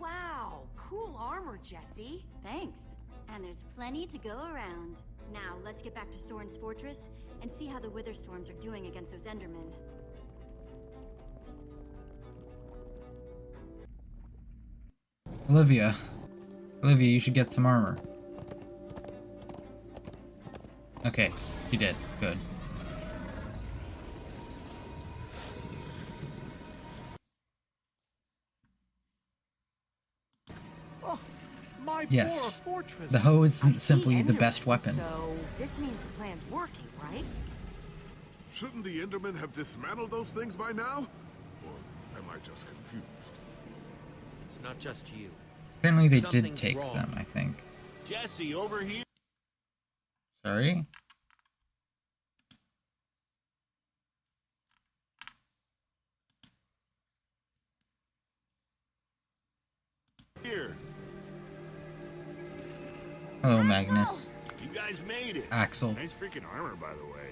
Wow, cool armor, Jesse. Thanks. And there's plenty to go around. Now, let's get back to Soren's fortress and see how the Wither Storms are doing against those Endermen. Olivia, you should get some armor. Okay, you did. Good. Yes, the hoe is simply the best weapon. So this means the plan's working, right? Shouldn't the Endermen have dismantled those things by now? Or am I just confused? It's not just you. Apparently they did Something's take wrong. them, I think. Jesse, over here. Sorry? Here. Hello, Magnus. You guys made it. Axel. Nice freaking armor, by the way.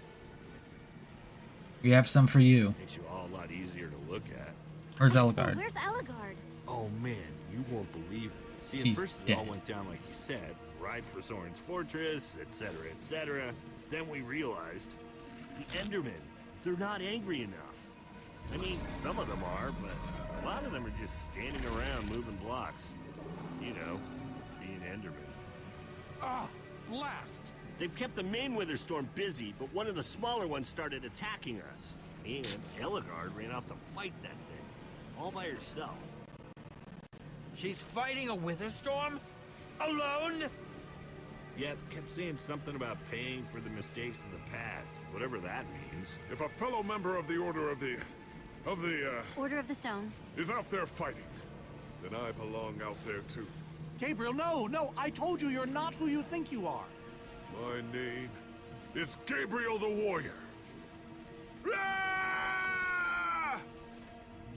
We have some for you. Makes you all a lot easier to look at. Where's Elgard? Where's Elgard? Oh man, you won't believe it. See, She's at first dead. it all went down like you said. Ride for Soren's fortress, etc., etc. Then we realized the Endermen, they're not angry enough. I mean, some of them are, but a lot of them are just standing around moving blocks. You know, being Endermen. Ah, blast! They've kept the main Wither Storm busy, but one of the smaller ones started attacking us. And Elgard ran off to fight that thing, all by herself. She's fighting a wither storm? Alone? Yep, kept saying something about paying for the mistakes of the past, whatever that means. If a fellow member of the Order of the Order of the Stone. is out there fighting, then I belong out there too. Gabriel, no, I told you you're not who you think you are. My name is Gabriel the Warrior. Ah!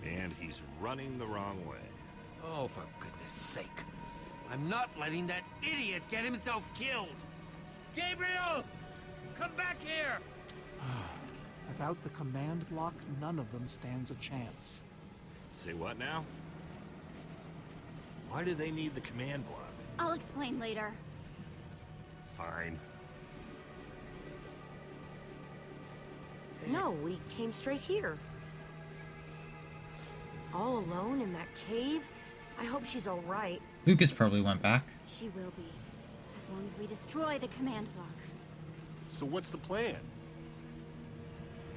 And he's running the wrong way. Oh, for goodness sake. I'm not letting that idiot get himself killed. Gabriel! Come back here! Without the command block, none of them stands a chance. Say what now? Why do they need the command block? I'll explain later. Fine. No, we came straight here. All alone in that cave? I hope she's all right. Lucas probably went back. She will be, as long as we destroy the command block. So what's the plan?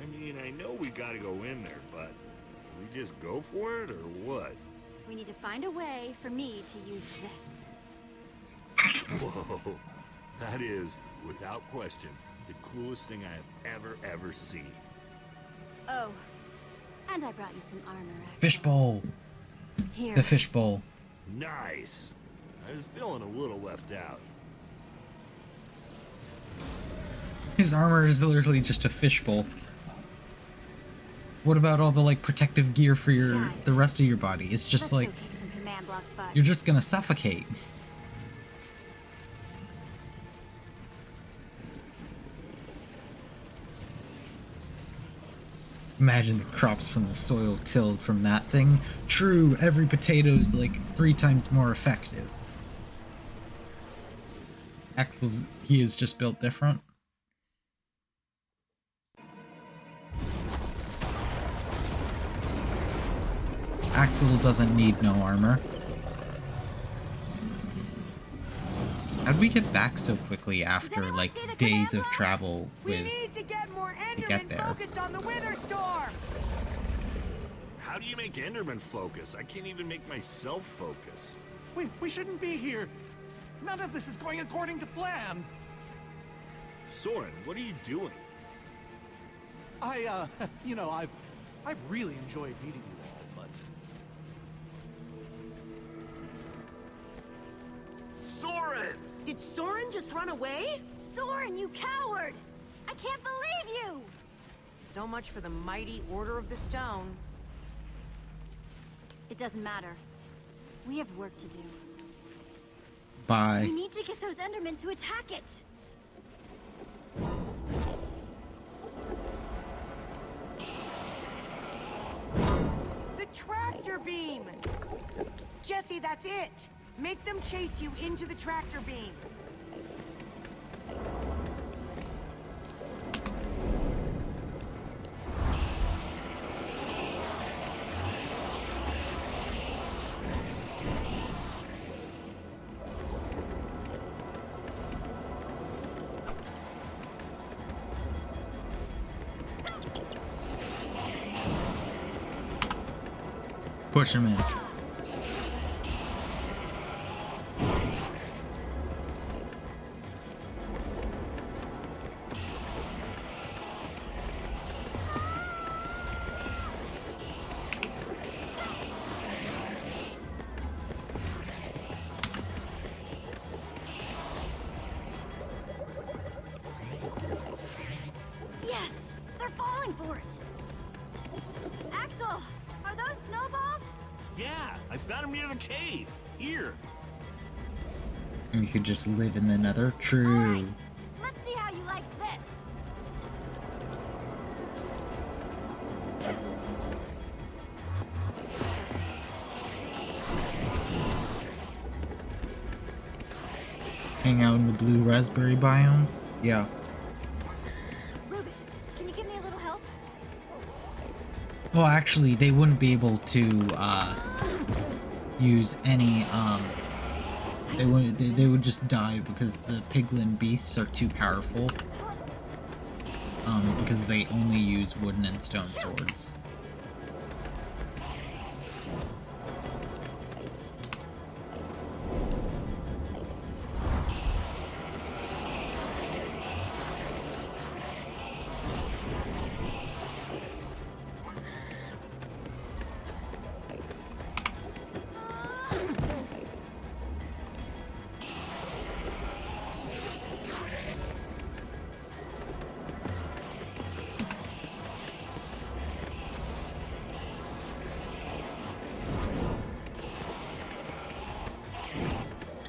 I mean, I know we gotta go in there, but we just go for it, or what? We need to find a way for me to use this. Whoa. That is, without question, the coolest thing I've ever seen. Oh, and I brought you some armor. Fishbowl. Here. The fishbowl. Nice. I was feeling a little left out. His armor is literally just a fishbowl. What about all the like protective gear for the rest of your body? It's just like you're just gonna suffocate. Imagine the crops from the soil tilled from that thing. True, every potato's like 3 times more effective. He is just built different. Axel doesn't need no armor. How'd we get back so quickly after like days of travel with to get more to get there? focused on the Wither Storm. How do you make Enderman focus? I can't even make myself focus. We shouldn't be here. None of this is going according to plan. Soren, what are you doing? You know, I've really enjoyed meeting you all, but Soren! Did Soren just run away? Soren, you coward! I can't believe you! So much for the mighty Order of the Stone. It doesn't matter. We have work to do. Bye. We need to get those Endermen to attack it. The tractor beam! Jesse, that's it! Make them chase you into the tractor beam. Push him in. Yes! They're falling for it! Axel! Are those snowballs? Yeah, I found him near the cave. Here. You could just live in the Nether. True. Right. Let's see how you like this. Hang out in the blue raspberry biome? Yeah. Ruby, can you give me a little help? Well, actually, they wouldn't be able to use any. They would just die because the piglin beasts are too powerful. Because they only use wooden and stone swords.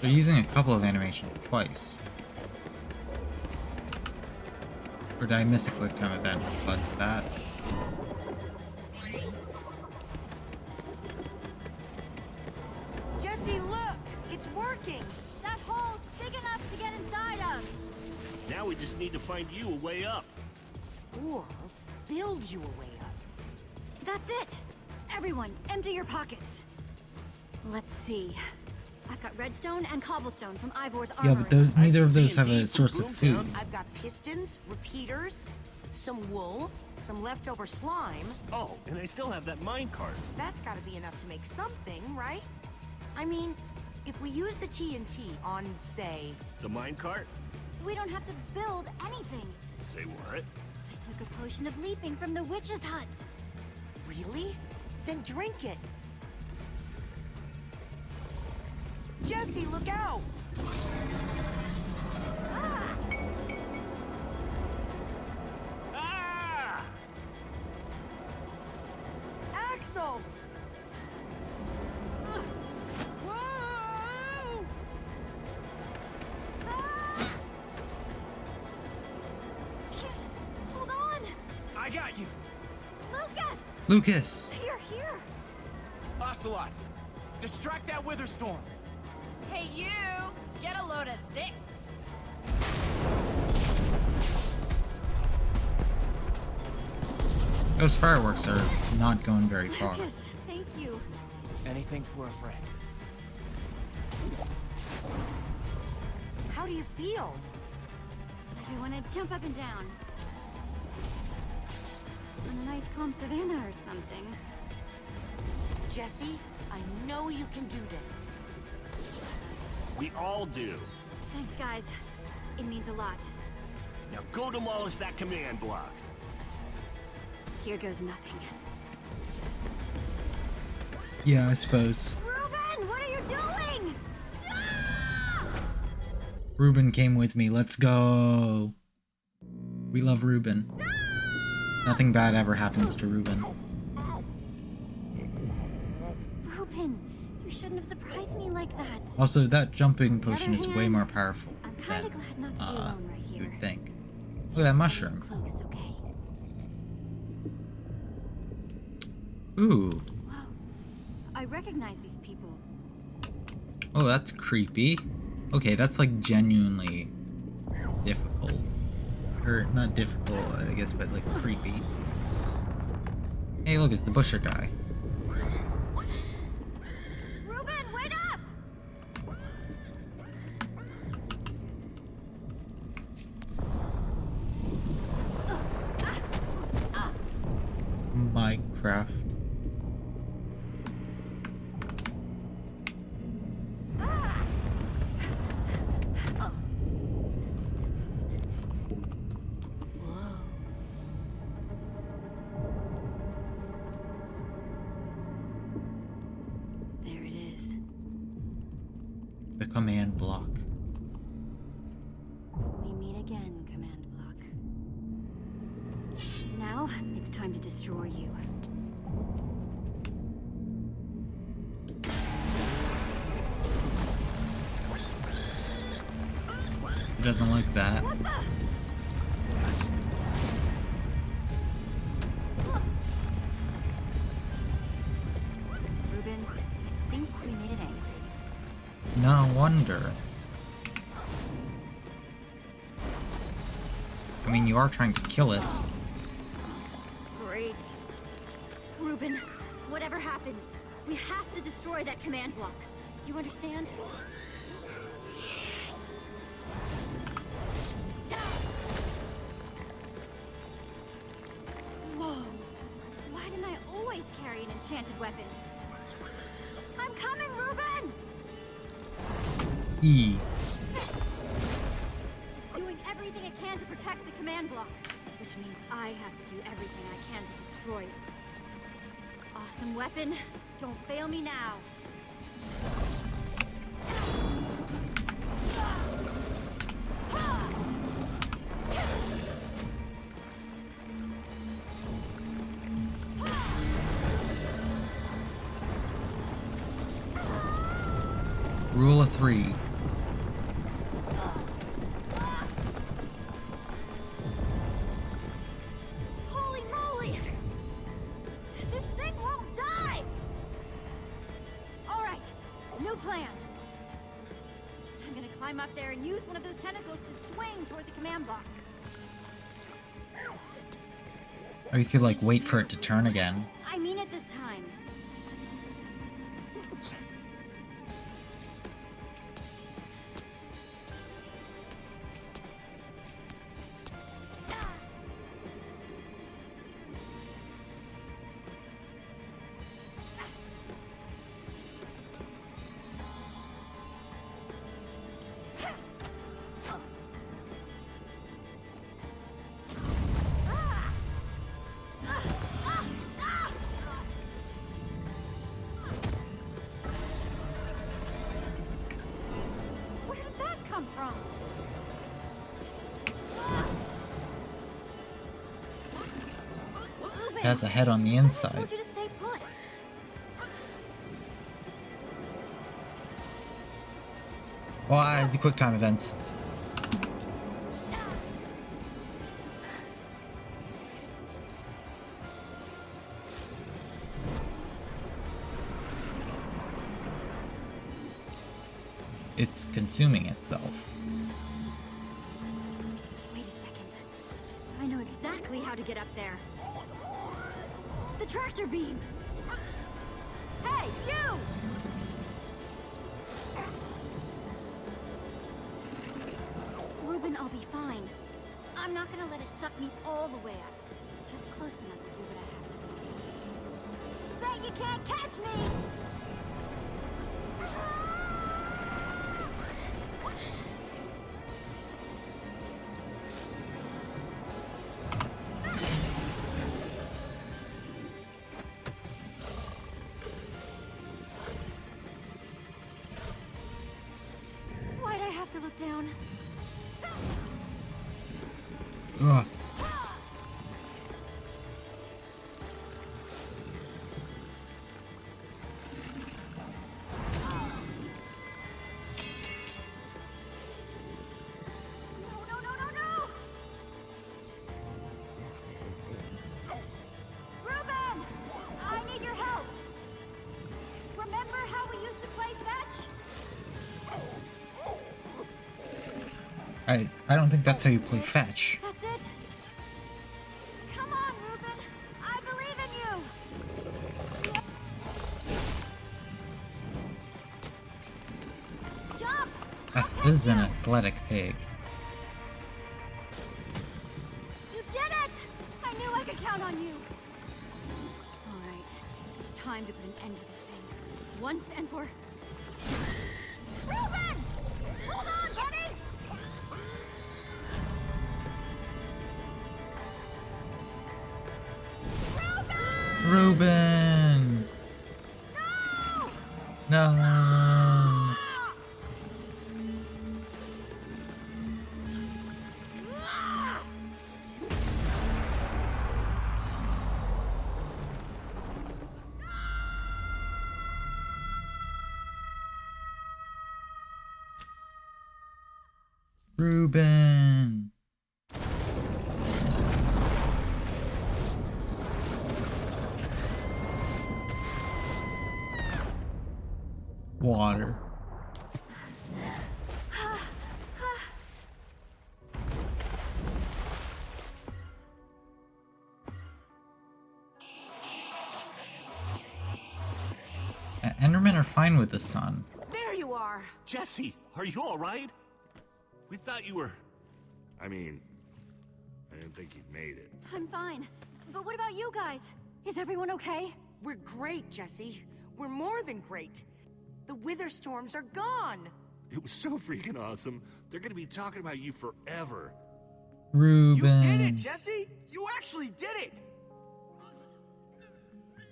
They're using a couple of animations twice. Or did I miss a quick time event which led to that? Jesse, look! It's working! That hole's big enough to get inside of. Now we just need to find you a way up. Or build you a way up. That's it. Everyone, empty your pockets. Let's see. I've got redstone and cobblestone from Ivor's armory. Yeah, but those neither of those have a source of food. I've got pistons, repeaters, some wool, some leftover slime. Oh, and I still have that minecart. That's gotta be enough to make something, right? I mean, if we use the TNT on, say... The minecart? We don't have to build anything. Say what? I took a potion of leaping from the witch's hut. Really? Then drink it. Jesse, look out! Ah! Axel! Whoa! Hold on! I got you! Lucas! Lucas! You're here! Ocelots! Distract that wither storm! Hey you! Get a load of this! Those fireworks are not going very far. Lucas, thank you. Anything for a friend. How do you feel? Like I want to jump up and down. On a nice calm savannah or something. Jesse, I know you can do this. We all do. Thanks, guys. It means a lot. Now go demolish that command block. Here goes nothing. Yeah, I suppose. Ruben, what are you doing? Ruben came with me. Let's go. We love Ruben. Nothing bad ever happens to Ruben. Ruben, you shouldn't have surprised me like that. Also, that jumping potion is way more powerful I'm kind of glad not to be alone right you here. would think. Look at that mushroom. Close, okay? Ooh. Whoa. I recognize these people. Oh, that's creepy. Okay, that's like genuinely difficult. Or not difficult, I guess, but like creepy. Hey, look, it's the Busher guy. Ruben, wait up! Minecraft. There it is. The command block. We meet again, command block. Now, it's time to destroy you. Who doesn't like that? What the? Ruben, I think we made it angry. No wonder. I mean, you are trying to kill it. Great. Ruben, whatever happens, we have to destroy that command block. You understand? Whoa. Why didn't I always carry an enchanted weapon? I'm coming, Ruben! E. It's doing everything it can to protect the command block, which means I have to do everything I can to destroy it. Awesome weapon. Don't fail me now. Rule of 3. climb up there and use one of those tentacles to swing toward the command block. Or you could, like, wait for it to turn again. I mean it this time. It has a head on the inside. Told you to stay put. Well, I do quick time events. It's consuming itself. Wait a second. I know exactly how to get up there. The tractor beam! Hey, you! Ruben, I'll be fine. I'm not gonna let it suck me all the way up. Just close enough to do what I have to do. Bet you can't catch me! Why'd I have to look down? Ugh. Ruben! I need your help! Remember how we used to play fetch? I don't think that's how you play fetch. That's it? Come on, Ruben! I believe in you! Jump! This is an athletic pig. You did it! I knew I could count on you! Alright, it's time to put an end to this thing. Once and for... Ruben! Hold on, buddy! Ruben! No! No! Ruben! Water. Endermen are fine with the sun. There you are! Jesse, are you alright? We thought you were... I mean, I didn't think you'd made it. I'm fine. But what about you guys? Is everyone okay? We're great, Jesse. We're more than great. The wither storms are gone! It was so freaking awesome. They're gonna be talking about you forever. Ruben. You did it, Jesse! You actually did it!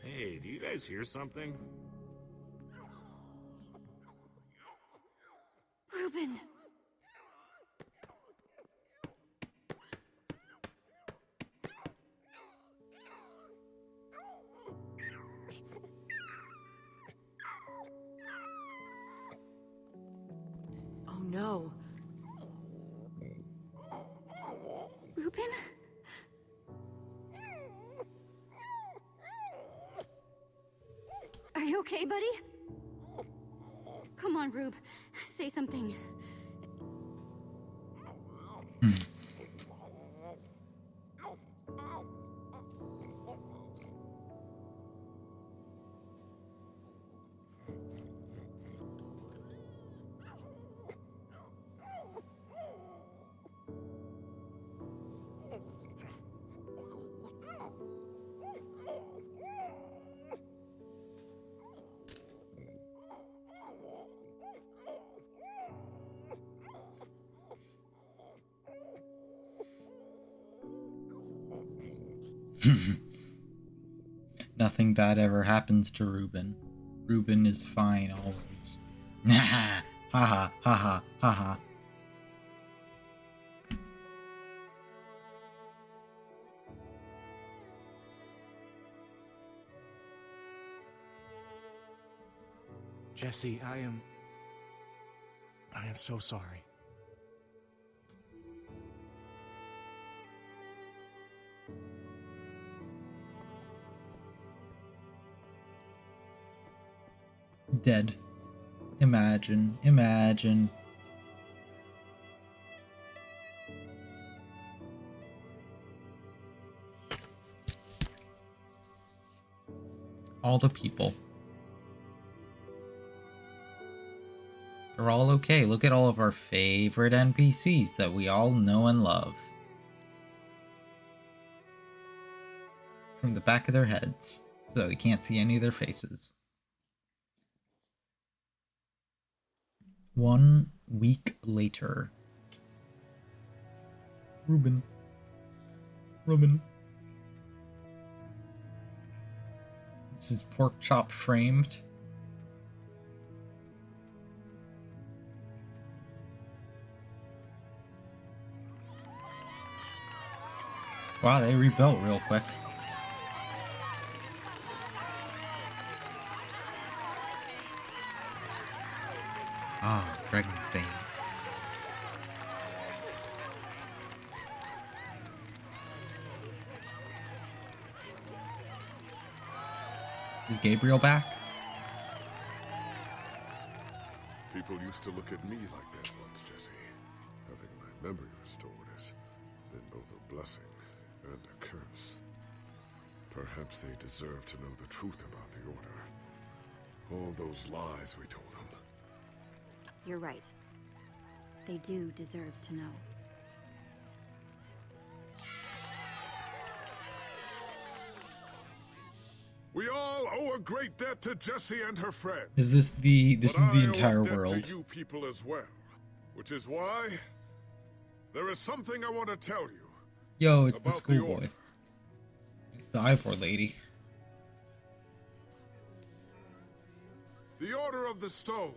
Hey, do you guys hear something? Ruben. Oh no. Ruben? Are you okay, buddy? Come on, Rube. Say something. Nothing bad ever happens to Reuben. Reuben is fine always. Ha ha ha ha ha ha. Jesse, I am so sorry. Dead. Imagine, imagine. All the people. They're all okay. Look at all of our favorite NPCs that we all know and love. From the back of their heads, so we can't see any of their faces. 1 week later. Reuben. This is pork chop framed. Wow, they rebuilt real quick. Ah, Dragon's Bane. Is Gabriel back? People used to look at me like that once, Jesse. Having my memory restored has been both a blessing and a curse. Perhaps they deserve to know the truth about the Order. All those lies we told them. You're right. They do deserve to know. We all owe a great debt to Jessie and her friends. Is this the entire I owe a world? debt to you people as well, which is why there is something I want to tell you. Yo, it's the about schoolboy. Order. It's the Ivor lady. The Order of the Stone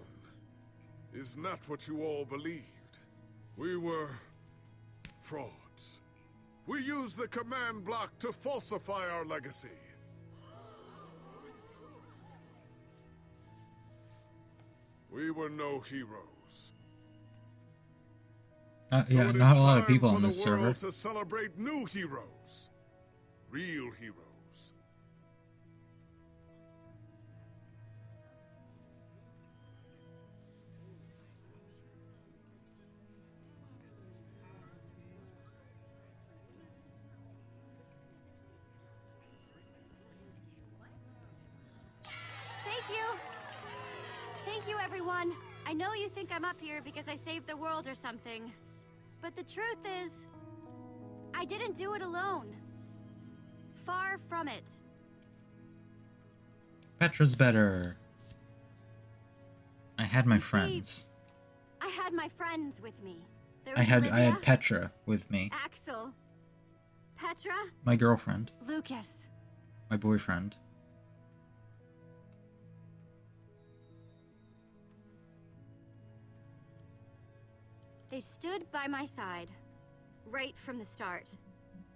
is not what you all believed. We were frauds. We used the command block to falsify our legacy. We were no heroes. Yeah, So it not a is lot of time people for on this the server. world to celebrate new heroes. Real heroes. Thank you! Thank you, everyone! I know you think I'm up here because I saved the world or something. But the truth is, I didn't do it alone. Far from it. Petra's better. I had my You see, friends. I had my friends with me. There I was had Olivia, Petra with me. Axel, Petra, My girlfriend. Lucas. My boyfriend. They stood by my side, right from the start.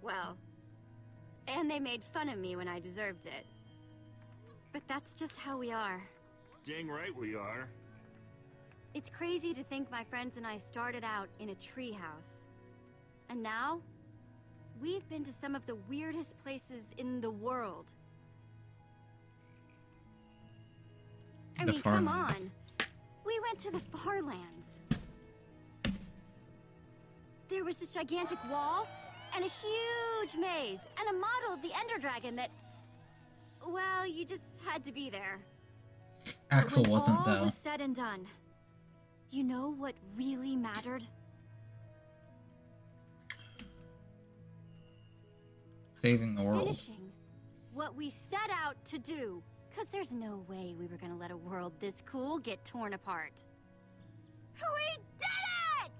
Well, and they made fun of me when I deserved it. But that's just how we are. Dang right we are. It's crazy to think my friends and I started out in a treehouse. And now, we've been to some of the weirdest places in the world. I The mean, come on. Farlands. We went to the Farlands. There was this gigantic wall, and a huge maze, and a model of the Ender Dragon that... Well, you just had to be there. Axel But when wasn't, all though. was said and done, you know what really mattered? Saving the world. Finishing what we set out to do. Because there's no way we were going to let a world this cool get torn apart. We did it!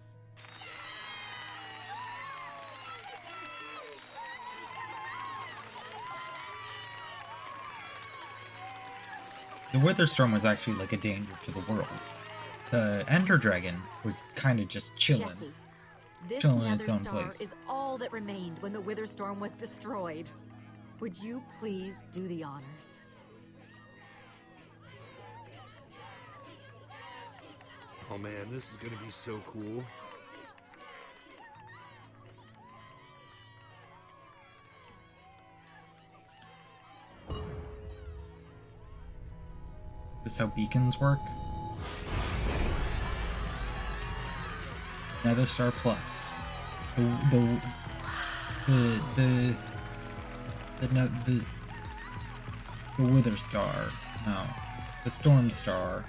The Witherstorm was actually like a danger to the world. The Ender Dragon was kind of just chilling. Jesse, this Chilling in nether its own star place. is all that remained when the Witherstorm was destroyed. Would you please do the honors? Oh man, this is gonna be so cool. This is how beacons work. Nether Star Plus. The Wither Star. No. The Storm Star.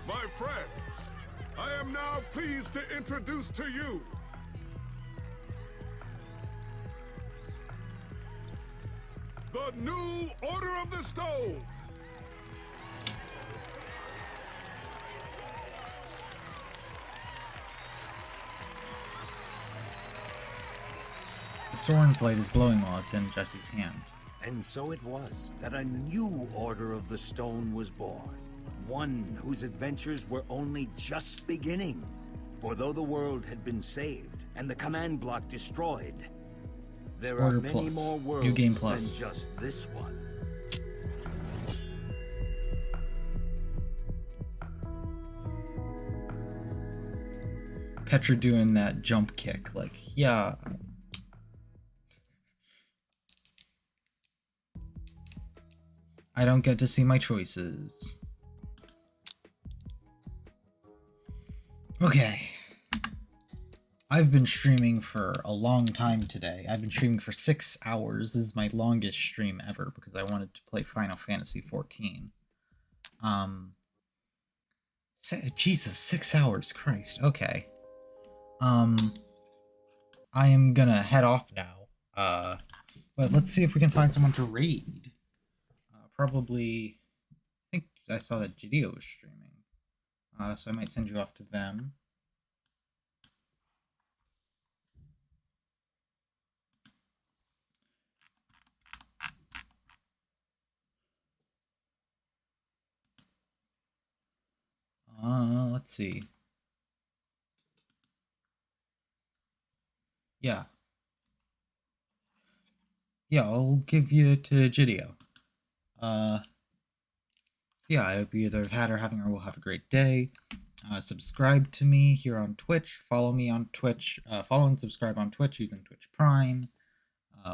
My friends, I am now pleased to introduce to you the new Order of the Stone. The Soren's light is glowing while it's in Jesse's hand. And so it was that a new Order of the Stone was born. One whose adventures were only just beginning. For though the world had been saved and the command block destroyed, there Order are many Plus. more worlds New Game than Plus. just this one. Petra doing that jump kick, like, yeah. I don't get to see my choices. Okay. I've been streaming for a long time today. I've been streaming for 6 hours. This is my longest stream ever because I wanted to play Final Fantasy 14. Jesus, 6 hours, Christ. Okay. I am gonna head off now. But let's see if we can find someone to raid. Probably, I think I saw that Gidio was streaming. So I might send you off to them. Let's see. Yeah. Yeah, I'll give you to Gidio. So yeah, I hope you either have had or having or will have a great day. Subscribe to me here on Twitch. Follow me on Twitch. Follow and subscribe on Twitch using Twitch Prime.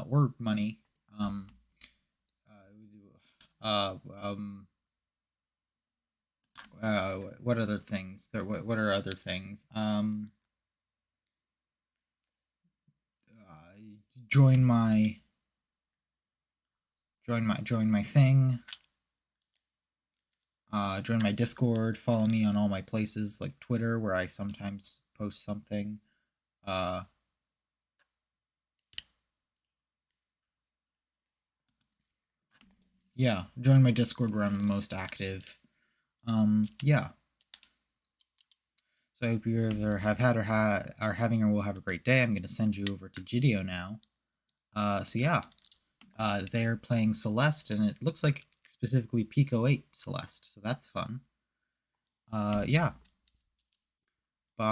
Or money. What other things? What are other things? Join my thing. Join my Discord. Follow me on all my places like Twitter, where I sometimes post something. Yeah, join my Discord where I'm the most active. Yeah. So I hope you either have had or are having or will have a great day. I'm going to send you over to Gidio now. So yeah. They're playing Celeste, and it looks like specifically Pico 8 Celeste, so that's fun. Yeah. Bye.